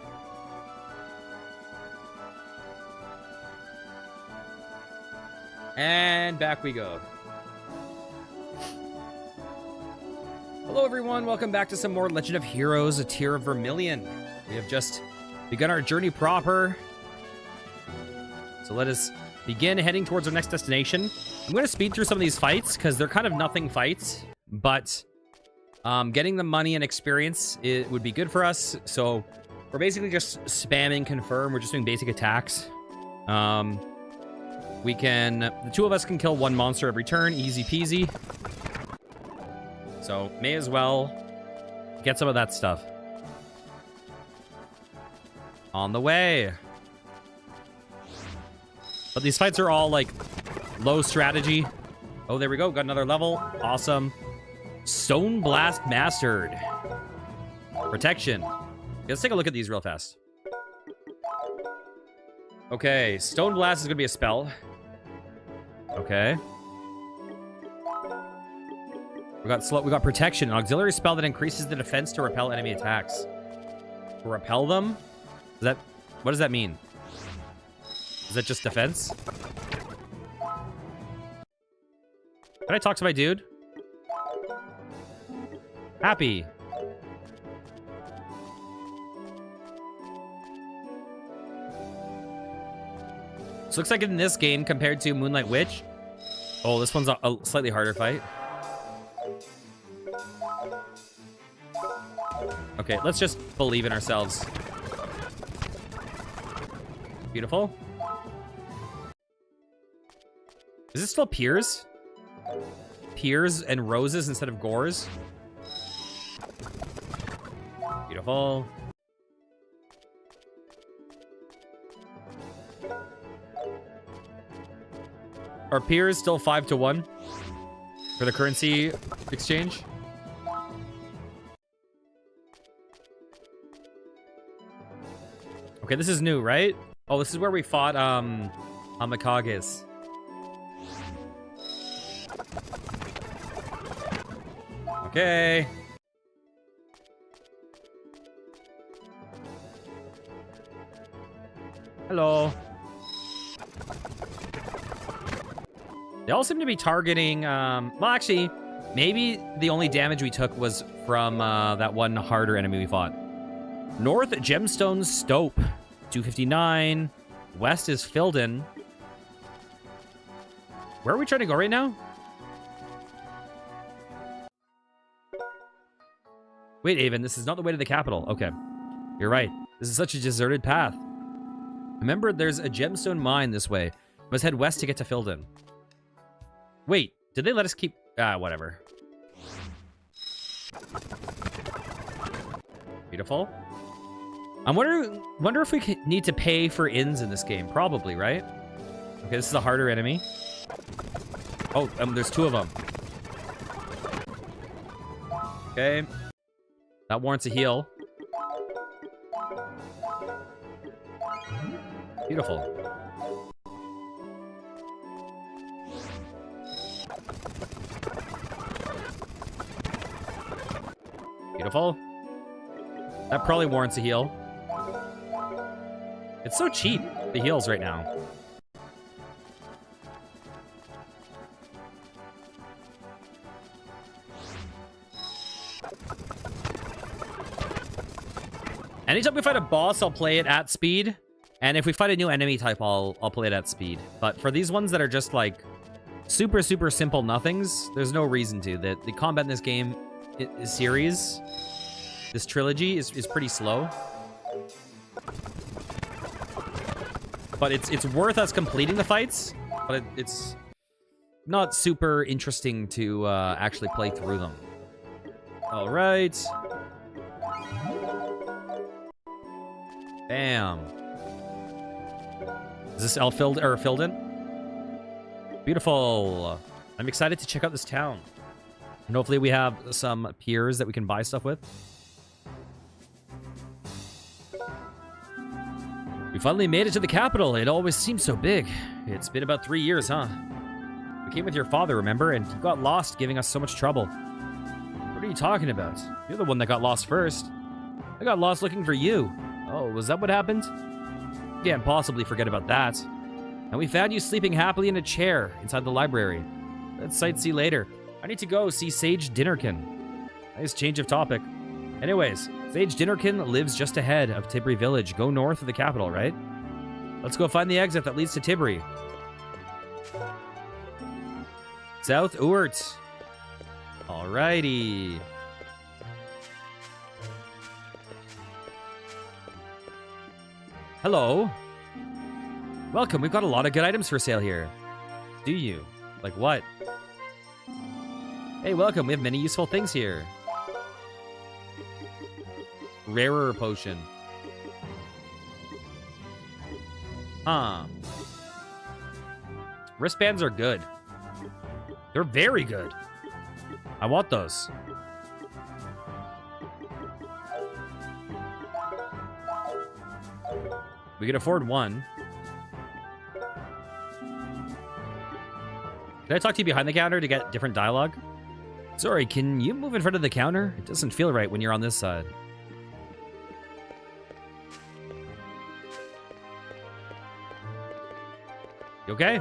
And back we go. Hello, everyone. Welcome back to some more Legend of Heroes, a tier of Vermillion. We have just begun our journey proper. So let us begin heading towards our next destination. I'm going to speed through some of these fights because they're kind of nothing fights, but getting the money and experience, it would be good for us. So we're basically just spamming confirm. We're just doing basic attacks. The two of us can kill one monster every turn, easy peasy. So may as well get some of that stuff. On the way. But these fights are all like low strategy. Oh, there we go. Got another level. Awesome. Stone Blast mastered. Protection. Let's take a look at these real fast. Okay, Stone Blast is gonna be a spell. Okay. We got protection, an auxiliary spell that increases the defense to repel enemy attacks. To repel them? What does that mean? Is that just defense? Can I talk to my dude? Happy. So looks like in this game, compared to Moonlight Witch... Oh, this one's a slightly harder fight. Okay, let's just believe in ourselves. Beautiful. Is this still Piers? Piers and roses instead of gores? Beautiful. Are peers still 5-1 for the currency exchange? Okay, this is new, right? Oh, this is where we fought Amikages. Okay. Hello. They all seem to be targeting, well, actually, maybe the only damage we took was from that one harder enemy we fought. North Gemstone Stope, 259. West is Filden. Where are we trying to go right now? Wait, Avon, this is not the way to the capital. Okay, you're right. This is such a deserted path. Remember, there's a gemstone mine this way. Must head west to get to Filden. Wait, did they let us keep... whatever. Beautiful. I wonder if we need to pay for inns in this game. Probably, right? Okay, this is a harder enemy. Oh, there's two of them. Okay. That warrants a heal. Beautiful. Beautiful. That probably warrants a heal. It's so cheap, the heals right now. Anytime we fight a boss, I'll play it at speed. And if we fight a new enemy type, I'll play it at speed. But for these ones that are just like super, super simple nothings, there's no reason to. The combat in this game series, this trilogy is pretty slow. But it's worth us completing the fights, but it's not super interesting to actually play through them. All right. Bam. Is this all filled in? Beautiful. I'm excited to check out this town. And hopefully we have some piers that we can buy stuff with. We finally made it to the capital. It always seems so big. It's been about 3 years, huh? We came with your father, remember? And you got lost, giving us so much trouble. What are you talking about? You're the one that got lost first. I got lost looking for you. Oh, was that what happened? Can't possibly forget about that. And we found you sleeping happily in a chair inside the library. Let's sightsee later. I need to go see Sage Dinnerkin. Nice change of topic. Anyways, Sage Dinnerkin lives just ahead of Tibri Village. Go north of the capital, right? Let's go find the exit that leads to Tibri. South Oort. Alrighty. Hello. Welcome. We've got a lot of good items for sale here. Do you? Like what? Hey, welcome. We have many useful things here. Rarer potion. Huh. Wristbands are good. They're very good. I want those. We can afford one. Can I talk to you behind the counter to get different dialogue? Sorry, can you move in front of the counter? It doesn't feel right when you're on this side. You okay?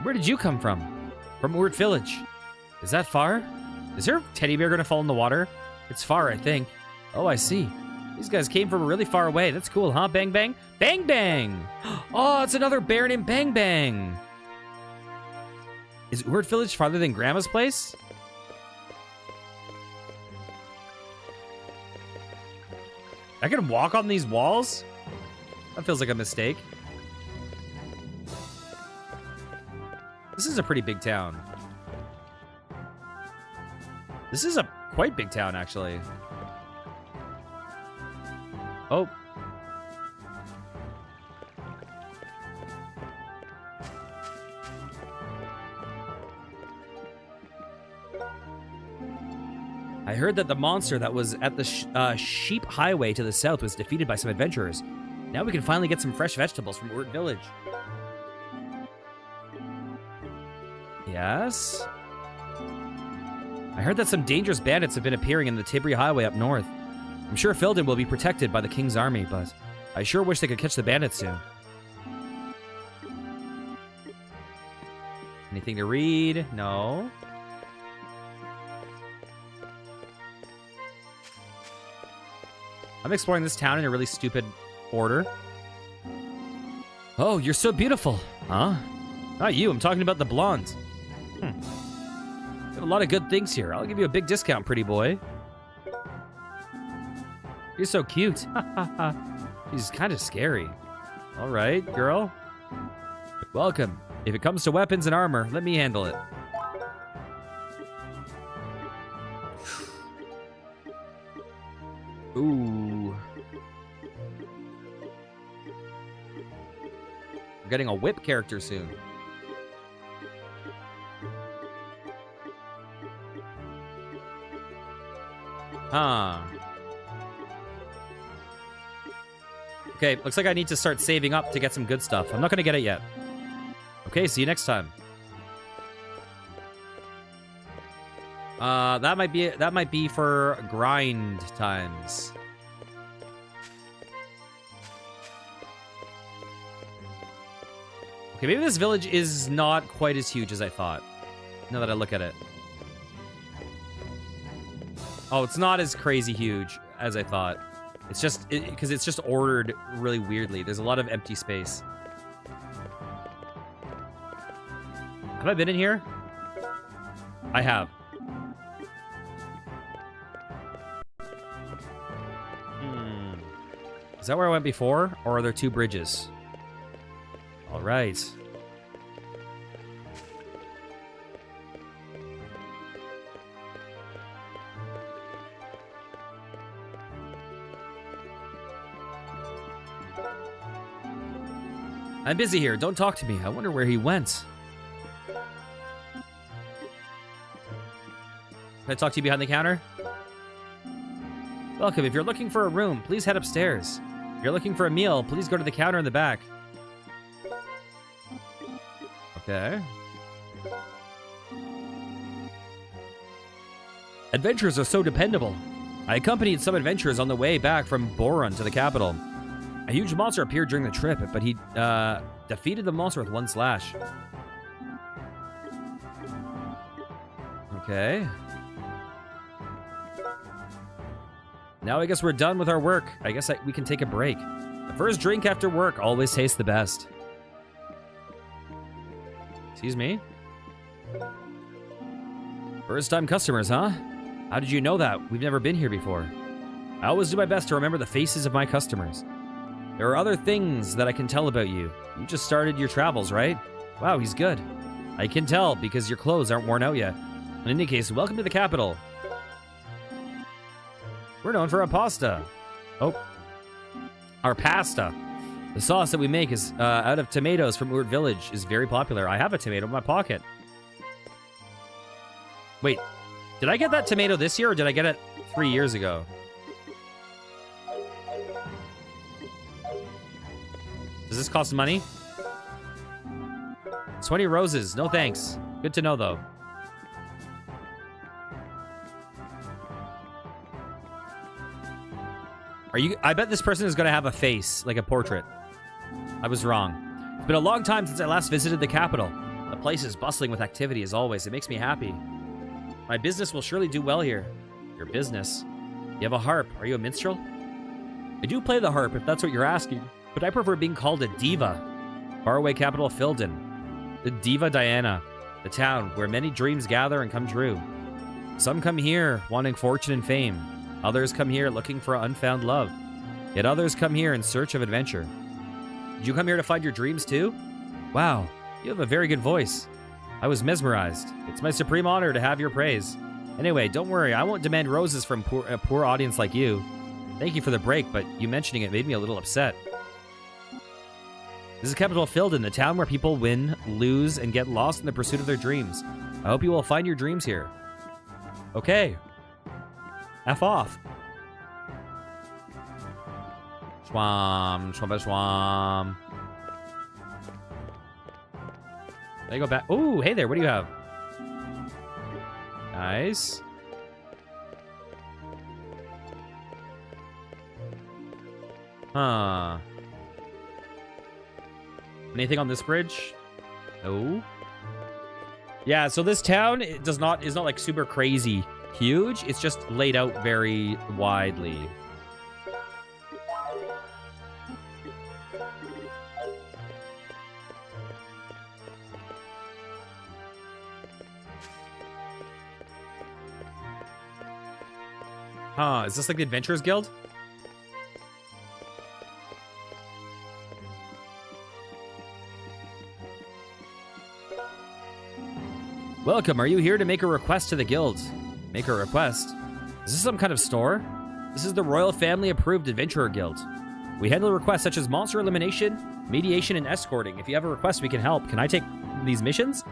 Where did you come from? From Oort Village. Is that far? Is your teddy bear gonna fall in the water? It's far, I think. Oh, I see. These guys came from really far away. That's cool, huh? Bang Bang? Bang Bang! Oh, it's another bear named Bang Bang! Is Oort Village farther than Grandma's place? I can walk on these walls? That feels like a mistake. This is a pretty big town. This is a quite big town, actually. Oh. I heard that the monster that was at the sheep highway to the south was defeated by some adventurers. Now we can finally get some fresh vegetables from Oort Village. Yes? I heard that some dangerous bandits have been appearing in the Tibri Highway up north. I'm sure Filden will be protected by the King's army, but I sure wish they could catch the bandits soon. Anything to read? No. I'm exploring this town in a really stupid order. Oh, you're so beautiful. Huh? Not you, I'm talking about the blonde. Got a lot of good things here. I'll give you a big discount, pretty boy. You're so cute. She's kind of scary. All right, girl. Welcome. If it comes to weapons and armor, let me handle it. Ooh. We're getting a whip character soon. Huh. Okay, looks like I need to start saving up to get some good stuff. I'm not going to get it yet. Okay, see you next time. That might be for grind times. Okay, maybe this village is not quite as huge as I thought. Now that I look at it. Oh, it's not as crazy huge as I thought. It's just because it's just ordered really weirdly. There's a lot of empty space. Have I been in here? I have. Is that where I went before? Or are there two bridges? All right. I'm busy here. Don't talk to me. I wonder where he went. Can I talk to you behind the counter? Welcome. If you're looking for a room, please head upstairs. If you're looking for a meal, please go to the counter in the back. Okay. Adventurers are so dependable. I accompanied some adventurers on the way back from Boron to the capital. A huge monster appeared during the trip, but he defeated the monster with one slash. Okay. Now I guess we're done with our work. I guess we can take a break. The first drink after work always tastes the best. Excuse me? First time customers, huh? How did you know that? We've never been here before. I always do my best to remember the faces of my customers. There are other things that I can tell about you. You just started your travels, right? Wow, he's good. I can tell because your clothes aren't worn out yet. In any case, welcome to the capital. We're known for our pasta. Oh. Our pasta. The sauce that we make is out of tomatoes from Urt Village is very popular. I have a tomato in my pocket. Wait, did I get that tomato this year or did I get it 3 years ago? Does this cost money? 20 roses. No thanks. Good to know, though. I bet this person is going to have a face, like a portrait. I was wrong. It's been a long time since I last visited the capital. The place is bustling with activity as always. It makes me happy. My business will surely do well here. Your business? You have a harp. Are you a minstrel? I do play the harp, if that's what you're asking. But I prefer being called a diva. Faraway capital of Filden. The Diva Diana. The town where many dreams gather and come true. Some come here wanting fortune and fame. Others come here looking for unfound love. Yet others come here in search of adventure. Did you come here to find your dreams too? Wow, you have a very good voice. I was mesmerized. It's my supreme honor to have your praise. Anyway, don't worry, I won't demand roses from a poor audience like you. Thank you for the break, but you mentioning it made me a little upset. This is the capital of Filden, the town where people win, lose, and get lost in the pursuit of their dreams. I hope you will find your dreams here. Okay. F off. Schwam, schwam, schwam. Let me go back. Ooh, hey there, what do you have? Nice. Huh. Anything on this bridge? No. Yeah, so this town is not like super crazy huge. It's just laid out very widely. Huh, is this like the Adventurers Guild? Welcome, are you here to make a request to the guild? Make a request? Is this some kind of store? This is the Royal Family Approved Adventurer Guild. We handle requests such as monster elimination, mediation, and escorting. If you have a request, we can help. Can I take these missions?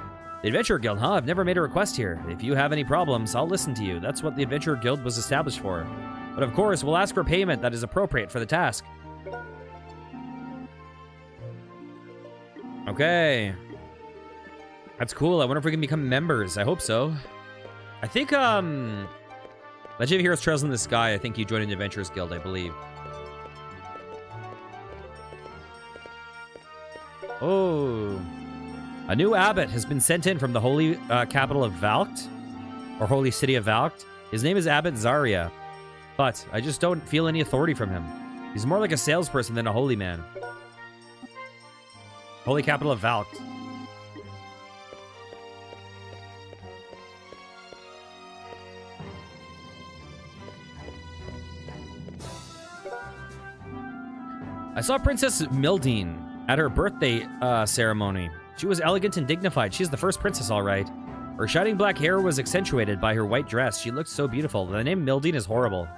The Adventurer Guild, huh? I've never made a request here. If you have any problems, I'll listen to you. That's what the Adventurer Guild was established for. But of course, we'll ask for payment that is appropriate for the task. Okay. That's cool. I wonder if we can become members. I hope so. I think, Legend of Heroes Trails in the Sky, I think you joined an Adventurers Guild, I believe. Oh. A new abbot has been sent in from the holy capital of Valkt, or holy city of Valkt. His name is Abbot Zarya, but I just don't feel any authority from him. He's more like a salesperson than a holy man. Holy capital of Valkt. I saw Princess Mildine at her birthday ceremony. She was elegant and dignified. She's the first princess, all right. Her shining black hair was accentuated by her white dress. She looked so beautiful. The name Mildine is horrible.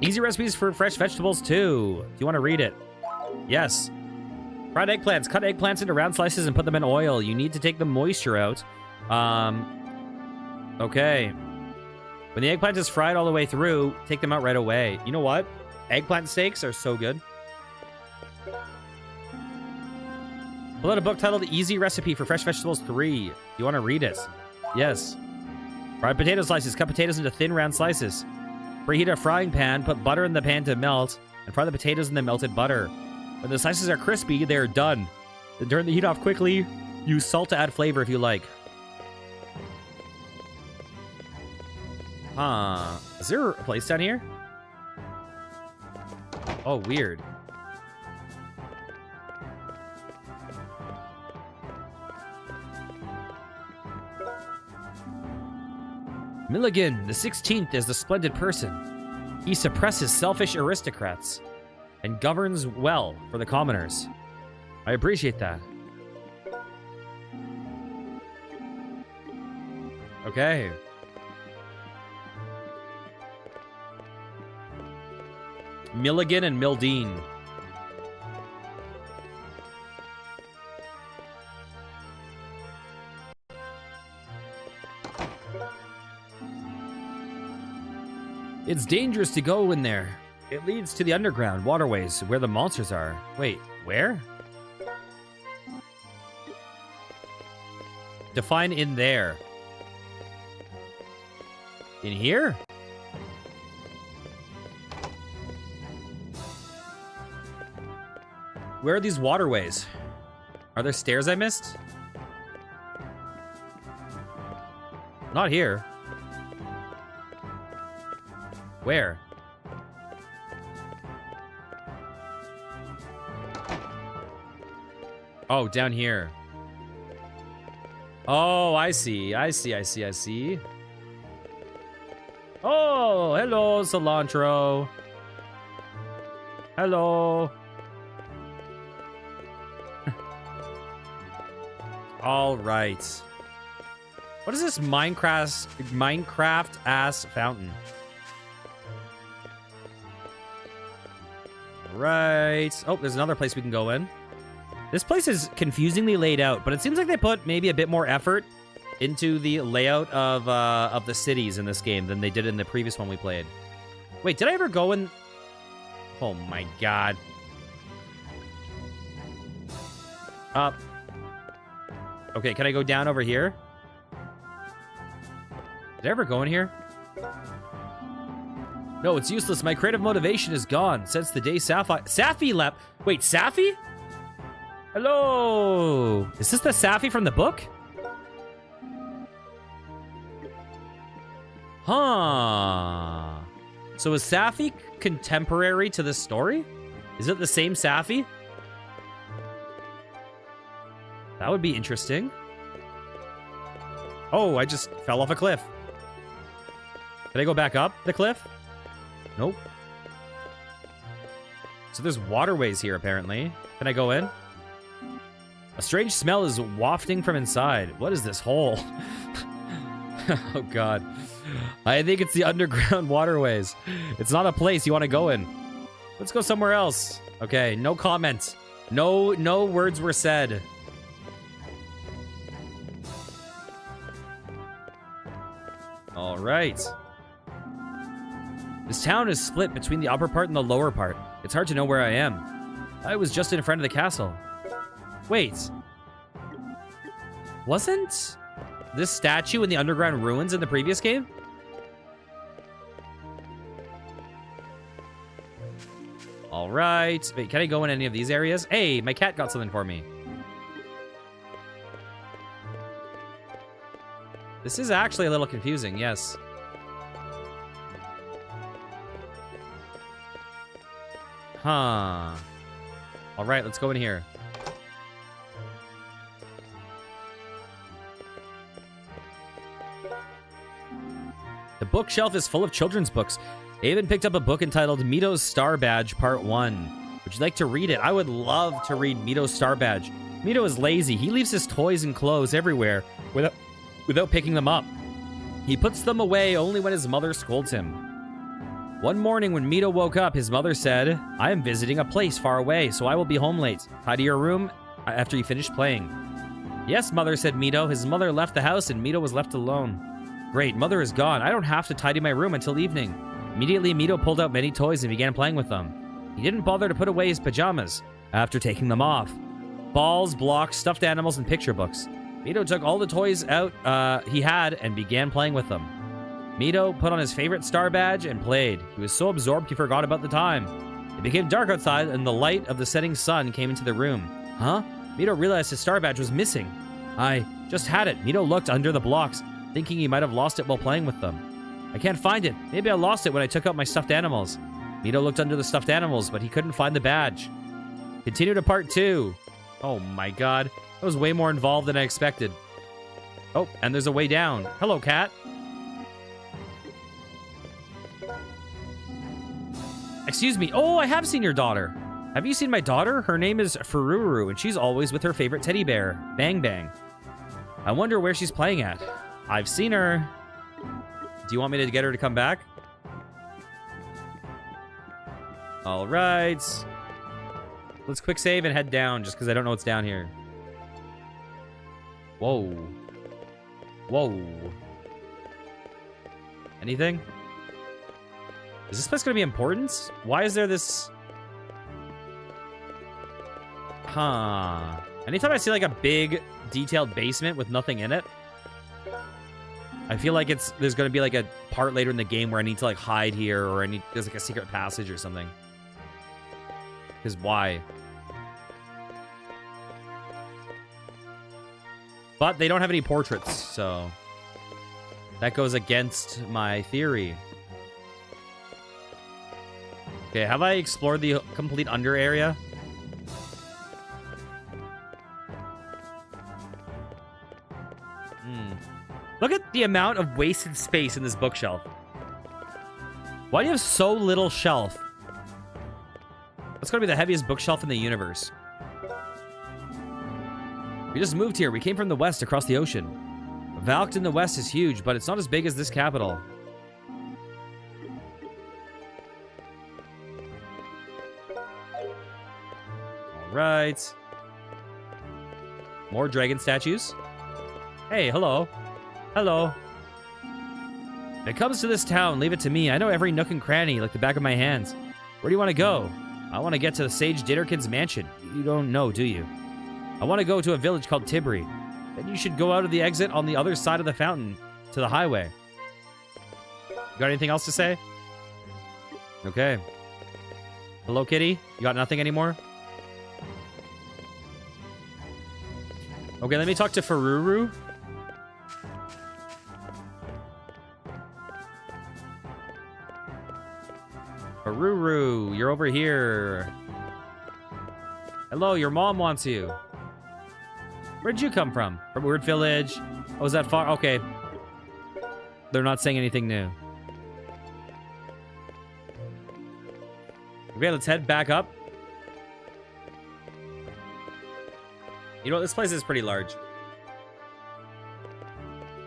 Easy recipes for fresh vegetables too. Do you want to read it? Yes. Fried eggplants. Cut eggplants into round slices and put them in oil. You need to take the moisture out. Okay. When the eggplant is fried all the way through, take them out right away. You know what? Eggplant steaks are so good. Pull out a book titled Easy Recipe for Fresh Vegetables 3. You want to read it? Yes. Fried potato slices. Cut potatoes into thin round slices. Preheat a frying pan. Put butter in the pan to melt. And fry the potatoes in the melted butter. When the slices are crispy, they're done. Then turn the heat off quickly. Use salt to add flavor if you like. Huh. Is there a place down here? Oh, weird. Milligan, the 16th, is the splendid person. He suppresses selfish aristocrats and governs well for the commoners. I appreciate that. Okay. Milligan and Mildine. It's dangerous to go in there. It leads to the underground waterways where the monsters are. Wait, where? Define in there. In here? Where are these waterways? Are there stairs I missed? Not here. Where? Oh, down here. Oh, I see. I see. Oh, hello, cilantro. Hello. All right. What is this Minecraft ass fountain? Right. Oh, there's another place we can go in. This place is confusingly laid out, but it seems like they put maybe a bit more effort into the layout of the cities in this game than they did in the previous one we played. Wait, did I ever go in? Oh my god. Up. Okay, can I go down over here? Did I ever go in here? No, it's useless. My creative motivation is gone since the day Safi left. Wait, Safi? Hello. Is this the Safi from the book? Huh. So is Safi contemporary to this story? Is it the same Safi? That would be interesting. Oh, I just fell off a cliff. Can I go back up the cliff? Nope. So there's waterways here, apparently. Can I go in? A strange smell is wafting from inside. What is this hole? Oh, God. I think it's the underground waterways. It's not a place you want to go in. Let's go somewhere else. Okay, no comments. No words were said. All right. This town is split between the upper part and the lower part. It's hard to know where I am. I was just in front of the castle. Wait. Wasn't this statue in the underground ruins in the previous game? All right. Wait, can I go in any of these areas? Hey, my cat got something for me. This is actually a little confusing, yes. Huh. All right, let's go in here. The bookshelf is full of children's books. I even picked up a book entitled Mito's Star Badge Part 1. Would you like to read it? I would love to read Mito's Star Badge. Mito is lazy. He leaves his toys and clothes everywhere without picking them up. He puts them away only when his mother scolds him. One morning when Mito woke up, his mother said, I am visiting a place far away, so I will be home late. Tidy your room after you finish playing. Yes, mother, said Mito. His mother left the house and Mito was left alone. Great, mother is gone. I don't have to tidy my room until evening. Immediately, Mito pulled out many toys and began playing with them. He didn't bother to put away his pajamas after taking them off. Balls, blocks, stuffed animals, and picture books. Mito took all the toys out he had and began playing with them. Mito put on his favorite star badge and played. He was so absorbed he forgot about the time. It became dark outside and the light of the setting sun came into the room. Huh? Mito realized his star badge was missing. I just had it. Mito looked under the blocks, thinking he might have lost it while playing with them. I can't find it. Maybe I lost it when I took out my stuffed animals. Mito looked under the stuffed animals, but he couldn't find the badge. Continue to part 2. Oh my god. That was way more involved than I expected. Oh, and there's a way down. Hello, cat. Excuse me. Oh, I have seen your daughter. Have you seen my daughter? Her name is Fururu, and she's always with her favorite teddy bear, Bang Bang. I wonder where she's playing at. I've seen her. Do you want me to get her to come back? All right. Let's quick save and head down, just because I don't know what's down here. Whoa. Whoa. Anything? Is this place going to be important? Why is there this... Huh. Anytime I see like a big, detailed basement with nothing in it, I feel like there's going to be like a part later in the game where I need to like hide here, or there's like a secret passage or something. Because why? But they don't have any portraits, so that goes against my theory. Okay, have I explored the complete under area? Look at the amount of wasted space in this bookshelf. Why do you have so little shelf? That's gonna be the heaviest bookshelf in the universe. We just moved here. We came from the west across the ocean. Valkt in the west is huge, but it's not as big as this capital. All right. More dragon statues. Hey, hello. Hello. When it comes to this town, leave it to me. I know every nook and cranny like the back of my hands. Where do you want to go? I want to get to the Sage Ditterkin's mansion. You don't know, do you? I want to go to a village called Tibri. Then you should go out of the exit on the other side of the fountain to the highway. You got anything else to say? Okay. Hello, kitty? You got nothing anymore? Okay, let me talk to Fururu. Fururu, you're over here. Hello, your mom wants you. Where'd you come from? From Weird Village? Oh, is that far? Okay. They're not saying anything new. Okay, let's head back up. You know what? This place is pretty large.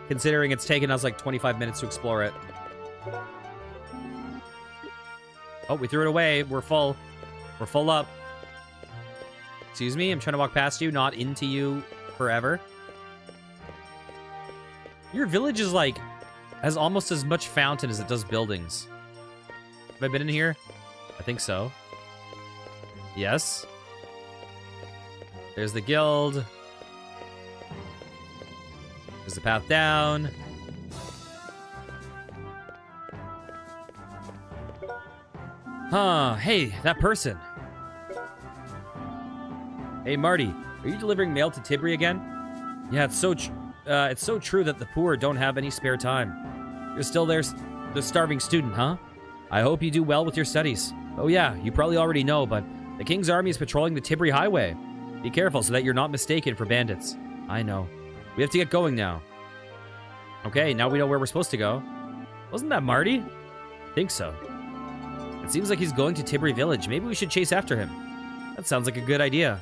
Considering it's taken us like 25 minutes to explore it. Oh, we threw it away. We're full. We're full up. Excuse me? I'm trying to walk past you, not into you forever. Your village is like, has almost as much fountain as it does buildings. Have I been in here? I think so. Yes. There's the guild. There's the path down. Huh, hey, that person. Hey, Marty, are you delivering mail to Tibri again? Yeah, it's so true that the poor don't have any spare time. You're still the starving student, huh? I hope you do well with your studies. Oh yeah, you probably already know, but the King's army is patrolling the Tibri Highway. Be careful so that you're not mistaken for bandits. I know. We have to get going now. Okay, now we know where we're supposed to go. Wasn't that Marty? I think so. It seems like he's going to Tibri Village. Maybe we should chase after him. That sounds like a good idea.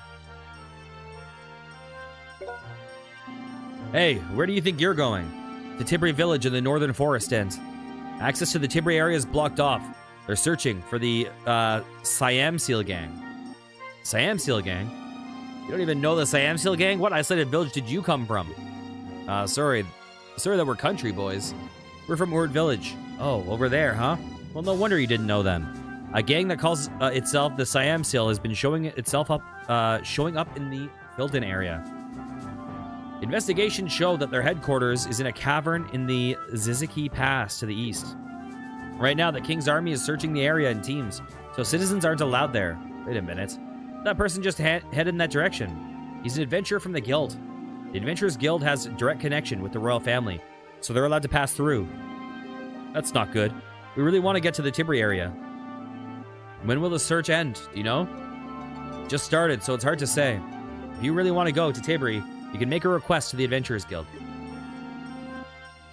Hey, where do you think you're going? To Tibri Village in the northern forest ends. Access to the Tibri area is blocked off. They're searching for the Siam Seal Gang. Siam Seal Gang? You don't even know the Siam Seal Gang? What isolated village did you come from? Sorry that we're country boys. We're from Ord Village. Oh, over there, huh? Well, no wonder you didn't know then. A gang that calls itself the Siam Seal has been showing up in the Filton area. Investigations show that their headquarters is in a cavern in the Ziziki Pass to the east. Right now, the King's army is searching the area in teams, so citizens aren't allowed there. Wait a minute. That person just headed in that direction. He's an adventurer from the guild. The Adventurers Guild has direct connection with the royal family, so they're allowed to pass through. That's not good. We really want to get to the Tibri area. When will the search end? Do you know? Just started, so it's hard to say. If you really want to go to Tibri, you can make a request to the Adventurers Guild.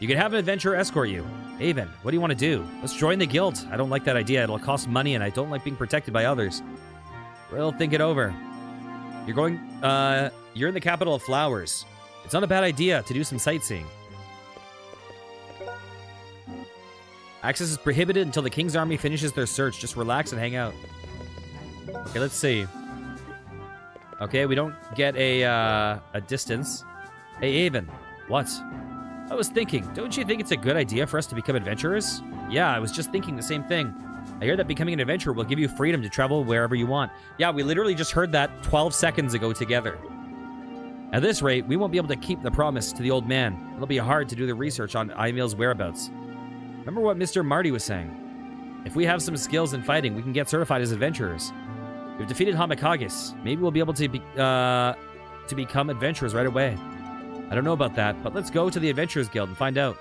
You can have an adventurer escort you. Avon, what do you want to do? Let's join the guild. I don't like that idea. It'll cost money, and I don't like being protected by others. Well, think it over. You're in the capital of flowers. It's not a bad idea to do some sightseeing. Access is prohibited until the King's army finishes their search. Just relax and hang out. Okay, let's see. Okay, we don't get a distance. Hey, Avon. What? I was thinking, don't you think it's a good idea for us to become adventurers? Yeah, I was just thinking the same thing. I hear that becoming an adventurer will give you freedom to travel wherever you want. Yeah, we literally just heard that 12 seconds ago together. At this rate, we won't be able to keep the promise to the old man. It'll be hard to do the research on Emil's whereabouts. Remember what Mr. Marty was saying? If we have some skills in fighting, we can get certified as adventurers. We've defeated Hamakagis. Maybe we'll be able to become adventurers right away. I don't know about that, but let's go to the Adventurers Guild and find out.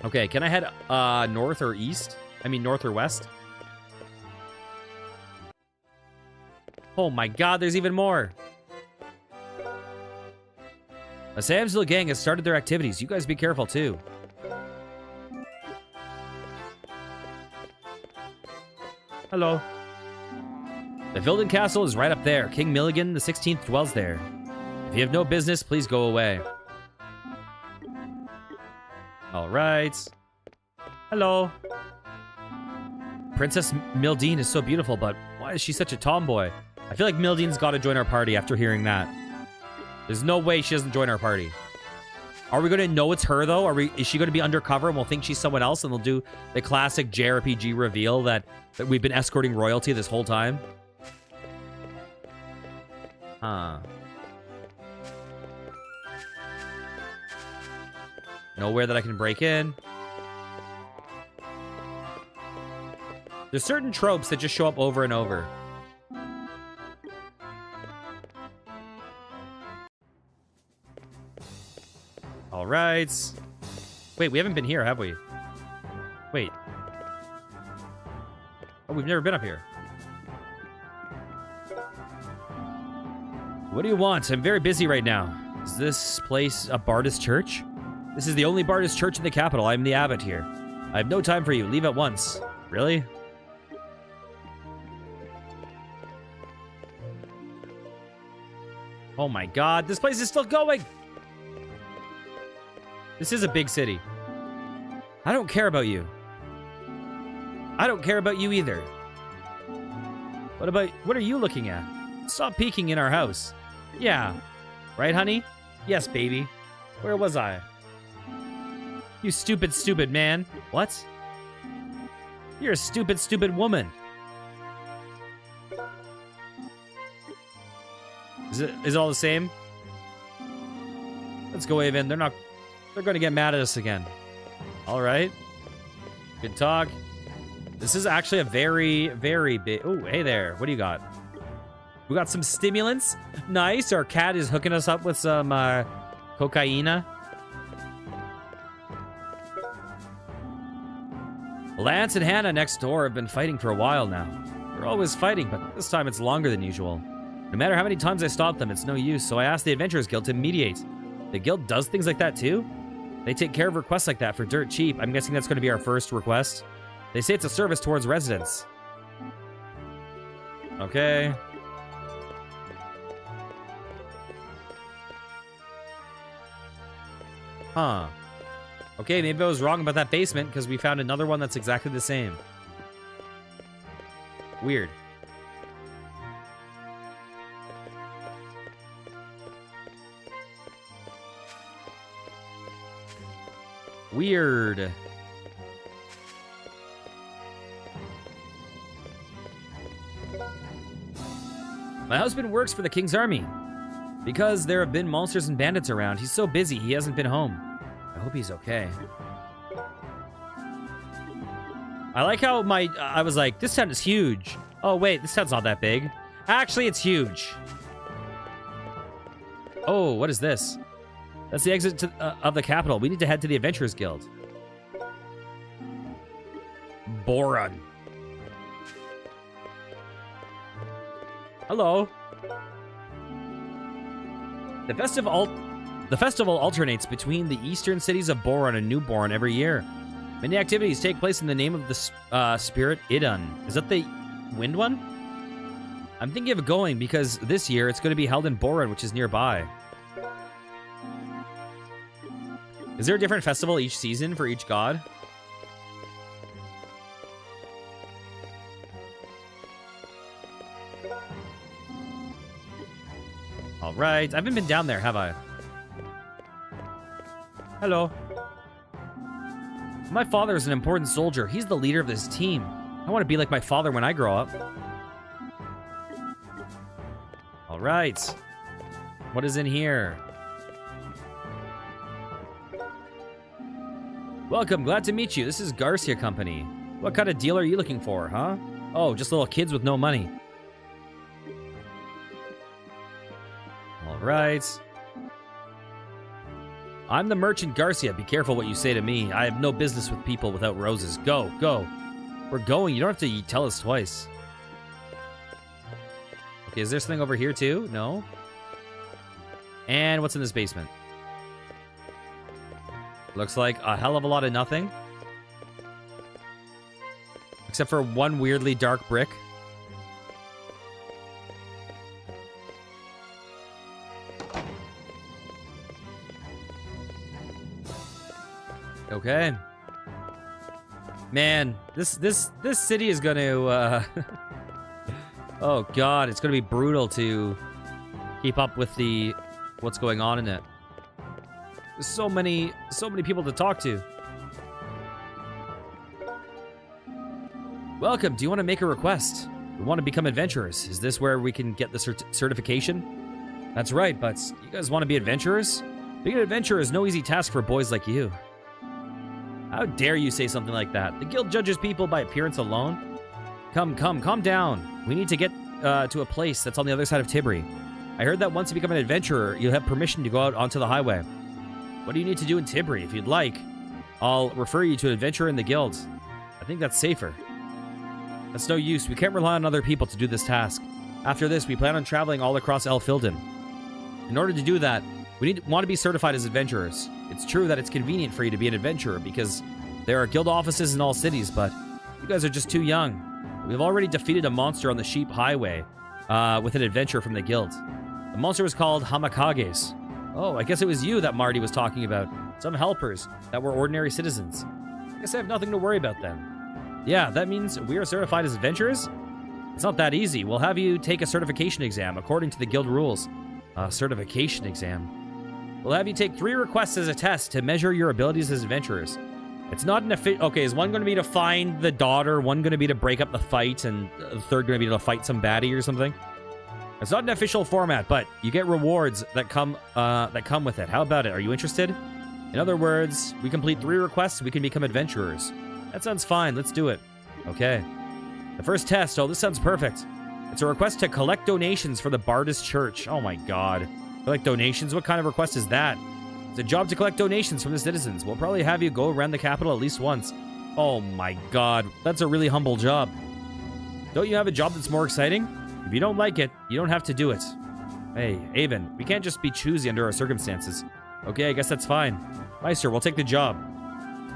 Okay, can I head north or east? I mean north or west? Oh my god, there's even more! A Samsville gang has started their activities. You guys be careful too. Hello. The Vilden Castle is right up there. King Milligan the 16th dwells there. If you have no business, please go away. All right. Hello. Princess Mildine is so beautiful, but why is she such a tomboy? I feel like Mildine's got to join our party after hearing that. There's no way she doesn't join our party. Are we going to know it's her, though? Is she going to be undercover and we'll think she's someone else and they'll do the classic JRPG reveal that we've been escorting royalty this whole time? Huh. Nowhere that I can break in. There's certain tropes that just show up over and over. All right. Wait, we haven't been here, have we? Wait. Oh, we've never been up here. What do you want? I'm very busy right now. Is this place a Bardist church? This is the only Bardist church in the capital. I'm the abbot here. I have no time for you. Leave at once. Really? Oh my god, this place is still going! This is a big city. I don't care about you. I don't care about you either. What are you looking at? Stop peeking in our house. Yeah. Right, honey? Yes, baby. Where was I? You stupid, stupid man. What? You're a stupid, stupid woman. Is it all the same? Let's go, Avon. They're going to get mad at us again. All right. Good talk. This is actually a very, very big... Oh, hey there. What do you got? We got some stimulants. Nice. Our cat is hooking us up with some cocaine. Lance and Hannah next door have been fighting for a while now. They're always fighting, but this time it's longer than usual. No matter how many times I stop them, it's no use, so I asked the Adventurers Guild to mediate. The guild does things like that too? They take care of requests like that for dirt cheap. I'm guessing that's going to be our first request. They say it's a service towards residents. Okay. Huh. Okay, maybe I was wrong about that basement because we found another one that's exactly the same. Weird. Weird. My husband works for the king's army. Because there have been monsters and bandits around, he's so busy he hasn't been home. I hope he's okay. I like how I was like, this town is huge. Oh wait, this town's not that big. Actually, it's huge. Oh, what is this? That's the exit of the capital. We need to head to the Adventurers Guild. Boron. Hello. The festival alternates between the eastern cities of Boron and Newborn every year. Many activities take place in the name of the spirit Idun. Is that the wind one? I'm thinking of going because this year it's going to be held in Boron, which is nearby. Is there a different festival each season for each god? All right. I haven't been down there, have I? Hello. My father is an important soldier. He's the leader of this team. I want to be like my father when I grow up. All right. What is in here? Welcome. Glad to meet you. This is Garcia Company. What kind of deal are you looking for, huh? Oh, just little kids with no money. All right. I'm the merchant Garcia. Be careful what you say to me. I have no business with people without roses. Go, go. We're going. You don't have to tell us twice. Okay, is there something over here too? No. And what's in this basement? Looks like a hell of a lot of nothing. Except for one weirdly dark brick. Okay. Man, this city is going to oh god, it's going to be brutal to keep up with what's going on in it. There's so many people to talk to. Welcome. Do you want to make a request? We want to become adventurers. Is this where we can get the certification? That's right, but you guys want to be adventurers? Being an adventurer is no easy task for boys like you. How dare you say something like that? The guild judges people by appearance alone. Come, calm down. We need to get to a place that's on the other side of Tibri. I heard that once you become an adventurer, you'll have permission to go out onto the highway. What do you need to do in Tibri? If you'd like, I'll refer you to an adventurer in the guild. I think that's safer. That's no use. We can't rely on other people to do this task. After this, we plan on traveling all across Elfilden. In order to do that, we want to be certified as adventurers. It's true that it's convenient for you to be an adventurer because there are guild offices in all cities, but you guys are just too young. We've already defeated a monster on the Sheep Highway with an adventure from the guild. The monster was called Hamakages. Oh, I guess it was you that Marty was talking about. Some helpers that were ordinary citizens. I guess I have nothing to worry about then. Yeah, that means we are certified as adventurers? It's not that easy. We'll have you take a certification exam according to the guild rules. A certification exam. We'll have you take 3 requests as a test to measure your abilities as adventurers. It's not an okay, is one going to be to find the daughter, one going to be to break up the fight, and the third going to be to fight some baddie or something? It's not an official format, but you get rewards that come with it. How about it? Are you interested? In other words, we complete 3 requests, we can become adventurers. That sounds fine. Let's do it. Okay. The first test. Oh, this sounds perfect. It's a request to collect donations for the Bardist Church. Oh my god. Collect donations? What kind of request is that? It's a job to collect donations from the citizens. We'll probably have you go around the capital at least once. Oh my god. That's a really humble job. Don't you have a job that's more exciting? If you don't like it, you don't have to do it. Hey, Avon, we can't just be choosy under our circumstances. Okay, I guess that's fine. Meister, we'll take the job.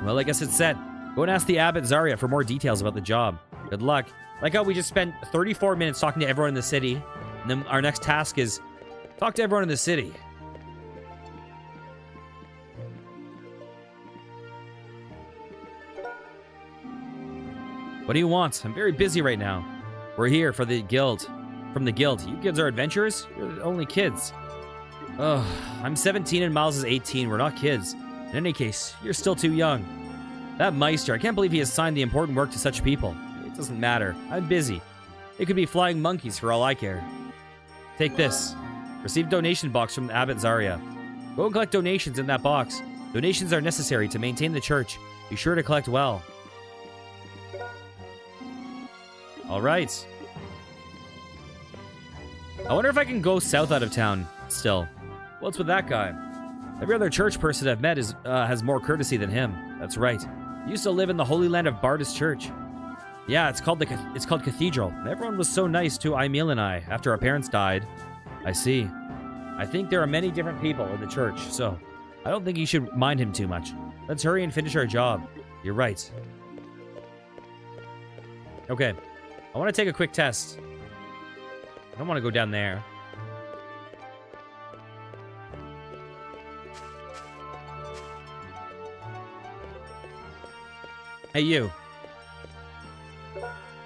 Well, I guess it's set. Go and ask the abbot Zarya for more details about the job. Good luck. Like how we just spent 34 minutes talking to everyone in the city, and then our next task is talk to everyone in the city. What do you want? I'm very busy right now. We're here for the guild. From the guild. You kids are adventurers? You're the only kids. Ugh, I'm 17 and Miles is 18. We're not kids. In any case, you're still too young. That Meister, I can't believe he assigned the important work to such people. It doesn't matter. I'm busy. It could be flying monkeys for all I care. Take this. Receive donation box from Abbot Zarya. Go and collect donations in that box. Donations are necessary to maintain the church. Be sure to collect well. All right. I wonder if I can go south out of town still. What's with that guy? Every other church person I've met has more courtesy than him. That's right. He used to live in the Holy Land of Bardus Church. Yeah, it's called Cathedral. Everyone was so nice to Emil and I after our parents died. I see. I think there are many different people in the church, so I don't think you should mind him too much. Let's hurry and finish our job. You're right. Okay. I want to take a quick test. I don't want to go down there. Hey, you.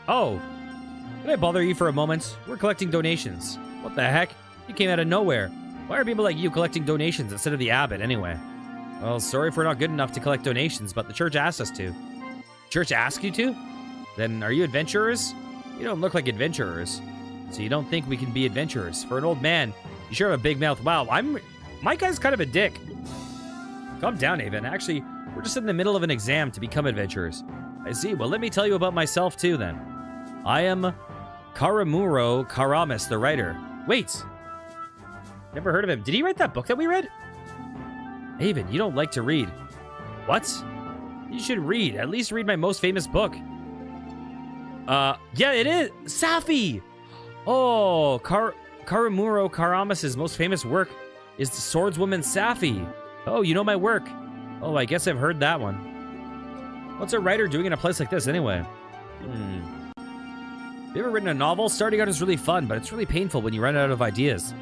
Oh. Can I bother you for a moment? We're collecting donations. What the heck? You came out of nowhere. Why are people like you collecting donations instead of the abbot, anyway? Well, sorry if we're not good enough to collect donations, but the church asked us to. Church asked you to? Then are you adventurers? You don't look like adventurers. So you don't think we can be adventurers. For an old man, you sure have a big mouth. Wow, my guy's kind of a dick. Calm down, Avon. Actually, we're just in the middle of an exam to become adventurers. I see. Well, let me tell you about myself, too, then. I am Karamuro Karamis, the writer. Wait. Never heard of him. Did he write that book that we read? Avon, you don't like to read. What? You should read. At least read my most famous book. Yeah, it is. Safi! Oh, Karamuro Karamis's most famous work is the swordswoman Safi. Oh, you know my work. Oh, I guess I've heard that one. What's a writer doing in a place like this, anyway? Have you ever written a novel? Starting out is really fun, but it's really painful when you run out of ideas.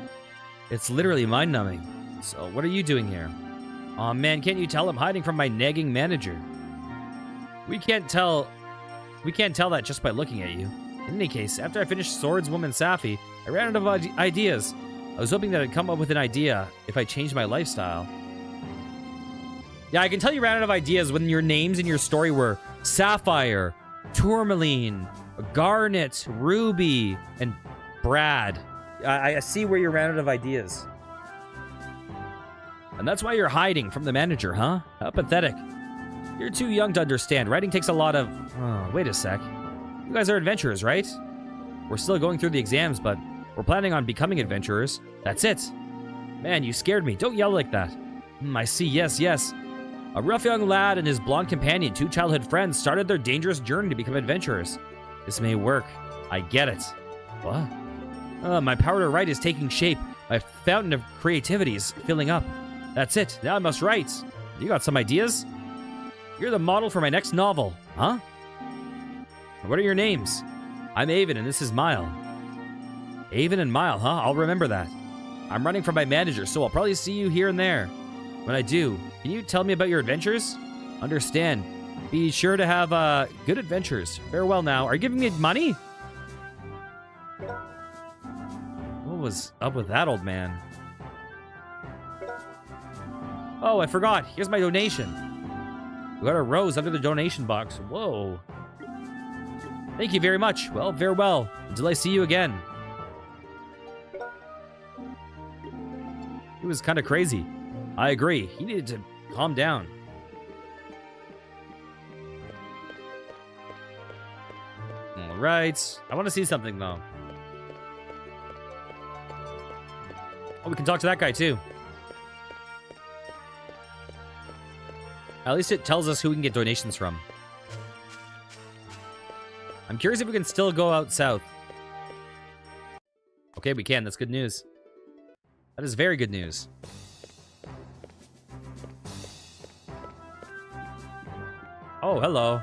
It's literally mind-numbing. So, what are you doing here? Aw, man, can't you tell I'm hiding from my nagging manager? We can't tell that just by looking at you. In any case, after I finished Swordswoman Safi, I ran out of ideas. I was hoping that I'd come up with an idea if I changed my lifestyle. Yeah, I can tell you ran out of ideas when your names in your story were Sapphire, Tourmaline, Garnet, Ruby, and Brad. I see where you ran out of ideas. And that's why you're hiding from the manager, huh? How pathetic. You're too young to understand. Writing takes a lot of... Oh, wait a sec. You guys are adventurers, right? We're still going through the exams, but we're planning on becoming adventurers. That's it. Man, you scared me. Don't yell like that. I see. Yes, yes. A rough young lad and his blonde companion, 2 childhood friends, started their dangerous journey to become adventurers. This may work. I get it. What? My power to write is taking shape. My fountain of creativity is filling up. That's it. Now I must write. You got some ideas? You're the model for my next novel. Huh? What are your names? I'm Avon, and this is Mile. Avon and Mile, huh? I'll remember that. I'm running from my manager, so I'll probably see you here and there. When I do, can you tell me about your adventures? Understand. Be sure to have good adventures. Farewell now. Are you giving me money? What was up with that old man? Oh, I forgot. Here's my donation. We got a rose under the donation box. Whoa. Thank you very much. Well, farewell. Until I see you again. He was kind of crazy. I agree. He needed to calm down. All right. I want to see something, though. Oh, we can talk to that guy, too. At least it tells us who we can get donations from. I'm curious if we can still go out south. Okay, we can. That's good news. That is very good news. Oh, hello.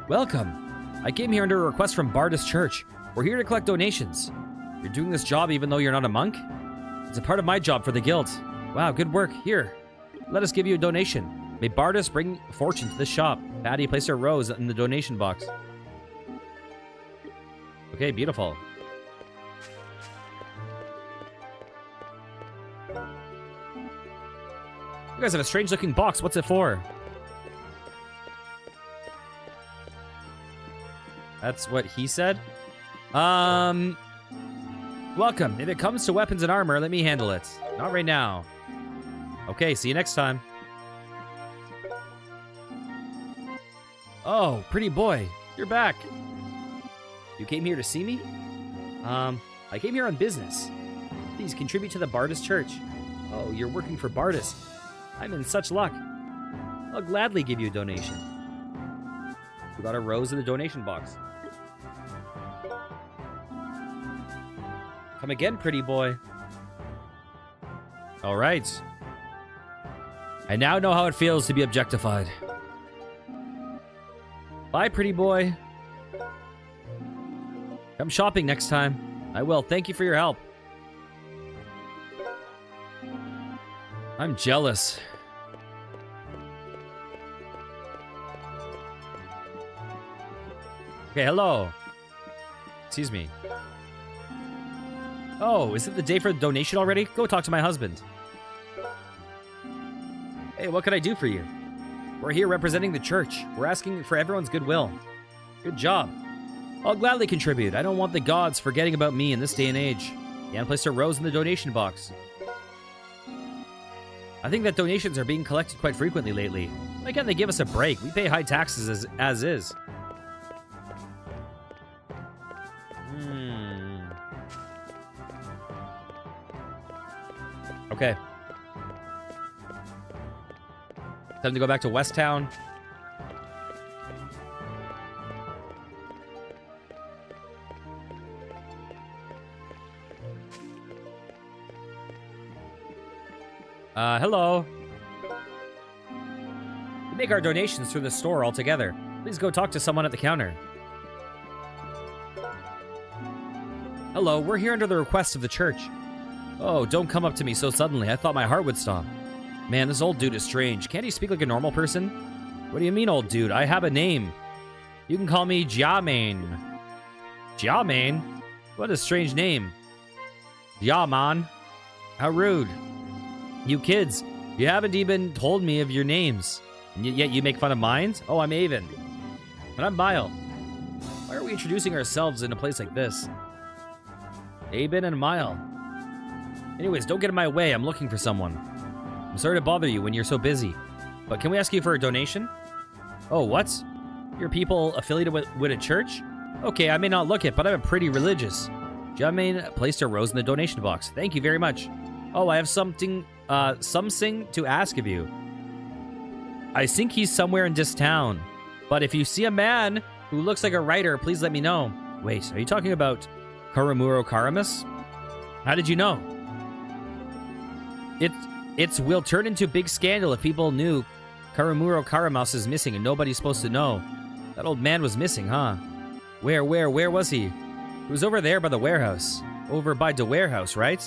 Welcome. I came here under a request from Bardus Church. We're here to collect donations. You're doing this job even though you're not a monk? It's a part of my job for the guild. Wow, good work. Here, let us give you a donation. May Bardus bring fortune to this shop. Patty, place her rose in the donation box. Okay, beautiful. You guys have a strange looking box. What's it for? That's what he said? Welcome. If it comes to weapons and armor, let me handle it. Not right now. Okay, see you next time. Oh, pretty boy. You're back. You came here to see me? I came here on business. Please contribute to the Bardus Church. Oh, you're working for Bardus. I'm in such luck. I'll gladly give you a donation. We got a rose in the donation box. Come again, pretty boy. All right. I now know how it feels to be objectified. Bye, pretty boy. Come shopping next time. I will. Thank you for your help. I'm jealous. Okay, hello. Excuse me. Oh, is it the day for the donation already? Go talk to my husband. Hey, what can I do for you? We're here representing the church. We're asking for everyone's goodwill. Good job. I'll gladly contribute. I don't want the gods forgetting about me in this day and age. Yan placed a rose in the donation box. I think that donations are being collected quite frequently lately. Why can't they give us a break? We pay high taxes as is. Okay. Time to go back to West Town. Hello. We make our donations through the store altogether. Please go talk to someone at the counter. Hello, we're here under the request of the church. Oh, don't come up to me so suddenly. I thought my heart would stop. Man, this old dude is strange. Can't he speak like a normal person? What do you mean, old dude? I have a name. You can call me Jiamain. Jiamain? What a strange name. Jiaman. How rude. You kids, you haven't even told me of your names. And yet you make fun of mine? Oh, I'm Avon. And I'm Bile. Why are we introducing ourselves in a place like this? Aben and Mile. Anyways, don't get in my way. I'm looking for someone. I'm sorry to bother you when you're so busy. But can we ask you for a donation? Oh, what? You're people affiliated with a church? Okay, I may not look it, but I'm pretty religious. Jiamain placed a rose in the donation box. Thank you very much. Oh, I have something to ask of you. I think he's somewhere in this town. But if you see a man who looks like a writer, please let me know. Wait, are you talking about Karumuro Karamas? How did you know? It will turn into a big scandal if people knew Karumuro Karamas is missing and nobody's supposed to know. That old man was missing, huh? Where was he? He was over there by the warehouse. Over by the warehouse, right?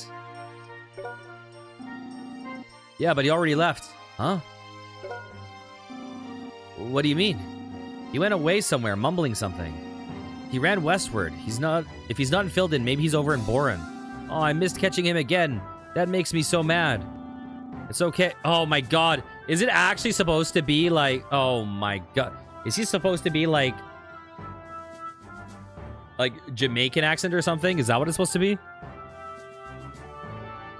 Yeah, but he already left. Huh? What do you mean? He went away somewhere, mumbling something. He ran westward. If he's not in Filden, maybe he's over in Boren. Oh, I missed catching him again. That makes me so mad. It's okay. Oh my god. Is it actually supposed to be like... Oh my god. Is he supposed to be like Jamaican accent or something? Is that what it's supposed to be?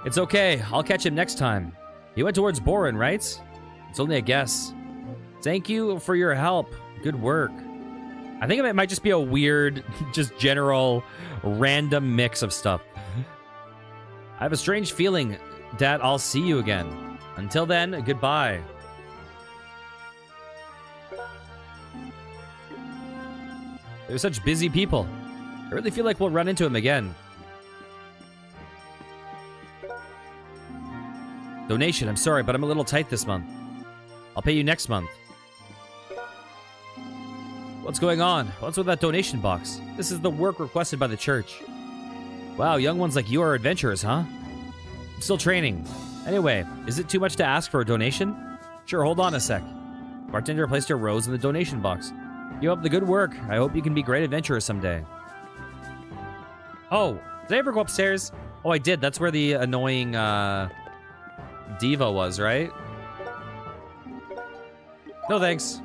It's okay. I'll catch him next time. He went towards Boren, right? It's only a guess. Thank you for your help. Good work. I think it might just be a weird, just general, random mix of stuff. I have a strange feeling that I'll see you again. Until then, goodbye. They're such busy people. I really feel like we'll run into him again. Donation, I'm sorry, but I'm a little tight this month. I'll pay you next month. What's going on? What's with that donation box? This is the work requested by the church. Wow, young ones like you are adventurers, huh? I'm still training. Anyway, is it too much to ask for a donation? Sure, hold on a sec. Bartender placed a rose in the donation box. Keep up the good work. I hope you can be great adventurers someday. Oh, did I ever go upstairs? Oh, I did. That's where the annoying diva was, right? No thanks.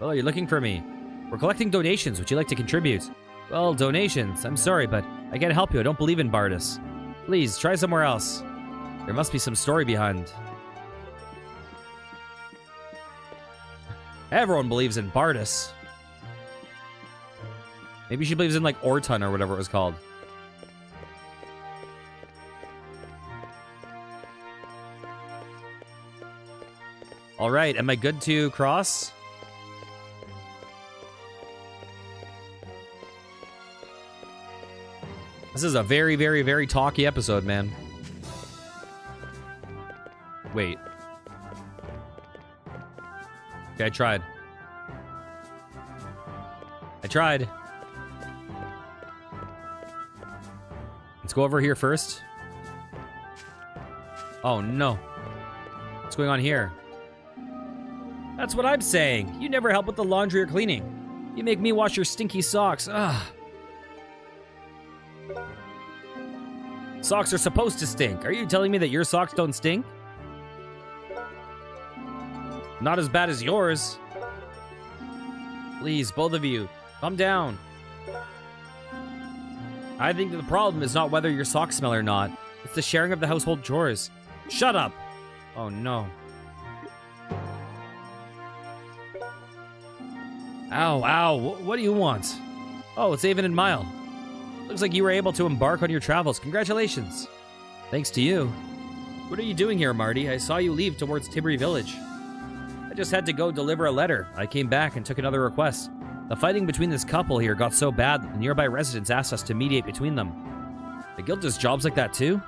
Oh, you're looking for me. We're collecting donations. Would you like to contribute? Well, donations. I'm sorry, but I can't help you. I don't believe in Bardus. Please, try somewhere else. There must be some story behind. Everyone believes in Bardus. Maybe she believes in, like, Orton or whatever it was called. All right, am I good to cross? This is a very, very, very talky episode, man. Wait. Okay, I tried. Let's go over here first. Oh, no. What's going on here? That's what I'm saying. You never help with the laundry or cleaning. You make me wash your stinky socks. Ugh. Socks are supposed to stink. Are you telling me that your socks don't stink? Not as bad as yours. Please, both of you, calm down. I think that the problem is not whether your socks smell or not. It's the sharing of the household chores. Shut up! Oh no. Ow, ow, what do you want? Oh, it's Avon and Mile. Looks like you were able to embark on your travels. Congratulations. Thanks to you. What are you doing here, Marty? I saw you leave towards Tibri Village. I just had to go deliver a letter. I came back and took another request. The fighting between this couple here got so bad, the nearby residents asked us to mediate between them. The guild does jobs like that too?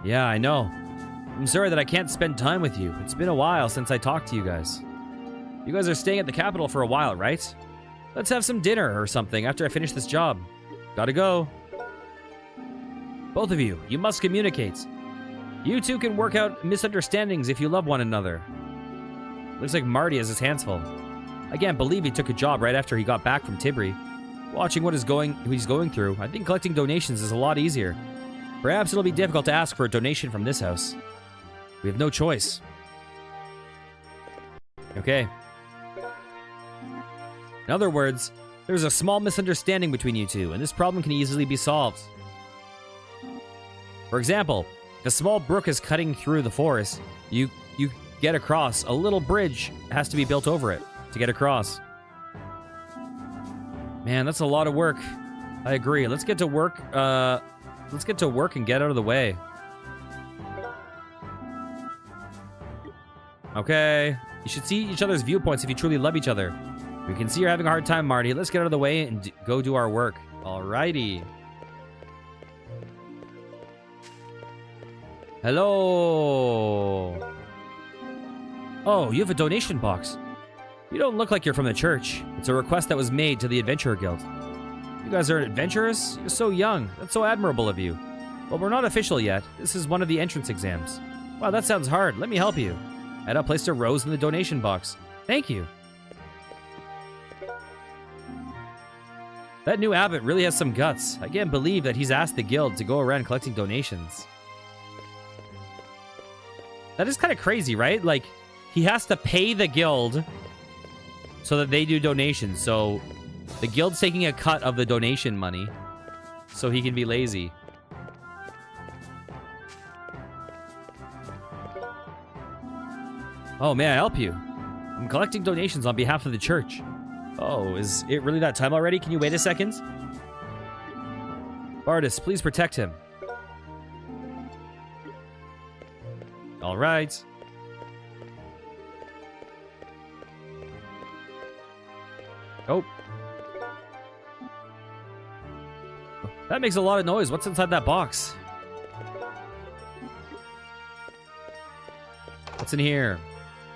Yeah, I know. I'm sorry that I can't spend time with you. It's been a while since I talked to you guys. You guys are staying at the capital for a while, right? Let's have some dinner or something after I finish this job. Gotta go. Both of you, you must communicate. You two can work out misunderstandings if you love one another. Looks like Marty has his hands full. I can't believe he took a job right after he got back from Tibri. Watching what he's going through, I think collecting donations is a lot easier. Perhaps it'll be difficult to ask for a donation from this house. We have no choice. Okay. In other words, there's a small misunderstanding between you two, and this problem can easily be solved. For example, if a small brook is cutting through the forest, you get across. A little bridge has to be built over it to get across. Man, that's a lot of work. I agree. Let's get to work. Let's get to work and get out of the way. Okay. You should see each other's viewpoints if you truly love each other. We can see you're having a hard time, Marty. Let's get out of the way and go do our work. Alrighty. Hello. Oh, you have a donation box. You don't look like you're from the church. It's a request that was made to the Adventurer Guild. You guys are adventurous? You're so young. That's so admirable of you. Well, we're not official yet. This is one of the entrance exams. Wow, that sounds hard. Let me help you. Eda placed a rose in the donation box. Thank you. That new abbot really has some guts. I can't believe that he's asked the guild to go around collecting donations. That is kind of crazy, right? Like, he has to pay the guild so that they do donations. So the guild's taking a cut of the donation money so he can be lazy. Oh, may I help you? I'm collecting donations on behalf of the church. Oh, is it really that time already? Can you wait a second? Bardus, please protect him. All right. Oh. That makes a lot of noise. What's inside that box? What's in here?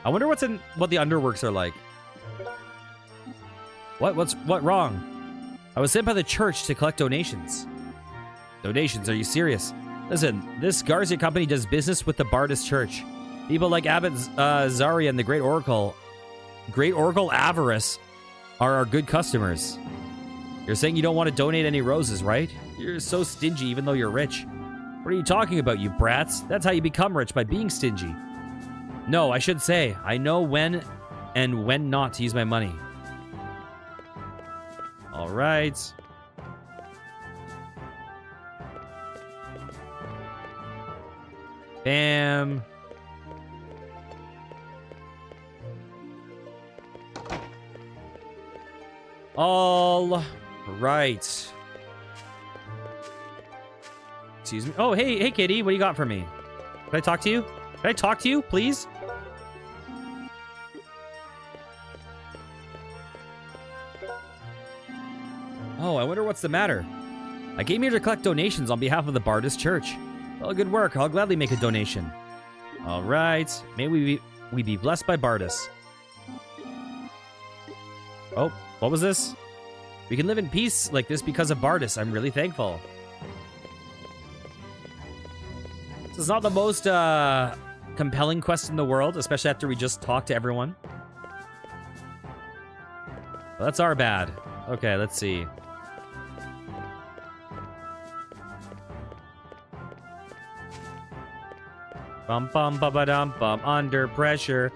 I wonder what the underworks are like. What wrong? I was sent by the church to collect donations. Donations? Are you serious? Listen, this Garcia company does business with the Bardist Church. People like Abbot Zari and the Great Oracle Avarice are our good customers. You're saying you don't want to donate any roses, right? You're so stingy even though you're rich. What are you talking about, you brats? That's how you become rich, by being stingy. No, I should say, I know when and when not to use my money. All right. Bam. All right. Excuse me. Oh, hey, kitty. What do you got for me? Can I talk to you? Can I talk to you, please? Oh, I wonder what's the matter. I came here to collect donations on behalf of the Bardist Church. Well, good work. I'll gladly make a donation. All right. May we be blessed by Bardis. Oh, what was this? We can live in peace like this because of Bardis. I'm really thankful. This is not the most compelling quest in the world, especially after we just talked to everyone. Well, that's our bad. Okay, let's see. Bum bum ba ba dum bum, under pressure.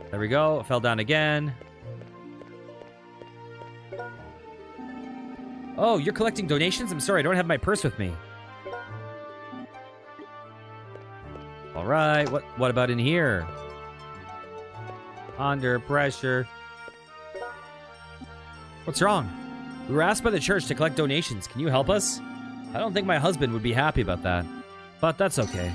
There we go. Fell down again. Oh, you're collecting donations? I'm sorry, I don't have my purse with me. All right, what about in here? Under pressure. What's wrong? We were asked by the church to collect donations. Can you help us? I don't think my husband would be happy about that. But that's okay.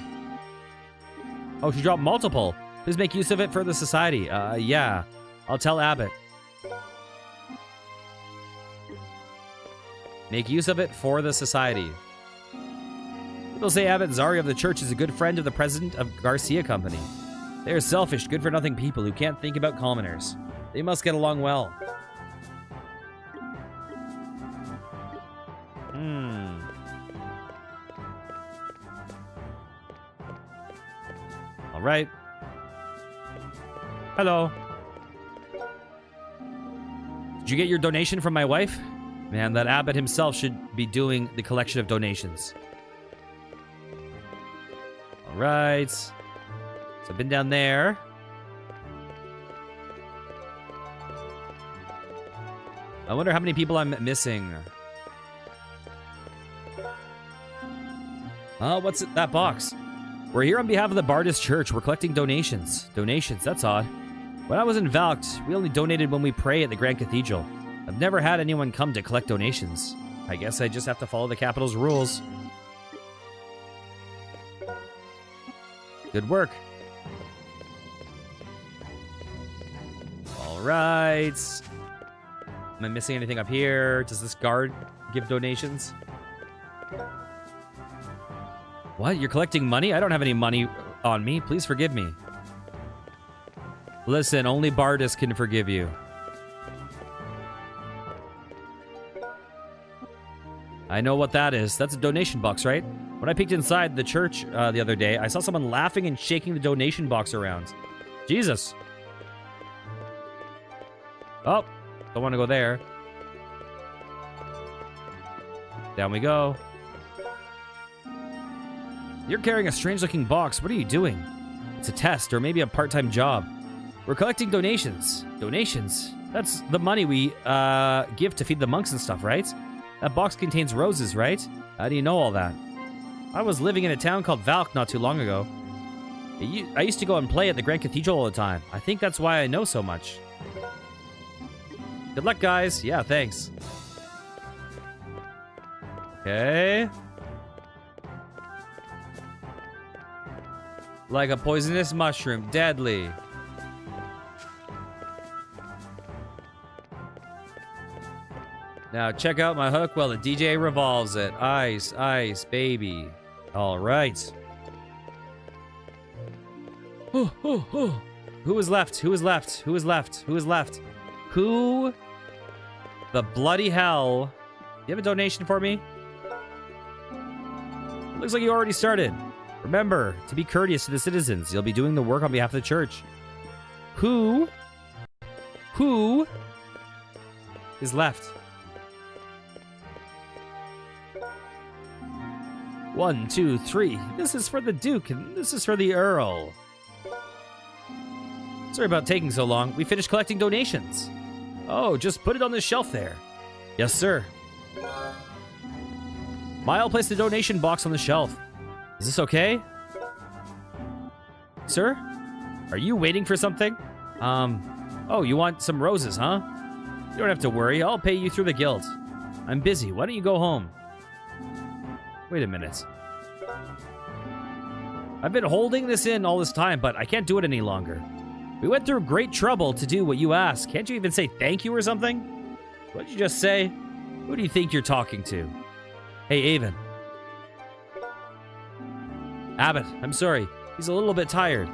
Oh, she dropped multiple. Please make use of it for the society. Yeah. I'll tell Abbott. Make use of it for the society. People say Abbott Zari of the church is a good friend of the president of Garcia Company. They are selfish, good-for-nothing people who can't think about commoners. They must get along well. All right. Hello. Did you get your donation from my wife? Man, that Abbott himself should be doing the collection of donations. All right. So I've been down there. I wonder how many people I'm missing. Oh, what's it, that box? We're here on behalf of the Bardist Church. We're collecting donations. Donations, that's odd. When I was in Valkt, we only donated when we pray at the Grand Cathedral. I've never had anyone come to collect donations. I guess I just have to follow the Capitol's rules. Good work. All right. Am I missing anything up here? Does this guard give donations? What? You're collecting money? I don't have any money on me. Please forgive me. Listen, only Bardis can forgive you. I know what that is. That's a donation box, right? When I peeked inside the church the other day, I saw someone laughing and shaking the donation box around. Jesus. Oh, don't want to go there. Down we go. You're carrying a strange-looking box. What are you doing? It's a test, or maybe a part-time job. We're collecting donations. Donations? That's the money we give to feed the monks and stuff, right? That box contains roses, right? How do you know all that? I was living in a town called Valk not too long ago. I used to go and play at the Grand Cathedral all the time. I think that's why I know so much. Good luck, guys. Yeah, thanks. Okay. Like a poisonous mushroom. Deadly. Now check out my hook while the DJ revolves it. Ice, ice, baby. All right. Who is left? Who is left? Who is left? Who is left? Who the bloody hell you have a donation for me? Looks like you already started. Remember to be courteous to the citizens. You'll be doing the work on behalf of the church. Who is left? 1, 2, 3. This is for the Duke, and this is for the Earl. Sorry about taking so long. We finished collecting donations. Oh, just put it on the shelf there. Yes, sir. Mile, place the donation box on the shelf. Is this okay? Sir? Are you waiting for something? Oh, you want some roses, huh? You don't have to worry. I'll pay you through the guild. I'm busy. Why don't you go home? Wait a minute. I've been holding this in all this time, but I can't do it any longer. We went through great trouble to do what you asked. Can't you even say thank you or something? What did you just say? Who do you think you're talking to? Hey, Avon. Abbott, I'm sorry. He's a little bit tired.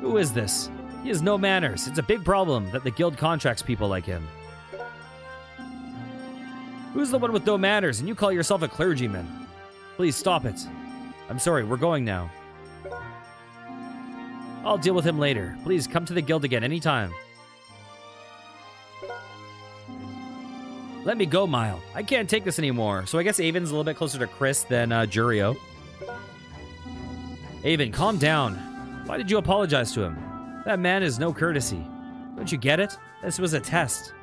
Who is this? He has no manners. It's a big problem that the guild contracts people like him. Who's the one with no manners and you call yourself a clergyman? Please stop it. I'm sorry, we're going now. I'll deal with him later. Please come to the guild again anytime. Let me go, Mile. I can't take this anymore. So I guess Avon's a little bit closer to Chris than Jurio. Avon, calm down. Why did you apologize to him? That man is no courtesy. Don't you get it? This was a test.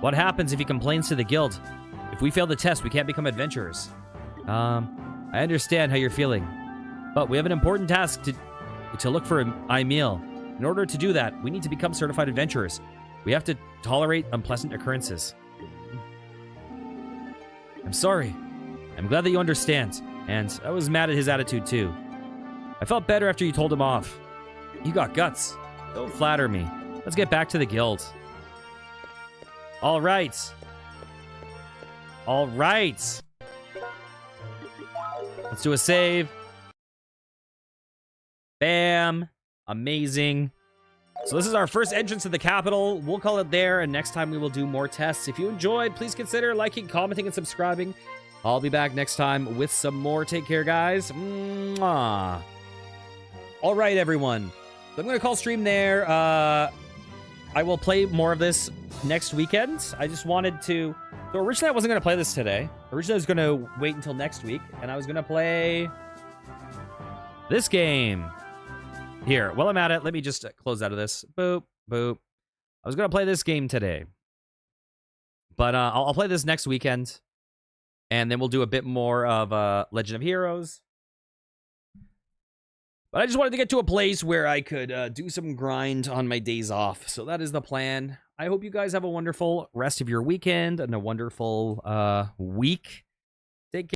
What happens if he complains to the guild? If we fail the test, we can't become adventurers. I understand how you're feeling. But we have an important task to look for Emil. In order to do that, we need to become certified adventurers. We have to tolerate unpleasant occurrences. I'm sorry. I'm glad that you understand. And I was mad at his attitude too. I felt better after you told him off. You got guts. Don't flatter me. Let's get back to the guild. All right. All right. Let's do a save. Bam. Amazing. So this is our first entrance to the capital. We'll call it there, and next time we will do more tests. If you enjoyed, please consider liking, commenting, and subscribing. I'll be back next time with some more. Take care, guys. Mwah. All right, everyone. So I'm going to call stream there. I will play more of this next weekend. I just wanted to... So originally I wasn't going to play this today. Originally I was going to wait until next week, and I was going to play this game. Here, while I'm at it, let me just close out of this. Boop, boop. I was going to play this game today. But I'll play this next weekend. And then we'll do a bit more of Legend of Heroes. But I just wanted to get to a place where I could do some grind on my days off. So that is the plan. I hope you guys have a wonderful rest of your weekend and a wonderful week.